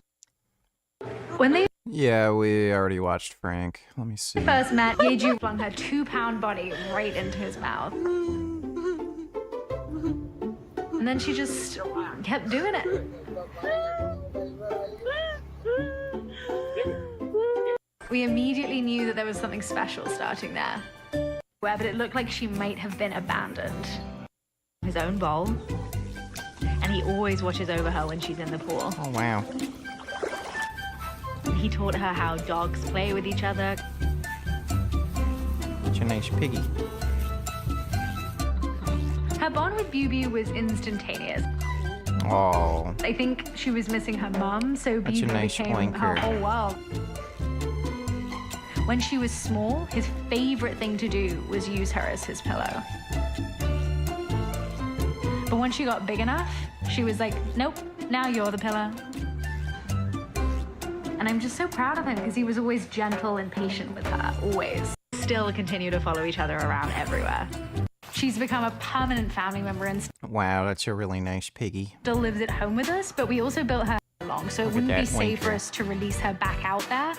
When they Yeah, we already watched Frank. Let me see. first met, Yeju flung her 2-pound body right into his mouth. And then she just kept doing it. We immediately knew that there was something special starting there. But it looked like she might have been abandoned. His own bowl. And he always watches over her when she's in the pool. Oh, wow. He taught her how dogs play with each other. Such a nice piggy. Her bond with Bubu was instantaneous. Oh. I think she was missing her mum, so That's a Bubu nice became her blanker. whole world. When she was small, his favorite thing to do was use her as his pillow. But when she got big enough, she was like, nope, now you're the pillow. And I'm just so proud of him because he was always gentle and patient with her, always. Still continue to follow each other around everywhere. She's become a permanent family member and Wow, that's a really nice piggy. still lives at home with us, but we also built her along, so it Look at wouldn't be that safe for winker. us to release her back out there.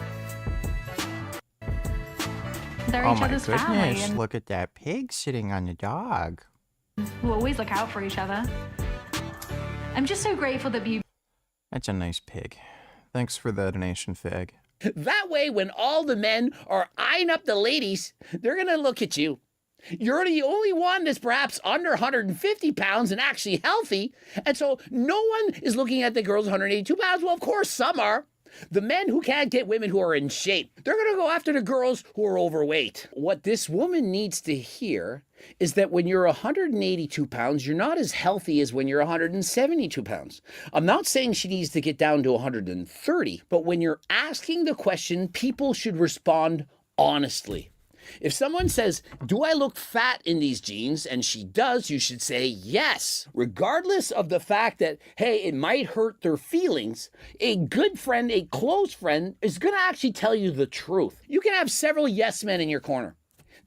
They're Oh each my other's family, goodness, and look at that pig sitting on the dog. we'll always look out for each other. I'm just so grateful that you That's a nice pig. Thanks for the donation, Fig. That way, when all the men are eyeing up the ladies, they're going to look at you. You're the only one that's perhaps under 150 pounds and actually healthy. And so no one is looking at the girls 182 pounds. Well, of course, some are. The men who can't get women who are in shape, they're going to go after the girls who are overweight. What this woman needs to hear is that when you're 182 pounds, you're not as healthy as when you're 172 pounds. I'm not saying she needs to get down to 130, but when you're asking the question, people should respond honestly. If someone says, do I look fat in these jeans? And she does, you should say yes. Regardless of the fact that, hey, it might hurt their feelings, a good friend, a close friend, is going to actually tell you the truth. You can have several yes men in your corner.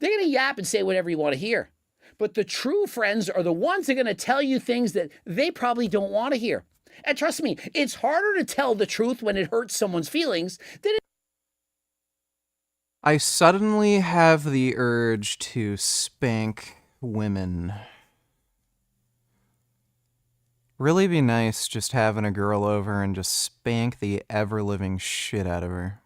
They're going to yap and say whatever you want to hear. But the true friends are the ones that are going to tell you things that they probably don't want to hear. And trust me, it's harder to tell the truth when it hurts someone's feelings than I suddenly have the urge to spank women. Really be nice just having a girl over and just spank the ever-living shit out of her.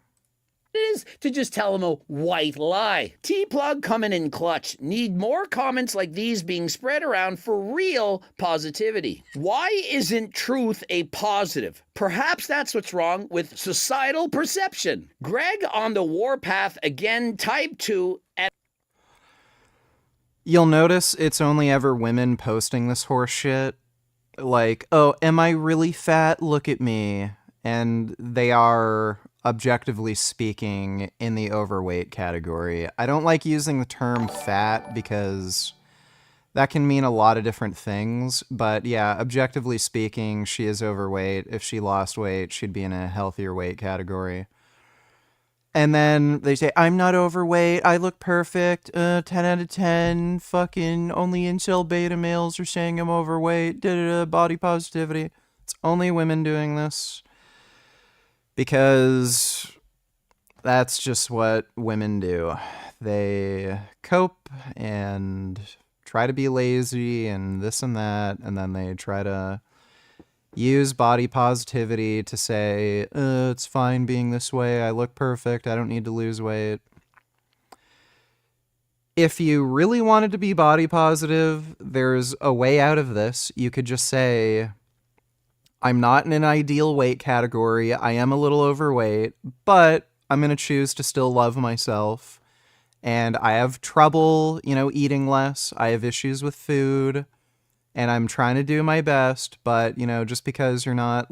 it is to just tell them a white lie. T-Plug coming in clutch. Need more comments like these being spread around for real positivity. Why isn't truth a positive? Perhaps that's what's wrong with societal perception. Greg on the warpath again, type 2. You'll notice it's only ever women posting this horse shit. Like, oh, am I really fat? Look at me. And they are, objectively speaking, in the overweight category. I don't like using the term fat because that can mean a lot of different things. But yeah, objectively speaking, she is overweight. If she lost weight, she'd be in a healthier weight category. And then they say, I'm not overweight, I look perfect, 10 out of 10, fucking only incel beta males are saying I'm overweight, body positivity. It's only women doing this. Because that's just what women do. They cope and try to be lazy and this and that, and then they try to use body positivity to say, it's fine being this way, I look perfect, I don't need to lose weight. If you really wanted to be body positive, there's a way out of this. You could just say, I'm not in an ideal weight category, I am a little overweight, but I'm going to choose to still love myself. And I have trouble, eating less, I have issues with food. And I'm trying to do my best, but, just because you're not,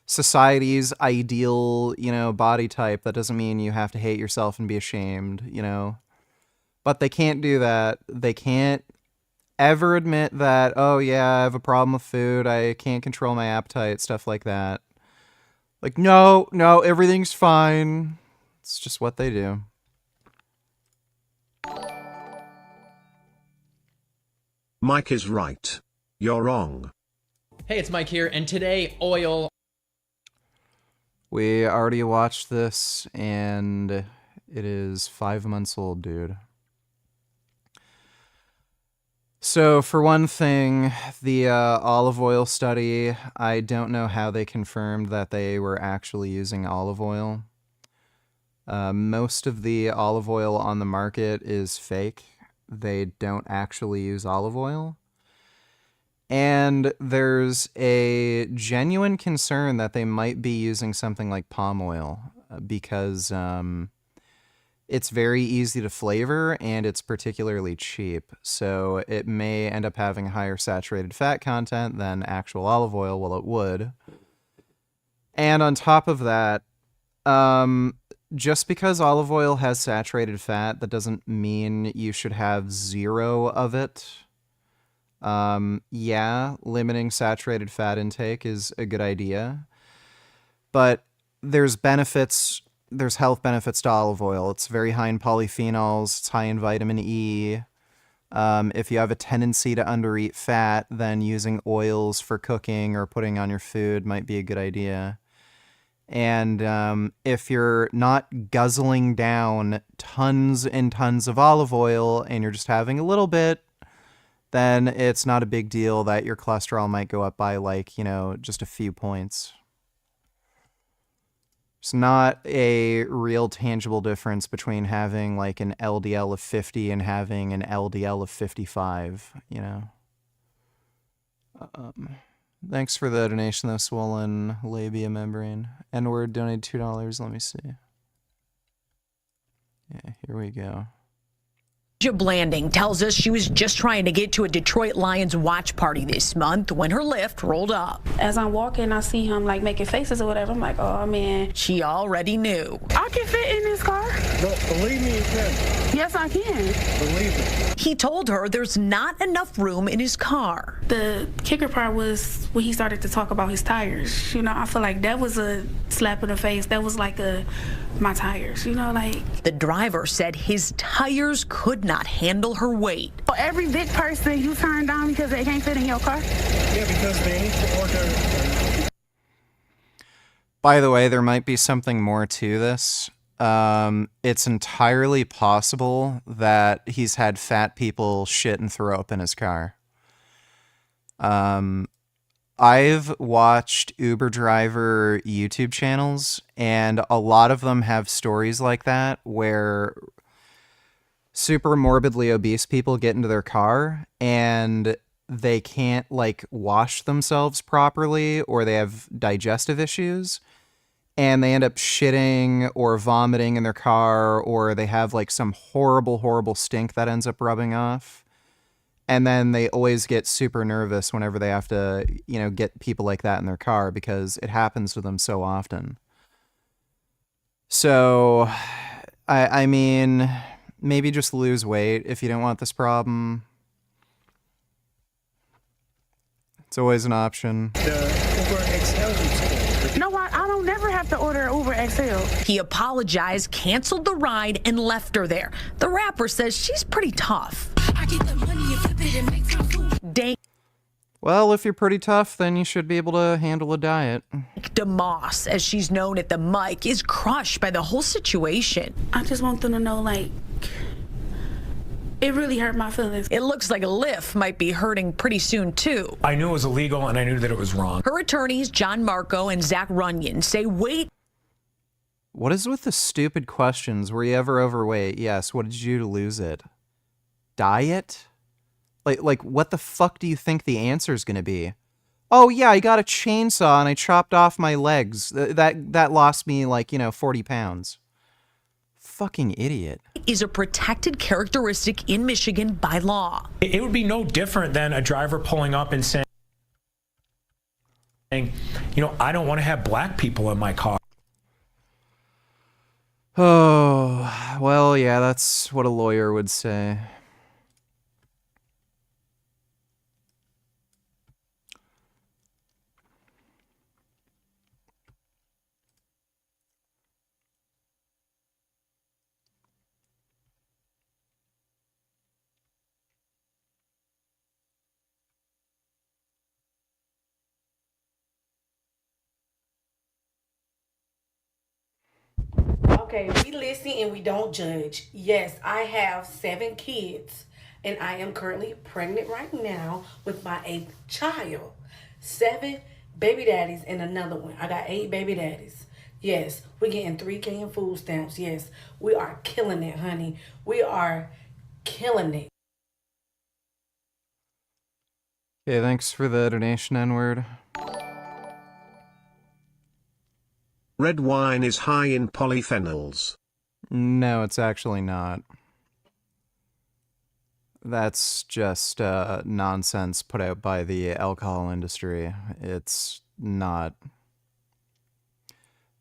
society's ideal, you know, body type. That doesn't mean you have to hate yourself and be ashamed, you know. But they can't do that. They can't ever admit that, oh yeah, I have a problem with food, I can't control my appetite, stuff like that. Like, no, everything's fine. It's just what they do. Mike is right. You're wrong. Hey, it's Mike here, and today, oil. We already watched this, and it is 5 months old, dude. So, for one thing, the olive oil study, I don't know how they confirmed that they were actually using olive oil. Most of the olive oil on the market is fake. They don't actually use olive oil. And there's a genuine concern that they might be using something like palm oil because it's very easy to flavor and it's particularly cheap. So it may end up having higher saturated fat content than actual olive oil. Well, it would. And on top of that, just because olive oil has saturated fat, that doesn't mean you should have zero of it. Yeah, limiting saturated fat intake is a good idea. But there's health benefits to olive oil. It's very high in polyphenols. It's high in vitamin E. If you have a tendency to undereat fat, then using oils for cooking or putting on your food might be a good idea. And if you're not guzzling down tons and tons of olive oil and you're just having a little bit, then it's not a big deal that your cholesterol might go up by, like, you know, just a few points. It's not a real tangible difference between having like an LDL of 50 and having an LDL of 55, you know. Thanks for the donation though, Swollen Labia Membrane. N-word donated $2, let me see. Yeah, here we go. Blanding tells us she was just trying to get to a Detroit Lions watch party this month when her Lyft rolled up. As I'm walking, I see him like making faces or whatever. I'm like, oh man. She already knew. I can fit in this car. Believe me, you can. Yes, I can. Believe me. He told her there's not enough room in his car. The kicker part was when he started to talk about his tires. You know, I feel like that was a slap in the face. That was like my tires, you know, like. The driver said his tires could not handle her weight. Every big person you turn down because they can't fit in your car? Yeah, because they need to order. By the way, there might be something more to this. It's entirely possible that he's had fat people shit and throw up in his car. I've watched Uber driver YouTube channels, and a lot of them have stories like that where super morbidly obese people get into their car and they can't like wash themselves properly, or they have digestive issues and they end up shitting or vomiting in their car, or they have like some horrible stink that ends up rubbing off. And then they always get super nervous whenever they have to, you know, get people like that in their car because it happens to them so often. So, I mean, maybe just lose weight if you don't want this problem. It's always an option. No, I don't never have to order Uber XL. He apologized, canceled the ride, and left her there. The rapper says she's pretty tough. I get the money and flip it and make time food. Dang. Well, if you're pretty tough, then you should be able to handle a diet. DeMoss, as she's known at the mic, is crushed by the whole situation. I just want them to know, like, it really hurt my feelings. It looks like a Lyft might be hurting pretty soon, too. I knew it was illegal, and I knew that it was wrong. Her attorneys, John Marco and Zach Runyon, say wait. What is with the stupid questions? Were you ever overweight? Yes. What did you do to lose it? Diet? Like, what the fuck do you think the answer is going to be? Oh, yeah, I got a chainsaw and I chopped off my legs. That lost me, like, 40 pounds. Fucking idiot. Is a protected characteristic in Michigan by law. It would be no different than a driver pulling up and saying, saying, you know, I don't want to have black people in my car. Oh, well, yeah, that's what a lawyer would say. Okay, we listen and we don't judge. Yes, I have 7 kids, and I am currently pregnant right now with my 8th child. 7 baby daddies and another one. I got 8 baby daddies. Yes, we're getting 3K in food stamps. Yes, we are killing it, honey. We are killing it. Okay, thanks for the donation, N-word. Red wine is high in polyphenols. No, it's actually not. That's just nonsense put out by the alcohol industry. It's not.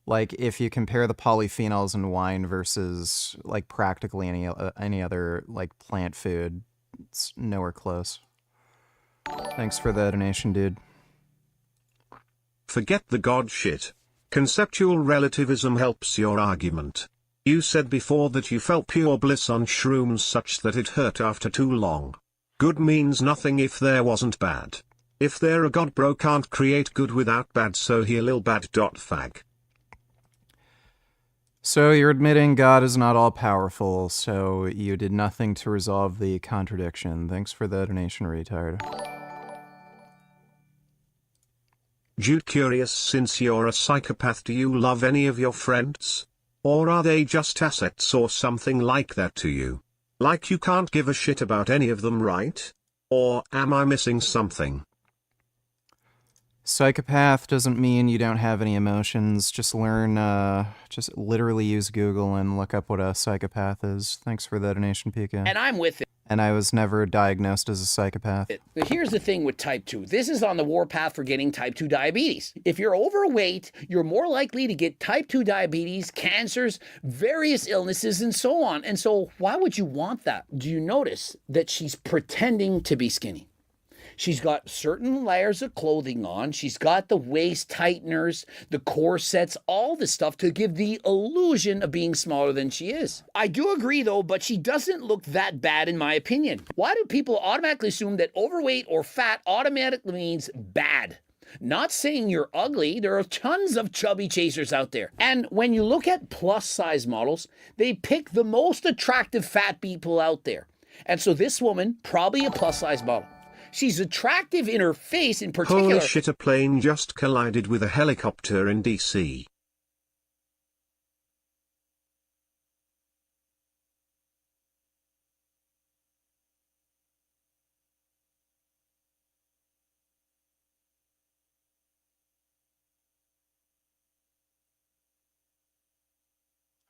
Like, if you compare the polyphenols in wine versus, like, practically any other, like, plant food, it's nowhere close. Thanks for the donation, dude. Forget the God shit. Conceptual relativism helps your argument. You said before that you felt pure bliss on shrooms such that it hurt after too long. Good means nothing if there wasn't bad. If there a God bro can't create good without bad, so here lil bad. Fag. So you're admitting God is not all powerful, so you did nothing to resolve the contradiction. Thanks for the donation, retard. Jude, curious, since you're a psychopath, do you love any of your friends? Or are they just assets or something like that to you? Like you can't give a shit about any of them, right? Or am I missing something? Psychopath doesn't mean you don't have any emotions. Just learn, just literally use Google and look up what a psychopath is. Thanks for the donation, Pika. And I'm with it. And I was never diagnosed as a psychopath. Here's the thing with type 2. This is on the warpath for getting type 2 diabetes. If you're overweight, you're more likely to get type 2 diabetes, cancers, various illnesses, and so on. And so why would you want that? Do you notice that she's pretending to be skinny? She's got certain layers of clothing on. She's got the waist tighteners, the corsets, all this stuff to give the illusion of being smaller than she is. I do agree though, but she doesn't look that bad in my opinion. Why do people automatically assume that overweight or fat automatically means bad? Not saying you're ugly. There are tons of chubby chasers out there. And when you look at plus size models, they pick the most attractive fat people out there. And so this woman, probably a plus size model. She's attractive in her face in particular. Holy shit, a plane just collided with a helicopter in DC.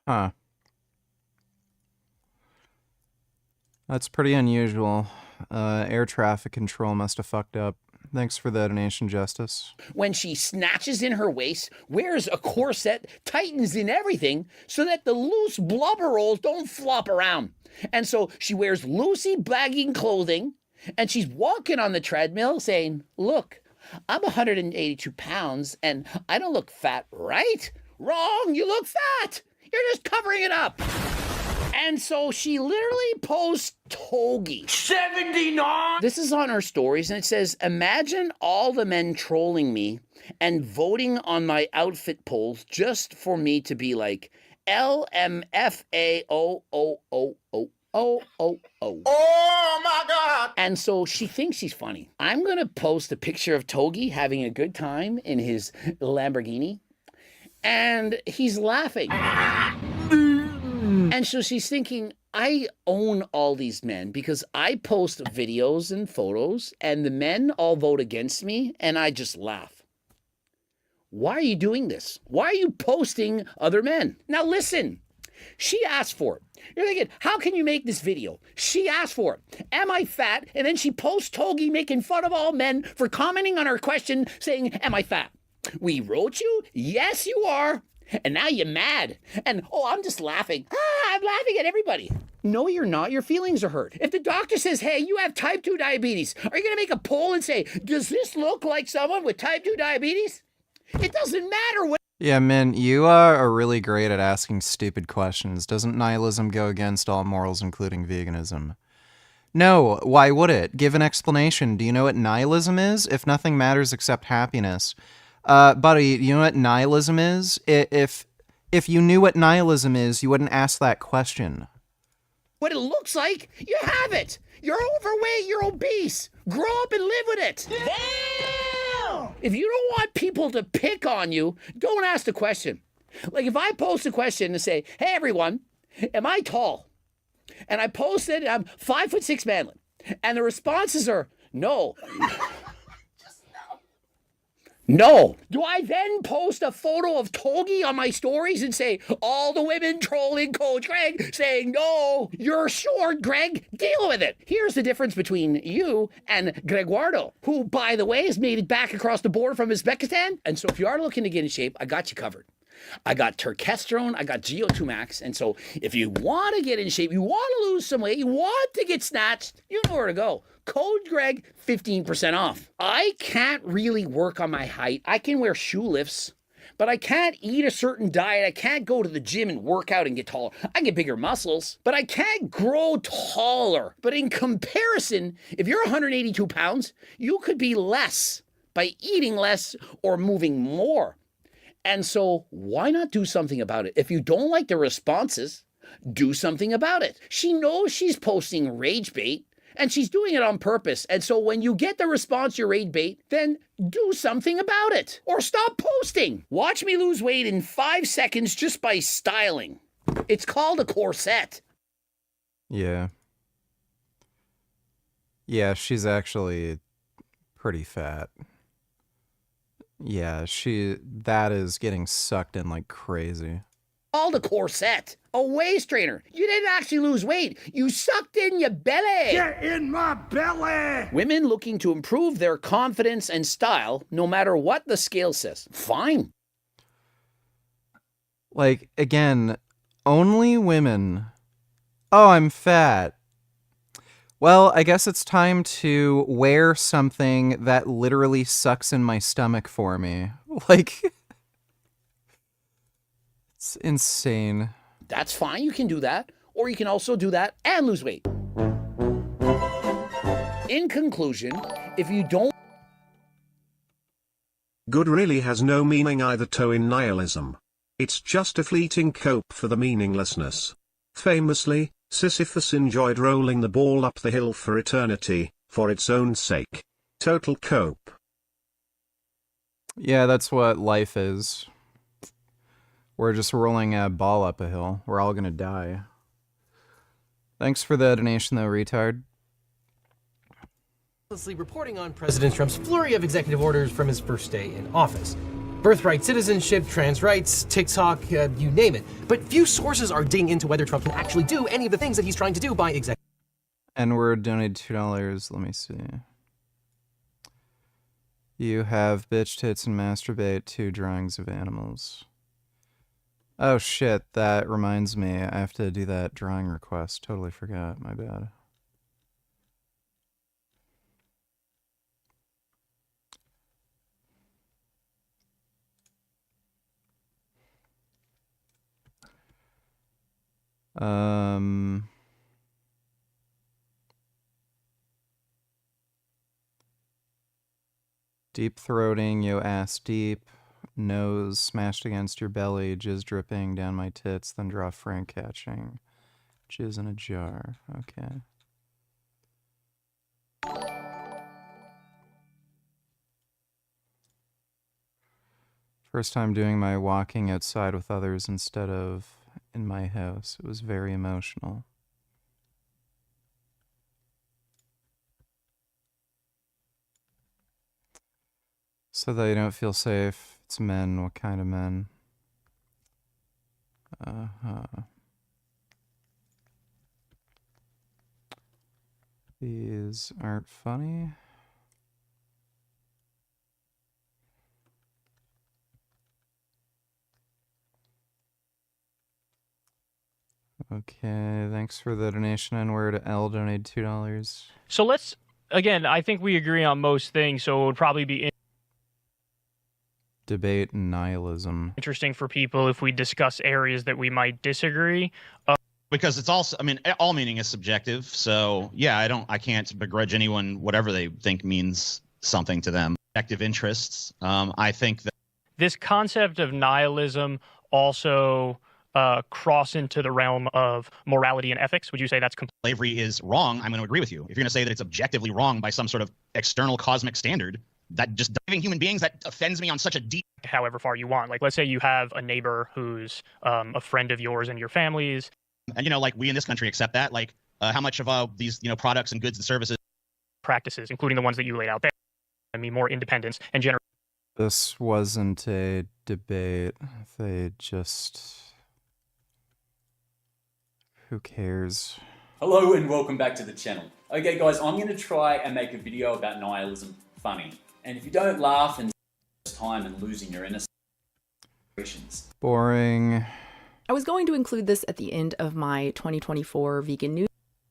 Huh. That's pretty unusual. Air traffic control must have fucked up. Thanks for the donation, Justice. When she snatches in her waist, wears a corset, tightens in everything so that the loose blubber rolls don't flop around. And so she wears loosey bagging clothing and she's walking on the treadmill saying, look, I'm 182 pounds and I don't look fat, right? Wrong, you look fat. You're just covering it up. And so she literally posts Togi. 79! This is on her stories, and it says, imagine all the men trolling me and voting on my outfit polls just for me to be like, LMFAOOOOOOOO. Oh my God! And so she thinks she's funny. I'm going to post a picture of Togi having a good time in his Lamborghini, and he's laughing. And so she's thinking, I own all these men because I post videos and photos and the men all vote against me and I just laugh. Why are you doing this? Why are you posting other men? Now listen, she asked for it. You're thinking, how can you make this video? She asked for it. Am I fat? And then she posts Togi making fun of all men for commenting on her question saying, am I fat? We wrote you? Yes, you are. And now you're mad. And, oh, I'm just laughing. I'm laughing at everybody. No, you're not. Your feelings are hurt. If the doctor says, hey, you have type 2 diabetes, are you going to make a poll and say, does this look like someone with type 2 diabetes? It doesn't matter what. Yeah, Min, you are really great at asking stupid questions. Doesn't nihilism go against all morals, including veganism? No, why would it? Give an explanation. Do you know what nihilism is? If nothing matters except happiness. Buddy, you know what nihilism is? If you knew what nihilism is, you wouldn't ask that question. What it looks like, you have it. You're overweight, you're obese. Grow up and live with it. Damn! If you don't want people to pick on you, don't ask the question. Like if I post a question and say, hey everyone, am I tall? And I posted, I'm 5'6" manlet. And the responses are, no. No. Do I then post a photo of Togi on my stories and say, all the women trolling Coach Greg saying, no, you're short, Greg. Deal with it. Here's the difference between you and Greguardo, who, by the way, has made it back across the border from Uzbekistan. And so if you are looking to get in shape, I got you covered. I got Turkesterone, I got GO2 Max, and so if you want to get in shape, you want to lose some weight, you want to get snatched, you know where to go. Code Greg, 15% off. I can't really work on my height. I can wear shoe lifts, but I can't eat a certain diet. I can't go to the gym and work out and get taller. I can get bigger muscles, but I can't grow taller. But in comparison, if you're 182 pounds, you could be less by eating less or moving more. And so why not do something about it? If you don't like the responses, do something about it. She knows she's posting rage bait and she's doing it on purpose. And so when you get the response you're rage bait, then do something about it or stop posting. Watch me lose weight in 5 seconds just by styling. It's called a corset. Yeah. Yeah, she's actually pretty fat. Yeah, that is getting sucked in like crazy. Called a corset. A waist trainer. You didn't actually lose weight. You sucked in your belly. Get in my belly! Women looking to improve their confidence and style, no matter what the scale says. Fine. Like, again, only women. Oh, I'm fat. Well, I guess it's time to wear something that literally sucks in my stomach for me. Like, it's insane. That's fine. You can do that. Or you can also do that and lose weight. In conclusion, if you don't... Good really has no meaning either in nihilism. It's just a fleeting cope for the meaninglessness. Famously, Sisyphus enjoyed rolling the ball up the hill for eternity, for its own sake. Total cope. Yeah, that's what life is. We're just rolling a ball up a hill. We're all gonna die. Thanks for the donation though, retard. Reporting on President Trump's flurry of executive orders from his first day in office. Birthright citizenship, trans rights, TikTok, you name it. But few sources are digging into whether Trump can actually do any of the things that he's trying to do by executive. And we're donated $2. Let me see. You have bitch tits and masturbate 2 drawings of animals. Oh shit, that reminds me. I have to do that drawing request. Totally forgot. My bad. Deep throating, yo ass deep. Nose smashed against your belly, jizz dripping down my tits, then draw Frank catching. Jizz in a jar. Okay. First time doing my walking outside with others instead of in my house. It was very emotional. So that you don't feel safe. It's men. What kind of men? These aren't funny. Okay, thanks for the donation. N-word. L donated $2. So let's, again, I think we agree on most things, so it would probably be Debate nihilism. interesting for people if we discuss areas that we might disagree. Because it's also, I mean, all meaning is subjective. So yeah, I can't begrudge anyone whatever they think means something to them. Objective interests. I think that This concept of nihilism also cross into the realm of morality and ethics. Would you say that's slavery is wrong? I'm going to agree with you. If you're going to say that it's objectively wrong by some sort of external cosmic standard, that just diving human beings, that offends me on such a deep. However far you want. Like, let's say you have a neighbor who's a friend of yours and your family's. And, like we in this country accept that, like how much of these, products and goods and services. Practices, including the ones that you laid out there. I mean, more independence and general. This wasn't a debate. They just... Who cares? Hello and welcome back to the channel. Okay guys, I'm going to try and make a video about nihilism funny. And if you don't laugh and time and losing your innocence. Boring. I was going to include this at the end of my 2024 vegan news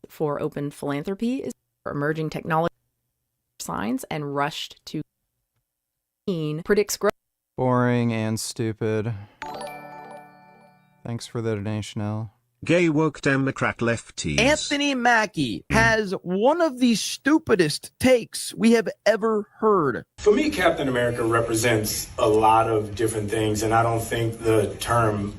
for open philanthropy is for emerging technology signs and rushed to predicts growth. Boring and stupid. Thanks for the donation, L. Gay woke Democrat lefties. Anthony Mackie has one of the stupidest takes we have ever heard. For me, Captain America represents a lot of different things, and I don't think the term,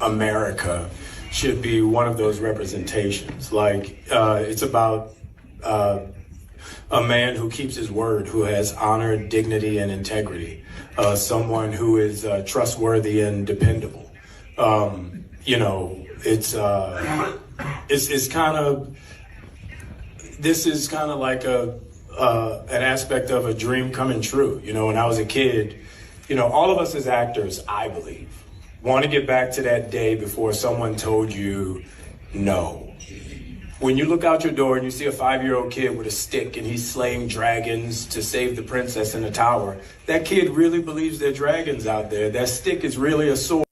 America should be one of those representations. Like, it's about a man who keeps his word, who has honor, dignity, and integrity. Someone who is trustworthy and dependable. It's kind of, this is kind of like an aspect of a dream coming true. When I was a kid, all of us as actors, I believe, want to get back to that day before someone told you no. When you look out your door and you see a 5-year-old kid with a stick and he's slaying dragons to save the princess in the tower, that kid really believes there are dragons out there. That stick is really a sword.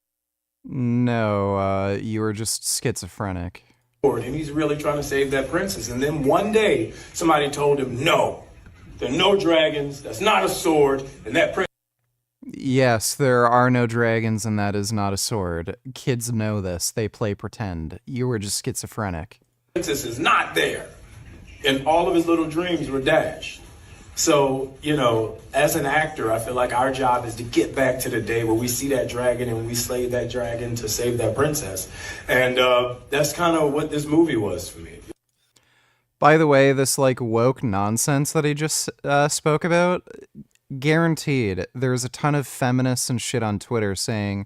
No, you were just schizophrenic. And he's really trying to save that princess. And then one day, somebody told him, no, there are no dragons, that's not a sword, and that princess... Yes, there are no dragons and that is not a sword. Kids know this. They play pretend. You were just schizophrenic. Princess is not there. And all of his little dreams were dashed. So, as an actor, I feel like our job is to get back to the day where we see that dragon and we slay that dragon to save that princess. And that's kind of what this movie was for me. By the way, this woke nonsense that he just spoke about, guaranteed there's a ton of feminists and shit on Twitter saying,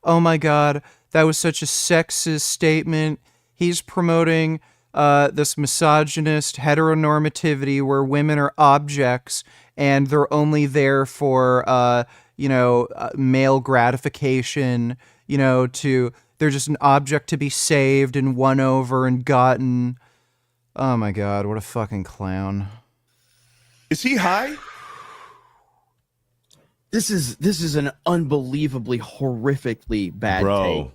oh my god, that was such a sexist statement. He's promoting this misogynist heteronormativity where women are objects and they're only there for, male gratification, they're just an object to be saved and won over and gotten. Oh my god, what a fucking clown. Is he high? This is an unbelievably horrifically bad take.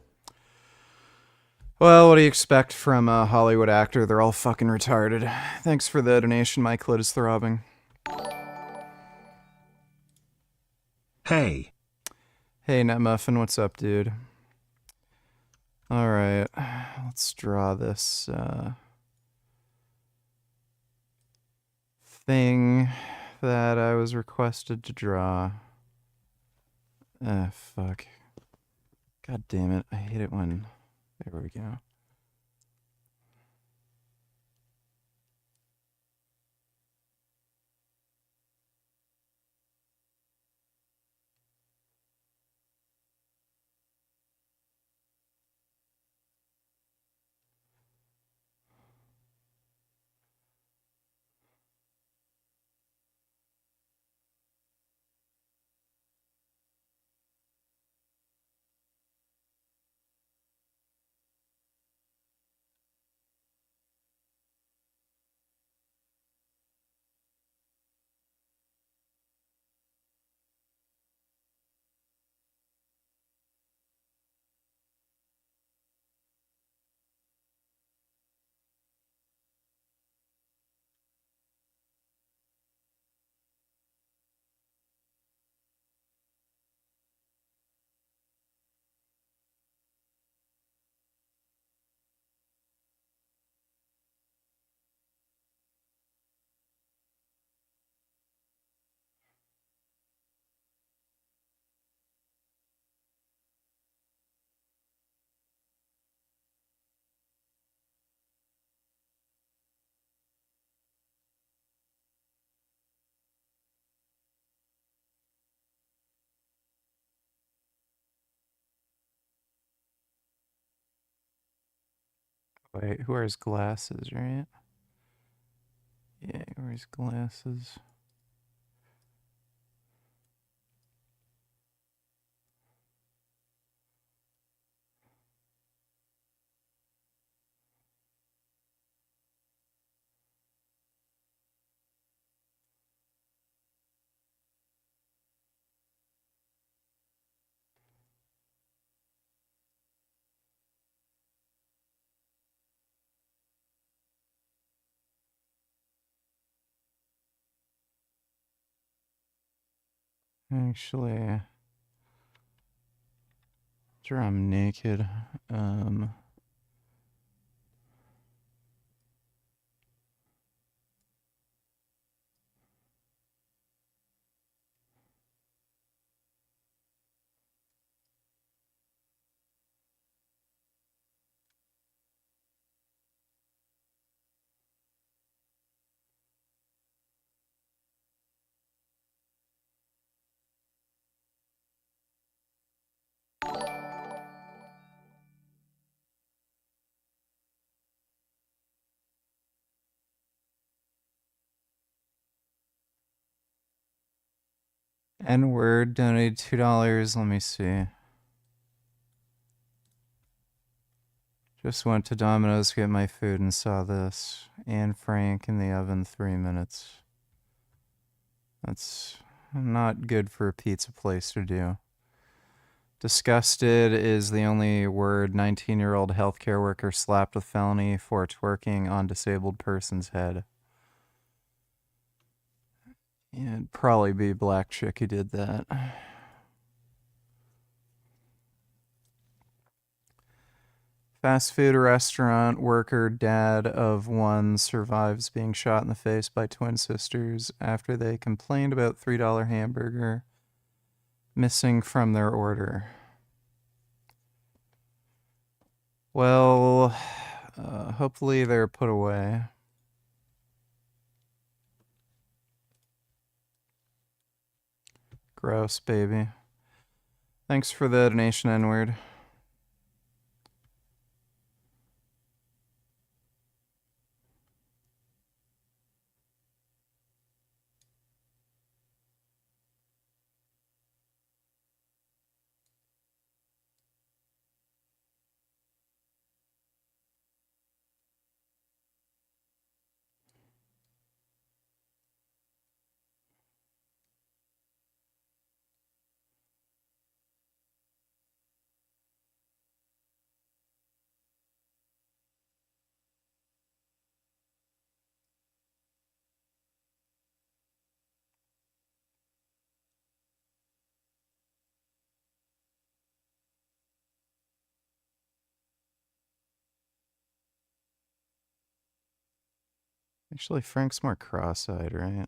Well, what do you expect from a Hollywood actor? They're all fucking retarded. Thanks for the donation, my clit is throbbing. Hey. Hey, Nutmuffin, what's up, dude? Alright, let's draw this, thing that I was requested to draw. Fuck. God damn it, I hate it when... There we go. Wait, who wears glasses, right? Yeah, he wears glasses. Actually, sure I'm naked. N-word donated $2. Let me see. Just went to Domino's to get my food and saw this. And Frank in the oven, 3 minutes. That's not good for a pizza place to do. Disgusted is the only word 19-year-old healthcare worker slapped with felony for twerking on disabled person's head. Yeah, it'd probably be a black chick who did that. Fast food restaurant worker dad of one survives being shot in the face by twin sisters after they complained about $3 hamburger missing from their order. Well, hopefully they're put away. Gross, baby. Thanks for the donation, N-word. Actually, Frank's more cross-eyed, right?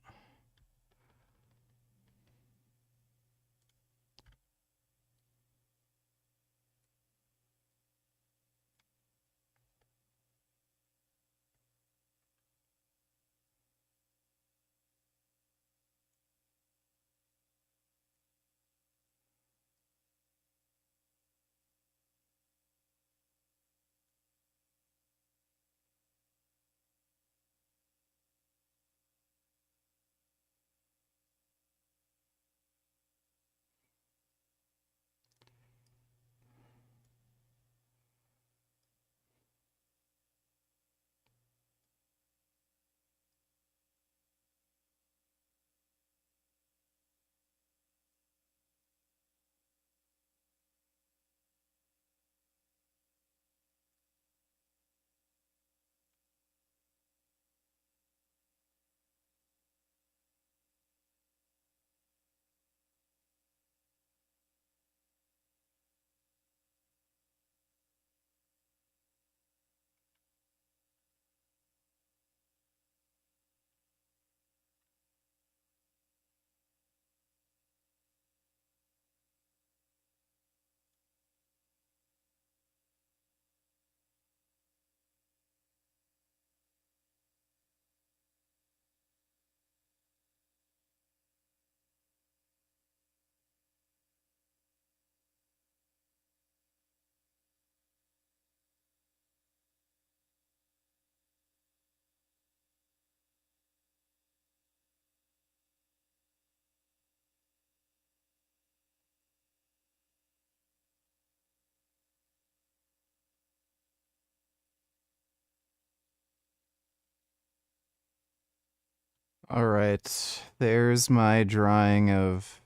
All right. There's my drawing of...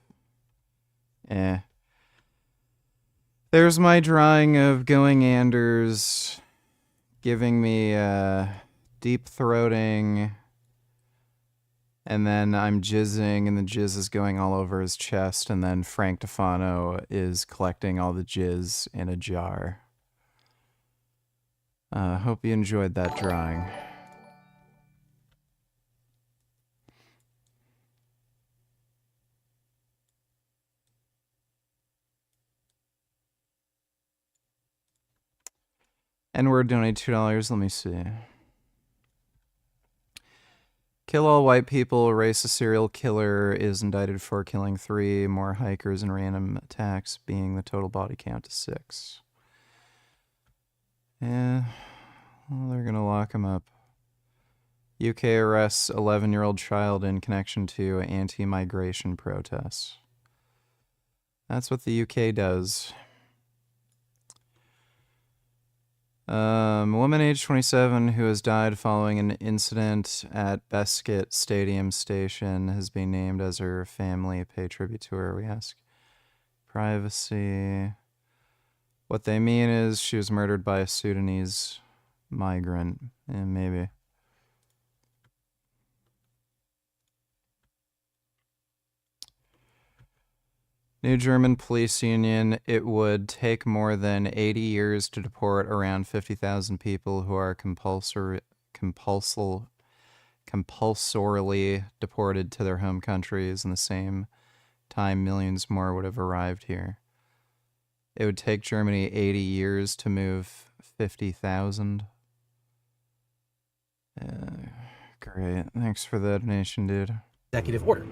There's my drawing of going Anders, giving me deep throating, and then I'm jizzing, and the jizz is going all over his chest, and then Frank Tufano is collecting all the jizz in a jar. Hope you enjoyed that drawing. And we're donating $2. Let me see. Kill all white people. Racist serial killer is indicted for killing 3 more hikers and random attacks, being the total body count to 6. Yeah, well, they're gonna lock him up. UK arrests 11-year-old child in connection to anti-migration protests. That's what the UK does. A woman aged 27 who has died following an incident at Bescott Stadium Station has been named as her family pay tribute to her. We ask privacy. What they mean is she was murdered by a Sudanese migrant, and maybe. New German police union, it would take more than 80 years to deport around 50,000 people who are compulsorily deported to their home countries. In the same time, millions more would have arrived here. It would take Germany 80 years to move 50,000. Great. Thanks for the donation, dude. Executive order.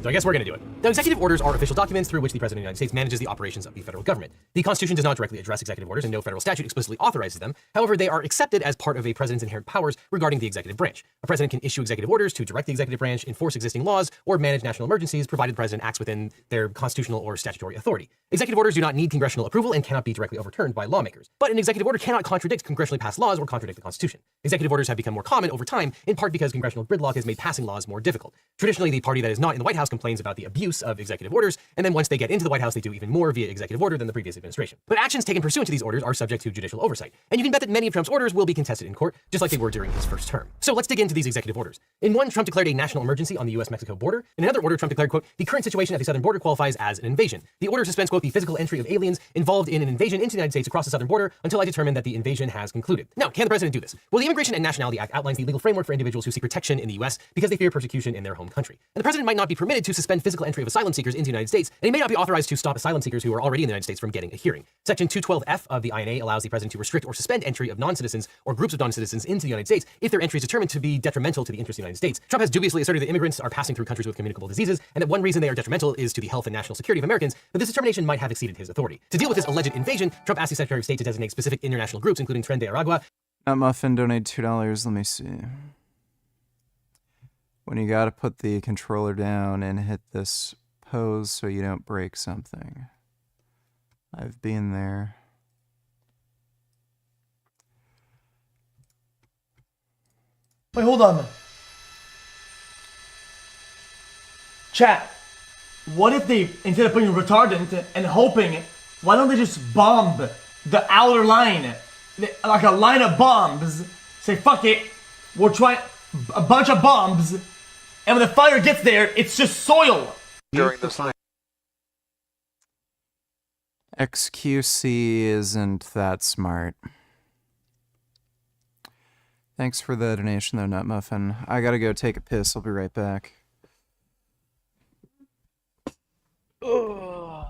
So I guess we're going to do it. Now, executive orders are official documents through which the President of the United States manages the operations of the federal government. The Constitution does not directly address executive orders, and no federal statute explicitly authorizes them. However, they are accepted as part of a president's inherent powers regarding the executive branch. A president can issue executive orders to direct the executive branch, enforce existing laws, or manage national emergencies, provided the president acts within their constitutional or statutory authority. Executive orders do not need congressional approval and cannot be directly overturned by lawmakers. But an executive order cannot contradict congressionally passed laws or contradict the Constitution. Executive orders have become more common over time, in part because congressional gridlock has made passing laws more difficult. Traditionally, the party that is not in the White House complains about the abuse of executive orders, and then once they get into the White House, they do even more via executive order than the previous administration. But actions taken pursuant to these orders are subject to judicial oversight, and you can bet that many of Trump's orders will be contested in court, just like they were during his first term. So let's dig into these executive orders. In one, Trump declared a national emergency on the US-Mexico border. In another order, Trump declared, quote, the current situation at the southern border qualifies as an invasion. The order suspends, quote, the physical entry of aliens involved in an invasion into the United States across the southern border until I determine that the invasion has concluded. Now, can the president do this? Well, the Immigration and Nationality Act outlines the legal framework for individuals who seek protection in the US because they fear persecution in their home country. And the president might not be permitted to suspend physical entry of asylum seekers into the United States, and he may not be authorized to stop asylum seekers who are already in the United States from getting a hearing. Section 212F of the INA allows the president to restrict or suspend entry of non-citizens or groups of non-citizens into the United States if their entry is determined to be detrimental to the interests of the United States. Trump has dubiously asserted that immigrants are passing through countries with communicable diseases, and that one reason they are detrimental is to the health and national security of Americans, but this determination might have exceeded his authority. To deal with this alleged invasion, Trump asked the Secretary of State to designate specific international groups, including Tren de Aragua. Muffin, donate $2. Let me see. When you gotta put the controller down and hit this pose so you don't break something. I've been there. Wait, hold on. Chat, what if they, instead of putting retardant and hoping, why don't they just bomb the outer line? Like a line of bombs. Say, fuck it, we'll try a bunch of bombs, and when the fire gets there, it's just soil. During this time. XQC isn't that smart. Thanks for the donation though, Nut Muffin. I gotta go take a piss, I'll be right back. Ugh.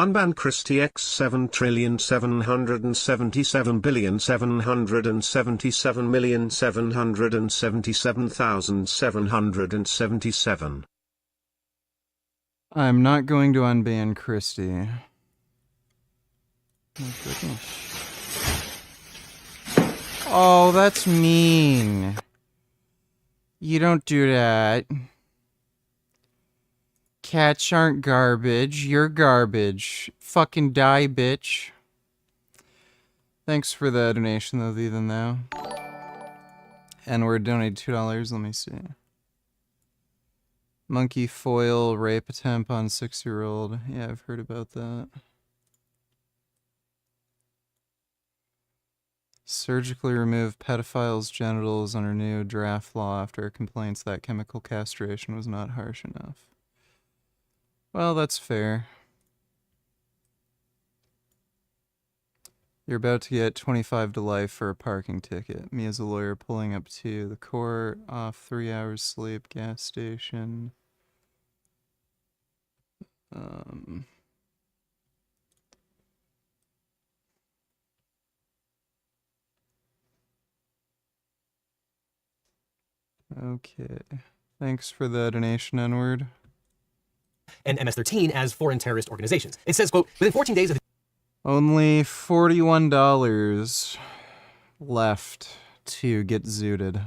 Unban Christie X 7,777,777,777,777. I'm not going to unban Christie. Oh, goodness. Oh, that's mean. You don't do that. Cats aren't garbage. You're garbage. Fucking die, bitch. Thanks for the donation, though, even though. And we're donating $2. Let me see. Monkey foil rape attempt on 6-year-old. Yeah, I've heard about that. Surgically remove pedophiles' genitals under new draft law after complaints that chemical castration was not harsh enough. Well, that's fair. You're about to get 25 to life for a parking ticket. Me as a lawyer pulling up to the court, off 3 hours sleep, gas station. Okay. Thanks for the donation, N-word. And MS-13 as foreign terrorist organizations. It says, quote, within 14 days of Only $41 left to get zooted.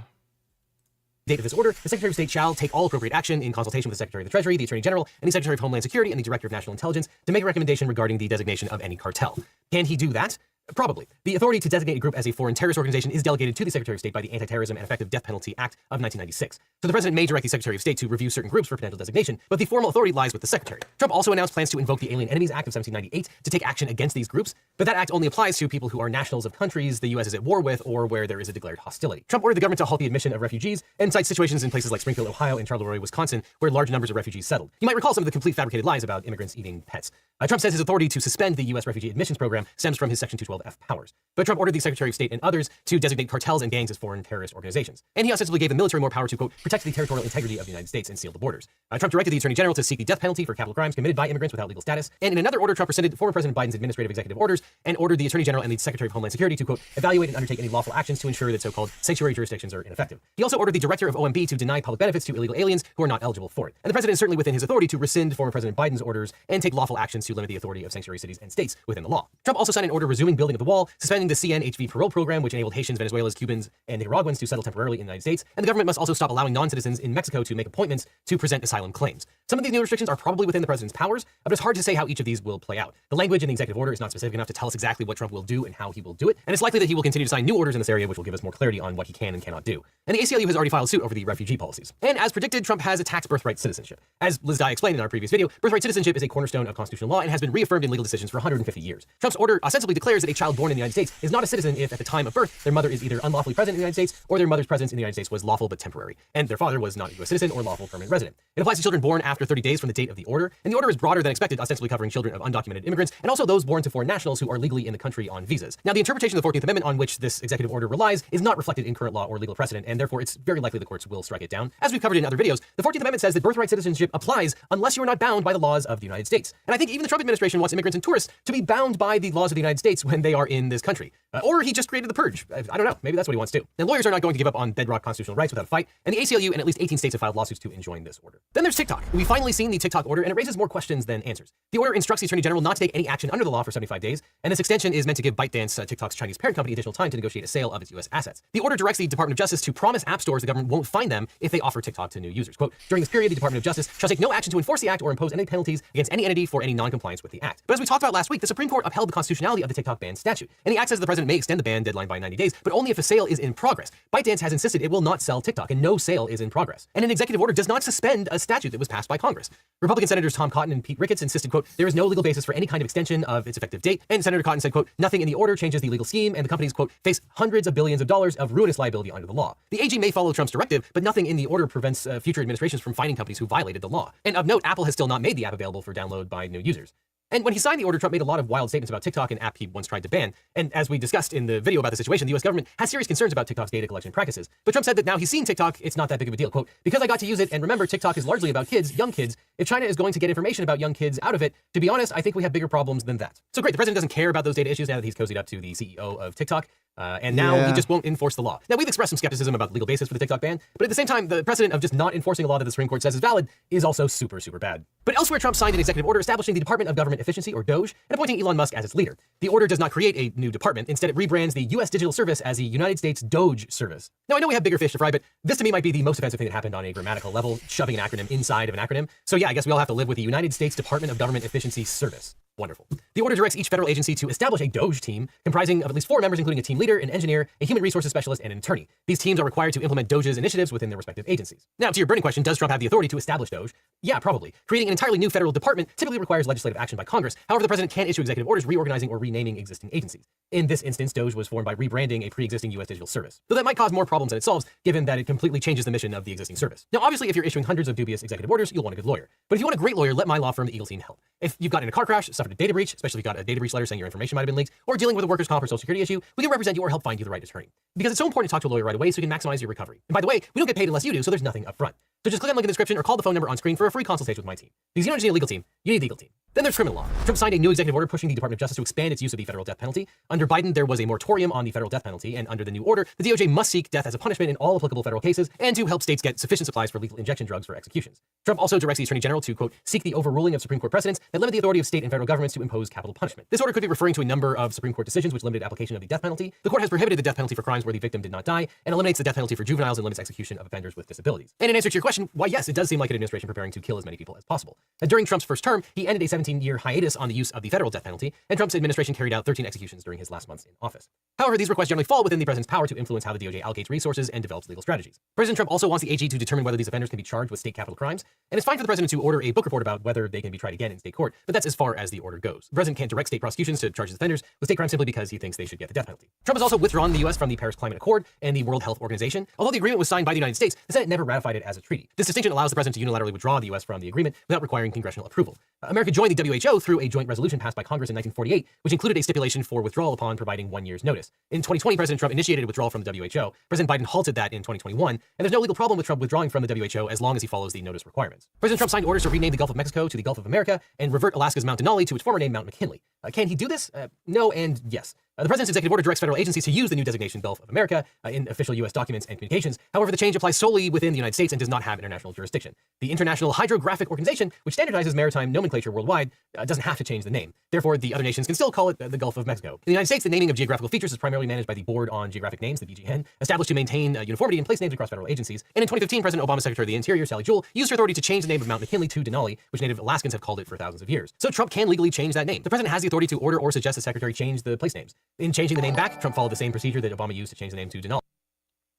date of this order, the Secretary of State shall take all appropriate action in consultation with the Secretary of the Treasury, the Attorney General, and the Secretary of Homeland Security and the Director of National Intelligence to make a recommendation regarding the designation of any cartel. Can he do that? Probably. The authority to designate a group as a foreign terrorist organization is delegated to the Secretary of State by the Anti-Terrorism and Effective Death Penalty Act of 1996. So the President may direct the Secretary of State to review certain groups for potential designation, but the formal authority lies with the Secretary. Trump also announced plans to invoke the Alien Enemies Act of 1798 to take action against these groups, but that act only applies to people who are nationals of countries the U.S. is at war with or where there is a declared hostility. Trump ordered the government to halt the admission of refugees and cites situations in places like Springfield, Ohio, and Charleroi, Wisconsin, where large numbers of refugees settled. You might recall some of the complete fabricated lies about immigrants eating pets. Trump says his authority to suspend the U.S. refugee admissions program stems from his Section 212F powers. But Trump ordered the Secretary of State and others to designate cartels and gangs as foreign terrorist organizations. And he ostensibly gave the military more power to, quote, protect the territorial integrity of the United States and seal the borders. Trump directed the Attorney General to seek the death penalty for capital crimes committed by immigrants without legal status. And in another order, Trump rescinded former President Biden's administrative executive orders and ordered the Attorney General and the Secretary of Homeland Security to, quote, evaluate and undertake any lawful actions to ensure that so-called sanctuary jurisdictions are ineffective. He also ordered the Director of OMB to deny public benefits to illegal aliens who are not eligible for it. And the President is certainly within his authority to rescind former President Biden's orders and take lawful actions to limit the authority of sanctuary cities and states within the law. Trump also signed an order resuming building of the wall, suspending the CNHV parole program, which enabled Haitians, Venezuelans, Cubans, and Nicaraguans to settle temporarily in the United States. And the government must also stop allowing non-citizens in Mexico to make appointments to present asylum claims. Some of these new restrictions are probably within the president's powers, but it's hard to say how each of these will play out. The language in the executive order is not specific enough to tell us exactly what Trump will do and how he will do it, and it's likely that he will continue to sign new orders in this area, which will give us more clarity on what he can and cannot do. And the ACLU has already filed suit over the refugee policies. And as predicted, Trump has attacked birthright citizenship. As Liz Dye explained in our previous video, birthright citizenship is a cornerstone of constitutional law and has been reaffirmed in legal decisions for 150 years. Trump's order ostensibly declares that a child born in the United States is not a citizen if, at the time of birth, their mother is either unlawfully present in the United States or their mother's presence in the United States was lawful but temporary, and their father was not a U.S. citizen or lawful permanent resident. It applies to children born after 30 days from the date of the order, and the order is broader than expected, ostensibly covering children of undocumented immigrants and also those born to foreign nationals who are legally in the country on visas. Now, the interpretation of the 14th Amendment on which this executive order relies is not reflected in current law or legal precedent, and therefore it's very likely the courts will strike it down. As we've covered in other videos, the 14th Amendment says that birthright citizenship applies unless you are not bound by the laws of the United States. And I think even the Trump administration wants immigrants and tourists to be bound by the laws of the United States when they are in this country. Or he just created the purge. I don't know. Maybe that's what he wants to. And lawyers are not going to give up on bedrock constitutional rights without a fight, and the ACLU and at least 18 states have filed lawsuits to enjoin this order. Then there's TikTok. We've finally seen the TikTok order, and it raises more questions than answers. The order instructs the Attorney General not to take any action under the law for 75 days, and this extension is meant to give ByteDance, TikTok's Chinese parent company, additional time to negotiate a sale of its U.S. assets. The order directs the Department of Justice to promise app stores the government won't fine them if they offer TikTok to new users. Quote, during this period, the Department of Justice shall take no action to enforce the act or impose any penalties against any entity for any non-compliance with the act. But as we talked about last week, the Supreme Court upheld the constitutionality of the TikTok ban statute, and the act says the president may extend the ban deadline by 90 days, but only if a sale is in progress. ByteDance has insisted it will not sell TikTok, and no sale is in progress. And an executive order does not suspend a statute that was passed by Congress. Republican Senators Tom Cotton and Pete Ricketts insisted, quote, there is no legal basis for any kind of extension of its effective date. And Senator Cotton said, quote, nothing in the order changes the legal scheme, and the companies, quote, face hundreds of billions of dollars of ruinous liability under the law. The AG may follow Trump's directive, but nothing in the order prevents future administrations from fining companies who violated the law. And of note, Apple has still not made the app available for download by new users. And when he signed the order, Trump made a lot of wild statements about TikTok, an app he once tried to ban. And as we discussed in the video about the situation, the U.S. government has serious concerns about TikTok's data collection practices. But Trump said that now he's seen TikTok, it's not that big of a deal. Quote, because I got to use it, and remember, TikTok is largely about kids, young kids, If China is going to get information about young kids out of it, to be honest, I think we have bigger problems than that. So great, the president doesn't care about those data issues now that he's cozied up to the CEO of TikTok. And now he just won't enforce the law. Now, we've expressed some skepticism about the legal basis for the TikTok ban, but at the same time, the precedent of just not enforcing a law that the Supreme Court says is valid is also super, super bad. But elsewhere, Trump signed an executive order establishing the Department of Government Efficiency, or DOGE, and appointing Elon Musk as its leader. The order does not create a new department. Instead, it rebrands the U.S. Digital Service as the United States DOGE Service. Now, I know we have bigger fish to fry, but this to me might be the most offensive thing that happened on a grammatical level, shoving an acronym inside of an acronym. So yeah, I guess we all have to live with the United States Department of Government Efficiency Service. Wonderful. The order directs each federal agency to establish a DOGE team comprising of at least 4 members, including a team leader, an engineer, a human resources specialist, and an attorney. These teams are required to implement DOGE's initiatives within their respective agencies. Now, to your burning question, does Trump have the authority to establish DOGE? Yeah, probably. Creating an entirely new federal department typically requires legislative action by Congress. However, the president can issue executive orders reorganizing or renaming existing agencies. In this instance, DOGE was formed by rebranding a pre-existing U.S. digital service. Though that might cause more problems than it solves, given that it completely changes the mission of the existing service. Now, obviously, if you're issuing hundreds of dubious executive orders, you'll want a good lawyer. But if you want a great lawyer, let my law firm, the Eagle Team, help. If you've gotten in a car crash, suffered a data breach, especially if you got a data breach letter saying your information might have been leaked, or dealing with a workers' comp or social security issue, we can represent you or help find you the right attorney. Because it's so important to talk to a lawyer right away so you can maximize your recovery. And by the way, we don't get paid unless you do, so there's nothing up front. So just click on the link in the description or call the phone number on screen for a free consultation with my team. Because you don't just need a legal team, you need the Eagle Team. Then there's criminal law. Trump signed a new executive order pushing the Department of Justice to expand its use of the federal death penalty. Under Biden, there was a moratorium on the federal death penalty, and under the new order, the DOJ must seek death as a punishment in all applicable federal cases and to help states get sufficient supplies for lethal injection drugs for executions. Trump also directs the Attorney General to, quote, seek the overruling of Supreme Court precedents that limit the authority of state and federal governments to impose capital punishment. This order could be referring to a number of Supreme Court decisions which limited application of the death penalty. The court has prohibited the death penalty for crimes where the victim did not die and eliminates the death penalty for juveniles and limits execution of offenders with disabilities. And in answer to your question, why yes, it does seem like an administration preparing to kill as many people as possible. During Trump's first term, he ended a 17-year hiatus on the use of the federal death penalty, and Trump's administration carried out 13 executions during his last months in office. However, these requests generally fall within the president's power to influence how the DOJ allocates resources and develops legal strategies. President Trump also wants the AG to determine whether these offenders can be charged with state capital crimes, and it's fine for the president to order a book report about whether they can be tried again in state court, but that's as far as the order goes. The president can't direct state prosecutions to charge his offenders with state crimes simply because he thinks they should get the death penalty. Trump has also withdrawn the U.S. from the Paris Climate Accord and the World Health Organization. Although the agreement was signed by the United States, the Senate never ratified it as a treaty. This distinction allows the president to unilaterally withdraw the U.S. from the agreement without requiring congressional approval. America joined the WHO through a joint resolution passed by Congress in 1948, which included a stipulation for withdrawal upon providing 1 year's notice. In 2020, President Trump initiated a withdrawal from the WHO. President Biden halted that in 2021, and there's no legal problem with Trump withdrawing from the WHO as long as he follows the notice requirements. President Trump signed orders to rename the Gulf of Mexico to the Gulf of America and revert Alaska's Mount Denali to its former name, Mount McKinley. Can he do this? No and yes. The president's executive order directs federal agencies to use the new designation Gulf of America in official U.S. documents and communications. However, the change applies solely within the United States and does not have international jurisdiction. The International Hydrographic Organization, which standardizes maritime nomenclature worldwide, doesn't have to change the name. Therefore, the other nations can still call it the Gulf of Mexico. In the United States, the naming of geographical features is primarily managed by the Board on Geographic Names, the BGN, established to maintain uniformity in place names across federal agencies. And in 2015, President Obama's Secretary of the Interior, Sally Jewell, used her authority to change the name of Mount McKinley to Denali, which Native Alaskans have called it for thousands of years. So Trump can legally change that name. The president has the authority to order or suggest the secretary change the place names. In changing the name back, Trump followed the same procedure that Obama used to change the name to Denali.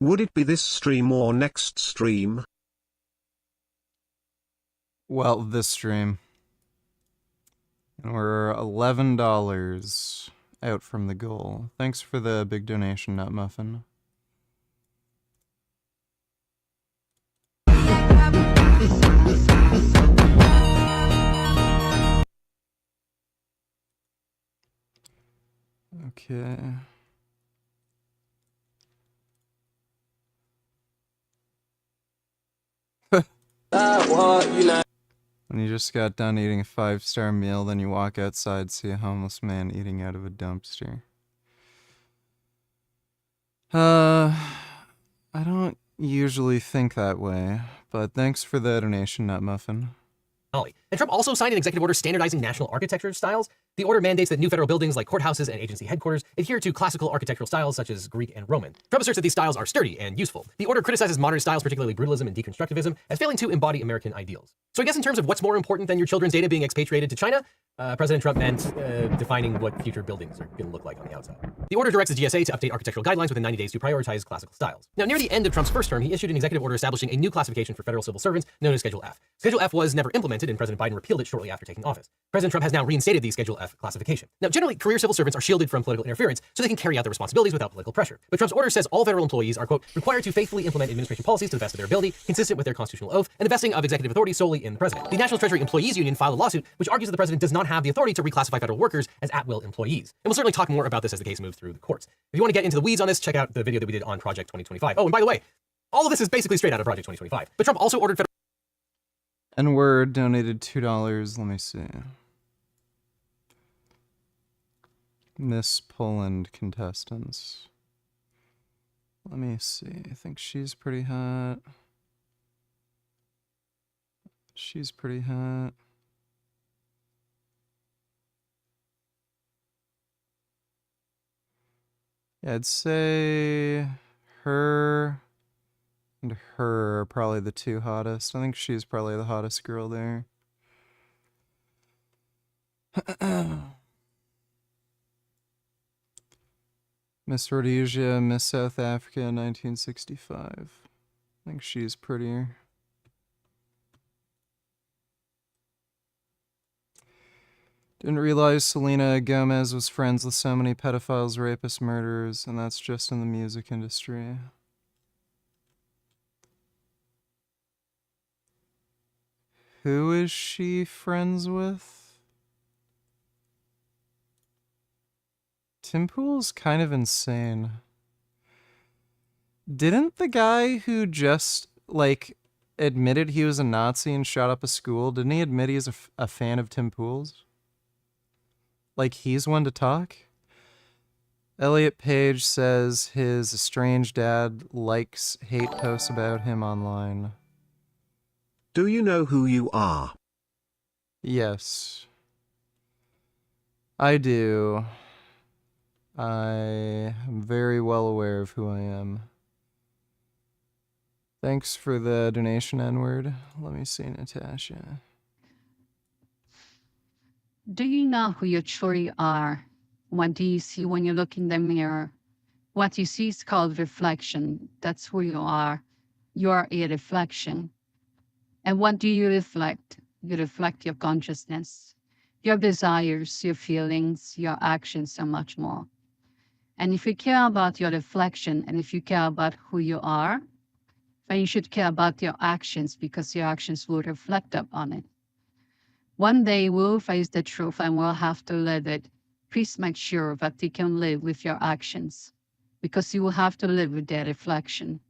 Would it be this stream or next stream? Well, this stream. And we're $11 out from the goal. Thanks for the big donation, Nut Muffin. Okay. When you just got done eating a 5-star meal, then you walk outside, see a homeless man eating out of a dumpster. I don't usually think that way, but thanks for the donation, Nut Muffin. And Trump also signed an executive order standardizing national architecture styles. The order mandates that new federal buildings like courthouses and agency headquarters adhere to classical architectural styles such as Greek and Roman. Trump asserts that these styles are sturdy and useful. The order criticizes modern styles, particularly brutalism and deconstructivism, as failing to embody American ideals. So I guess in terms of what's more important than your children's data being expatriated to China, President Trump meant defining what future buildings are going to look like on the outside. The order directs the GSA to update architectural guidelines within 90 days to prioritize classical styles. Now, near the end of Trump's first term, he issued an executive order establishing a new classification for federal civil servants known as Schedule F. Schedule F was never implemented, and President Biden repealed it shortly after taking office. President Trump has now reinstated the Schedule F classification. Now, generally, career civil servants are shielded from political interference so they can carry out their responsibilities without political pressure. But Trump's order says all federal employees are, quote, required to faithfully implement administration policies to the best of their ability, consistent with their constitutional oath, and the vesting of executive authority solely in the president. The National Treasury Employees Union filed a lawsuit which argues that the president does not have the authority to reclassify federal workers as at-will employees. And we'll certainly talk more about this as the case moves through the courts. If you want to get into the weeds on this, check out the video that we did on Project 2025. Oh, and by the way, all of this is basically straight out of Project 2025. But Trump also ordered federal N-word donated $2. Let me see. Miss Poland contestants. Let me see. I think she's pretty hot. She's pretty hot. Yeah, I'd say her and her are probably the two hottest. I think she's probably the hottest girl there. Miss Rhodesia, Miss South Africa, 1965. I think she's prettier. Didn't realize Selena Gomez was friends with so many pedophiles, rapists, murderers, and that's just in the music industry. Who is she friends with? Tim Pool's kind of insane. Didn't the guy who just, like, admitted he was a Nazi and shot up a school, didn't he admit he's a fan of Tim Pool's? Like, he's one to talk? Elliot Page says his estranged dad likes hate posts about him online. Do you know who you are? Yes. I do. I am very well aware of who I am. Thanks for the donation, N-word. Let me see, Natasha. Do you know who you truly are? What do you see when you look in the mirror? What you see is called reflection. That's who you are. You are a reflection. And what do you reflect? You reflect your consciousness, your desires, your feelings, your actions, and much more. And if you care about your reflection, and if you care about who you are, then you should care about your actions, because your actions will reflect upon it. One day we'll face the truth and we'll have to live it. Please make sure that you can live with your actions, because you will have to live with their reflection.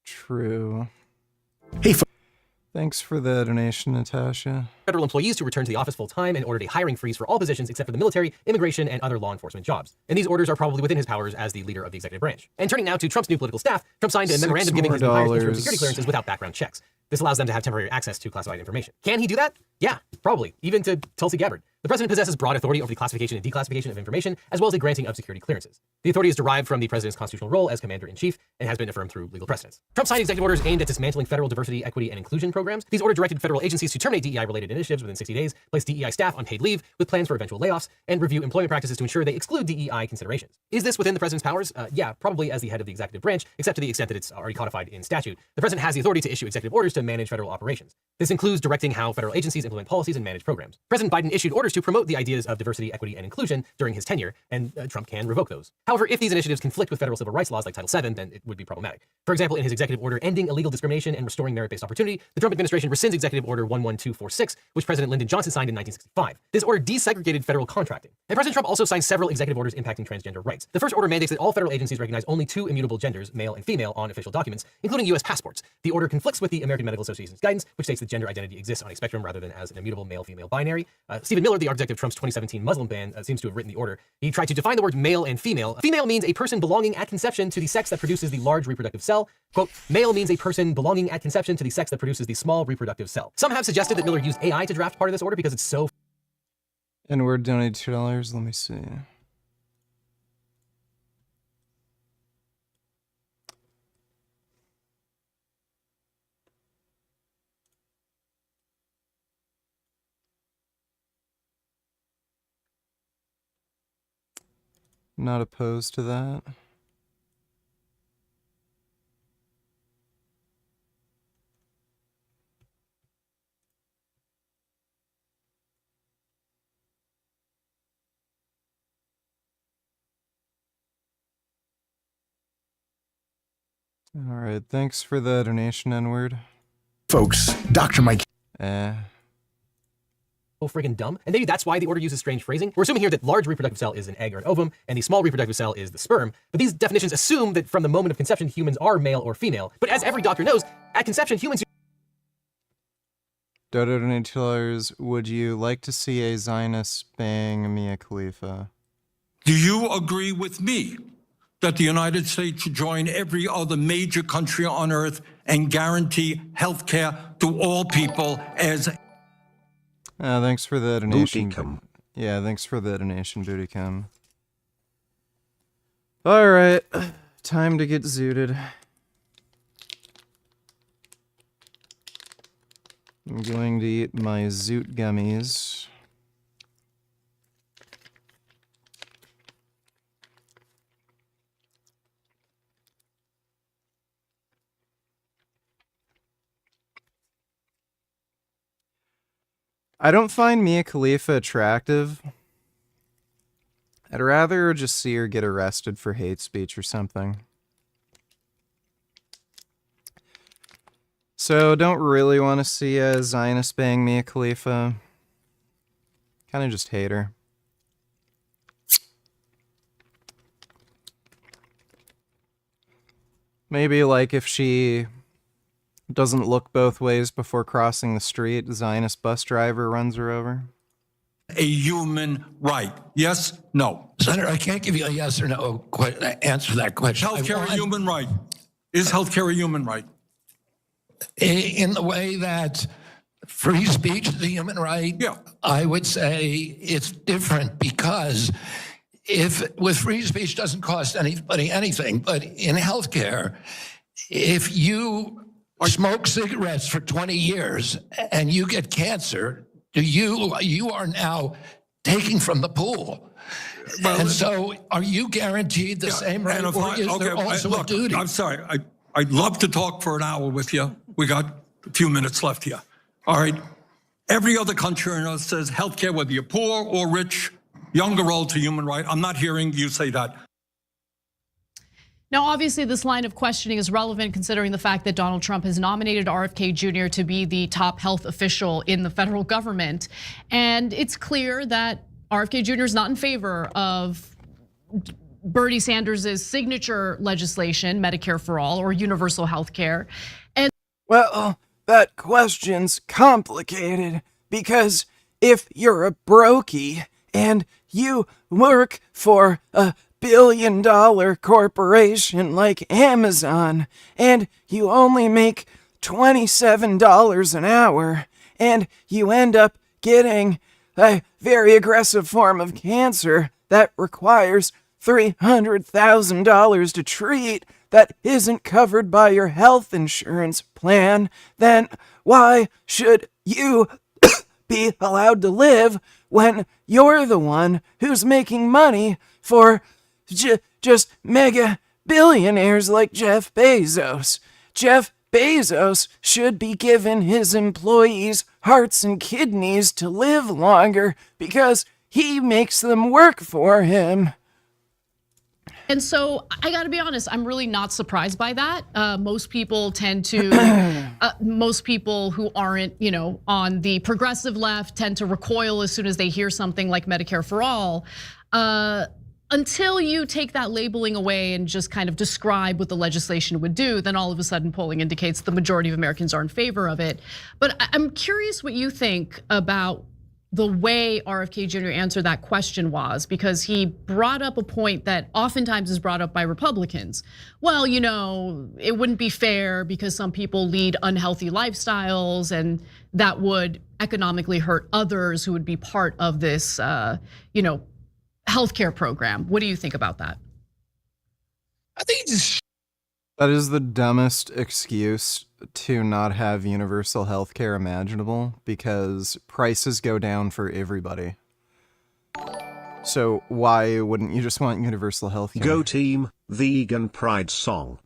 True. Hey, thanks for the donation, Natasha. Federal employees to return to the office full-time and ordered a hiring freeze for all positions except for the military, immigration, and other law enforcement jobs. And these orders are probably within his powers as the leader of the executive branch. And turning now to Trump's new political staff, Trump signed a memorandum giving his new hires interim security clearances without background checks. This allows them to have temporary access to classified information. Can he do that? Yeah, probably, even to Tulsi Gabbard. The president possesses broad authority over the classification and declassification of information, as well as the granting of security clearances. The authority is derived from the president's constitutional role as commander-in-chief and has been affirmed through legal precedents. Trump signed executive orders aimed at dismantling federal diversity, equity, and inclusion programs. These orders directed federal agencies to terminate DEI-related initiatives within 60 days, place DEI staff on paid leave with plans for eventual layoffs, and review employment practices to ensure they exclude DEI considerations. Is this within the president's powers? Yeah, probably as the head of the executive branch, except to the extent that it's already codified in statute. The president has the authority to issue executive orders to manage federal operations. This includes directing how federal agencies implement policies and manage programs. President Biden issued orders to promote the ideas of diversity, equity, and inclusion during his tenure, and Trump can revoke those. However, if these initiatives conflict with federal civil rights laws like Title VII, then it would be problematic. For example, in his executive order ending illegal discrimination and restoring merit-based opportunity, the Trump administration rescinds Executive Order 11246, which President Lyndon Johnson signed in 1965. This order desegregated federal contracting. And President Trump also signed several executive orders impacting transgender rights. The first order mandates that all federal agencies recognize only two immutable genders, male and female, on official documents, including U.S. passports. The order conflicts with the American Medical Association's guidance, which states that gender identity exists on a spectrum rather than as an immutable male-female binary. Stephen Miller, the architect of Trump's 2017 Muslim ban, seems to have written the order. He tried to define the word male and female. Female means a person belonging at conception to the sex that produces the large reproductive cell. Quote, male means a person belonging at conception to the sex that produces the small reproductive cell. Some have suggested that Miller used AI to draft part of this order because it's so... And we're donated $2. Let me see. Not opposed to that. All right, thanks for the donation, N-word. Folks, Dr. Mike. Friggin' dumb. And maybe that's why the order uses strange phrasing. We're assuming here that large reproductive cell is an egg or an ovum, and the small reproductive cell is the sperm. But these definitions assume that from the moment of conception, humans are male or female. But as every doctor knows, at conception, humans Dodo donations, would you like to see a Zionist bang Mia Khalifa? Do you agree with me that the United States should join every other major country on earth and guarantee health care to all people as... Thanks for the donation. Bootycum. Yeah, thanks for the donation, Bootycum. Alright, time to get zooted. I'm going to eat my zoot gummies. I don't find Mia Khalifa attractive. I'd rather just see her get arrested for hate speech or something. So, don't really want to see a Zionist bang Mia Khalifa. Kind of just hate her. Maybe, like, if she doesn't look both ways before crossing the street, Zionist bus driver runs her over. A human right. Yes? No? Senator, I can't give you a yes or no answer to that question. Healthcare a human right. Is healthcare a human right? In the way that free speech is a human right, yeah. I would say it's different because if with free speech doesn't cost anybody anything, but in healthcare, if you smoke cigarettes for 20 years and you get cancer, you are now taking from the pool. Well, and so are you guaranteed the same right, or is there also a duty? I'm sorry. I'd love to talk for an hour with you. We got a few minutes left here. All right. Every other country on earth says healthcare, whether you're poor or rich, young or old, to human right. I'm not hearing you say that. Now, obviously, this line of questioning is relevant considering the fact that Donald Trump has nominated RFK Jr. to be the top health official in the federal government. And it's clear that RFK Jr. is not in favor of Bernie Sanders' signature legislation, Medicare for All, or universal health care. And well, that question's complicated because if you're a brokey and you work for a billion-dollar corporation like Amazon and you only make $27 an hour and you end up getting a very aggressive form of cancer that requires $300,000 to treat that isn't covered by your health insurance plan, then why should you be allowed to live when you're the one who's making money for just mega billionaires like Jeff Bezos? Jeff Bezos should be given his employees hearts and kidneys to live longer because he makes them work for him. And so I got to be honest, I'm really not surprised by that. Most people tend to, most people who aren't, on the progressive left tend to recoil as soon as they hear something like Medicare for All. Until you take that labeling away and just kind of describe what the legislation would do, then all of a sudden polling indicates the majority of Americans are in favor of it. But I'm curious what you think about the way RFK Jr. answered that question was, because he brought up a point that oftentimes is brought up by Republicans. Well, it wouldn't be fair because some people lead unhealthy lifestyles and that would economically hurt others who would be part of this, healthcare program. What do you think about that? I think that is the dumbest excuse to not have universal health care imaginable, because prices go down for everybody. So why wouldn't you just want universal health care? Go team, vegan pride song.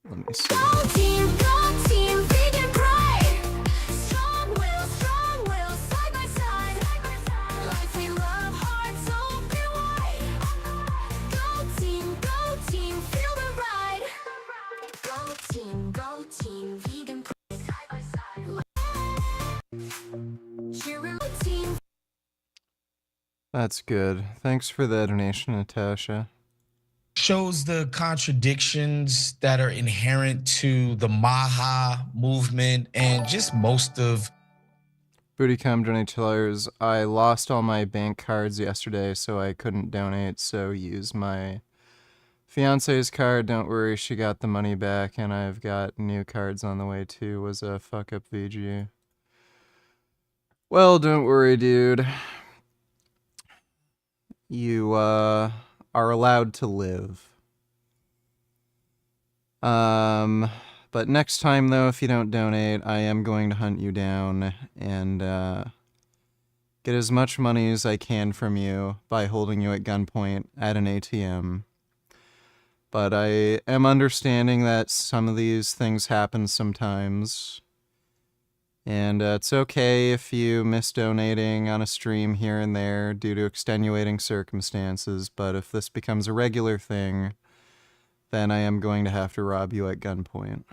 Let me see. That's good. Thanks for the donation, Natasha. Shows the contradictions that are inherent to the Maha movement and just most of Bootycom $20. I lost all my bank cards yesterday, so I couldn't donate, so use my fiance's card. Don't worry, she got the money back, and I've got new cards on the way too. Was a fuck up VG. Well, don't worry, dude. You are allowed to live. But next time, though, if you don't donate, I am going to hunt you down and get as much money as I can from you by holding you at gunpoint at an ATM. But I am understanding that some of these things happen sometimes. And it's okay if you miss donating on a stream here and there due to extenuating circumstances, but if this becomes a regular thing, then I am going to have to rob you at gunpoint.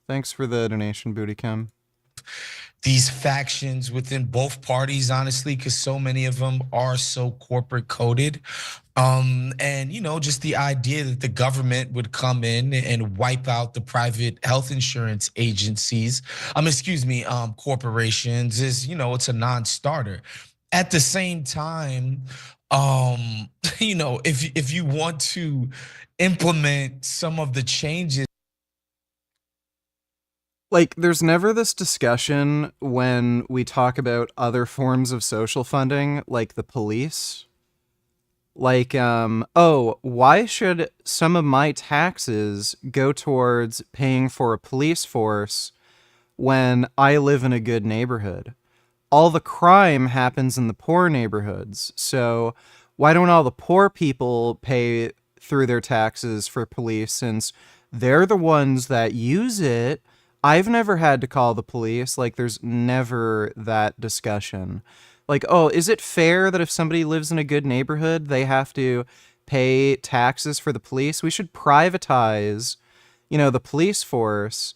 Thanks for the donation, Bootycom. These factions within both parties, honestly, because so many of them are so corporate coded. And, you know, just the idea that the government would come in and wipe out the private health insurance agencies, corporations is, you know, it's a non-starter. At the same time, you know, if you want to implement some of the changes. Like, there's never this discussion when we talk about other forms of social funding, like the police. Like, oh, why should some of my taxes go towards paying for a police force when I live in a good neighborhood? All the crime happens in the poor neighborhoods. So why don't all the poor people pay through their taxes for police, since they're the ones that use it? I've never had to call the police. Like, there's never that discussion. Like, oh, is it fair that if somebody lives in a good neighborhood, they have to pay taxes for the police? We should privatize, you know, the police force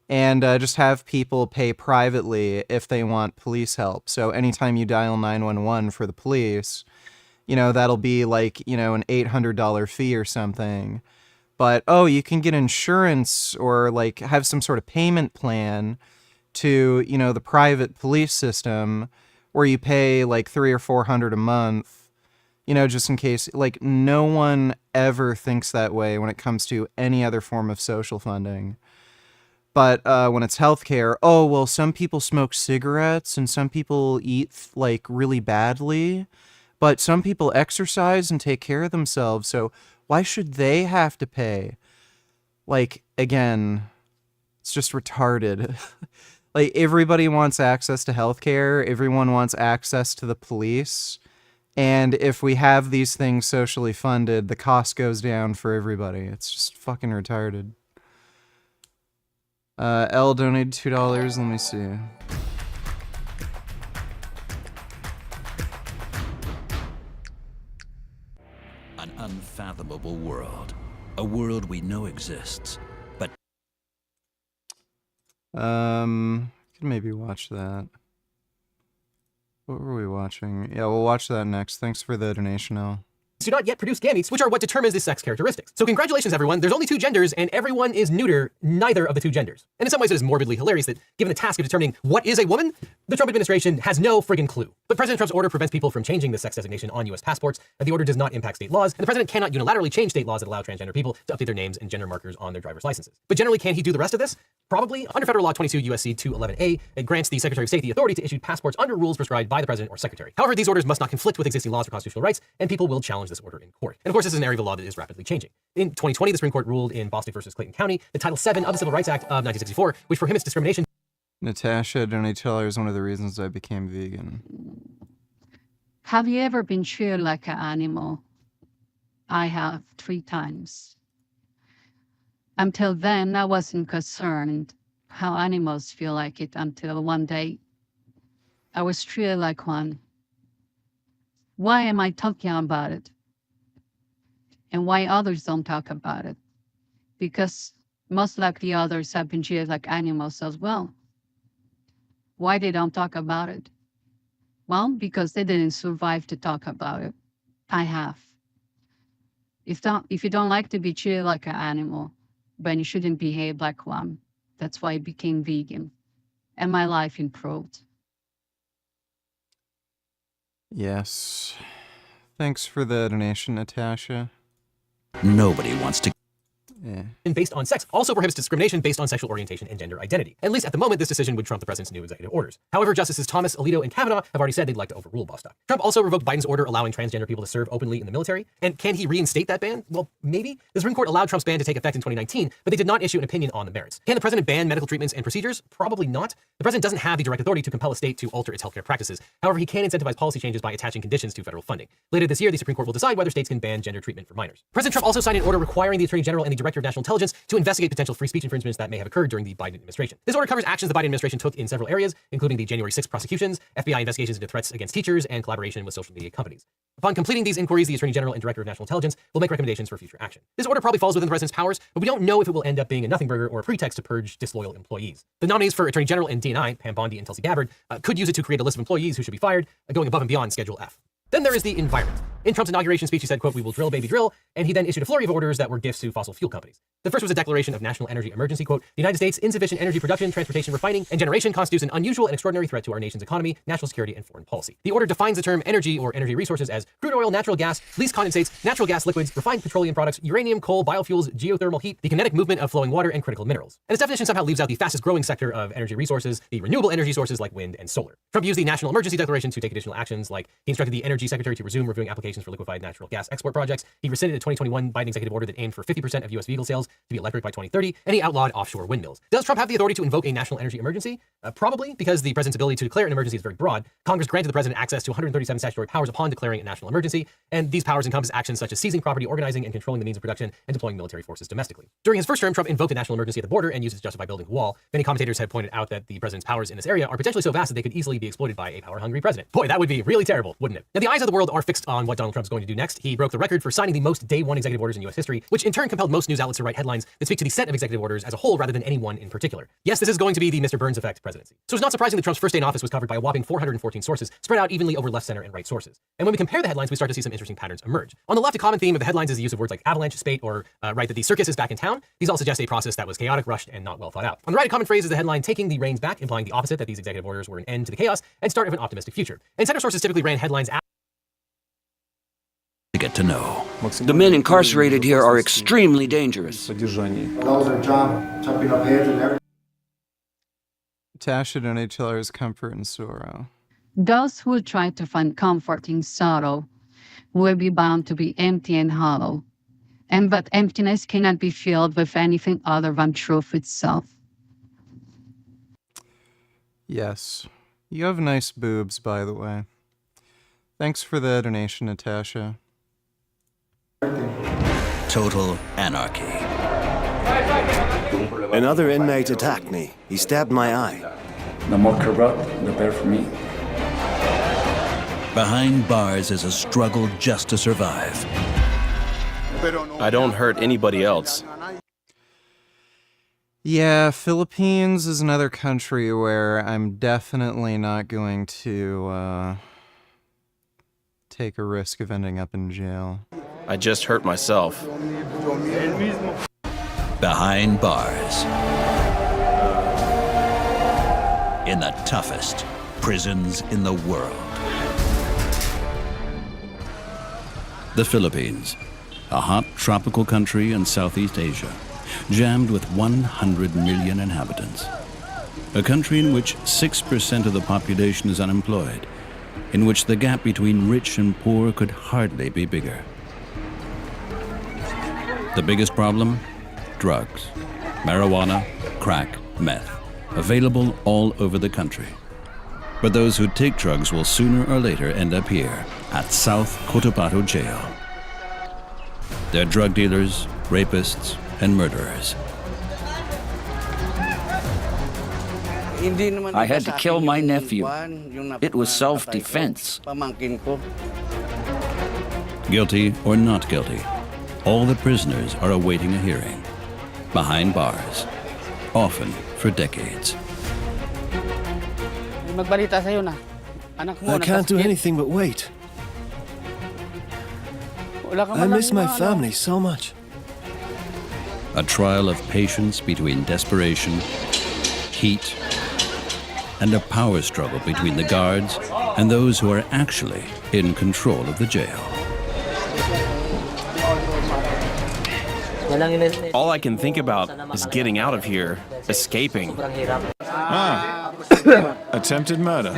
and just have people pay privately if they want police help. So anytime you dial 911 for the police, you know, that'll be like, you know, an $800 fee or something. But, oh, you can get insurance or, like, have some sort of payment plan to, you know, the private police system where you pay, like, $300 or $400 a month, you know, just in case. Like, no one ever thinks that way when it comes to any other form of social funding. But when it's healthcare, oh, well, some people smoke cigarettes and some people eat, like, really badly. But some people exercise and take care of themselves, so why should they have to pay? Like, again, it's just retarded. Like, everybody wants access to healthcare. Everyone wants access to the police. And if we have these things socially funded, the cost goes down for everybody. It's just fucking retarded. L donated $2. Let me see. An unfathomable world. A world we know exists, but... Can maybe watch that. What were we watching? Yeah, we'll watch that next. Thanks for the donation, Al. Do not yet produce gametes, which are what determines the sex characteristics. So congratulations, everyone. There's only two genders, and everyone is neuter neither of the two genders. And in some ways, it is morbidly hilarious that, given the task of determining what is a woman, the Trump administration has no friggin' clue. But President Trump's order prevents people from changing the sex designation on U.S. passports, and the order does not impact state laws, and the president cannot unilaterally change state laws that allow transgender people to update their names and gender markers on their driver's licenses. But generally, can he do the rest of this? Probably. Under federal law 22 U.S.C. 211A, it grants the Secretary of State the authority to issue passports under rules prescribed by the president or secretary. However, these orders must not conflict with existing laws or constitutional rights, and people will challenge this order in court. And of course, this is an area of the law that is rapidly changing. In 2020, the Supreme Court ruled in Boston versus Clayton County that Title VII of the Civil Rights Act of 1964, which prohibits discrimination. Natasha donated $2 is one of the reasons I became vegan. Have you ever been treated like an animal? I have 3 times. Until then, I wasn't concerned how animals feel like it until one day I was treated like one. Why am I talking about it? And why others don't talk about it? Because most likely others have been treated like animals as well. Why they don't talk about it? Well, because they didn't survive to talk about it. I have. If you don't like to be treated like an animal, then you shouldn't behave like one. That's why I became vegan. And my life improved. Yes. Thanks for the donation, Natasha. Nobody wants to. Based on sex also prohibits discrimination based on sexual orientation and gender identity. At least at the moment, this decision would trump the president's new executive orders. However, Justices Thomas, Alito, and Kavanaugh have already said they'd like to overrule Bostock. Trump also revoked Biden's order allowing transgender people to serve openly in the military. And can he reinstate that ban? Well, maybe. The Supreme Court allowed Trump's ban to take effect in 2019, but they did not issue an opinion on the merits. Can the president ban medical treatments and procedures? Probably not. The president doesn't have the direct authority to compel a state to alter its healthcare practices. However, he can incentivize policy changes by attaching conditions to federal funding. Later this year, the Supreme Court will decide whether states can ban gender treatment for minors. President Trump also signed an order requiring the Attorney General and the Director of National Intelligence to investigate potential free speech infringements that may have occurred during the Biden administration. This order covers actions the Biden administration took in several areas, including the January 6th prosecutions, FBI investigations into threats against teachers, and collaboration with social media companies. Upon completing these inquiries, the Attorney General and Director of National Intelligence will make recommendations for future action. This order probably falls within the president's powers, but we don't know if it will end up being a nothing burger or a pretext to purge disloyal employees. The nominees for Attorney General and DNI, Pam Bondi and Tulsi Gabbard, could use it to create a list of employees who should be fired, going above and beyond Schedule F. Then there is the environment. In Trump's inauguration speech, he said, quote, "We will drill, baby, drill," and he then issued a flurry of orders that were gifts to fossil fuel companies. The first was a declaration of national energy emergency, quote, "The United States' insufficient energy production, transportation, refining, and generation constitutes an unusual and extraordinary threat to our nation's economy, national security, and foreign policy." The order defines the term energy or energy resources as crude oil, natural gas, least condensates, natural gas liquids, refined petroleum products, uranium, coal, biofuels, geothermal heat, the kinetic movement of flowing water, and critical minerals. And its definition somehow leaves out the fastest growing sector of energy resources, the renewable energy sources like wind and solar. Trump used the national emergency declaration to take additional actions, like he instructed the energy secretary to resume reviewing applications for liquefied natural gas export projects. He rescinded a 2021 Biden executive order that aimed for 50% of U.S. vehicle sales to be electric by 2030, and he outlawed offshore windmills. Does Trump have the authority to invoke a national energy emergency? Probably, because the president's ability to declare an emergency is very broad. Congress granted the president access to 137 statutory powers upon declaring a national emergency, and these powers encompass actions such as seizing property, organizing and controlling the means of production, and deploying military forces domestically. During his first term, Trump invoked a national emergency at the border and used it to justify building a wall. Many commentators have pointed out that the president's powers in this area are potentially so vast that they could easily be exploited by a power-hungry president. Boy, that would be really terrible, wouldn't it? Now, the eyes of the world are fixed on what Donald Trump's going to do next. He broke the record for signing the most day one executive orders in U.S. history, which in turn compelled most news outlets to write headlines that speak to the set of executive orders as a whole rather than any one in particular. Yes, this is going to be the Mr. Burns effect presidency. So it's not surprising that Trump's first day in office was covered by a whopping 414 sources, spread out evenly over left, center, and right sources. And when we compare the headlines, we start to see some interesting patterns emerge. On the left, a common theme of the headlines is the use of words like avalanche, spate, or right that the circus is back in town. These all suggest a process that was chaotic, rushed, and not well thought out. On the right, a common phrase is the headline taking the reins back, implying the opposite, that these executive orders were an end to the chaos and start of an optimistic future. And center sources typically ran headlines to get to know. The men incarcerated here are extremely dangerous. Those are chopping up heads and everything. Tasha donated to others comfort and sorrow. Those who try to find comfort in sorrow will be bound to be empty and hollow. And but emptiness cannot be filled with anything other than truth itself. Yes. You have nice boobs, by the way. Thanks for the donation, Natasha. Total anarchy. Another inmate attacked me. He stabbed my eye. The more corrupt, the better for me. Behind bars is a struggle just to survive. I don't hurt anybody else. Yeah, Philippines is another country where I'm definitely not going to take a risk of ending up in jail. I just hurt myself. Behind bars. In the toughest prisons in the world. The Philippines, a hot tropical country in Southeast Asia, jammed with 100 million inhabitants. A country in which 6% of the population is unemployed, in which the gap between rich and poor could hardly be bigger. The biggest problem? Drugs. Marijuana, crack, meth. Available all over the country. But those who take drugs will sooner or later end up here at South Cotabato Jail. They're drug dealers, rapists, and murderers. I had to kill my nephew. It was self-defense. Guilty or not guilty, all the prisoners are awaiting a hearing. Behind bars. Often for decades. I can't do anything but wait. I miss my family so much. A trial of patience between desperation, heat, and a power struggle between the guards and those who are actually in control of the jail. All I can think about is getting out of here, escaping. Attempted murder.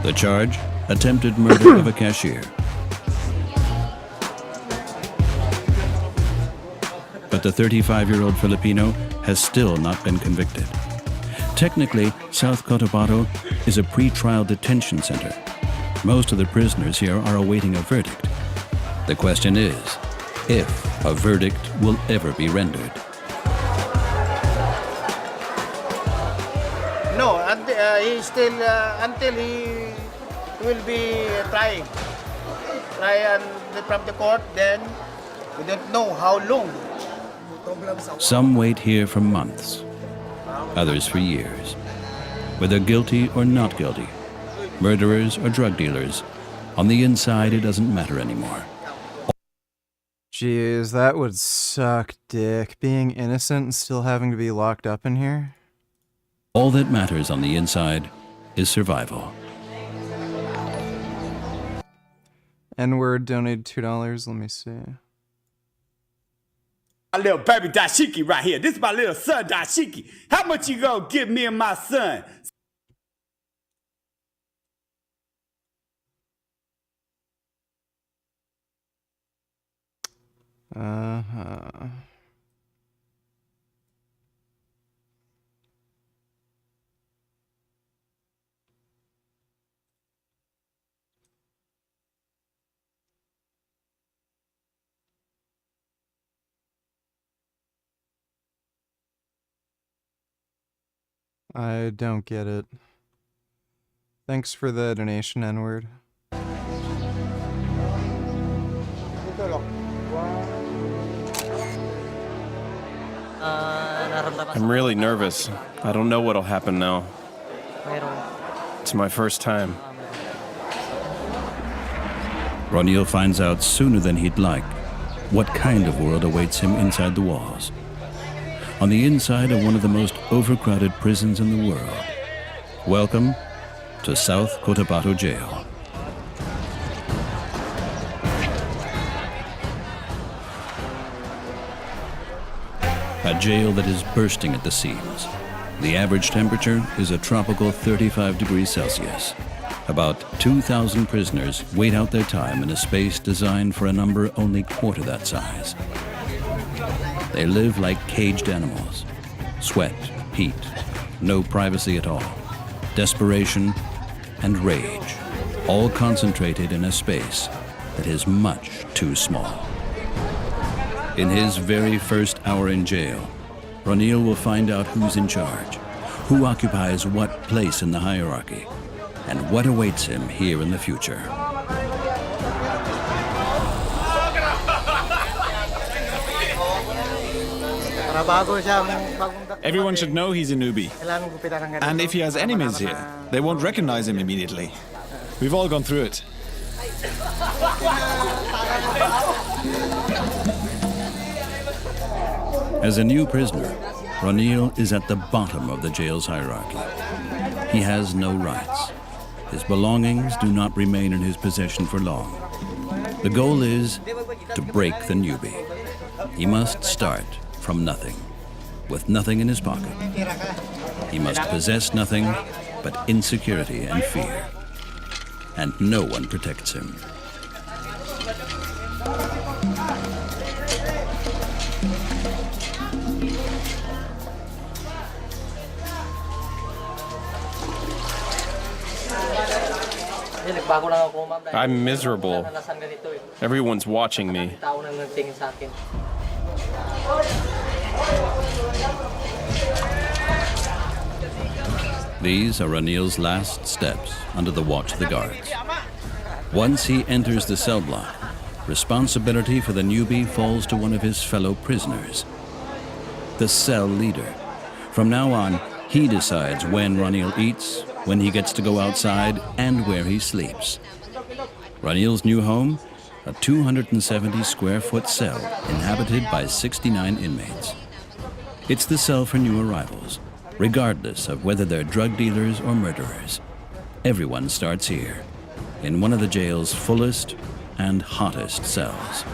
The charge, attempted murder of a cashier. But the 35-year-old Filipino has still not been convicted. Technically, South Cotabato is a pre-trial detention center. Most of the prisoners here are awaiting a verdict. The question is, if a verdict will ever be rendered. No, he still until he will be trying. Try from the court, then we don't know how long. Some wait here for months, others for years. Whether guilty or not guilty, murderers or drug dealers, on the inside it doesn't matter anymore. Jeez, that would suck dick, being innocent and still having to be locked up in here. All that matters on the inside is survival. N-word donated $2, let me see. My little baby Dashiki right here. This is my little son Dashiki. How much you gonna give me and my son? I don't get it. Thanks for the donation, N-word. I'm really nervous. I don't know what'll happen now. It's my first time. Ronil finds out sooner than he'd like what kind of world awaits him inside the walls. On the inside of one of the most overcrowded prisons in the world. Welcome to South Cotabato Jail. A jail that is bursting at the seams. The average temperature is a tropical 35 degrees Celsius. About 2,000 prisoners wait out their time in a space designed for a number only quarter that size. They live like caged animals. Sweat, heat, no privacy at all. Desperation and rage, all concentrated in a space that is much too small. In his very first hour in jail, Ronil will find out who's in charge, who occupies what place in the hierarchy, and what awaits him here in the future. Everyone should know he's a newbie. And if he has enemies here, they won't recognize him immediately. We've all gone through it. As a new prisoner, Ronil is at the bottom of the jail's hierarchy. He has no rights. His belongings do not remain in his possession for long. The goal is to break the newbie. He must start from nothing, with nothing in his pocket. He must possess nothing but insecurity and fear. And no one protects him. I'm miserable. Everyone's watching me. These are Ranil's last steps under the watch of the guards. Once he enters the cell block, responsibility for the newbie falls to one of his fellow prisoners, the cell leader. From now on, he decides when Ronil eats, when he gets to go outside, and where he sleeps. Ranil's new home, a 270-square-foot cell inhabited by 69 inmates. It's the cell for new arrivals, regardless of whether they're drug dealers or murderers. Everyone starts here, in one of the jail's fullest and hottest cells.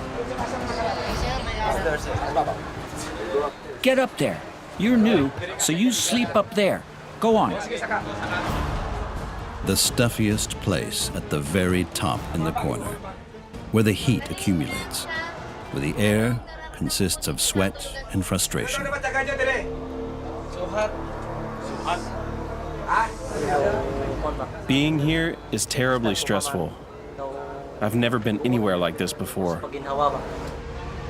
Get up there. You're new, so you sleep up there. Go on. The stuffiest place at the very top in the corner, where the heat accumulates, where the air consists of sweat and frustration. Being here is terribly stressful. I've never been anywhere like this before.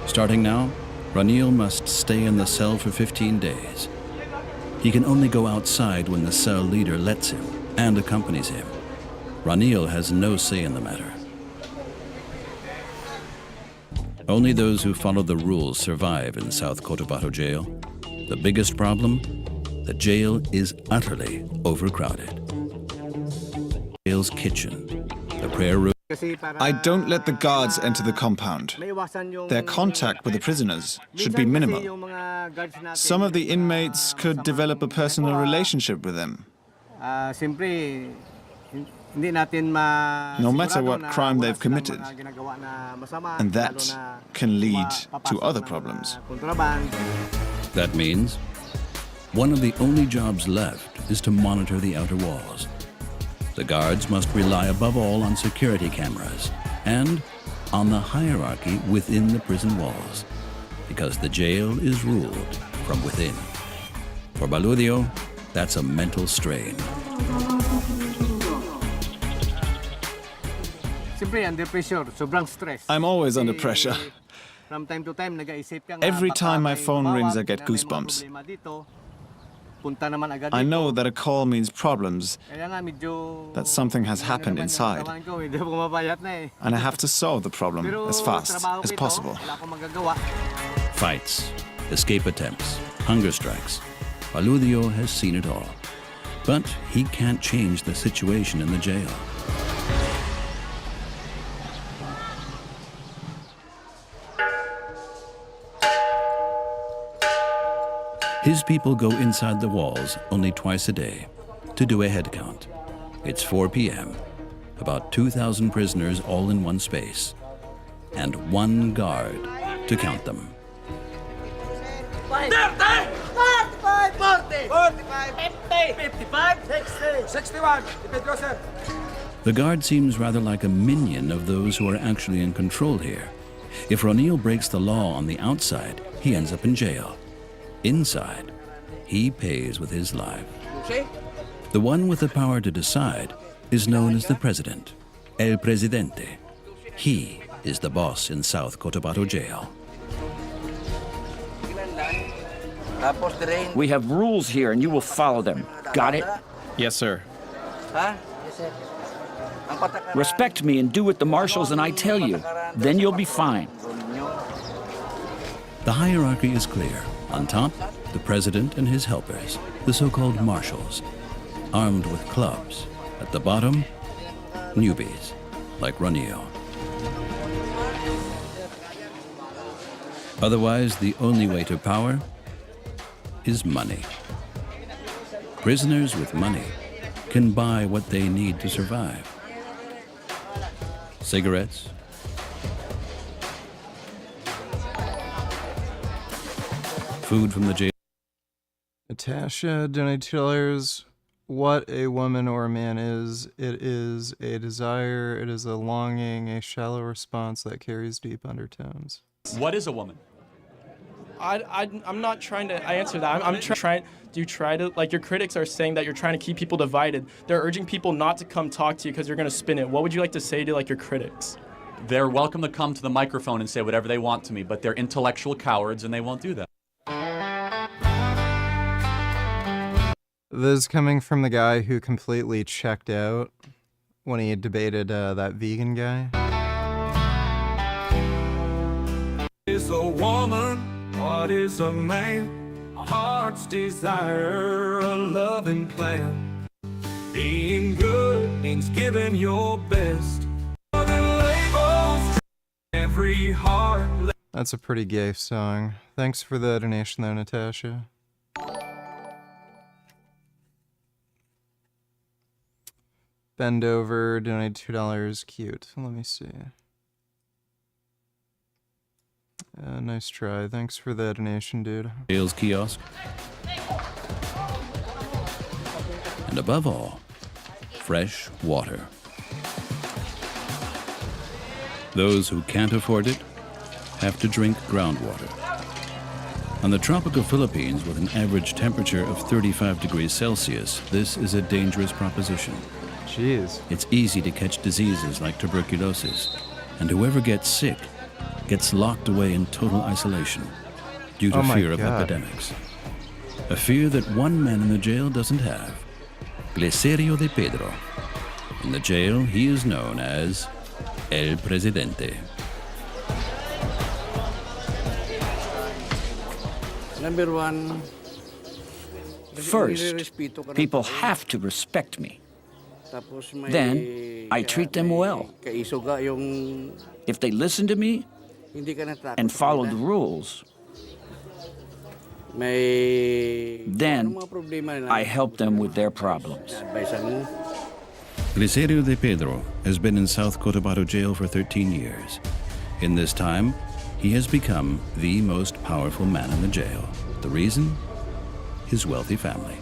Starting now, Ranil must stay in the cell for 15 days. He can only go outside when the cell leader lets him and accompanies him. Ranil has no say in the matter. Only those who follow the rules survive in South Cotabato jail. The biggest problem? The jail is utterly overcrowded. Jail's kitchen, the prayer room. I don't let the guards enter the compound. Their contact with the prisoners should be minimal. Some of the inmates could develop a personal relationship with them. No matter what crime they've committed. And that can lead to other problems. That means one of the only jobs left is to monitor the outer walls. The guards must rely above all on security cameras and on the hierarchy within the prison walls, because the jail is ruled from within. For Baludio, that's a mental strain. I'm always under pressure. Every time my phone rings, I get goosebumps. I know that a call means problems, that something has happened inside, and I have to solve the problem as fast as possible. Fights, escape attempts, hunger strikes. Baludio has seen it all, but he can't change the situation in the jail. His people go inside the walls only twice a day to do a head count. It's 4 p.m., about 2,000 prisoners all in one space, and one guard to count them. 30, 45, 40, 45, 50, 55, 60, 61. The guard seems rather like a minion of those who are actually in control here. If Ranil breaks the law on the outside, he ends up in jail. Inside, he pays with his life. The one with the power to decide is known as the president, El Presidente. He is the boss in South Cotabato jail. We have rules here and you will follow them. Got it? Yes, sir. Respect me and do what the marshals and I tell you. Then you'll be fine. The hierarchy is clear. On top, the president and his helpers, the so-called marshals, armed with clubs. At the bottom, newbies, like Ranil. Otherwise, the only way to power is money. Prisoners with money can buy what they need to survive. Cigarettes, food from the jail. Natasha donated what a woman or a man is. It is a desire, it is a longing, a shallow response that carries deep undertones. What is a woman? I'm not trying to answer that. I'm trying. Do you try to, like, your critics are saying that you're trying to keep people divided. They're urging people not to come talk to you because you're going to spin it. What would you like to say to, like, your critics? They're welcome to come to the microphone and say whatever they want to me, but they're intellectual cowards and they won't do that. This is coming from the guy who completely checked out when he debated that vegan guy. Is a woman, what is a man? A heart's desire, a loving plan. Being good means giving your best. Every heart. That's a pretty gay song. Thanks for the donation though, Natasha. Bend over, donate $2. Cute. Let me see. Nice try. Thanks for the donation, dude. Jail's kiosk. And above all, fresh water. Those who can't afford it have to drink groundwater. On the tropical Philippines, with an average temperature of 35 degrees Celsius, this is a dangerous proposition. Jeez. It's easy to catch diseases like tuberculosis, and whoever gets sick gets locked away in total isolation due to fear of epidemics. A fear that one man in the jail doesn't have. Glycerio de Pedro. In the jail, he is known as El Presidente. Number one, first, people have to respect me. Then, I treat them well. If they listen to me and follow the rules, then I help them with their problems. Glycerio de Pedro has been in South Cotabato jail for 13 years. In this time, he has become the most powerful man in the jail. The reason? His wealthy family.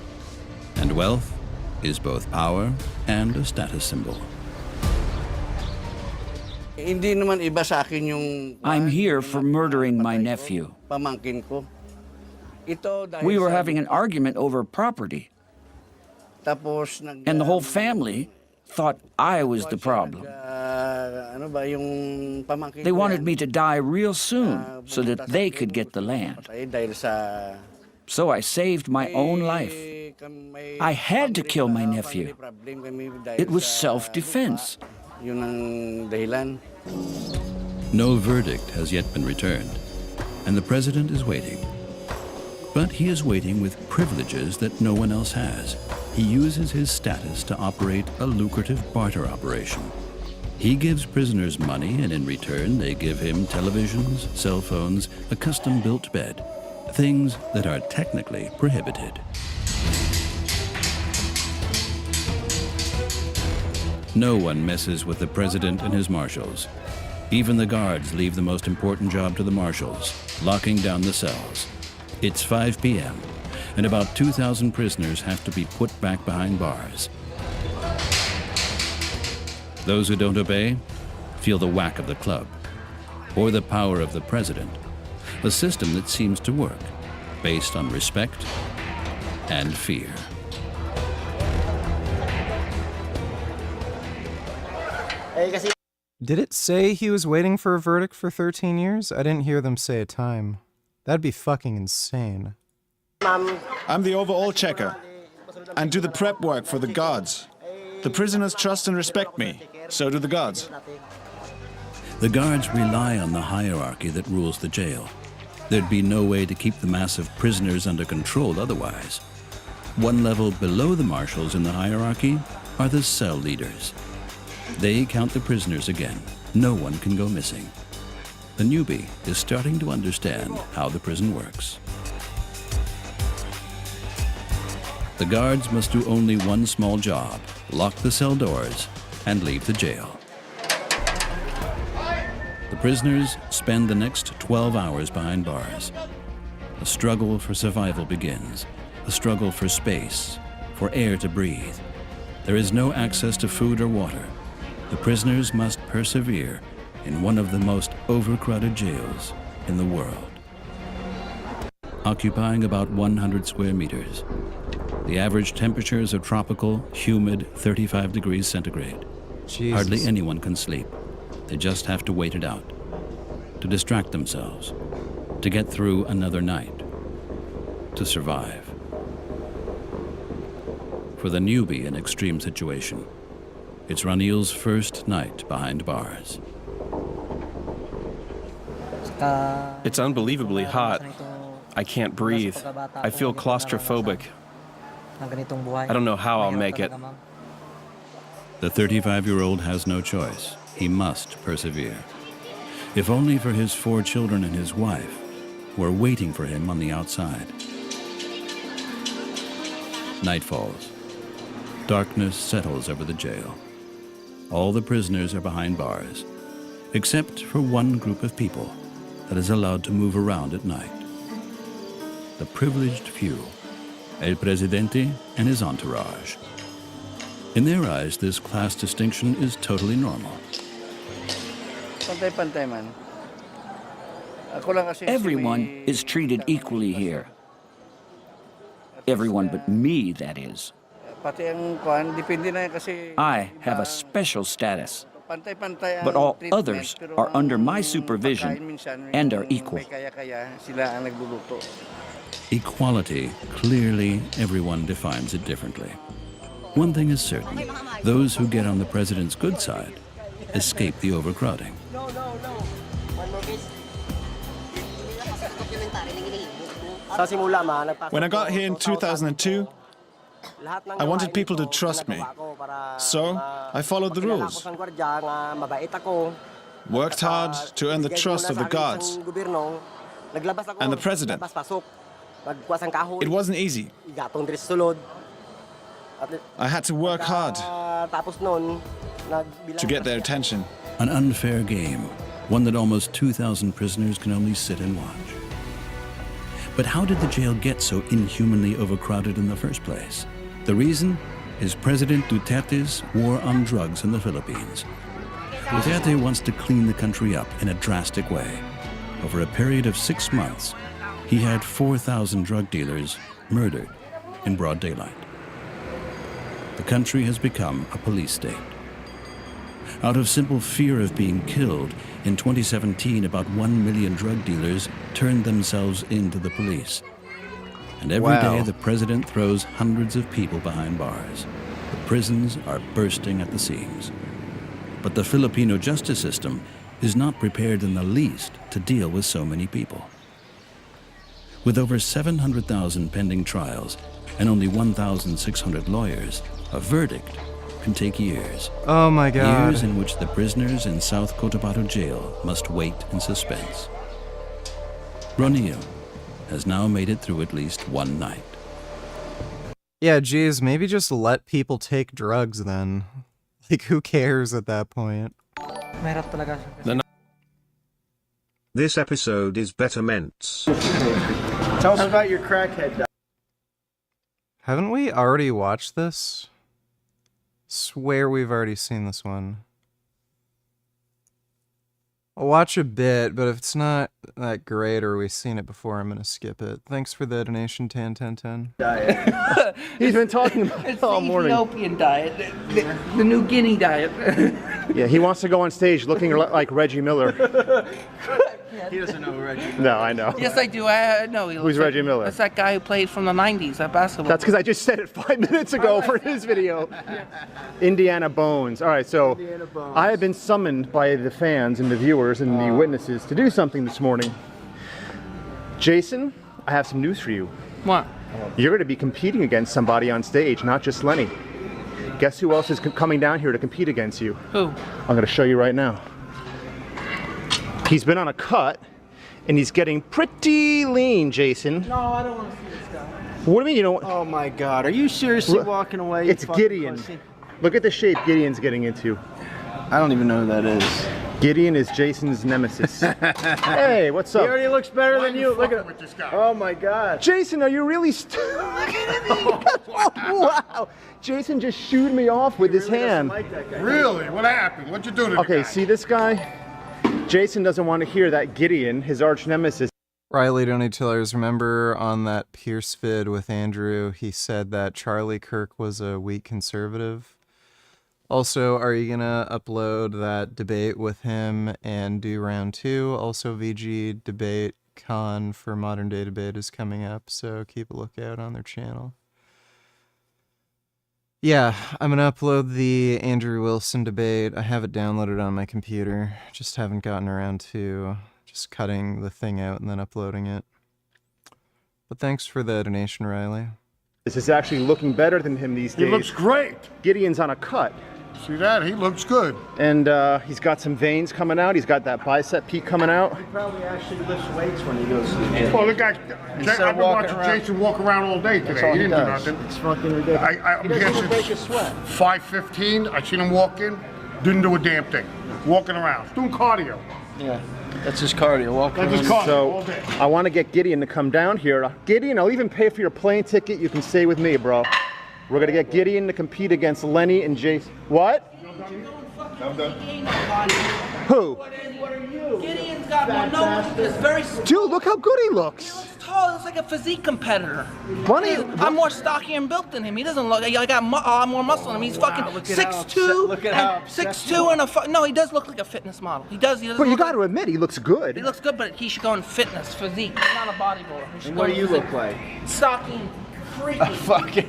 And wealth is both power and a status symbol. I'm here for murdering my nephew. We were having an argument over property, and the whole family thought I was the problem. They wanted me to die real soon so that they could get the land. So I saved my own life. I had to kill my nephew. It was self-defense. No verdict has yet been returned, and the president is waiting. But he is waiting with privileges that no one else has. He uses his status to operate a lucrative barter operation. He gives prisoners money, and in return they give him televisions, cell phones, a custom-built bed, things that are technically prohibited. No one messes with the president and his marshals. Even the guards leave the most important job to the marshals, locking down the cells. It's 5 p.m., and about 2,000 prisoners have to be put back behind bars. Those who don't obey feel the whack of the club, or the power of the president, a system that seems to work, based on respect and fear. Did it say he was waiting for a verdict for 13 years? I didn't hear them say a time. That'd be fucking insane. I'm the overall checker and do the prep work for the guards. The prisoners trust and respect me. So do the guards. The guards rely on the hierarchy that rules the jail. There'd be no way to keep the mass of prisoners under control otherwise. One level below the marshals in the hierarchy are the cell leaders. They count the prisoners again. No one can go missing. The newbie is starting to understand how the prison works. The guards must do only one small job: lock the cell doors and leave the jail. The prisoners spend the next 12 hours behind bars. The struggle for survival begins. The struggle for space, for air to breathe. There is no access to food or water. The prisoners must persevere in one of the most overcrowded jails in the world. Occupying about 100 square meters, the average temperature is a tropical, humid 35 degrees centigrade. Jesus. Hardly anyone can sleep. They just have to wait it out, to distract themselves, to get through another night, to survive. For the newbie in extreme situation, it's Ranil's first night behind bars. It's unbelievably hot. I can't breathe. I feel claustrophobic. I don't know how I'll make it. The 35-year-old has no choice. He must persevere. If only for his 4 children and his wife, who are waiting for him on the outside. Night falls. Darkness settles over the jail. All the prisoners are behind bars, except for one group of people that is allowed to move around at night. The privileged few, El Presidente and his entourage. In their eyes, this class distinction is totally normal. Pantay-pantay man. Everyone is treated equally here. Everyone but me, that is. I have a special status, but all others are under my supervision and are equal. Equality, clearly everyone defines it differently. One thing is certain, those who get on the president's good side escape the overcrowding. When I got here in 2002, I wanted people to trust me. So I followed the rules. Worked hard to earn the trust of the guards and the president. It wasn't easy. I had to work hard to get their attention. An unfair game, one that almost 2,000 prisoners can only sit and watch. But how did the jail get so inhumanly overcrowded in the first place? The reason is President Duterte's war on drugs in the Philippines. Duterte wants to clean the country up in a drastic way. Over a period of 6 months, he had 4,000 drug dealers murdered in broad daylight. The country has become a police state. Out of simple fear of being killed, in 2017, about 1 million drug dealers turned themselves into the police. And every day, the president throws hundreds of people behind bars. The prisons are bursting at the seams. But the Filipino justice system is not prepared in the least to deal with so many people. With over 700,000 pending trials and only 1,600 lawyers, a verdict can take years. Oh my God. Years in which the prisoners in South Cotabato jail must wait in suspense. Ronillo has now made it through at least one night. Yeah, geez, maybe just let people take drugs then. Like, who cares at that point? This episode is better ments. Tell us about your crackhead diet. Haven't we already watched this? Swear we've already seen this one. I'll watch a bit, but if it's not that great or we've seen it before, I'm gonna skip it. Thanks for the donation, Tan1010. Diet. He's been talking about it all morning. Ethiopian diet, the New Guinea diet. Yeah, he wants to go on stage looking like Reggie Miller. He doesn't know Reggie. No, I know. Yes, I do. I know. Who's Reggie Miller? That's that guy who played from the 90s at basketball. That's because I just said it 5 minutes ago for his video. Indiana Bones. All right, so I have been summoned by the fans and the viewers and the witnesses to do something this morning. Jason, I have some news for you. What? You're going to be competing against somebody on stage, not just Lenny. Guess who else is coming down here to compete against you? Who? I'm going to show you right now. He's been on a cut, and he's getting pretty lean, Jason. No, I don't want to see this guy. What do you mean you don't? Oh my God, are you seriously walking away? It's Gideon. Pussy? Look at the shape Gideon's getting into. I don't even know who that is. Gideon is Jason's nemesis. Hey, what's up? He already looks better than you. Look at this guy. Oh my God. Jason, are you really wow. Jason just shooed me off with his hand. Really? What happened? What'd you do to the guy? Okay, see this guy? Jason doesn't want to hear that Gideon, his arch nemesis. Riley Donatillers, remember on that Piers vid with Andrew, he said that Charlie Kirk was a weak conservative. Also, are you gonna upload that debate with him and do round 2? Also, VG Debate Con for Modern Day Debate is coming up, so keep a lookout on their channel. Yeah, I'm gonna upload the Andrew Wilson debate. I have it downloaded on my computer. Just haven't gotten around to just cutting the thing out and then uploading it. But thanks for the donation, Riley. This is actually looking better than him these days. He looks great. Gideon's on a cut. See that? He looks good. And he's got some veins coming out. He's got that bicep peak coming out. He probably actually lifts weights when he goes to the gym. Well, the guy, Instead I've of been walking watching around. Jason walk around all day That's today. all He he didn't do does. nothing. It's fucking ridiculous. I'm He doesn't guessing even break a sweat. 5:15. I seen him walk in, didn't do a damn thing. Walking around, He's doing cardio. Yeah, that's his cardio. Walking That's his around. cardio all So day. I want to get Gideon to come down here. Gideon, I'll even pay for your plane ticket. You can stay with me, bro. We're going to get Gideon to compete against Lenny and Jason. What? I'm done. Who? What are you? Gideon's got one. No, it's very small. Dude, look how good he looks. He's tall. It's like a physique competitor. I'm more stocky and built than him. He doesn't look. I got more muscle than him. He's fucking look at how 6'2". Look at how obsessed 6'2" and a no. He does look like a fitness model. He does. He does. But you got to admit, he looks good. He looks good, but he should go in fitness, physique. He's not a bodybuilder. He should And go what do in you physique. look like? Stocky, freaky. Fucking.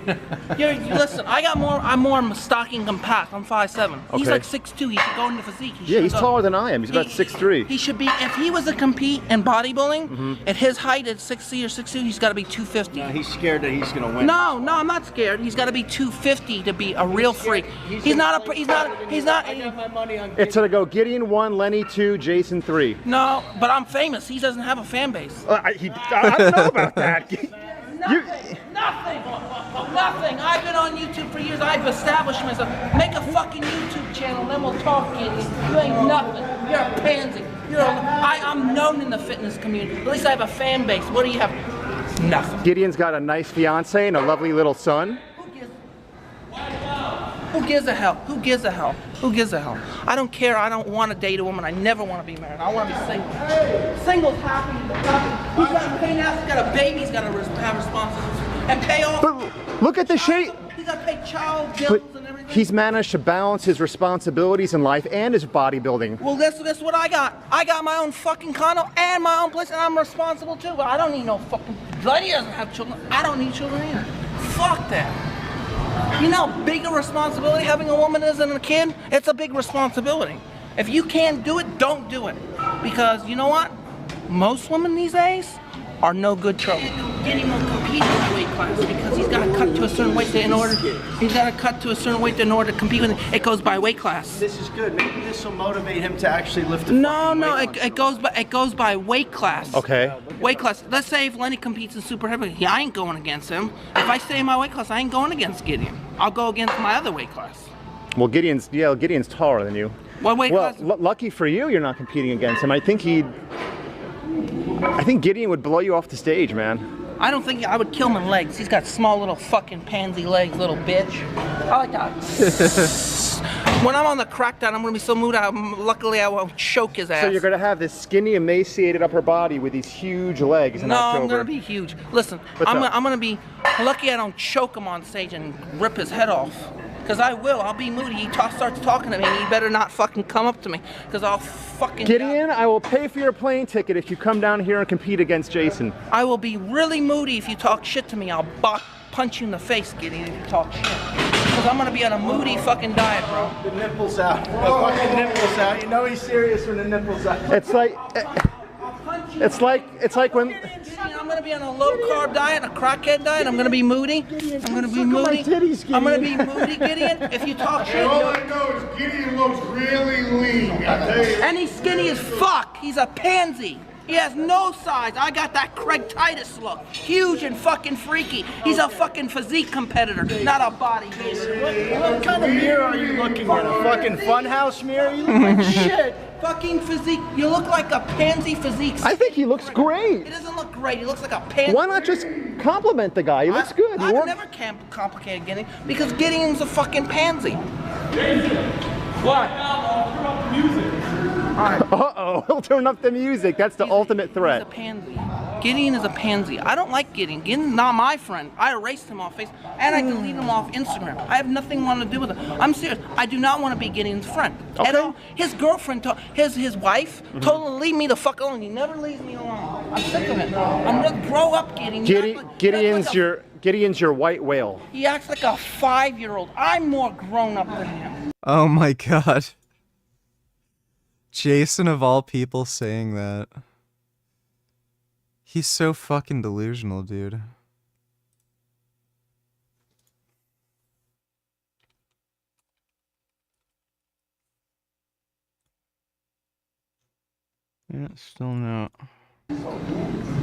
Listen, I'm more stocky and compact. I'm 5'7". He's Okay. like 6'2". He should go into physique. He Yeah, should he's go. taller than I am. He's about 6'3". He should be, if he was to compete in bodybuilding, Mm-hmm. at his height at 6'3" or 6'2", he's got to be 250. He's scared that he's gonna win. No, I'm not scared. He's got to be 250 to be a real freak. He's not. I got my money on. It's going to go Gideon 1, Lenny 2, Jason 3. No, but I'm famous. He doesn't have a fan base. I don't know about that. Nothing. I've been on YouTube for years. I've established myself. Make a fucking YouTube channel, then we'll talk, kid. You ain't nothing. You're a pansy. I'm known in the fitness community. At least I have a fan base. What do you have? Nothing. Gideon's got a nice fiance and a lovely little son. Who gives a hell? Who gives a hell? Who gives a hell? I don't care. I don't want to date a woman. I never want to be married. I want to be single. Single's happy. He's got to pay now. He's got a baby. He's got to have responsibilities and pay off. But look at the shape. He's got to pay child bills But and everything. he's managed to balance his responsibilities in life and his bodybuilding. Well, that's what I got. I got my own fucking condo and my own place, and I'm responsible too. But I don't need no fucking. Lenny doesn't have children. I don't need children either. Fuck that. You know how big a responsibility having a woman is and a kid? It's a big responsibility. If you can't do it, don't do it. Because you know what? Most women these days are no good trouble. Gideon will compete in that weight class because he's got to cut to a certain weight in order. He's got to cut to a certain weight in order to compete with it. It goes by weight class. This is good. Maybe this will motivate him to actually lift the. No, it goes by weight class. Okay. Weight class. Let's say if Lenny competes in super heavyweight, I ain't going against him. If I stay in my weight class, I ain't going against Gideon. I'll go against my other weight class. Well, Gideon's taller than you. What weight Well, class? lucky for you, you're not competing against him. I think Gideon would blow you off the stage, man. I don't think I would kill him in legs. He's got small little fucking pansy legs, little bitch. I like that. When I'm on the crackdown, I'm gonna be so moody. Luckily, I won't choke his ass. So you're gonna have this skinny, emaciated upper body with these huge legs in No, October. I'm gonna be huge. Listen, What's up? I'm gonna be lucky I don't choke him on stage and rip his head off. Cause I will. I'll be moody. He starts talking to me, and he better not fucking come up to me, cause I'll fucking. Gideon, I will pay for your plane ticket if you come down here and compete against Jason. I will be really moody if you talk shit to me. I'll punch you in the face, Gideon, if you talk shit. Cause I'm gonna be on a moody fucking diet, bro. The nipples out. The fucking nipples out. You know he's serious when the nipples out. It's like when. I'm gonna be on a low carb diet, a crackhead diet. I'm gonna be moody. I'm gonna be moody. I'm gonna be moody, Gideon. If you talk shit. All I know is Gideon looks really lean. I tell you. And he's skinny as fuck. He's a pansy. He has no size. I got that Craig Titus look. Huge and fucking freaky. He's a fucking physique competitor, not a bodybuilder. What kind of mirror are you looking at? A fucking funhouse mirror? You look like shit. Fucking physique. You look like a pansy physique. I think he looks great. He doesn't look great. He looks like a pansy. Why not just compliment the guy? He looks good. I've never complicated Gideon because Gideon's a fucking pansy. What? Uh-oh, he'll turn up the music. That's the ultimate threat. He's a pansy. Gideon is a pansy. I don't like Gideon. Gideon's not my friend. I erased him off Facebook, and I deleted him off Instagram. I have nothing want to do with him. I'm serious. I do not want to be Gideon's friend. Okay. At all. His girlfriend, his wife, told him to leave me the fuck alone. He never leaves me alone. I'm sick of it. I'm gonna grow up, Gideon. Gideon's your white whale. He acts like a 5-year-old. I'm more grown up than him. Oh my god. Jason of all people saying that. He's so fucking delusional, dude. Yeah, still no.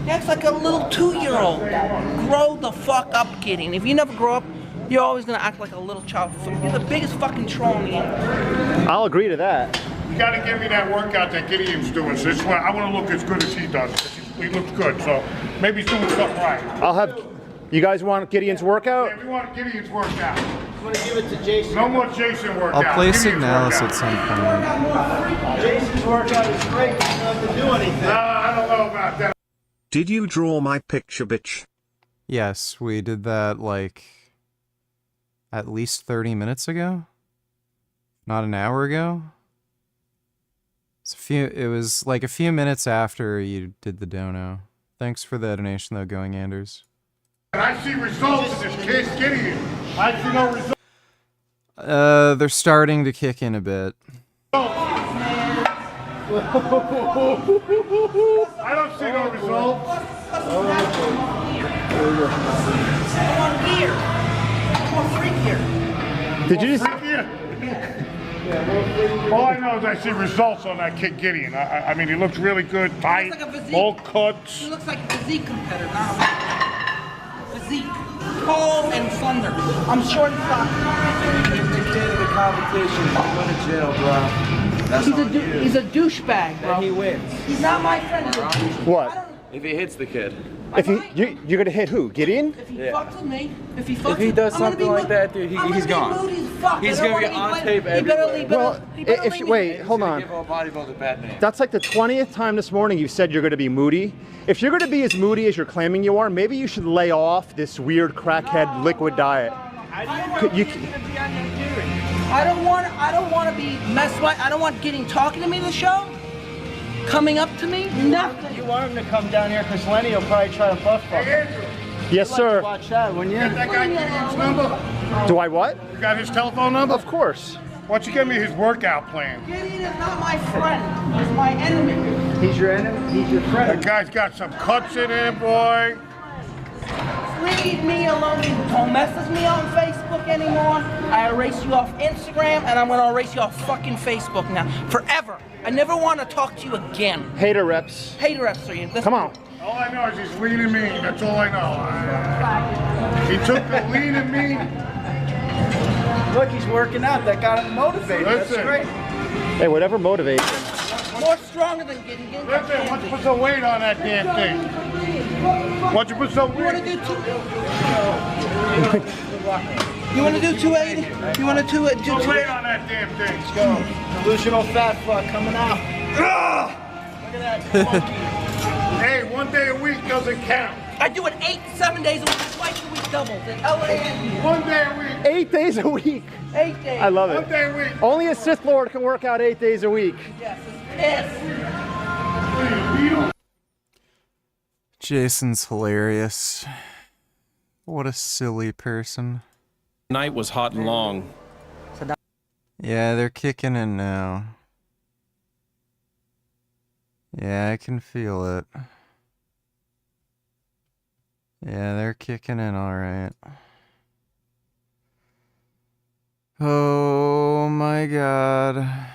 That's like a little 2-year-old. Grow the fuck up, Gideon. If you never grow up, you're always gonna act like a little child. You're the biggest fucking troll in the internet. I'll agree to that. You gotta give me that workout that Gideon's doing. So this one, I want to look as good as he does. He looks good, so maybe he's doing stuff right. I'll have. You guys want Gideon's workout? Yeah, we want Gideon's workout. I'm gonna give it to Jason. No more Jason workout. I'll play Gideon's Signalis workout. at some point. Jason's workout is great. He doesn't have to do anything. I don't know about that. Did you draw my picture, bitch? Yes, we did that like at least 30 minutes ago. Not an hour ago. It was like a few minutes after you did the dono. Thanks for the donation though, Going Anders. And I see results in this kid, Gideon. I see no results. They're starting to kick in a bit. I don't see no results. I want gear. I want free gear. Did you just? All I know is I see results on that kid Gideon. I mean, he looks really good, tight, He looks like a physique. all cuts. He looks like a physique competitor, not a physique. Tall and slender. I'm short and stocky. If the kid in the competition, he's going to jail, bro. He's a douchebag, bro. And he wins. He's not my friend. He's a douchebag. What? If he hits the kid. If you're gonna hit who? Gideon? If he fucks with me, if he does something like that, dude, he's gone. He's gonna be on tape everywhere. Well, wait, hold on. Give a bodybuilder a bad name. That's like the 20th time this morning you said you're gonna be moody. If you're gonna be as moody as you're claiming you are, maybe you should lay off this weird crackhead liquid diet. I don't want to be messed with. I don't want Gideon talking to me in the show. Coming up to me, nothing. You want him to come down here because Lenny will probably try to buff fuck him. Yes, sir. Watch that, wouldn't you? Get that guy Gideon's number? Do I what? You got his telephone number? Of course. Why don't you give me his workout plan? Gideon is not my friend. He's my enemy. He's your enemy? He's your friend. That guy's got some cuts in him, boy. Leave me alone. Don't mess with me on Facebook anymore. I erase you off Instagram, and I'm gonna erase you off fucking Facebook now, forever. I never want to talk to you again. Hater reps. Hater reps are you? Come on. All I know is he's lean and mean. That's all I know. He took the lean and mean. Look, he's working out. That got him motivated. Listen. That's great. Hey, whatever motivates him. More stronger than Gideon. Listen, why don't you put some weight on that damn thing? Why don't you put some weight? You want to do You want to do 280? You want to do it? Put weight on that damn thing. Let's go. Delusional fat fuck coming out. Look at that. Hey, 1 day a week doesn't count. I do it 7 days a week, twice a week doubles. In LA and 1 day a week. 8 days a week. 8 days. I love it. 1 day a week. Only a Sith Lord can work out 8 days a week. Yes, it's Jason's hilarious. What a silly person. Night was hot and long. Yeah, they're kicking in now. Yeah, I can feel it. Yeah, they're kicking in alright. Oh my god.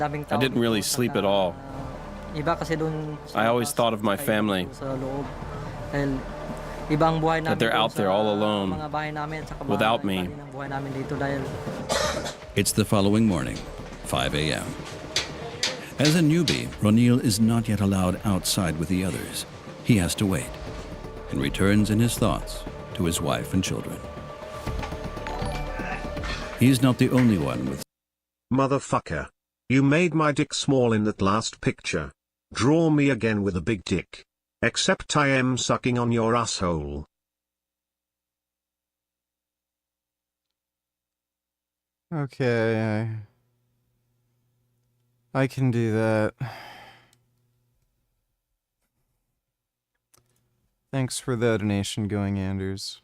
I didn't really sleep at all. I always thought of my family, that they're out there all alone, without me. It's the following morning, 5 a.m. As a newbie, Ronil is not yet allowed outside with the others. He has to wait, and returns in his thoughts to his wife and children. He's not the only one with... Motherfucker. You made my dick small in that last picture. Draw me again with a big dick. Except I am sucking on your asshole. Okay, I can do that. Thanks for the donation going, Anders.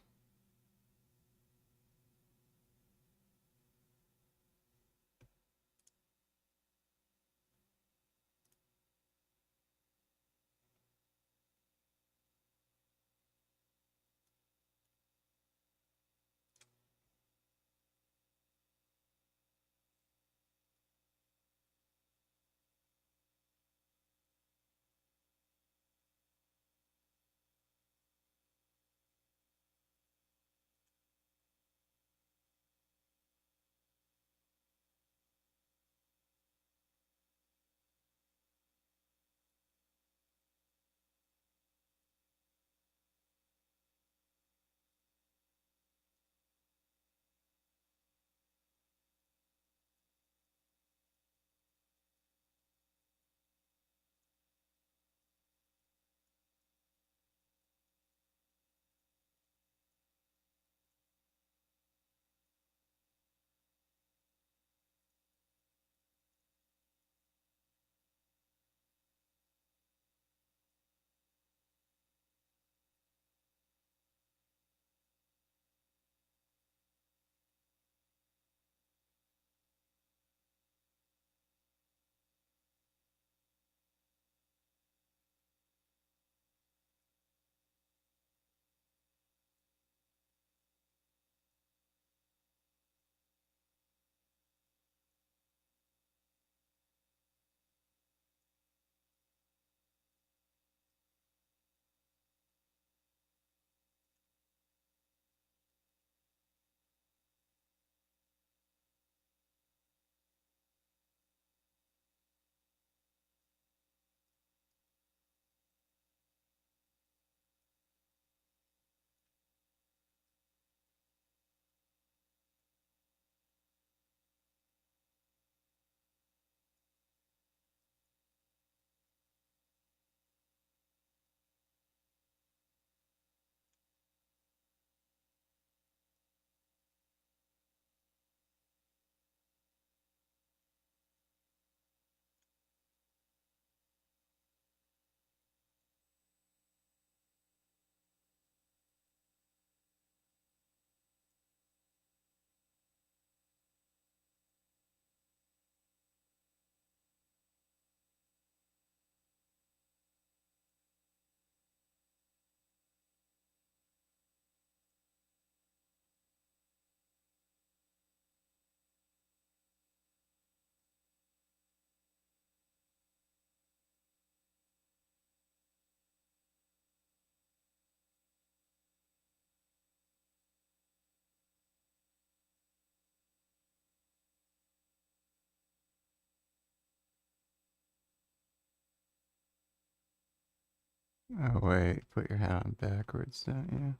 Oh wait, put your hat on backwards, don't you?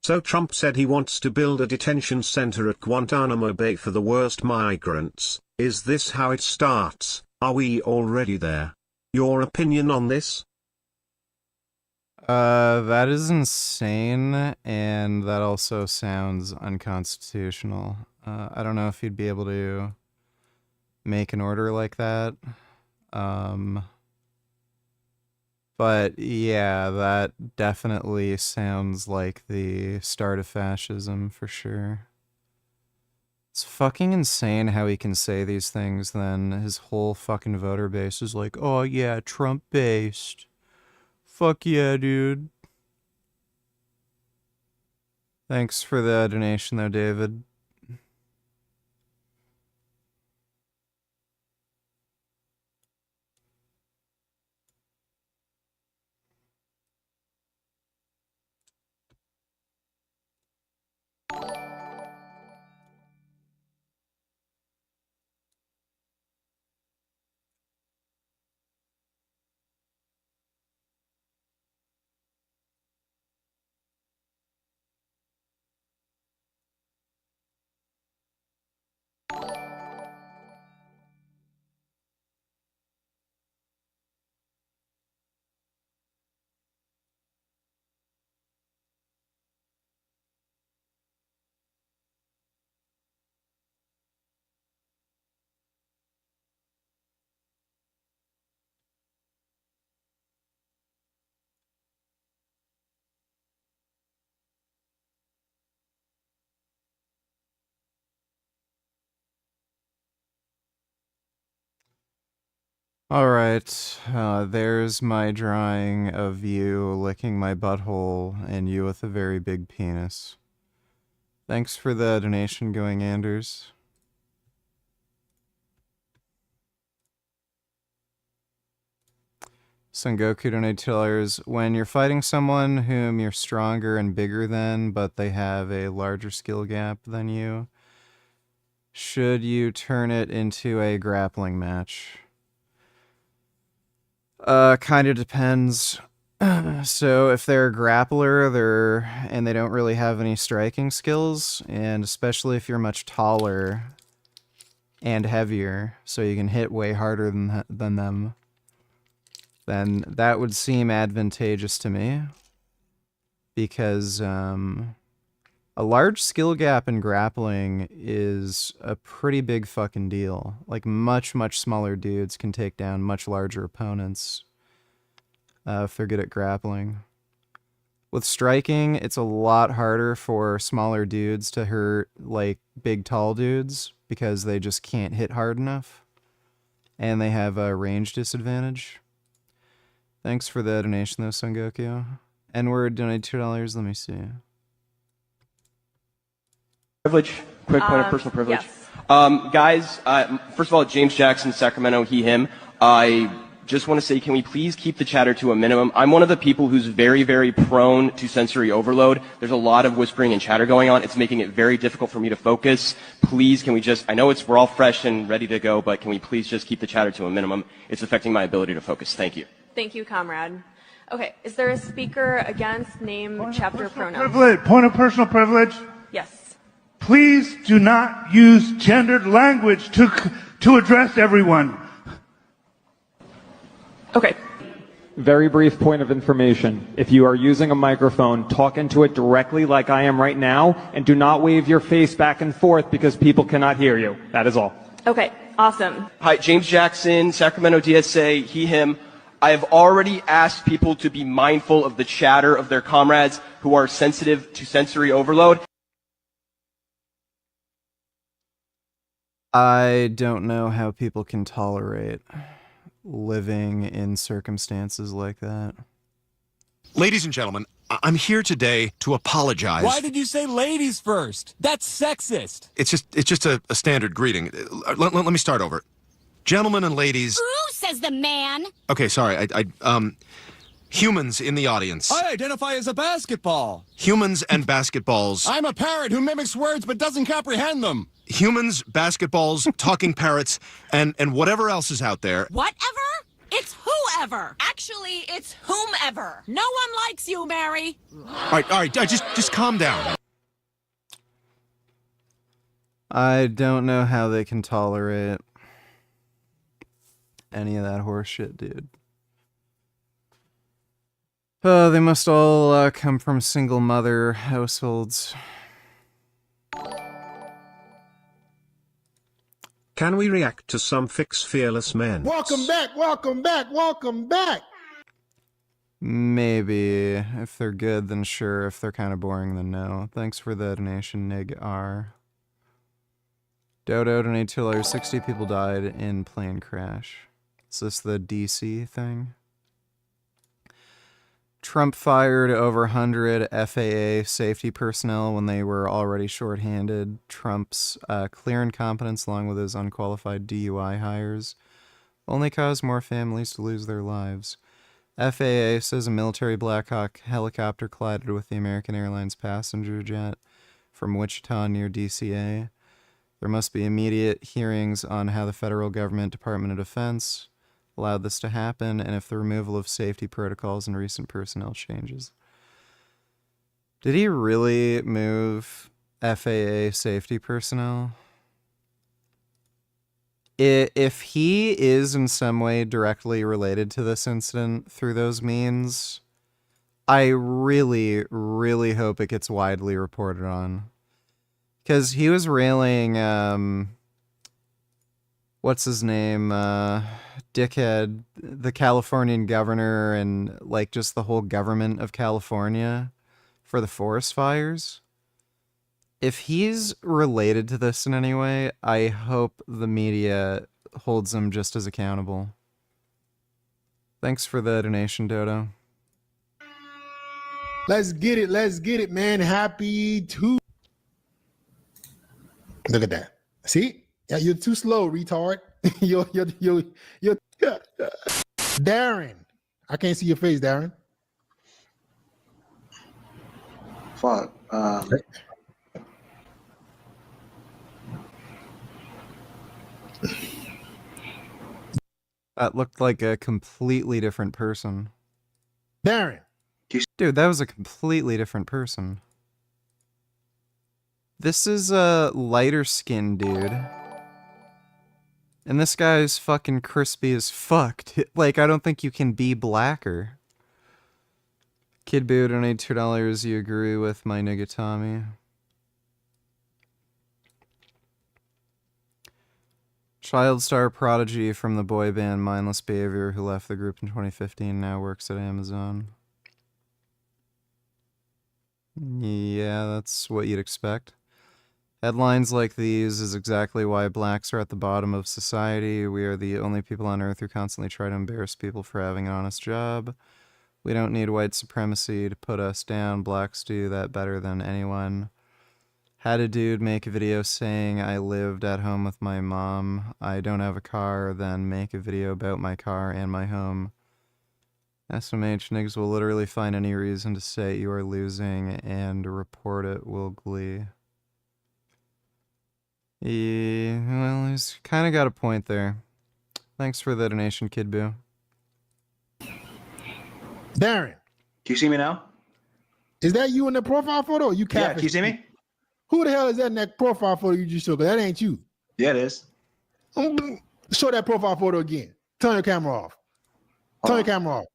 So Trump said he wants to build a detention center at Guantanamo Bay for the worst migrants. Is this how it starts? Are we already there? Your opinion on this? That is insane, and that also sounds unconstitutional. I don't know if you'd be able to make an order like that. But yeah, that definitely sounds like the start of fascism for sure. It's fucking insane how he can say these things, then his whole fucking voter base is like, oh yeah, Trump based. Fuck yeah, dude. Thanks for the donation though, David. Alright, there's my drawing of you licking my butthole and you with a very big penis. Thanks for the donation going, Anders. Sengoku donated $2. When you're fighting someone whom you're stronger and bigger than, but they have a larger skill gap than you, should you turn it into a grappling match? Kind of depends. So if they're a grappler, and they don't really have any striking skills, and especially if you're much taller and heavier, so you can hit way harder than them, then that would seem advantageous to me. Because a large skill gap in grappling is a pretty big fucking deal. Like, much, much smaller dudes can take down much larger opponents if they're good at grappling. With striking, it's a lot harder for smaller dudes to hurt, like, big, tall dudes, because they just can't hit hard enough. And they have a range disadvantage. Thanks for the donation, though, Sengoku. N-word donated $2. Let me see. Privilege. Quick point of personal privilege. Yes. Guys, first of all, James Jackson, Sacramento, he, him. I just want to say, can we please keep the chatter to a minimum? I'm one of the people who's very, very prone to sensory overload. There's a lot of whispering and chatter going on. It's making it very difficult for me to focus. Please, can we just, I know we're all fresh and ready to go, but can we please just keep the chatter to a minimum? It's affecting my ability to focus. Thank you. Thank you, comrade. Okay, is there a speaker against name, chapter, pronouns? Point of personal privilege. Yes. Please do not use gendered language to address everyone. Okay. Very brief point of information. If you are using a microphone, talk into it directly like I am right now, and do not wave your face back and forth because people cannot hear you. That is all. Okay, awesome. Hi, James Jackson, Sacramento DSA, he, him. I have already asked people to be mindful of the chatter of their comrades who are sensitive to sensory overload. I don't know how people can tolerate living in circumstances like that. Ladies and gentlemen, I'm here today to apologize. Why did you say ladies first? That's sexist. It's just a standard greeting. Let me start over. Gentlemen and ladies. Who says the man? Okay, sorry. Humans in the audience. I identify as a basketball. Humans and basketballs. I'm a parrot who mimics words but doesn't comprehend them. Humans, basketballs, talking parrots, and whatever else is out there. Whatever? It's whoever. Actually, it's whomever. No one likes you, Mary. All right, just calm down. I don't know how they can tolerate any of that horse shit, dude. They must all come from single mother households. Can we react to some Fix Fearless men? Welcome back, welcome back, welcome back. Maybe. If they're good, then sure. If they're kind of boring, then no. Thanks for the donation, Nig R. Dodo donated $2. 60 people died in plane crash. Is this the DC thing? Trump fired over 100 FAA safety personnel when they were already shorthanded. Trump's clear incompetence, along with his unqualified DUI hires, only caused more families to lose their lives. FAA says a military Black Hawk helicopter collided with the American Airlines passenger jet from Wichita near DCA. There must be immediate hearings on how the federal government Department of Defense allowed this to happen, and if the removal of safety protocols and recent personnel changes. Did he really move FAA safety personnel? If he is in some way directly related to this incident through those means, I really, really hope it gets widely reported on. Because he was railing, what's his name, dickhead, the Californian governor, and like just the whole government of California for the forest fires. If he's related to this in any way, I hope the media holds him just as accountable. Thanks for the donation, Dodo. Let's get it, man. Happy to. Look at that. See? Yeah, you're too slow, retard. you're Darren. I can't see your face, Darren. Fuck. That looked like a completely different person. Darren. Dude, that was a completely different person. This is a lighter skinned dude. And this guy's fucking crispy as fuck. Like, I don't think you can be blacker. Kid Boo donated $2. You agree with my nigga Tommy? Child star prodigy from the boy band Mindless Behavior, who left the group in 2015, now works at Amazon. Yeah, that's what you'd expect. Headlines like these is exactly why blacks are at the bottom of society. We are the only people on earth who constantly try to embarrass people for having an honest job. We don't need white supremacy to put us down. Blacks do that better than anyone. Had a dude make a video saying I lived at home with my mom. I don't have a car, then make a video about my car and my home. SMH niggas will literally find any reason to say you are losing and report it will glee. Yeah, well, he's kind of got a point there. Thanks for the donation, Kid Boo. Darren. Can you see me now? Is that you in the profile photo? Or you Yeah, can you see me? Who the hell is that in that profile photo you just showed? That ain't you. Yeah, it is. Show that profile photo again. Turn your camera off. Turn your camera off.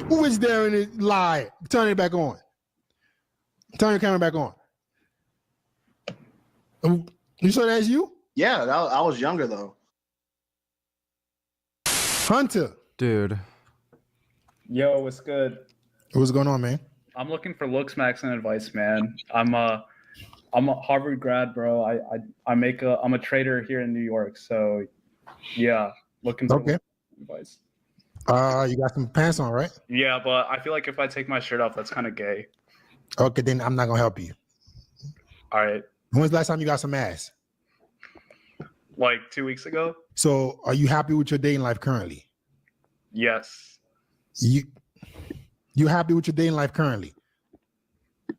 Who is there in it? Lie. Turn it back on. Turn your camera back on. You saw that's you? Yeah, I was younger though. Hunter. Dude. Yo, what's good? What's going on, man? I'm looking for looks, max, and advice, man. I'm a Harvard grad, bro. I'm a trader here in New York, so yeah, looking for advice. You got some pants on, right? Yeah, but I feel like if I take my shirt off, that's kind of gay. Okay, then I'm not gonna help you. All right. When's the last time you got some ass? Like 2 weeks ago? So, are you happy with your dating life currently? Yes. You happy with your dating life currently?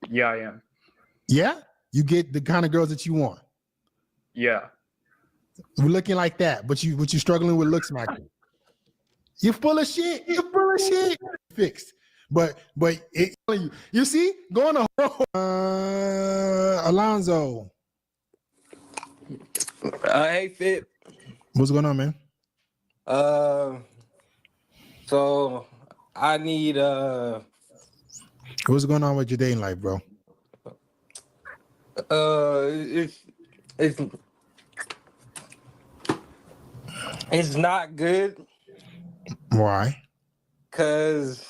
Yeah, I am. Yeah? You get the kind of girls that you want? Yeah. We're looking like that, but you're struggling with looks, Michael. You're full of shit. You're full of shit. Fixed. But you see, going to Alonzo. Hey, Fit. What's going on, man? So I need What's going on with your dating life, bro? It's not good. Why? Cause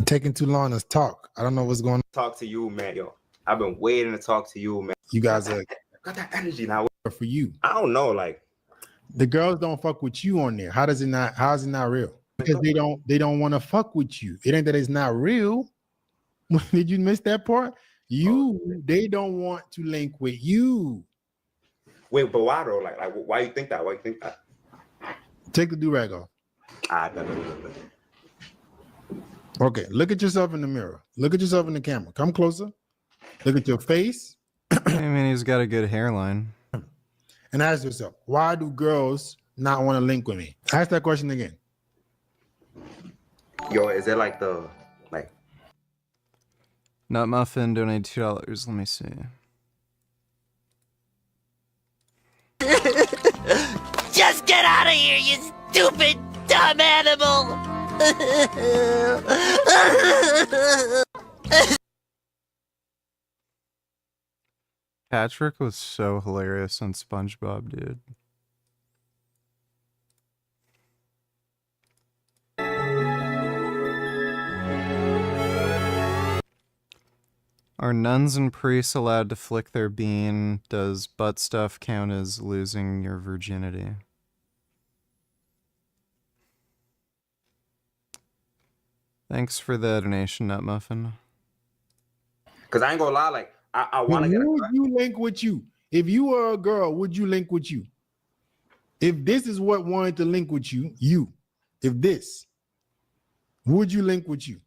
taking too long to talk. I don't know what's going on. Talk to you, man. Yo, I've been waiting to talk to you, man. You guys are got that energy now. For you. I don't know, like the girls don't fuck with you on there. How is it not real? Because they don't want to fuck with you. It ain't that it's not real. Did you miss that part? They don't want to link with you. Wait, but why though? Like why you think that? Why you think that? Take the do-rag off. Okay, look at yourself in the mirror. Look at yourself in the camera. Come closer. Look at your face. I mean, he's got a good hairline. And ask yourself, why do girls not want to link with me? Ask that question again. Yo, is it like Nut Muffin donated $2. Let me see. Just get out of here, you stupid, dumb animal! Patrick was so hilarious on SpongeBob, dude. Are nuns and priests allowed to flick their bean? Does butt stuff count as losing your virginity? Thanks for the donation, Nut Muffin. Cause I ain't gonna lie, like I want to get. Would you link with you? If you were a girl, would you link with you? If this is what wanted to link with you, if this, would you link with you?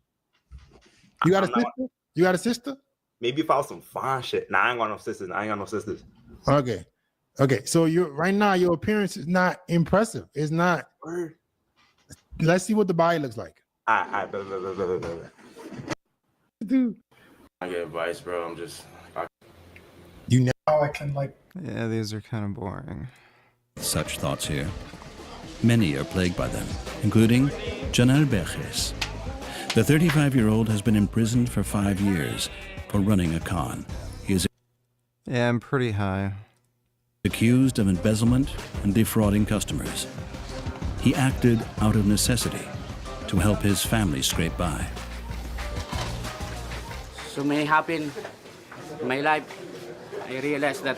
You got a sister? You got a sister? Maybe if I was some fine shit. Nah, I ain't got no sisters. I ain't got no sisters. Okay. So you're right now. Your appearance is not impressive. It's not. Let's see what the body looks like. Dude, I get advice, bro. I'm just. you know I can like. Yeah, these are kind of boring. Such thoughts here. Many are plagued by them, including Janelle Berges. The 35-year-old has been imprisoned for 5 years for running a con. He is Yeah, I'm pretty high. accused of embezzlement and defrauding customers. He acted out of necessity to help his family scrape by. So many happen in my life. I realized that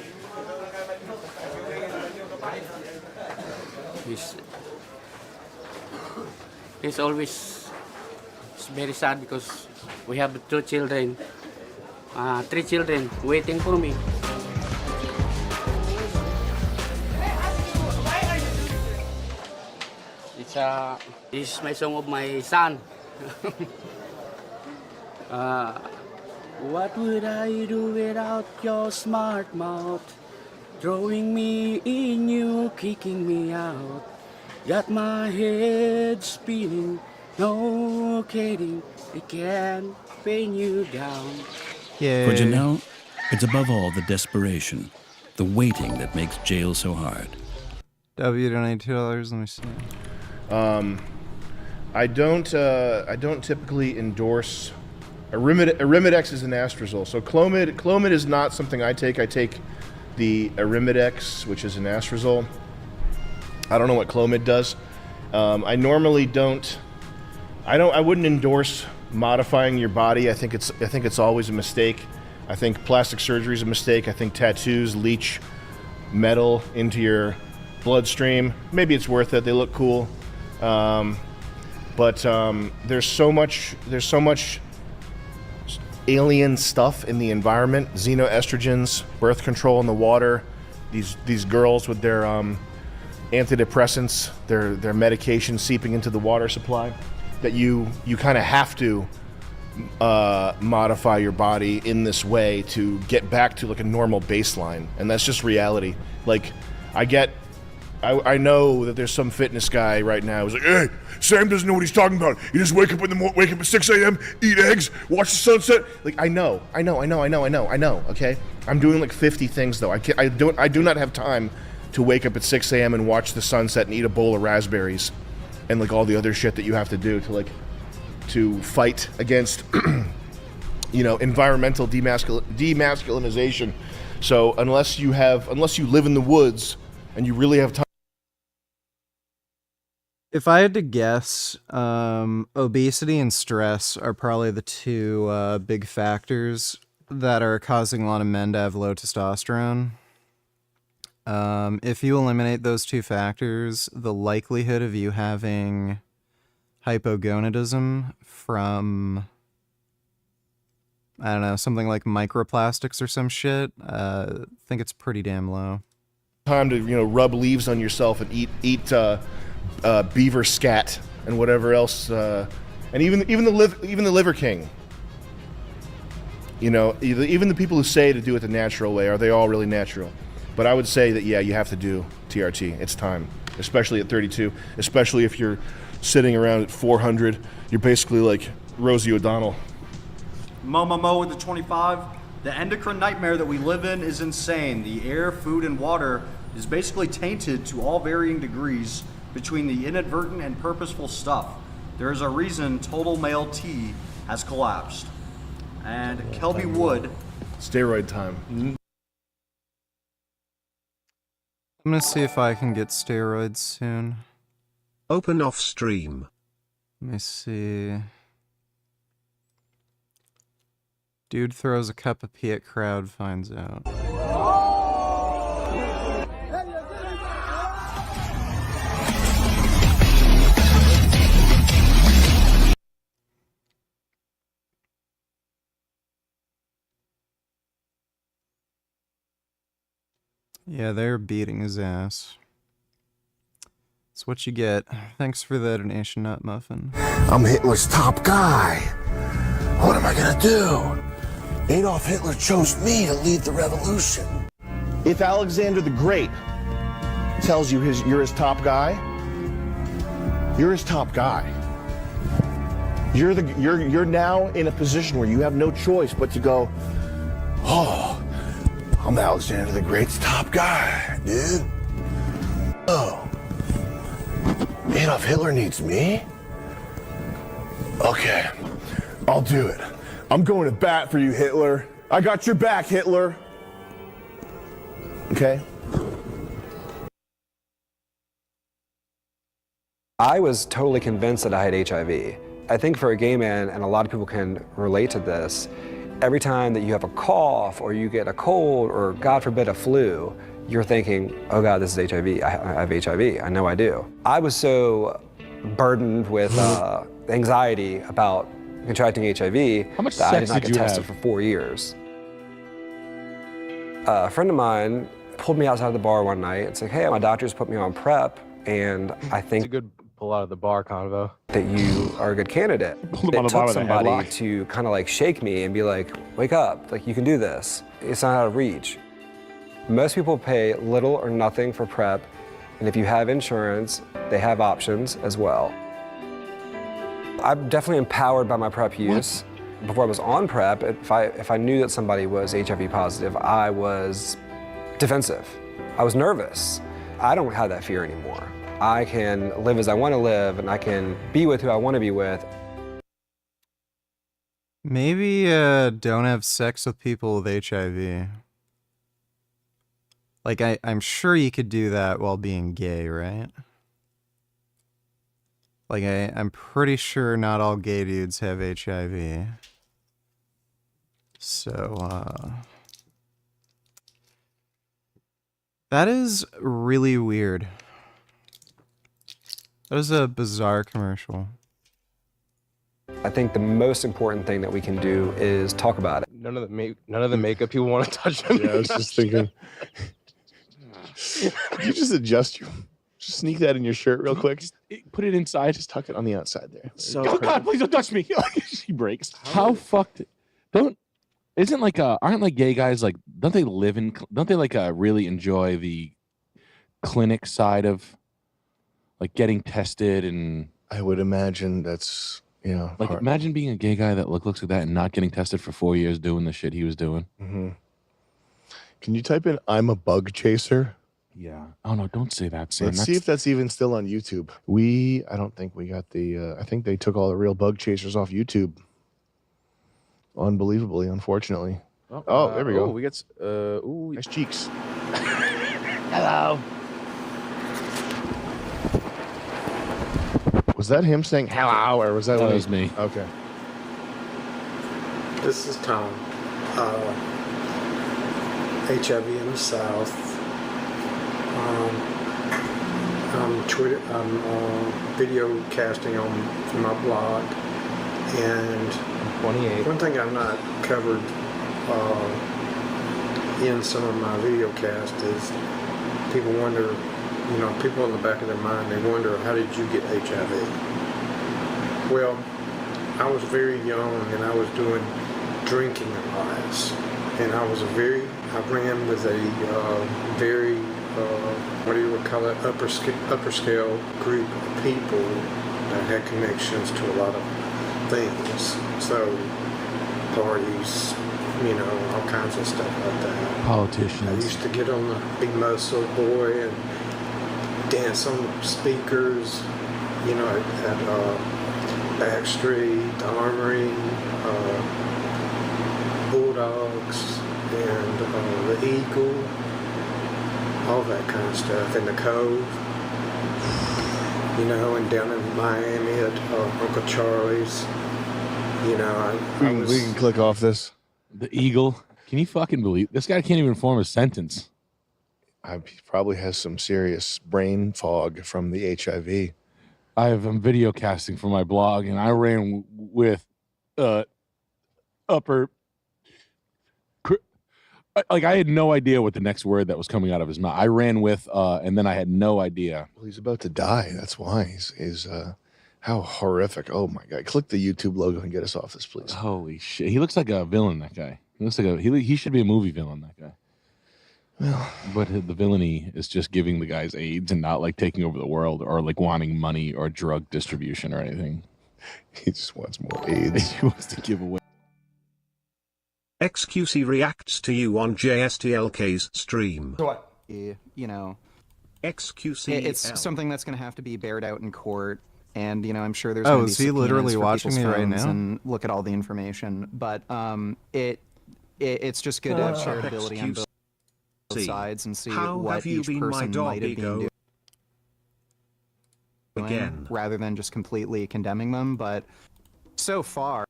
it's always very sad because we have 2 children, 3 children waiting for me. This is my song of my son. What would I do without your smart mouth? Throwing me in you, kicking me out. Got my head spinning, no kidding, it can pin you down. Yay. For Janelle, it's above all the desperation, the waiting that makes jail so hard. W donated $2. Let me see. I don't typically endorse. Arimidex is an Anastrozole. So Clomid is not something I take. I take the Arimidex, which is an Anastrozole. I don't know what Clomid does. I normally don't. I wouldn't endorse modifying your body. I think it's always a mistake. I think plastic surgery is a mistake. I think tattoos leach metal into your bloodstream. Maybe it's worth it. They look cool. But there's so much alien stuff in the environment. Xenoestrogens, birth control in the water. These girls with their antidepressants, their medication seeping into the water supply. That you kind of have to modify your body in this way to get back to like a normal baseline, and that's just reality. Like I know that there's some fitness guy right now who's like, hey, Sam doesn't know what he's talking about. You just wake up at 6 a.m., eat eggs, watch the sunset. Like, I know, okay? I'm doing like 50 things though. I do not have time to wake up at 6 a.m. and watch the sunset and eat a bowl of raspberries and like all the other shit that you have to do to fight against environmental demasculinization. So unless you live in the woods and you really have time. If I had to guess, obesity and stress are probably the 2 big factors that are causing a lot of men to have low testosterone. If you eliminate those 2 factors, the likelihood of you having hypogonadism from, I don't know, something like microplastics or some shit, I think it's pretty damn low. Time to rub leaves on yourself and eat beaver scat and whatever else, and even the Liver King. Even the people who say to do it the natural way, are they all really natural? But I would say that you have to do TRT. It's time, especially at 32. Especially if you're sitting around at 400, you're basically like Rosie O'Donnell. Mo with the 25. The endocrine nightmare that we live in is insane. The air, food, and water is basically tainted to all varying degrees between the inadvertent and purposeful stuff. There is a reason Total Male T has collapsed. And Kelby Wood. Steroid time. I'm gonna see if I can get steroids soon. Open off stream. Let me see. Dude throws a cup of pee at crowd, finds out. Yeah, they're beating his ass. That's what you get. Thanks for the donation, Nut Muffin. I'm Hitler's top guy. What am I gonna do? Adolf Hitler chose me to lead the revolution. If Alexander the Great tells you you're his top guy, you're his top guy. You're now in a position where you have no choice but to go, oh, I'm Alexander the Great's top guy, dude. Oh, Adolf Hitler needs me? Okay, I'll do it. I'm going to bat for you, Hitler. I got your back, Hitler. Okay? I was totally convinced that I had HIV. I think for a gay man, and a lot of people can relate to this, every time that you have a cough or you get a cold or, God forbid, a flu, you're thinking, oh God, this is HIV. I have HIV. I know I do. I was so burdened with anxiety about contracting HIV How much that I did sex not did get you tested have? for 4 years. A friend of mine pulled me outside of the bar one night and said, hey, my doctor's put me on PrEP, and I think It's a good pull out of the bar convo. that you are a good candidate. Pulled him on It the bar took with a somebody headlock. to kind of like shake me and be like, wake up, like you can do this. It's not out of reach. Most people pay little or nothing for PrEP, and if you have insurance, they have options as well. I'm definitely empowered by my PrEP use. Before I was on PrEP, if I knew that somebody was HIV positive, I was defensive. I was nervous. I don't have that fear anymore. I can live as I want to live, and I can be with who I want to be with. Maybe don't have sex with people with HIV. Like, I'm sure you could do that while being gay, right? Like, I'm pretty sure not all gay dudes have HIV. So, that is really weird. That is a bizarre commercial. I think the most important thing that we can do is talk about it. None of the makeup people want to touch on. Yeah, I was just thinking. Could you just adjust just sneak that in your shirt real quick? Put it inside. Just tuck it on the outside there. So oh God, please don't touch me. She breaks. How fucked? Aren't like gay guys like? Don't they like really enjoy the clinic side of like getting tested and? I would imagine that's like hard. Imagine being a gay guy that looks like that and not getting tested for 4 years doing the shit he was doing. Mm-hmm. Can you type in "I'm a bug chaser"? Yeah. Oh no, don't say that, Sam. Let's see if that's even still on YouTube. I don't think we got the. I think they took all the real bug chasers off YouTube. Unbelievably, unfortunately. Oh, there we go. We get nice cheeks. Hello. Was that him saying hello, or was that? That was me. Okay. This is Tom. HIV in the South. I'm video casting on my blog, and 28. One thing I've not covered in some of my video cast is people wonder, people in the back of their mind, they wonder, how did you get HIV? Well, I was very young and I was doing drinking advice, and I ran with a very what do you would call it, upper scale group of people that had connections to a lot of things. So parties, all kinds of stuff like that. Politicians. I used to get on the big muscle boy and dance on the speakers, at Backstreet, the Armory, Bulldogs, and the Eagle. All that kind of stuff in the Cove, and down in Miami at Uncle Charlie's, We can click off this. The Eagle. Can you fucking believe this guy can't even form a sentence? He probably has some serious brain fog from the HIV. I'm video casting for my blog, and I ran with upper. like I had no idea what the next word that was coming out of his mouth. I ran with, and then I had no idea. Well, he's about to die. That's why. He's how horrific. Oh my God. Click the YouTube logo and get us off this, please. Holy shit. He looks like a villain, that guy. He looks like he should be a movie villain, that guy. Well, but the villainy is just giving the guys AIDS and not like taking over the world or like wanting money or drug distribution or anything. He just wants more AIDS. He wants to give away. XQC reacts to you on JSTLK's stream. What? You know, XQC. It's something that's going to have to be bared out in court, and you know, I'm sure there's. Oh, gonna be is he literally subpoenas for watching people's me right phones now? And look at all the information, but it's just good to have shareability on both sides and see How what have you each been, my person dog might have been ego? doing. Again. Rather than just completely condemning them, but so far,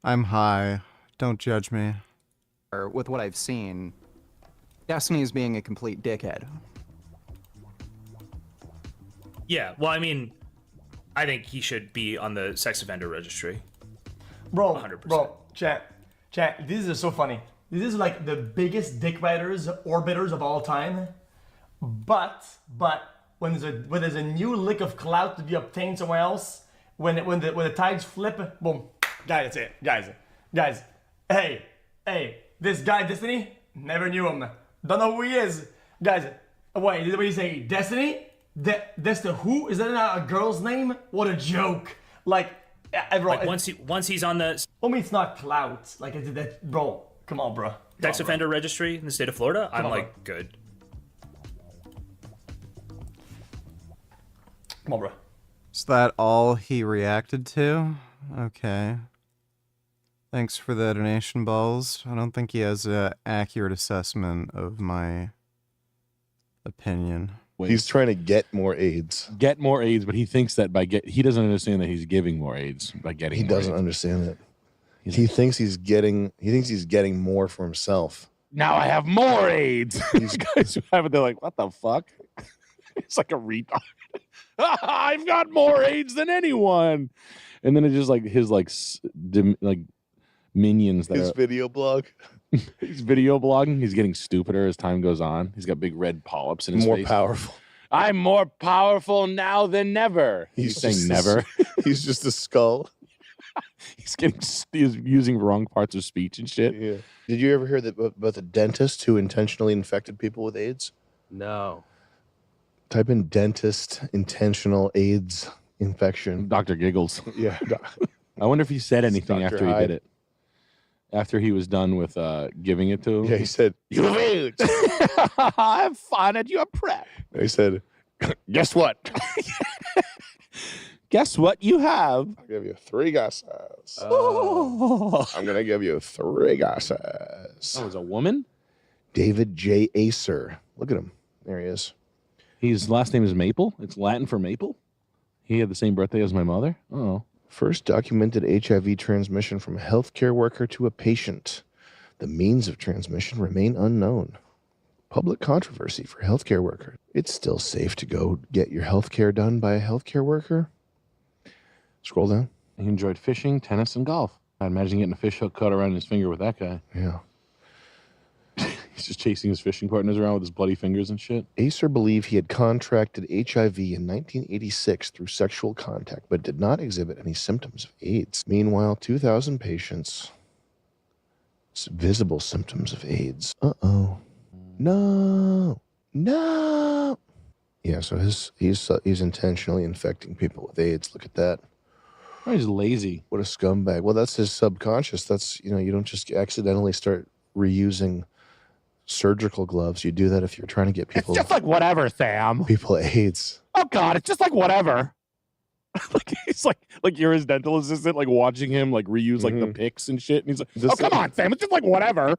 I'm high. Don't judge me. with what I've seen, Destiny is being a complete dickhead. Yeah, well, I mean, I think he should be on the sex offender registry. Bro, 100%. bro, chat, this is so funny. This is like the biggest dick riders, orbiters of all time. But when there's a new lick of clout to be obtained somewhere else, when the tides flip, boom, guys, that's it, guys. Hey, this guy Destiny, never knew him. Don't know who he is, guys. Wait, did we say Destiny? That's the who? Is that not a girl's name? What a joke! Like, everyone. Like once he's on the. I mean, it's not clout. Like, bro. Come on, bro. Sex offender registry in the state of Florida, I'm on, like, good. Come on, bro. Is that all he reacted to? Okay. Thanks for the donation, Balls. I don't think he has an accurate assessment of my opinion. He's trying to get more AIDS. Get more AIDS, but he thinks that he doesn't understand that he's giving more AIDS by getting. He more doesn't AIDS. understand it. He thinks he's getting more for himself. Now I have more AIDS. These guys who have it, they're like, what the fuck? It's like a retard. I've got more AIDS than anyone. And then it's just like his like minions that His are, video blog. he's video blogging. He's getting stupider as time goes on. He's got big red polyps in his More face. powerful. I'm more powerful now than never. He's saying just never. He's just a skull. He's using wrong parts of speech and shit. Yeah. Did you ever hear about the dentist who intentionally infected people with AIDS? No. Type in dentist intentional AIDS infection. Dr. Giggles. Yeah. I wonder if he said anything Dr. after he Hyde. did it. After he was done with giving it to him. Yeah, he said, "You have AIDS." I'm fine at your prep. He said, "Guess what? Guess what you have? I'll give you 3 guesses. I'm gonna give you 3 guesses." Oh, it's a woman? David J. Acer. Look at him. There he is. His last name is Maple. It's Latin for maple. He had the same birthday as my mother. Oh. First documented HIV transmission from a healthcare worker to a patient. The means of transmission remain unknown. Public controversy for healthcare worker. It's still safe to go get your healthcare done by a healthcare worker. Scroll down. He enjoyed fishing, tennis, and golf. I imagine getting a fish hook caught around his finger with that guy. Yeah. He's just chasing his fishing partners around with his bloody fingers and shit. Acer believed he had contracted HIV in 1986 through sexual contact, but did not exhibit any symptoms of AIDS. Meanwhile, 2,000 patients, visible symptoms of AIDS. Uh-oh. No. Yeah, so he's intentionally infecting people with AIDS. Look at that. Oh, he's lazy. What a scumbag. Well, that's his subconscious. That's, you don't just accidentally start reusing surgical gloves. You do that if you're trying to get people. It's just like whatever, Sam. People AIDS. Oh God, it's just like whatever. Like he's like you're his dental assistant, like watching him like reuse like the picks and shit. And he's like, oh come on, Sam, it's just like whatever.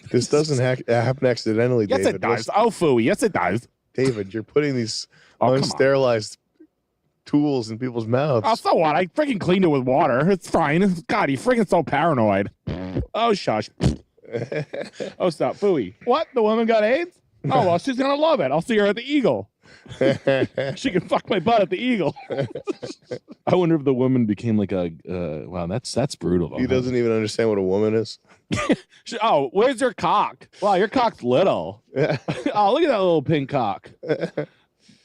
This doesn't happen accidentally, Yes, David. it does. Oh, phooey. Yes, it does. David, you're putting these come on. unsterilized tools in people's mouths. Oh, so what? I freaking cleaned it with water. It's fine. God, you freaking so paranoid. Oh, shush. Oh, stop. Phooey. What? The woman got AIDS? Oh, well, she's going to love it. I'll see her at the Eagle. She can fuck my butt at the Eagle. I wonder if the woman became like a. Wow, that's brutal. Though, He doesn't even understand what a woman is. Oh, where's your cock? Wow, your cock's little. Oh, look at that little pink cock.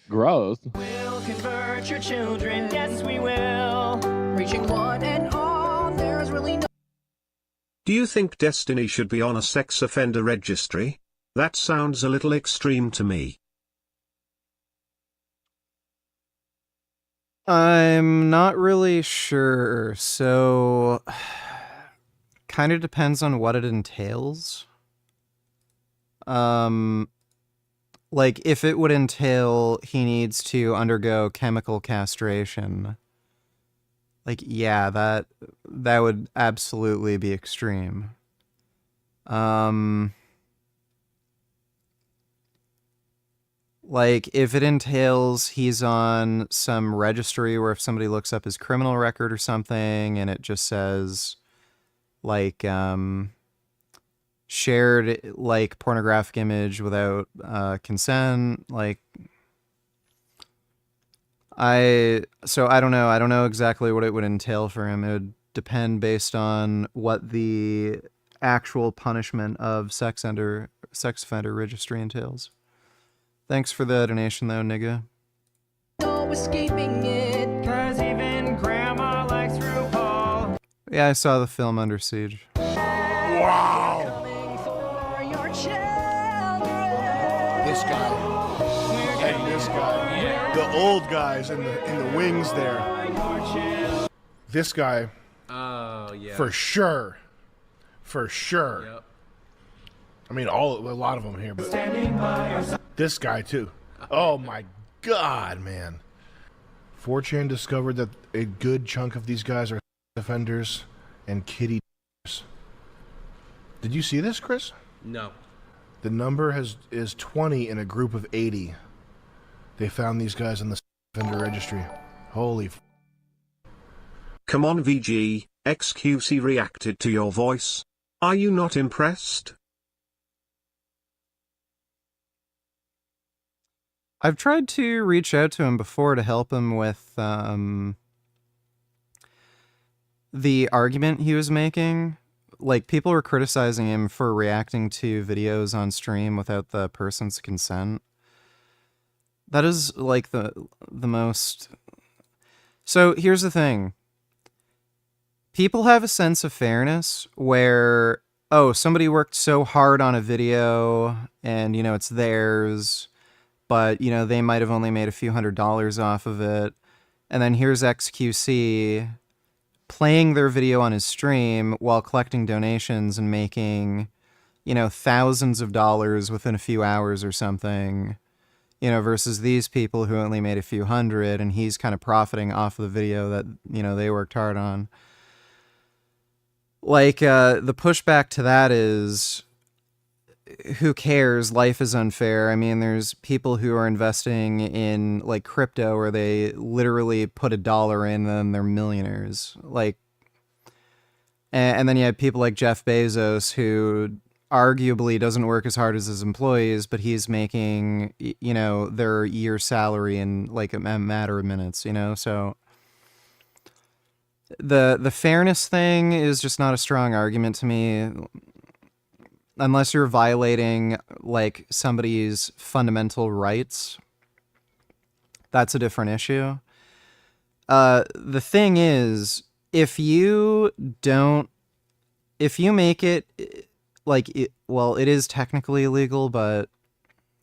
Gross. We'll convert your children, yes we will. Reaching one and all, there's really no. Do you think Destiny should be on a sex offender registry? That sounds a little extreme to me. I'm not really sure. So, kind of depends on what it entails. Like, if it would entail he needs to undergo chemical castration, like, yeah, that would absolutely be extreme. Like, if it entails he's on some registry where if somebody looks up his criminal record or something and it just says, like, shared, like, pornographic image without consent, like, I don't know. I don't know exactly what it would entail for him. It would depend based on what the actual punishment of sex offender registry entails. Thanks for the donation, though, nigga. No escaping it, 'cause even grandma likes RuPaul. Yeah, I saw the film Under Siege. Wow. For your children. This guy and this guy, the old guys in the wings there. This guy, oh yeah, for sure. Yep. I mean, a lot of them here, but this guy too. Oh my God, man! 4chan discovered that a good chunk of these guys are offenders and kitty. Did you see this, Chris? No. The number is 20 in a group of 80. They found these guys in the offender registry. Holy Come on VG, XQC reacted to your voice. Are you not impressed? I've tried to reach out to him before to help him with the argument he was making. Like, people were criticizing him for reacting to videos on stream without the person's consent. That is, like, the most... So, here's the thing. People have a sense of fairness where, oh, somebody worked so hard on a video and, you know, it's theirs, but, you know, they might have only made a few $100s off of it. And then here's XQC playing their video on his stream while collecting donations and making, you know, thousands of dollars within a few hours or something, you know, versus these people who only made a few hundred and he's kind of profiting off of the video that, you know, they worked hard on. Like, the pushback to that is, who cares? Life is unfair. I mean, there's people who are investing in, like, crypto where they literally put $1 in and then they're millionaires. Like, and then you have people like Jeff Bezos who arguably doesn't work as hard as his employees, but he's making, you know, their year salary in, like, a matter of minutes, you know? So the fairness thing is just not a strong argument to me. Unless you're violating, like, somebody's fundamental rights, that's a different issue. The thing is, if you make it, like, well, it is technically illegal, but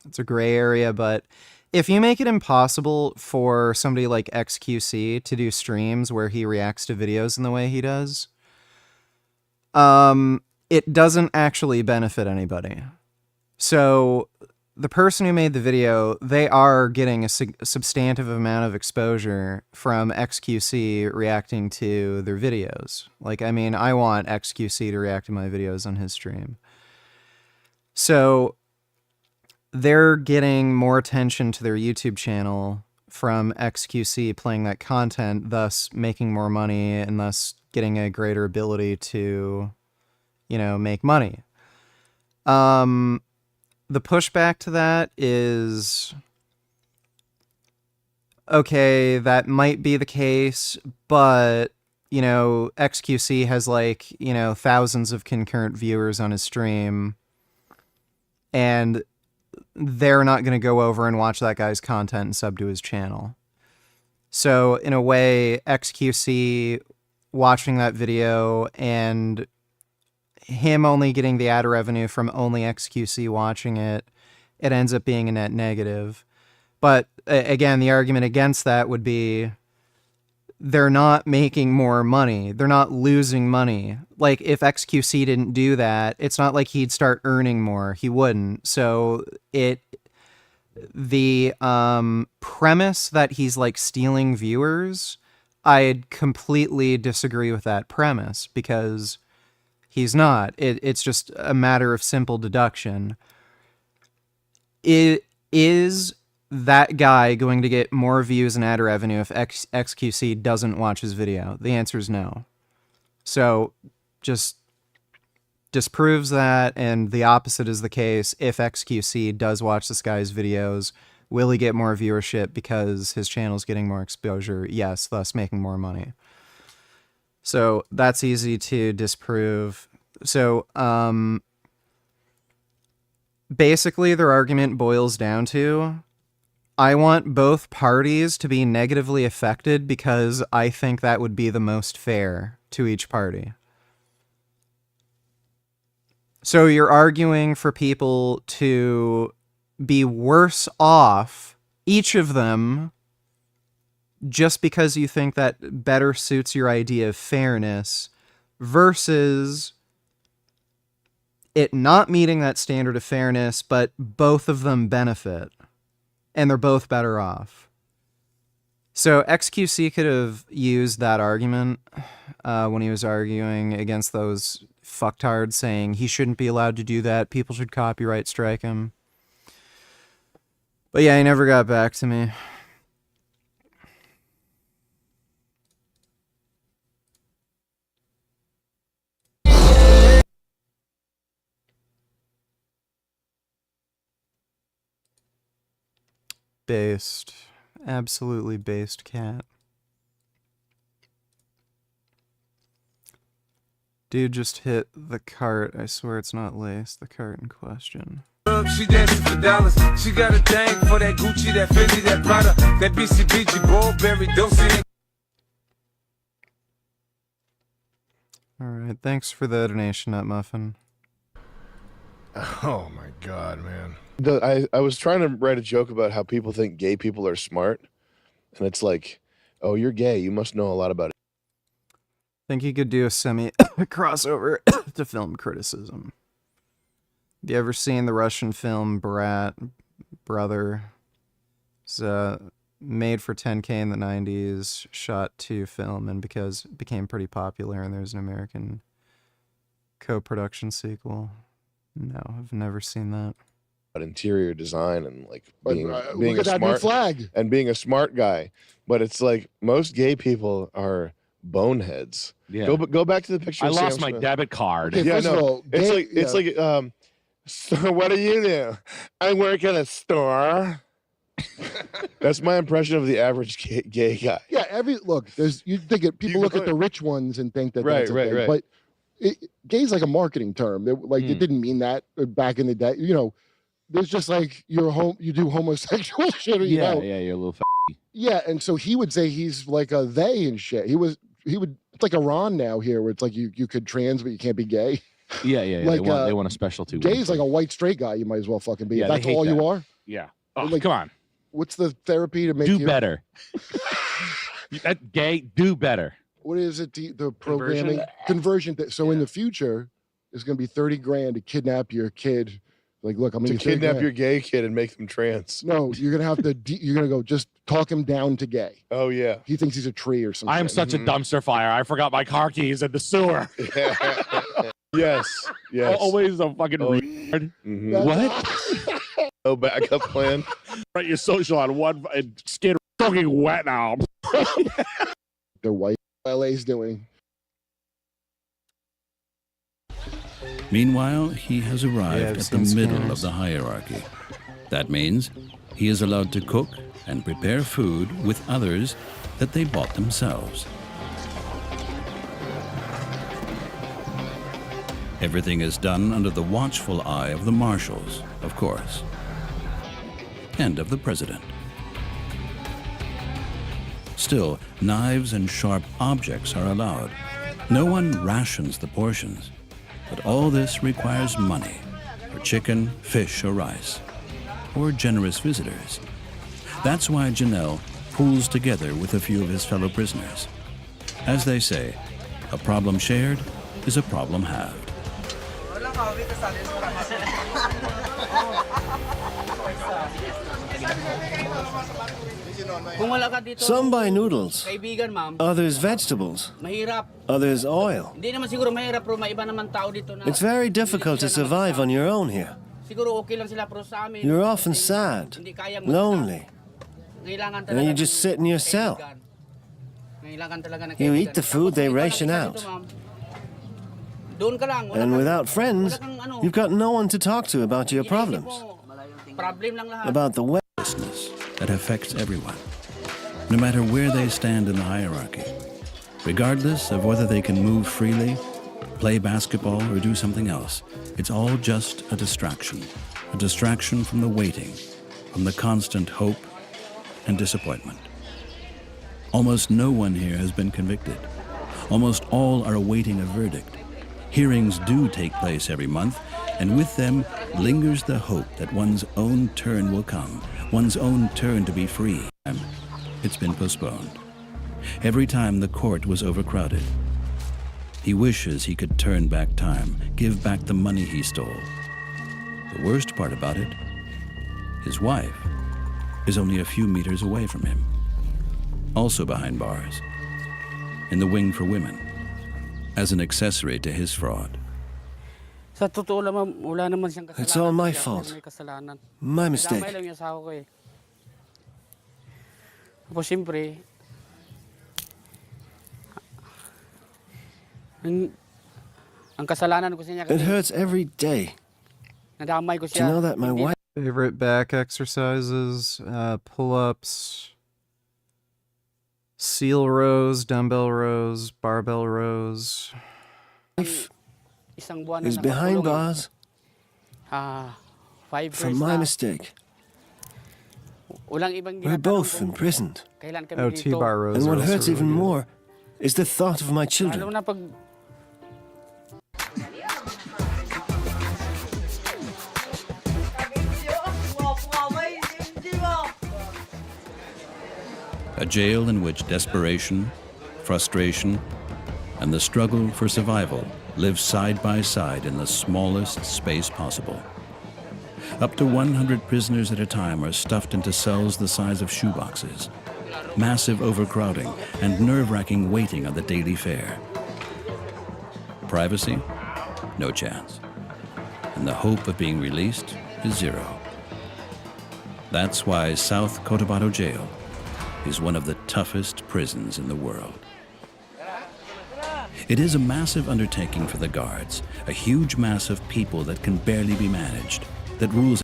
it's a gray area, but if you make it impossible for somebody like XQC to do streams where he reacts to videos in the way he does, it doesn't actually benefit anybody. So the person who made the video, they are getting a substantive amount of exposure from XQC reacting to their videos. Like, I mean, I want XQC to react to my videos on his stream. So they're getting more attention to their YouTube channel from XQC playing that content, thus making more money and thus getting a greater ability to, you know, make money. The pushback to that is, okay, that might be the case, but, you know, XQC has like, you know, thousands of concurrent viewers on his stream, and they're not going to go over and watch that guy's content and sub to his channel. So in a way, XQC watching that video and him only getting the ad revenue from only XQC watching it, it ends up being a net negative. But again, the argument against that would be they're not making more money. They're not losing money. Like, if XQC didn't do that, it's not like he'd start earning more. He wouldn't. So the premise that he's like stealing viewers, I'd completely disagree with that premise, because he's not. It's just a matter of simple deduction. Is that guy going to get more views and ad revenue if XQC doesn't watch his video? The answer is no. So just disproves that, and the opposite is the case. If XQC does watch this guy's videos, will he get more viewership because his channel's getting more exposure? Yes, thus making more money. So that's easy to disprove. So basically their argument boils down to, I want both parties to be negatively affected because I think that would be the most fair to each party. So you're arguing for people to be worse off, each of them, just because you think that better suits your idea of fairness, versus it not meeting that standard of fairness, but both of them benefit, and they're both better off. So XQC could have used that argument when he was arguing against those fucktards saying he shouldn't be allowed to do that, people should copyright strike him. But yeah, he never got back to me. Based. Absolutely based cat. Dude just hit the cart. I swear it's not Lace, the cart in question. She dancing for dollars. She got a thing for that Gucci, that Fendi, that Prada, that BCBG, Burberry, Dolce. Alright, thanks for the donation, Nut Muffin. Oh my god, man. I was trying to write a joke about how people think gay people are smart, and it's like, oh, you're gay, you must know a lot about it. Think you could do a semi crossover to film criticism. Have you ever seen the Russian film Brat Brother? It's made for 10K in the 90s, shot to film, and because it became pretty popular, and there's an American co-production sequel. No, I've never seen that. Interior design and like being look at that new flag and being a smart guy, but it's like most gay people are boneheads. Yeah. Go back to the picture. I of lost Sam my Smith. debit card. Okay, yeah, first of no, all, it's gay- like it's like so what do you do? I work at a store. That's my impression of the average gay guy. Yeah, there's you think it, people look at the rich ones and think that Right, that's a right, thing, right. but gay's like a marketing term. It didn't mean that back in the day. You know, there's just like you do homosexual shit. Or, you know. Yeah, you're a little. Yeah, and so he would say he's like a they and shit. He would. It's like Iran now here, where it's like you could trans but you can't be gay. Yeah. Like, they want a specialty. Gay's like a white straight guy. You might as well fucking be. Yeah, If they that's hate all you that. are. Yeah. Oh, Like, come on. What's the therapy to make Do you better. That gay, do better. What is it? The programming conversion. So in the future, it's going to be 30 grand to kidnap your kid. Like, look, I'm going To kidnap your gay kid and make them trans. No, you're going to have to. You're going to go just talk him down to gay. Oh yeah. He thinks he's a tree or something. I am such a dumpster fire. I forgot my car keys in the sewer. Yes. Yes. Always a fucking retard. What? No backup plan. Write your social on one and skin fucking wet now. They're white. LA's doing. Meanwhile, he has arrived I've at the seen middle scanners. of the hierarchy. That means He is allowed to cook and prepare food with others that they bought themselves. Everything is done under the watchful eye of the marshals, of course, and of the president. Still, knives and sharp objects are allowed. No one rations the portions, but all this requires money for chicken, fish, or rice, or generous visitors. That's why Janelle pools together with a few of his fellow prisoners. As they say, a problem shared is a problem halved. Some buy noodles, Kaibigan, ma'am. others vegetables, Mahirap. others oil. Hindi naman siguro mahirap, pero may iba naman tao dito na It's very difficult to survive on your own here. siguro okay lang sila, pero sa amin, You're often sad, hindi kayang lonely, Kailangan and talaga you just sit in your cell. Kailangan talaga ng You kaibigan. eat the food they ration out. Doon ka lang. And without friends, you've got no one to talk to about your problems, Problem lang lahat. about the weather. That affects everyone, no matter where they stand in the hierarchy, regardless of whether they can move freely, play basketball, or do something else. It's all just a distraction from the waiting, from the constant hope and disappointment. Almost no one here has been convicted. Almost all are awaiting a verdict. Hearings do take place every month, and with them lingers the hope that one's own turn will come, one's own turn to be free. It's been postponed. Every time the court was overcrowded. He wishes he could turn back time, give back the money he stole. The worst part about it, his wife is only a few meters away from him, also behind bars, in the wing for women, as an accessory to his fraud. Sa totoo lang, ma'am, wala naman siyang kasalanan. It's all my Kaya ako fault. may kasalanan. My mistake. Damay lang yung asawa ko eh. Tapos siyempre, ang kasalanan ko sa niya It hurts every day. nadamay ko Do siya. you know that my Hindi wife... Favorite back exercises, pull-ups, seal rows, dumbbell rows, barbell rows. isang buwan na is behind nakakulong. bars 5 from years my na. mistake. Walang ibang We're ginatanong both kung imprisoned. kailan kami Oh, dito. T-bar rows. And are what also hurts really even good. more is the thought of my Lalo children. na pag A jail in which desperation, frustration, and the struggle for survival live side by side in the smallest space possible. Up to 100 prisoners at a time are stuffed into cells the size of shoeboxes. Massive overcrowding and nerve-wracking waiting on the daily fare. Privacy? No chance. And the hope of being released is zero. That's why South Cotabato Jail is one of the toughest prisons in the world. It is a massive undertaking for the guards, a huge mass of people that can barely be managed, that rules.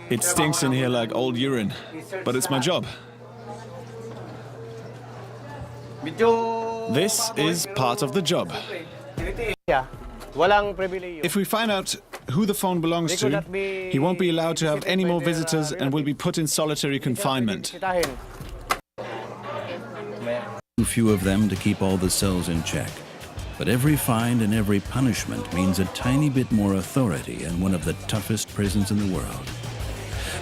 It stinks in here like old urine, but it's my job. This is part of the job. If we find out who the phone belongs to, he won't be allowed to have any more visitors and will be put in solitary confinement. Too few of them to keep all the cells in check. But every fine and every punishment means a tiny bit more authority in one of the toughest prisons in the world.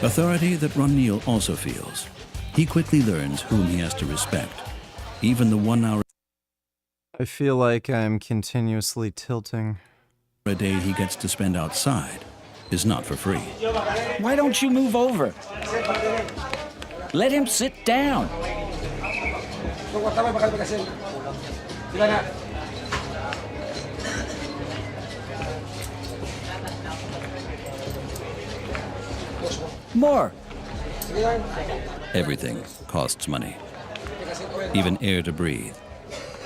Authority that Ronil also feels. He quickly learns whom he has to respect. Even the 1 hour I feel like I'm continuously tilting. a day he gets to spend outside is not for free. Why don't you move over? Let him sit down. More. Everything costs money. Even air to breathe.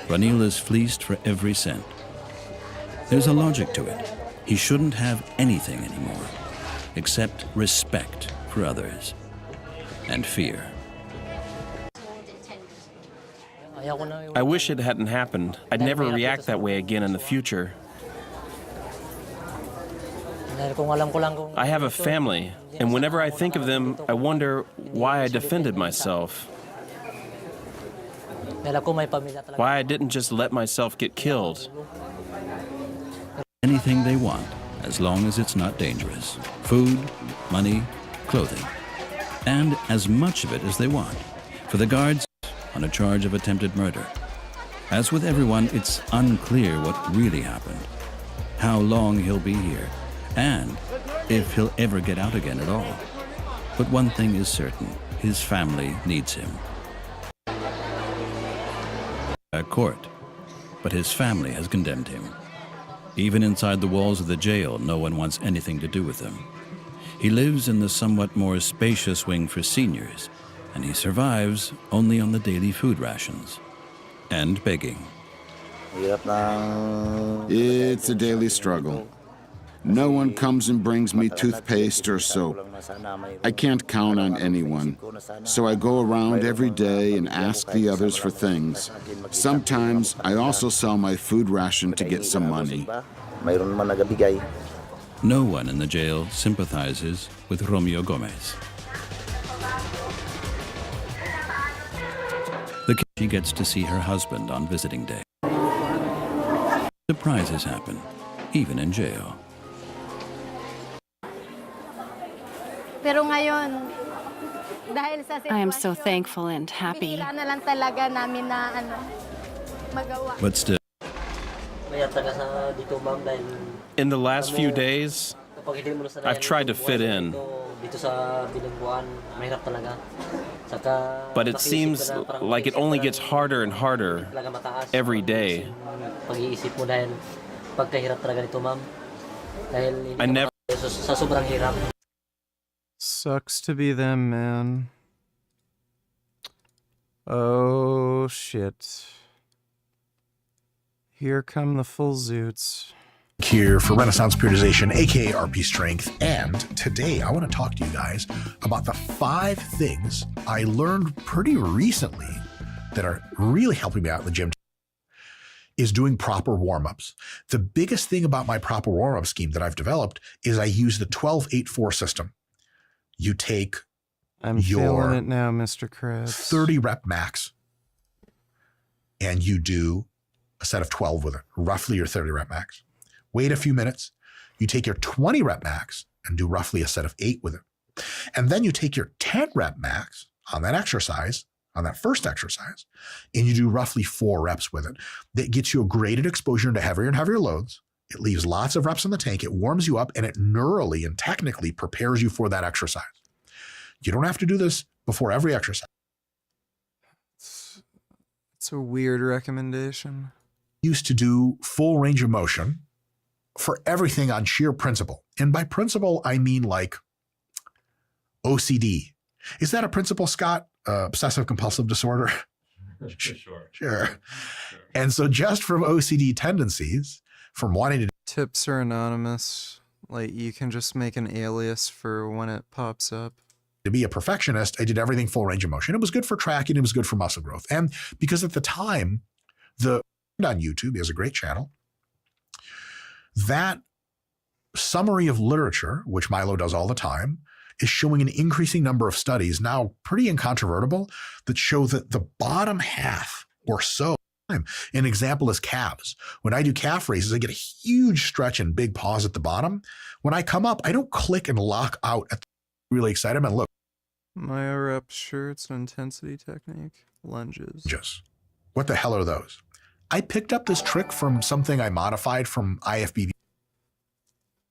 Ranil is fleeced for every cent. There's a logic to it. He shouldn't have anything anymore, except respect for others and fear. I wish it hadn't happened. I'd never react that way again in the future. I have a family, and whenever I think of them, I wonder why I defended myself. Why I didn't just let myself get killed. Anything they want, as long as it's not dangerous. Food, money, clothing. And as much of it as they want. For the guards, on a charge of attempted murder. As with everyone, it's unclear what really happened, how long he'll be here, and if he'll ever get out again at all. But one thing is certain, his family needs him. A court, but his family has condemned him. Even inside the walls of the jail, no one wants anything to do with him. He lives in the somewhat more spacious wing for seniors, and he survives only on the daily food rations and begging. It's a daily struggle. No one comes and brings me toothpaste or soap. I can't count on anyone, so I go around every day and ask the others for things. Sometimes I also sell my food ration to get some money. No one in the jail sympathizes with Romeo Gomez. She gets to see her husband on visiting day. Surprises happen, even in jail. I am so thankful and happy. But still, in the last few days, I've tried to fit in. But it seems like it only gets harder and harder every day. I never... Sucks to be them, man. Oh, shit. Here come the full zoots. Here for Renaissance Periodization, aka RP Strength, and today I want to talk to you guys about the 5 things I learned pretty recently that are really helping me out in the gym. Is doing proper warm-ups. The biggest thing about my proper warm-up scheme that I've developed is I use the 12-8-4 system. You take I'm your feeling it now, Mr. Krabs. 30 rep max, and you do a set of 12 with it, roughly your 30 rep max. Wait a few minutes. You take your 20 rep max and do roughly a set of 8 with it. And then you take your 10 rep max on that exercise, on that first exercise, and you do roughly 4 reps with it. That gets you a graded exposure into heavier and heavier loads. It leaves lots of reps in the tank. It warms you up, and it neurally and technically prepares you for that exercise. You don't have to do this before every exercise. It's a weird recommendation. Used to do full range of motion for everything on sheer principle. And by principle, I mean like OCD. Is that a principle, Scott? Obsessive compulsive disorder? Sure. And so just from OCD tendencies, from wanting to... Tips are anonymous. Like, you can just make an alias for when it pops up. To be a perfectionist, I did everything full range of motion. It was good for tracking. It was good for muscle growth. And because at the time, on YouTube is a great channel. That summary of literature, which Milo does all the time, is showing an increasing number of studies, now pretty incontrovertible, that show that the bottom half or so, an example is calves. When I do calf raises, I get a huge stretch and big pause at the bottom. When I come up, I don't click and lock out at the really excited. And look. Myo rep shirts, an intensity technique, lunges. Just what the hell are those? I picked up this trick from something I modified from IFBB.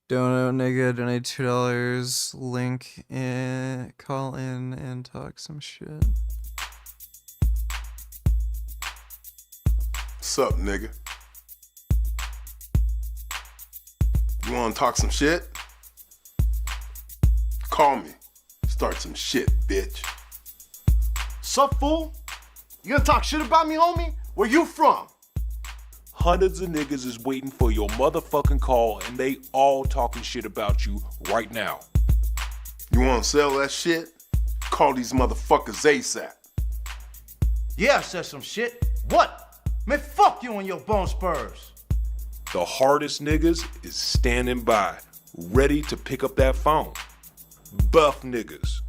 Donut nigga, donate $2. Link in, call in and talk some shit. What's up, nigga? You wanna talk some shit? Call me. Start some shit, bitch. Sup, fool? You gonna talk shit about me, homie? Where you from? hundreds of niggas is waiting for your motherfucking call, and they all talking shit about you right now. You wanna sell that shit? Call these motherfuckers ASAP. Yeah, I said some shit. What? Man, fuck you and your bone spurs. The hardest niggas is standing by, ready to pick up that phone. Buff niggas,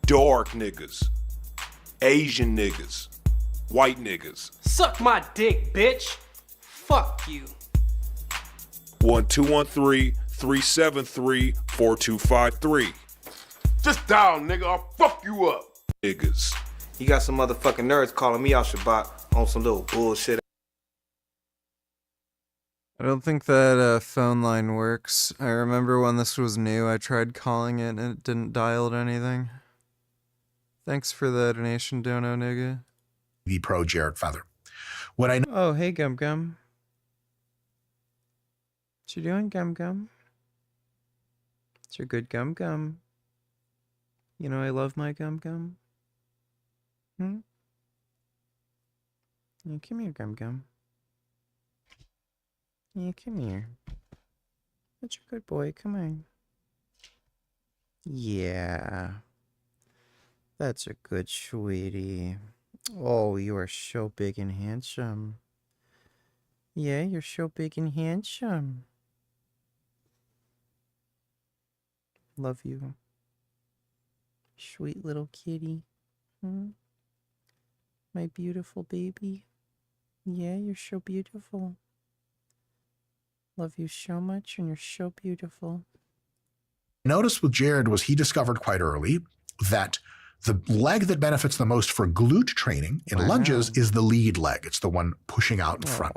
dark niggas, Asian niggas, white niggas. Suck my dick, bitch. Fuck you. 1213-373-4253. Just dial, nigga. I'll fuck you up. Niggas. You got some motherfucking nerds calling me out Shabbat on some little bullshit. I don't think that phone line works. I remember when this was new, I tried calling it and it didn't dial to anything. Thanks for the donation, Dono nigga. The pro Jared Feather. What I know. Oh, hey, Gum Gum. What you doing, Gum Gum? It's your good Gum Gum. You know I love my Gum Gum. Yeah, come here, Gum Gum. Yeah, come here. That's a good boy. Come on. Yeah. That's a good sweetie. Oh, you are so big and handsome. Yeah, you're so big and handsome. Love you. Sweet little kitty. My beautiful baby. Yeah, you're so beautiful. Love you so much, and you're so beautiful. Noticed with Jared was he discovered quite early that the leg that benefits the most for glute training in lunges is the lead leg. It's the one pushing out in front.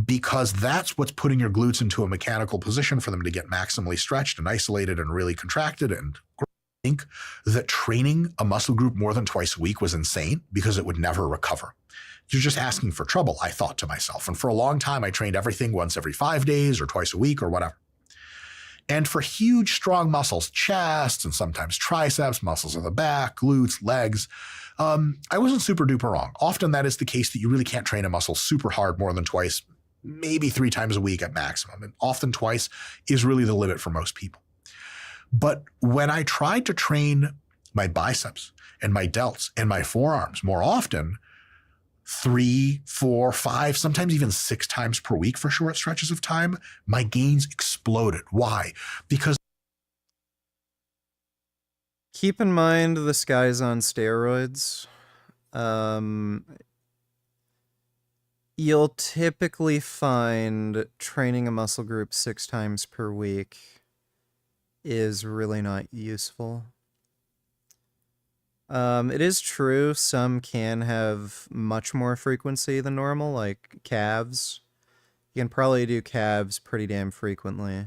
Because that's what's putting your glutes into a mechanical position for them to get maximally stretched and isolated and really contracted. And I think that training a muscle group more than twice a week was insane because it would never recover. You're just asking for trouble, I thought to myself. And for a long time, I trained everything once every 5 days or twice a week or whatever. And for huge, strong muscles, chest and sometimes triceps, muscles of the back, glutes, legs, I wasn't super duper wrong. Often that is the case that you really can't train a muscle super hard more than twice, maybe 3 times a week at maximum. And often twice is really the limit for most people. But when I tried to train my biceps and my delts and my forearms more often, 3, 4, 5, sometimes even 6 times per week for short stretches of time, my gains exploded. Why? Because keep in mind this guy's on steroids. You'll typically find training a muscle group 6 times per week is really not useful. It is true some can have much more frequency than normal, like calves. You can probably do calves pretty damn frequently.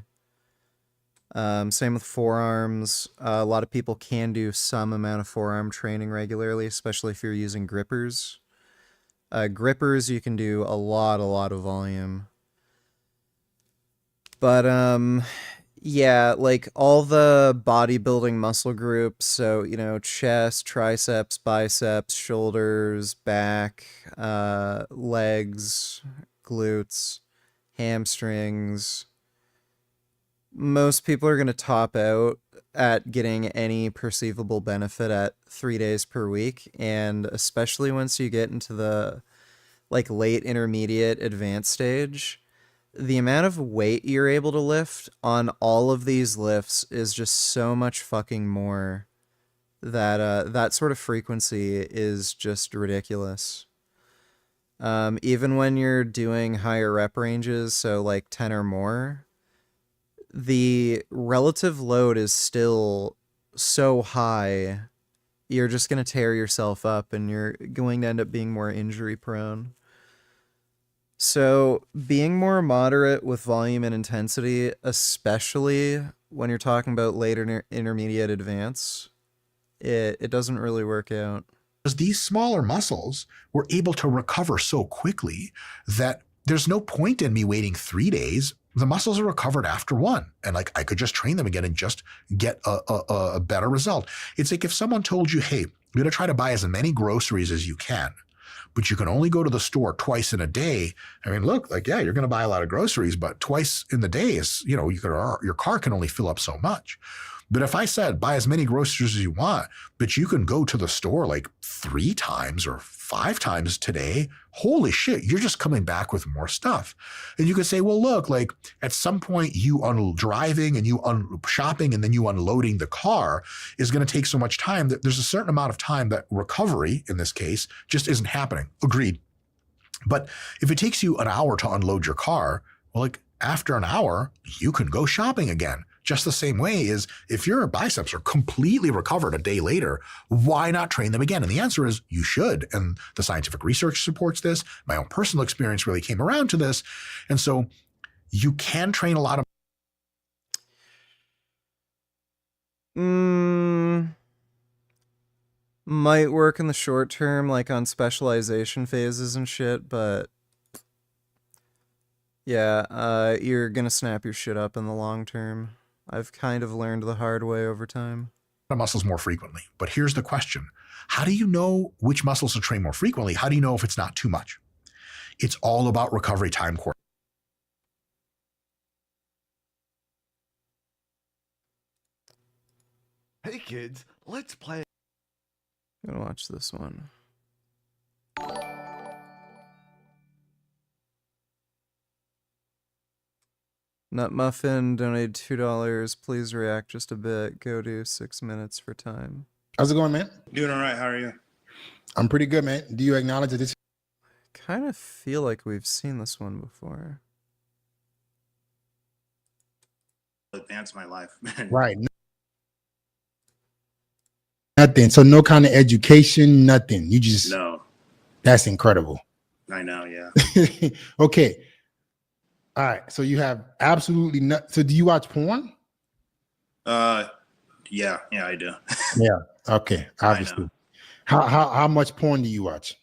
Same with forearms. A lot of people can do some amount of forearm training regularly, especially if you're using grippers. Grippers, you can do a lot of volume. But, yeah, like all the bodybuilding muscle groups, so, you know, chest, triceps, biceps, shoulders, back, legs, glutes, hamstrings. Most people are going to top out at getting any perceivable benefit at 3 days per week, and especially once you get into the, like, late intermediate advanced stage, the amount of weight you're able to lift on all of these lifts is just so much fucking more that that sort of frequency is just ridiculous. Even when you're doing higher rep ranges, so like 10 or more, the relative load is still so high, you're just going to tear yourself up and you're going to end up being more injury prone. So being more moderate with volume and intensity, especially when you're talking about later intermediate advance, it doesn't really work out. Because these smaller muscles were able to recover so quickly that there's no point in me waiting 3 days. The muscles are recovered after 1. And like I could just train them again and just get a better result. It's like if someone told you, hey, you're going to try to buy as many groceries as you can, but you can only go to the store twice in a day. I mean, look, like, yeah, you're going to buy a lot of groceries, but twice in the day is, you know, your car can only fill up so much. But if I said buy as many groceries as you want, but you can go to the store like 3 times or 5 times today, holy shit, you're just coming back with more stuff. And you could say, well, look, like at some point you driving and you shopping and then you unloading the car is going to take so much time that there's a certain amount of time that recovery in this case just isn't happening. Agreed. But if it takes you an hour to unload your car, well, like after an hour, you can go shopping again. Just the same way is if your biceps are completely recovered a day later, why not train them again? And the answer is you should. And the scientific research supports this. My own personal experience really came around to this. And so you can train a lot of. Might work in the short term, like on specialization phases and shit, but yeah, you're gonna snap your shit up in the long term. I've kind of learned the hard way over time. Muscles more frequently. But here's the question. How do you know which muscles to train more frequently? How do you know if it's not too much? It's all about recovery time coordination. Hey kids, let's play. I'm gonna watch this one. Nut Muffin donated $2. Please react just a bit. Go to 6 minutes for time. How's it going, man? Doing all right. How are you? I'm pretty good, man. Do you acknowledge that this? Kind of feel like we've seen this one before. Advance my life, man. Right. Nothing. So no kind of education, nothing. You just no. That's incredible. I know, yeah. Okay. All right. So you have absolutely not. So do you watch porn? Yeah, I do. Yeah. Okay. Obviously. How much porn do you watch?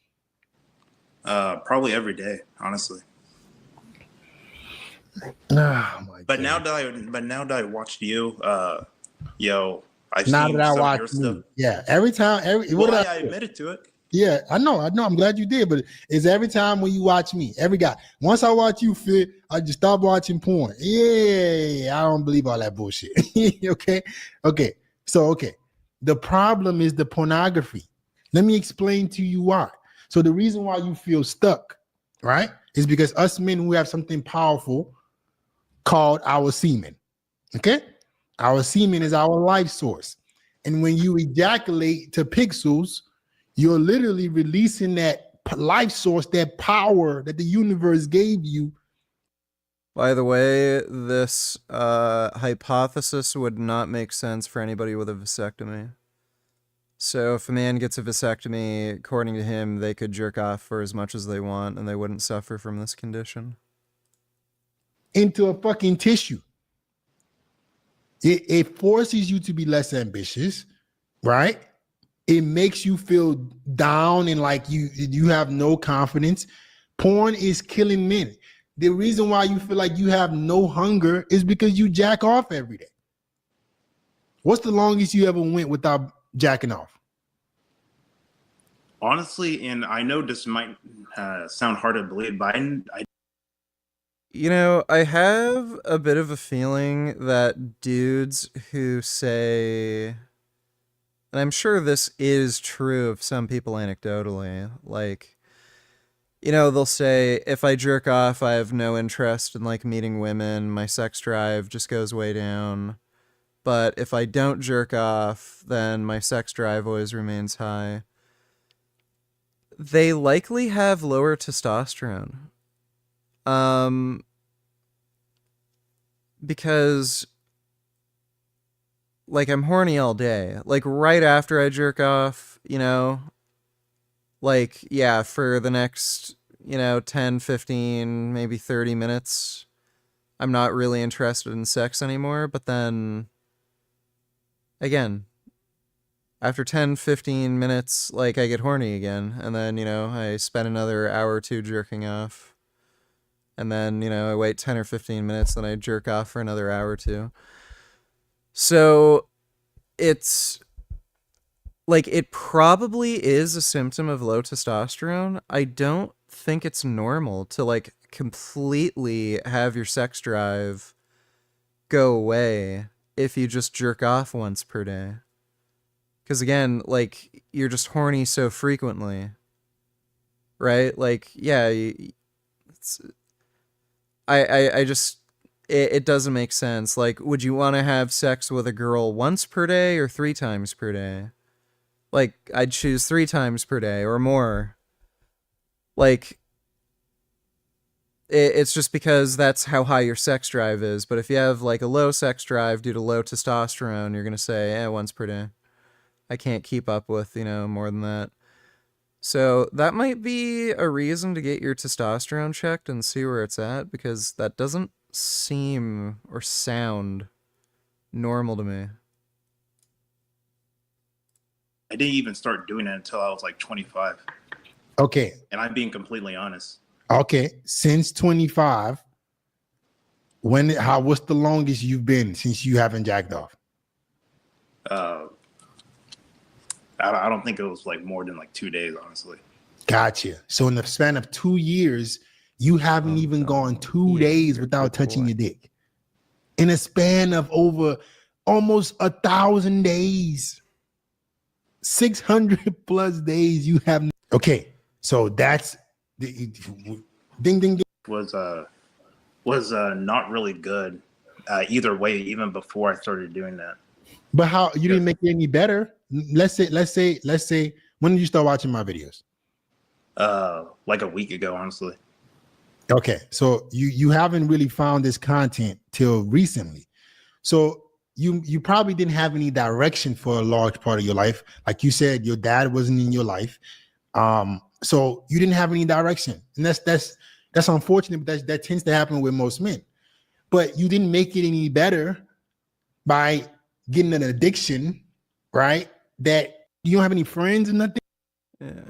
Probably every day, honestly. Oh my but now that I watched you, I've now seen that I some of watch your me, stuff. yeah. Every time, Well, I admitted to it. Yeah, I know. I'm glad you did, but it's every time when you watch me, every guy. Once I watch you, Fit, I just stop watching porn. Yeah, I don't believe all that bullshit. Okay. So, the problem is the pornography. Let me explain to you why. So the reason why you feel stuck, right, is because us men, we have something powerful called our semen. Okay, our semen is our life source, and when you ejaculate to pixels, you're literally releasing that life source, that power that the universe gave you. By the way, this hypothesis would not make sense for anybody with a vasectomy. So if a man gets a vasectomy, according to him, they could jerk off for as much as they want and they wouldn't suffer from this condition. Into a fucking tissue. It forces you to be less ambitious, right? It makes you feel down and like you have no confidence. Porn is killing men. The reason why you feel like you have no hunger is because you jack off every day. What's the longest you ever went without jacking off? Honestly, and I know this might sound hard to believe, but You know, I have a bit of a feeling that dudes who say, and I'm sure this is true of some people anecdotally, like, you know, they'll say, if I jerk off, I have no interest in, like, meeting women. My sex drive just goes way down. But if I don't jerk off, then my sex drive always remains high. They likely have lower testosterone. Because, like, I'm horny all day. Like, right after I jerk off, you know, like, yeah, for the next, 10, 15, maybe 30 minutes, I'm not really interested in sex anymore. But then, again, after 10, 15 minutes, like, I get horny again. And then, I spend another hour or two jerking off. And then, I wait 10 or 15 minutes, then I jerk off for another hour or two. So, it's like, it probably is a symptom of low testosterone. I don't think it's normal to, like, completely have your sex drive go away if you just jerk off once per day. Because, again, like, you're just horny so frequently. Right? Like, yeah, it's... I just... It doesn't make sense. Like, would you want to have sex with a girl once per day or 3 times per day? Like, I'd choose 3 times per day or more. Like, it's just because that's how high your sex drive is. But if you have, like, a low sex drive due to low testosterone, you're going to say, once per day. I can't keep up with, more than that. So that might be a reason to get your testosterone checked and see where it's at, because that doesn't seem or sound normal to me. I didn't even start doing it until I was like 25. Okay. And I'm being completely honest. Okay. Since 25, what's the longest you've been since you haven't jacked off? I don't think it was like more than like 2 days, honestly. Gotcha. So in the span of 2 years, you haven't even gone 2 days without touching your dick. In a span of over almost 1,000 days, 600 plus days, you have. Okay, so that's the ding ding ding. Was not really good either way, even before I started doing that. But how you didn't make it any better? Let's say when did you start watching my videos? Like a week ago, honestly. Okay, so you haven't really found this content till recently. So you probably didn't have any direction for a large part of your life. Like you said, your dad wasn't in your life. So you didn't have any direction. And that's unfortunate, but that tends to happen with most men. But you didn't make it any better by getting an addiction, right? That you don't have any friends or nothing. Yeah.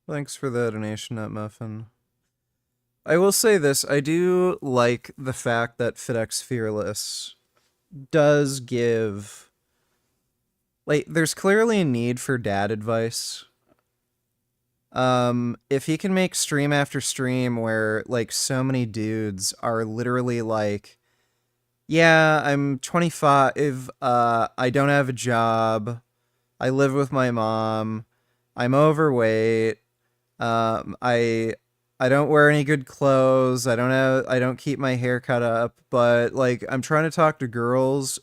Thanks for the donation, Nut Muffin. I will say this, I do like the fact that FitX Fearless does give... Like, there's clearly a need for dad advice. If he can make stream after stream where, like, so many dudes are literally like, yeah, I'm 25, I don't have a job, I live with my mom, I'm overweight, I don't wear any good clothes, I don't keep my hair cut up, but, like, I'm trying to talk to girls,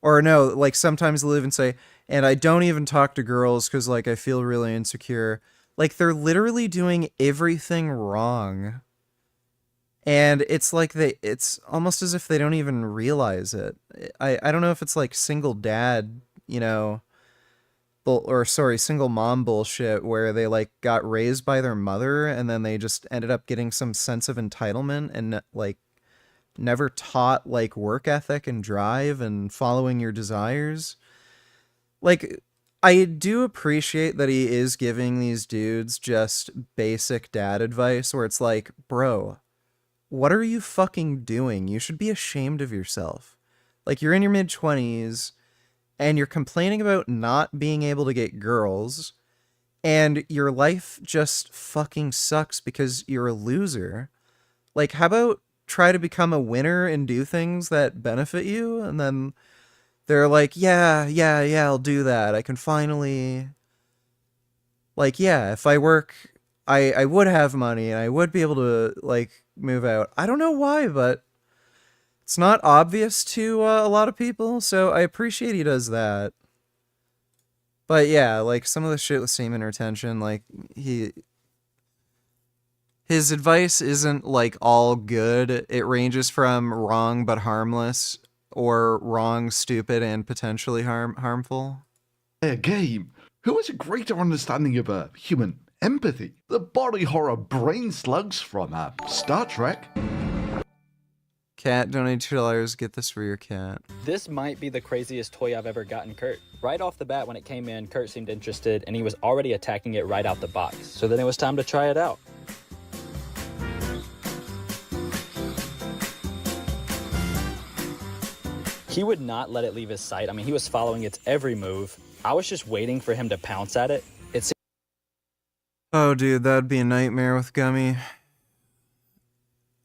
or no, like, sometimes they'll even say, and I don't even talk to girls because, like, I feel really insecure. Like, they're literally doing everything wrong. And it's like it's almost as if they don't even realize it. I don't know if it's like single dad, single mom bullshit where they like got raised by their mother and then they just ended up getting some sense of entitlement and like never taught like work ethic and drive and following your desires. Like, I do appreciate that he is giving these dudes just basic dad advice where it's like, bro, what are you fucking doing? You should be ashamed of yourself. Like, you're in your mid-20s, and you're complaining about not being able to get girls, and your life just fucking sucks because you're a loser. Like, how about try to become a winner and do things that benefit you? And then they're like, yeah, I'll do that. I can finally... Like, yeah, if I work... I would have money, and I would be able to, like, move out. I don't know why, but it's not obvious to a lot of people, so I appreciate he does that. But yeah, like, some of the shit with semen retention, like, his advice isn't, like, all good. It ranges from wrong but harmless, or wrong, stupid, and potentially harmful. A game. Who has a greater understanding of human empathy? The body horror brain slugs from Star Trek. Cat, donate $2. Get this for your cat. This might be the craziest toy I've ever gotten Kurt. Right off the bat, when it came in, Kurt seemed interested, and he was already attacking it right out the box. So then it was time to try it out. He would not let it leave his sight. I mean, he was following its every move. I was just waiting for him to pounce at it. Oh, dude, that'd be a nightmare with Gummy.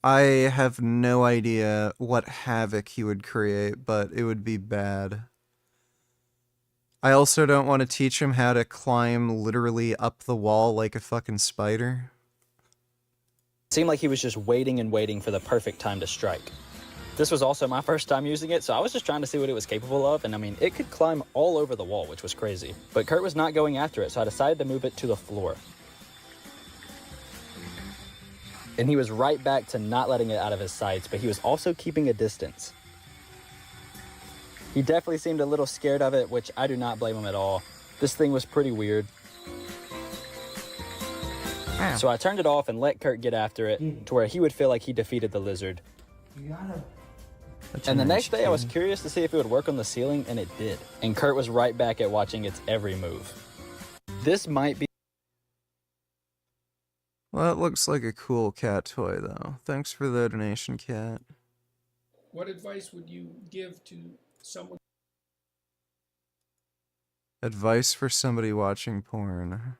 I have no idea what havoc he would create, but it would be bad. I also don't want to teach him how to climb literally up the wall like a fucking spider. It seemed like he was just waiting and waiting for the perfect time to strike. This was also my first time using it, so I was just trying to see what it was capable of, and I mean, it could climb all over the wall, which was crazy. But Kurt was not going after it, so I decided to move it to the floor. And he was right back to not letting it out of his sights, but he was also keeping a distance. He definitely seemed a little scared of it, which I do not blame him at all. This thing was pretty weird. Wow. So I turned it off and let Kurt get after it to where he would feel like he defeated the lizard. And the next day I was curious to see if it would work on the ceiling, and it did. And Kurt was right back at watching its every move. This might be... Well, that looks like a cool cat toy, though. Thanks for the donation, Cat. What advice would you give to someone? Advice for somebody watching porn.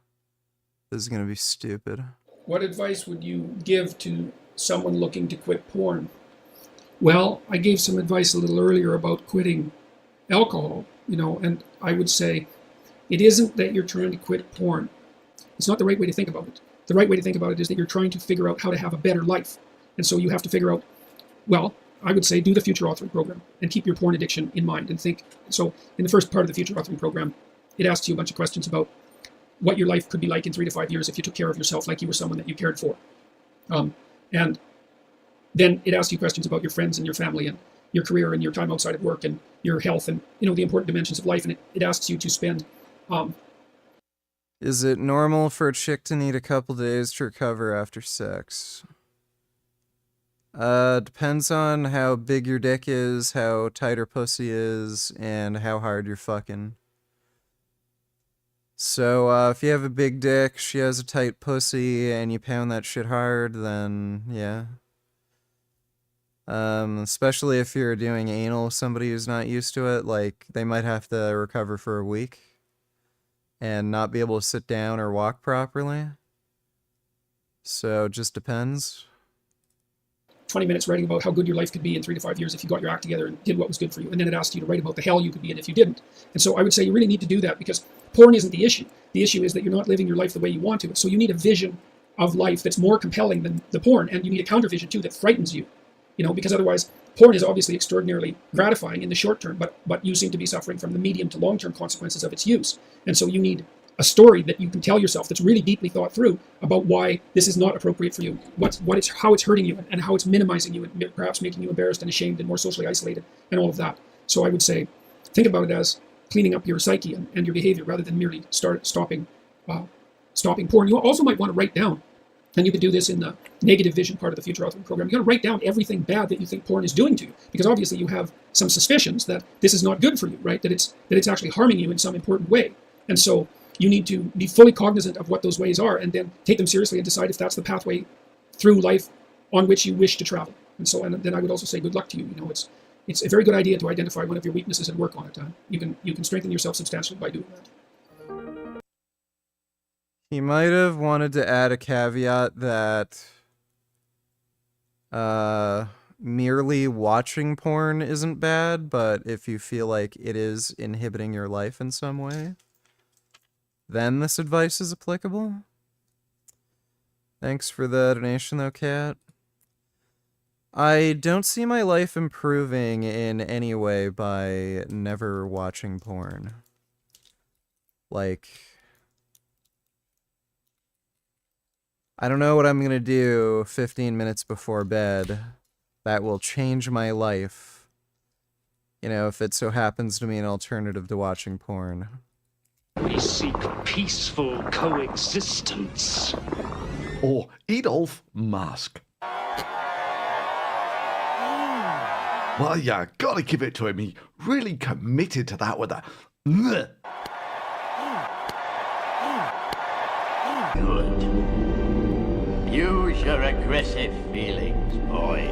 This is gonna be stupid. What advice would you give to someone looking to quit porn? Well, I gave some advice a little earlier about quitting alcohol, and I would say it isn't that you're trying to quit porn. It's not the right way to think about it. The right way to think about it is that you're trying to figure out how to have a better life. And so you have to figure out, well, I would say do the future authoring program and keep your porn addiction in mind and think. So in the first part of the future authoring program, it asks you a bunch of questions about what your life could be like in 3 to 5 years if you took care of yourself like you were someone that you cared for. And then it asks you questions about your friends and your family and your career and your time outside of work and your health and, the important dimensions of life. And it asks you to spend... Is it normal for a chick to need a couple days to recover after sex? Depends on how big your dick is, how tight her pussy is, and how hard you're fucking. So, if you have a big dick, she has a tight pussy, and you pound that shit hard, then, yeah. Especially if you're doing anal with somebody who's not used to it, like, they might have to recover for a week and not be able to sit down or walk properly. So, it just depends. 20 minutes writing about how good your life could be in 3 to 5 years if you got your act together and did what was good for you. And then it asked you to write about the hell you could be in if you didn't. And so I would say you really need to do that because porn isn't the issue. The issue is that you're not living your life the way you want to. So you need a vision of life that's more compelling than the porn. And you need a counter vision too that frightens you. Because otherwise porn is obviously extraordinarily gratifying in the short term, but you seem to be suffering from the medium to long-term consequences of its use. And so you need a story that you can tell yourself that's really deeply thought through about why this is not appropriate for you, how it's hurting you, and how it's minimizing you, and perhaps making you embarrassed and ashamed and more socially isolated, and all of that. So I would say, think about it as cleaning up your psyche and your behavior rather than merely stopping porn. You also might want to write down, and you could do this in the negative vision part of the future authoring program. You got to write down everything bad that you think porn is doing to you, because obviously you have some suspicions that this is not good for you, right? That it's actually harming you in some important way, and so you need to be fully cognizant of what those ways are and then take them seriously and decide if that's the pathway through life on which you wish to travel. And then I would also say good luck to you. It's a very good idea to identify one of your weaknesses and work on it. You can strengthen yourself substantially by doing that. He might have wanted to add a caveat that merely watching porn isn't bad, but if you feel like it is inhibiting your life in some way, then this advice is applicable. Thanks for the donation, though, Cat. I don't see my life improving in any way by never watching porn. Like, I don't know what I'm gonna do 15 minutes before bed that will change my life. If it so happens to be an alternative to watching porn. We seek peaceful coexistence. Or Adolf Musk. Well, yeah, gotta give it to him. He really committed to that with a... Good. Use your aggressive feelings, boy.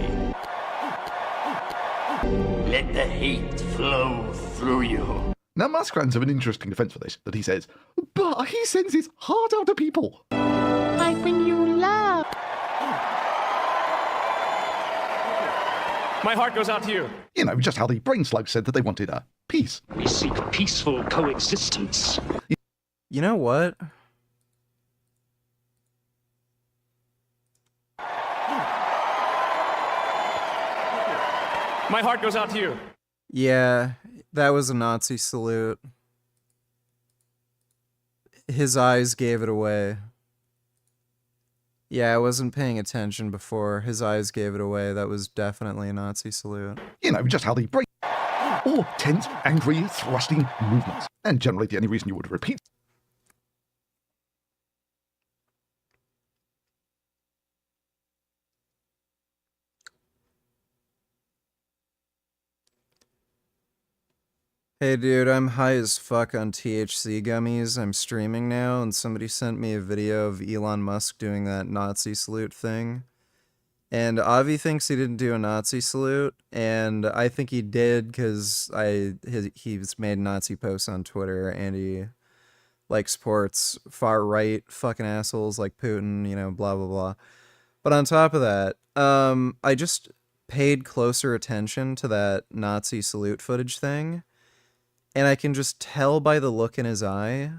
Let the hate flow through you. Now, Musk fans have an interesting defense for this, that he says, but he sends his heart out to people. Like when you love. My heart goes out to you. You know, just how the brain slug said that they wanted peace. We seek peaceful coexistence. You know what? My heart goes out to you. Yeah, that was a Nazi salute. His eyes gave it away. Yeah, I wasn't paying attention before. His eyes gave it away. That was definitely a Nazi salute. You know, just how the brain... Or tense, angry, thrusting movements. And generally the only reason you would repeat... Hey dude, I'm high as fuck on THC gummies. I'm streaming now, and somebody sent me a video of Elon Musk doing that Nazi salute thing. And Avi thinks he didn't do a Nazi salute, and I think he did because he's made Nazi posts on Twitter, and he like supports far right fucking assholes like Putin, you know, blah blah blah. But on top of that, I just paid closer attention to that Nazi salute footage thing. And I can just tell by the look in his eye,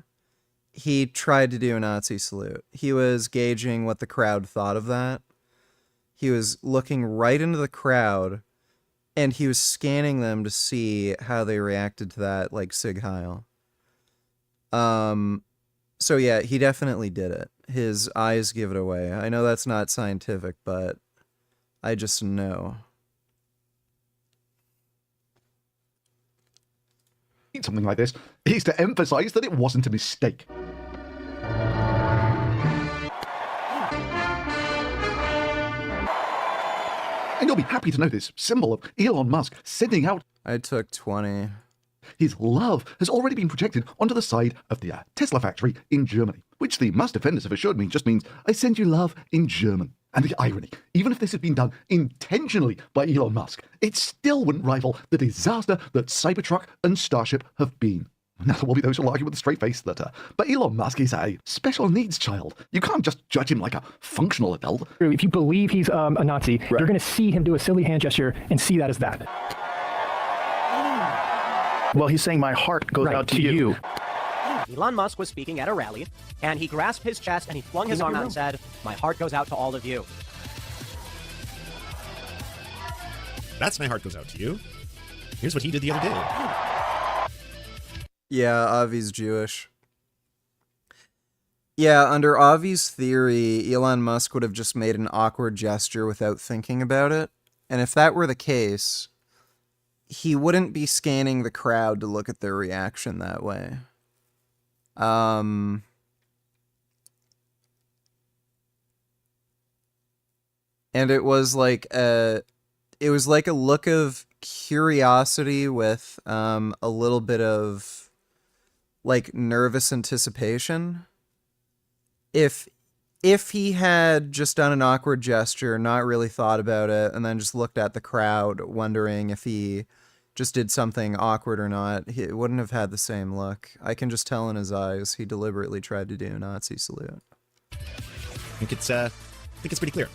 he tried to do a Nazi salute. He was gauging what the crowd thought of that. He was looking right into the crowd, and he was scanning them to see how they reacted to that, like Sig Heil. So yeah, he definitely did it. His eyes give it away. I know that's not scientific, but I just know. Something like this is to emphasize that it wasn't a mistake. And you'll be happy to know this symbol of Elon Musk sending out... I took 20. His love has already been projected onto the side of the Tesla factory in Germany, which the Musk defenders have assured me just means I send you love in German. And the irony, even if this had been done intentionally by Elon Musk, it still wouldn't rival the disaster that Cybertruck and Starship have been. Now, there will be those who will argue with a straight face that, but Elon Musk is a special needs child. You can't just judge him like a functional adult. If you believe he's a Nazi, you're going to see him do a silly hand gesture and see that as that. Well, he's saying my heart goes out to you. Elon Musk was speaking at a rally, and he grasped his chest and he flung his arm out and said, "My heart goes out to all of you." That's my heart goes out to you. Here's what he did the other day. Yeah, Avi's Jewish. Yeah, under Avi's theory, Elon Musk would have just made an awkward gesture without thinking about it. And if that were the case, he wouldn't be scanning the crowd to look at their reaction that way. And it was like a look of curiosity with a little bit of like nervous anticipation. If he had just done an awkward gesture, not really thought about it, and then just looked at the crowd wondering if he just did something awkward or not, he wouldn't have had the same look. I can just tell in his eyes he deliberately tried to do a Nazi salute. I think it's pretty clear.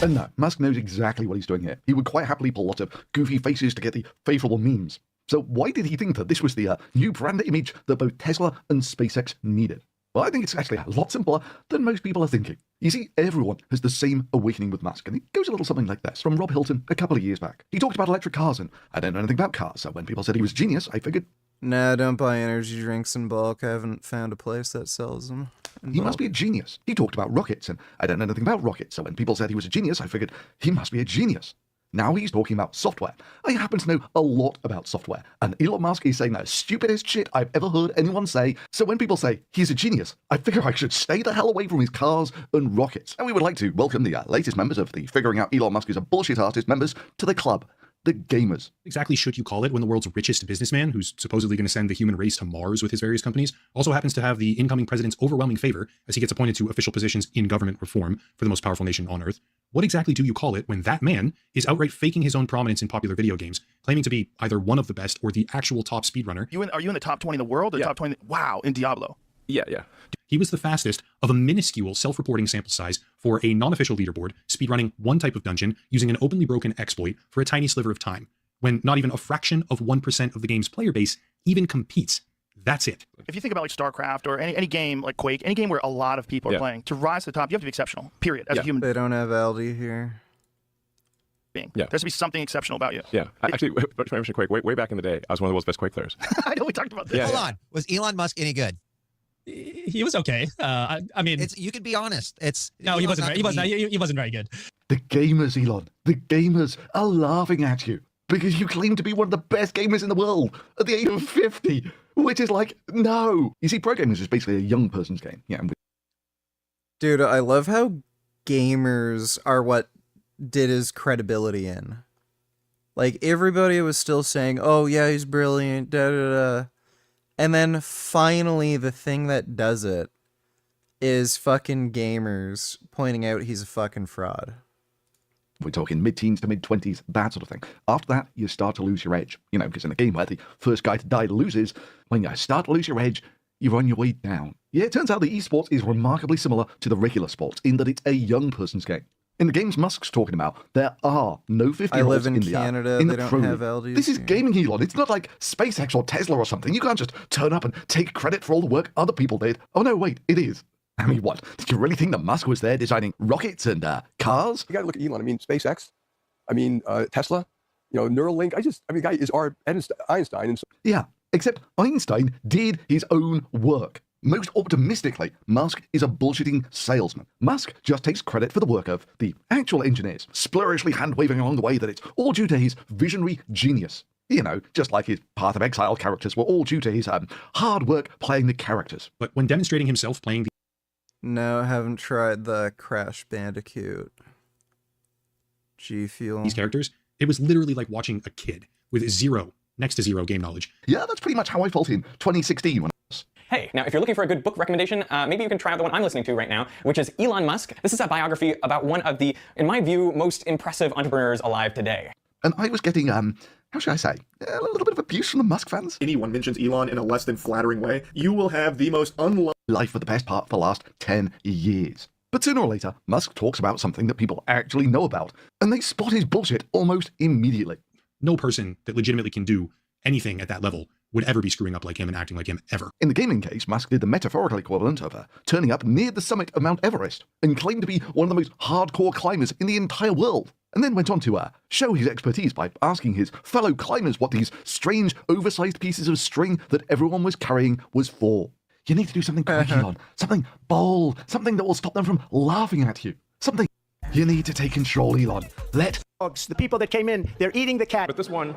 And no, Musk knows exactly what he's doing here. He would quite happily pull lots of goofy faces to get the favourable memes. So why did he think that this was the new brand image that both Tesla and SpaceX needed? Well, I think it's actually a lot simpler than most people are thinking. You see, everyone has the same awakening with Musk, and it goes a little something like this, from Rob Hilton a couple of years back. He talked about electric cars, and I don't know anything about cars, so when people said he was a genius, I figured... Nah, don't buy energy drinks in bulk. I haven't found a place that sells them. He must be a genius. He talked about rockets, and I don't know anything about rockets, so when people said he was a genius, I figured he must be a genius. Now he's talking about software. I happen to know a lot about software, and Elon Musk is saying the stupidest shit I've ever heard anyone say, so when people say he's a genius, I figure I should stay the hell away from his cars and rockets. And we would like to welcome the latest members of the Figuring Out Elon Musk is a Bullshit Artist members to the club. the gamers. Exactly should you call it when the world's richest businessman, who's supposedly going to send the human race to Mars with his various companies, also happens to have the incoming president's overwhelming favor as he gets appointed to official positions in government reform for the most powerful nation on Earth? What exactly do you call it when that man is outright faking his own prominence in popular video games, claiming to be either one of the best or the actual top speedrunner? Are you in the top 20 in the world or top 20? Wow, in Diablo. Yeah. He was the fastest of a minuscule self-reporting sample size for a non-official leaderboard, speedrunning one type of dungeon using an openly broken exploit for a tiny sliver of time, when not even a fraction of 1% of the game's player base even competes. That's it. If you think about like StarCraft or any game like Quake, any game where a lot of people are playing, to rise to the top, you have to be exceptional, period, as a human They don't have Aldi here. being. There has to be something exceptional about you. Yeah. Actually, I mentioned Quake. Way back in the day, I was one of the world's best Quake players. I know we talked about this. Hold on. Was Elon Musk any good? He was okay. I mean, you can be honest. No, he wasn't. He wasn't very good. The gamers, Elon, the gamers are laughing at you because you claim to be one of the best gamers in the world at the age of 50, which is like, no. You see, pro gamers is basically a young person's game. Yeah. Dude, I love how gamers are what did his credibility in. Like, everybody was still saying, oh, yeah, he's brilliant, da-da-da. And then finally, the thing that does it is fucking gamers pointing out he's a fucking fraud. We're talking mid-teens to mid-20s, that sort of thing. After that, you start to lose your edge. You know, because in a game where the first guy to die loses, when you start to lose your edge, you're on your way down. Yeah, it turns out the esports is remarkably similar to the regular sports in that it's a young person's game. In the games Musk's talking about, there are no 50-year-olds I live in the Canada, in they the don't pro have league. LDs This is here. gaming, Elon. It's not like SpaceX or Tesla or something. You can't just turn up and take credit for all the work other people did. Oh no, wait, it is. I mean, what? Did you really think that Musk was there designing rockets and cars? You got to look at Elon. I mean, SpaceX. I mean, Tesla. You know, Neuralink. The guy is our Einstein. And so Yeah, except Einstein did his own work. Most optimistically, Musk is a bullshitting salesman. Musk just takes credit for the work of the actual engineers, splurishly hand-waving along the way that it's all due to his visionary genius. You know, just like his Path of Exile characters were all due to his hard work playing the characters. But when demonstrating himself playing the... No, haven't tried the Crash Bandicoot. G Fuel. these characters, it was literally like watching a kid with next to zero game knowledge. Yeah, that's pretty much how I felt in 2016 when Hey, now if you're looking for a good book recommendation, maybe you can try out the one I'm listening to right now, which is Elon Musk. This is a biography about one of the, in my view, most impressive entrepreneurs alive today. And I was getting, how should I say, a little bit of abuse from the Musk fans. Anyone mentions Elon in a less than flattering way, you will have the most unloved life for the best part for the last 10 years. But sooner or later, Musk talks about something that people actually know about, and they spot his bullshit almost immediately. No person that legitimately can do anything at that level would ever be screwing up like him and acting like him, ever. In the gaming case, Musk did the metaphorical equivalent of turning up near the summit of Mount Everest and claimed to be one of the most hardcore climbers in the entire world, and then went on to show his expertise by asking his fellow climbers what these strange, oversized pieces of string that everyone was carrying was for. You need to do something quick, Elon. Something bold. Something that will stop them from laughing at you. Something. You need to take control, Elon. Let The people that came in, they're eating the cat. But this one.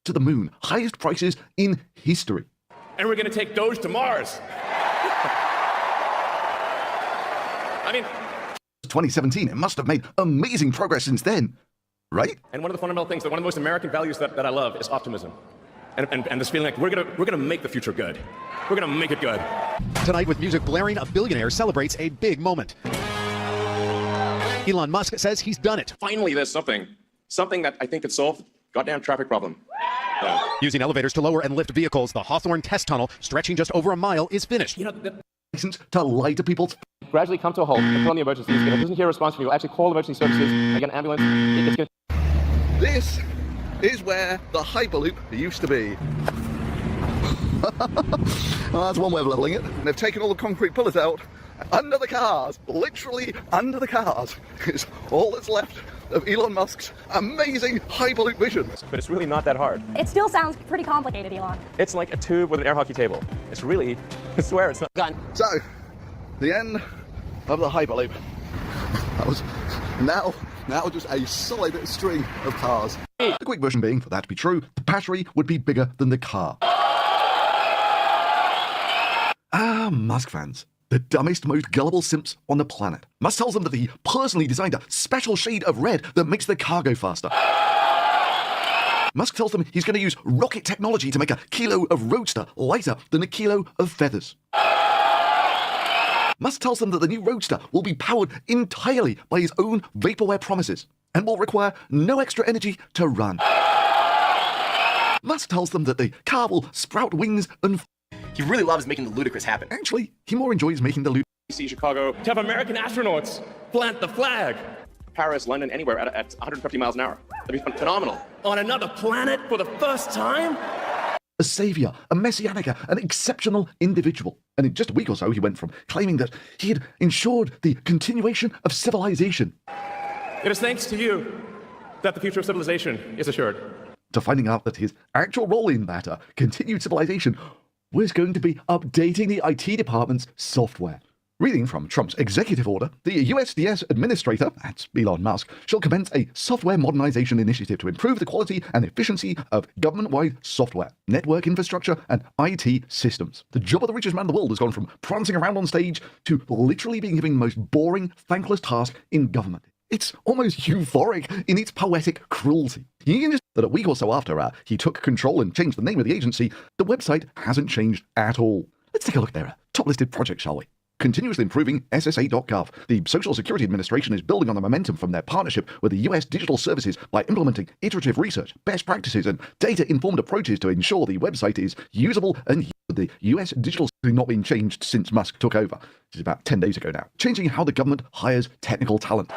to the moon. Highest prices in history. And we're going to take Doge to Mars. I mean, 2017, it must have made amazing progress since then, right? and one of the fundamental things, one of the most American values that I love is optimism. And this feeling like we're gonna make the future good. We're gonna make it good. Tonight, with music blaring, a billionaire celebrates a big moment. Elon Musk says he's done it. Finally, there's something that I think could solve the goddamn traffic problem. Yeah. Using elevators to lower and lift vehicles, the Hawthorne test tunnel, stretching just over a mile, is finished. License to lie to people's Gradually come to a halt and put on the emergencies. If it doesn't hear a response from you, actually call emergency services and get an ambulance. It's gonna... This is where the Hyperloop used to be. Well, that's one way of leveling it. They've taken all the concrete pillars out. Under the cars, literally under the cars, is all that's left of Elon Musk's amazing Hyperloop visions. But it's really not that hard. It still sounds pretty complicated, Elon. It's like a tube with an air hockey table. It's really, I swear it's not. Gun. So, the end of the Hyperloop. That was now just a solid string of cars. The quick version being, for that to be true, the battery would be bigger than the car. Musk fans. the dumbest, most gullible simps on the planet. Musk tells them that he personally designed a special shade of red that makes the cargo faster. Musk tells them he's going to use rocket technology to make a kilo of Roadster lighter than a kilo of feathers. Musk tells them that the new Roadster will be powered entirely by his own vaporware promises and will require no extra energy to run. Musk tells them that the car will sprout wings and... He really loves making the ludicrous happen. Actually, he more enjoys making the See Chicago to have American astronauts plant the flag. Paris, London, anywhere at 150 miles an hour. That'd be phenomenal. On another planet for the first time? a savior, a messianic, an exceptional individual. And in just a week or so, he went from claiming that he had ensured the continuation of civilization It is thanks to you that the future of civilization is assured. to finding out that his actual role in that continued civilization was going to be updating the IT department's software. Reading from Trump's executive order, the USDS administrator, that's Elon Musk, shall commence a software modernization initiative to improve the quality and efficiency of government-wide software, network infrastructure, and IT systems. The job of the richest man in the world has gone from prancing around on stage to literally being given the most boring, thankless task in government. It's almost euphoric in its poetic cruelty. That a week or so after he took control and changed the name of the agency, the website hasn't changed at all. Let's take a look at their top-listed project, shall we? Continuously improving SSA.gov. The Social Security Administration is building on the momentum from their partnership with the US Digital Services by implementing iterative research, best practices, and data-informed approaches to ensure the website is usable and the US Digital Services has not been changed since Musk took over, which is about 10 days ago now, changing how the government hires technical talent.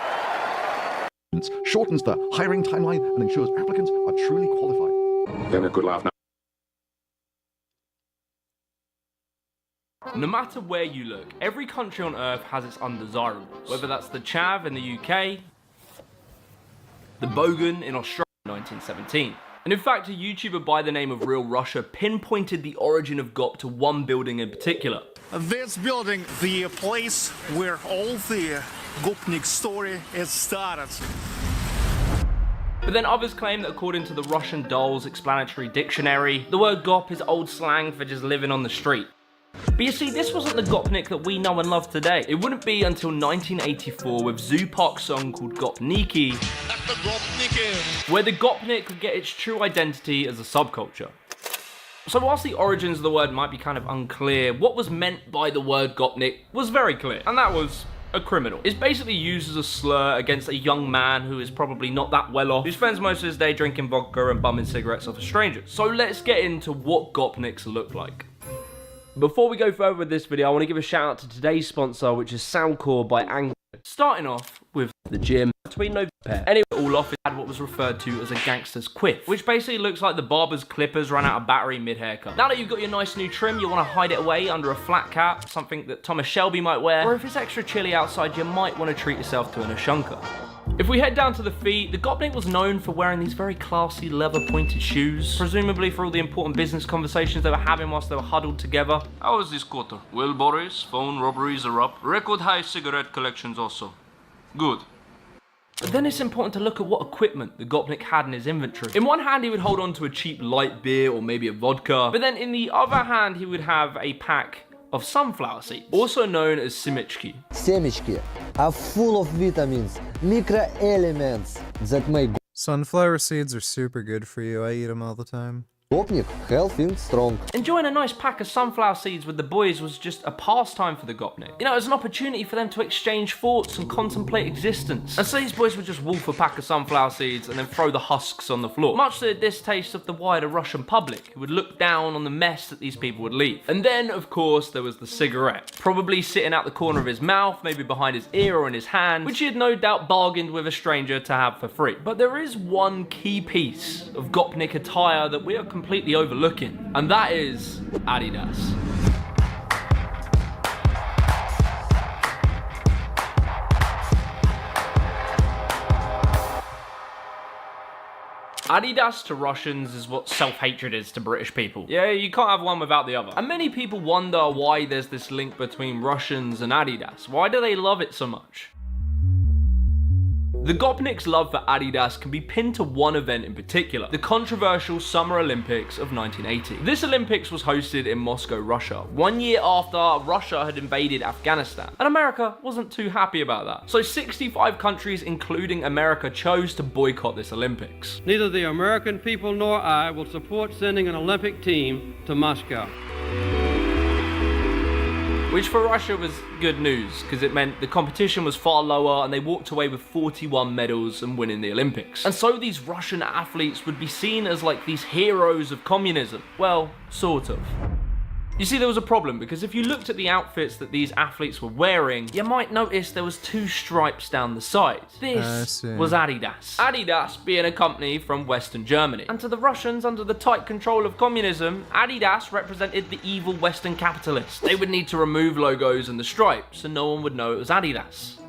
Shortens the hiring timeline and ensures applicants are truly qualified. Then a good laugh now. No matter where you look, every country on Earth has its undesirables. Whether that's the Chav in the UK, the Bogan in Australia in 1917. And in fact, a YouTuber by the name of Real Russia pinpointed the origin of GOP to one building in particular. This building, the place where all the Gopnik story is started. But then others claim that according to the Russian Doll's explanatory dictionary, the word GOP is old slang for just living on the street. But you see, this wasn't the Gopnik that we know and love today. It wouldn't be until 1984 with Zupac's song called Gopniki, where the Gopnik could get its true identity as a subculture. So whilst the origins of the word might be kind of unclear, what was meant by the word Gopnik was very clear, and that was a criminal. It's basically used as a slur against a young man who is probably not that well off, who spends most of his day drinking vodka and bumming cigarettes off of strangers. So let's get into what Gopniks look like. Before we go further with this video, I want to give a shout out to today's sponsor, which is Soundcore by Anchor. Starting off with the gym. Between no pair. Anyway, all off, it had what was referred to as a gangster's quiff, which basically looks like the barber's clippers ran out of battery mid-haircut. Now that you've got your nice new trim, you want to hide it away under a flat cap, something that Thomas Shelby might wear, or if it's extra chilly outside, you might want to treat yourself to an Ashunka. If we head down to the feet, the Gopnik was known for wearing these very classy leather-pointed shoes, presumably for all the important business conversations they were having whilst they were huddled together. How is this quarter? Well, Boris, phone robberies are up. Record high cigarette collections also. Good. But then it's important to look at what equipment the Gopnik had in his inventory. In one hand, he would hold on to a cheap light beer or maybe a vodka, but then in the other hand, he would have a pack of sunflower seeds, also known as simichki. Семечки are full of vitamins, microelements that make Sunflower seeds are super good for you. I eat them all the time. Gopnik healthy and strong. Enjoying a nice pack of sunflower seeds with the boys was just a pastime for the Gopnik. You know, it was an opportunity for them to exchange thoughts and contemplate existence. And so these boys would just wolf a pack of sunflower seeds and then throw the husks on the floor, much to the distaste of the wider Russian public, who would look down on the mess that these people would leave. And then, of course, there was the cigarette, probably sitting out the corner of his mouth, maybe behind his ear or in his hand, which he had no doubt bargained with a stranger to have for free. But there is one key piece of Gopnik attire that we are completely overlooking, and that is Adidas. Adidas to Russians is what self-hatred is to British people. Yeah, you can't have one without the other. And many people wonder why there's this link between Russians and Adidas. Why do they love it so much? The Gopnik's love for Adidas can be pinned to one event in particular, the controversial Summer Olympics of 1980. This Olympics was hosted in Moscow, Russia, 1 year after Russia had invaded Afghanistan, and America wasn't too happy about that. So 65 countries, including America, chose to boycott this Olympics. Neither the American people nor I will support sending an Olympic team to Moscow. Which for Russia was good news, because it meant the competition was far lower and they walked away with 41 medals and winning the Olympics. And so these Russian athletes would be seen as like these heroes of communism. Well, sort of. You see, there was a problem, because if you looked at the outfits that these athletes were wearing, you might notice there was 2 stripes down the side. This was Adidas. Adidas being a company from Western Germany. And to the Russians, under the tight control of communism, Adidas represented the evil Western capitalists. They would need to remove logos and the stripes, and no one would know it was Adidas.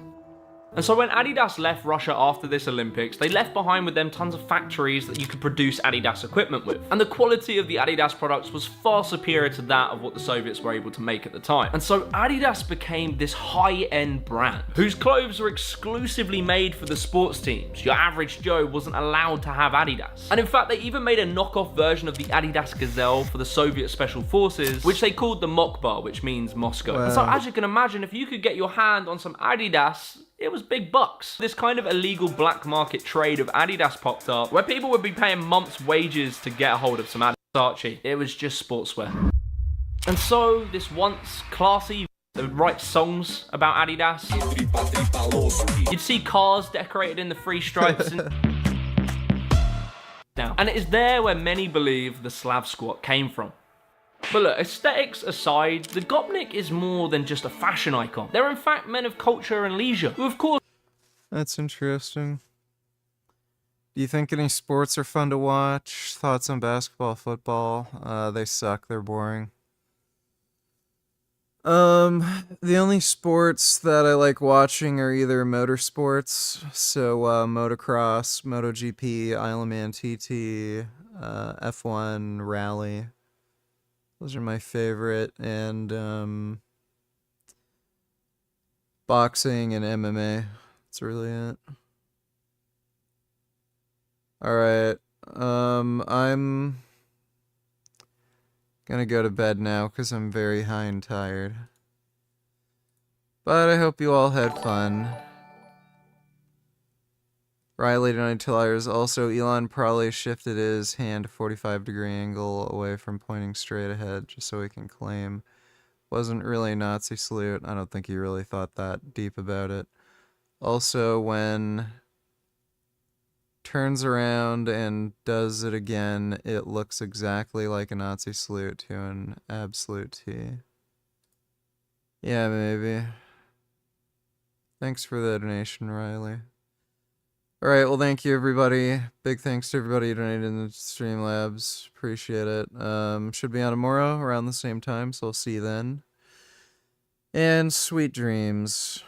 And so when Adidas left Russia after this Olympics, they left behind with them tons of factories that you could produce Adidas equipment with. And the quality of the Adidas products was far superior to that of what the Soviets were able to make at the time. And so Adidas became this high-end brand, whose clothes were exclusively made for the sports teams. Your average Joe wasn't allowed to have Adidas. And in fact, they even made a knockoff version of the Adidas Gazelle for the Soviet Special Forces, which they called the Mokbar, which means Moscow. Wow. And so as you can imagine, if you could get your hand on some Adidas, it was big bucks. This kind of illegal black market trade of Adidas popped up, where people would be paying months' wages to get a hold of some Adidas Archie. It was just sportswear. And so, this once classy they would write songs about Adidas. You'd see cars decorated in the 3 stripes and it is there where many believe the Slav squat came from. But look, aesthetics aside, the Gopnik is more than just a fashion icon. They're in fact men of culture and leisure, who of course... That's interesting. Do you think any sports are fun to watch? Thoughts on basketball, football? They suck, they're boring. The only sports that I like watching are either motorsports, so motocross, MotoGP, Isleman TT, F1, Rally. Those are my favorite, and boxing and MMA. That's really it. Alright, I'm gonna go to bed now because I'm very high and tired. But I hope you all had fun. Riley donated $2. Also, Elon probably shifted his hand to 45-degree angle away from pointing straight ahead just so he can claim. Wasn't really a Nazi salute. I don't think he really thought that deep about it. Also, when turns around and does it again, it looks exactly like a Nazi salute to an absolute T. Yeah, maybe. Thanks for the donation, Riley. Alright, well thank you everybody. Big thanks to everybody who donated in the Streamlabs. Appreciate it. Should be on tomorrow around the same time, so I'll see you then. And sweet dreams.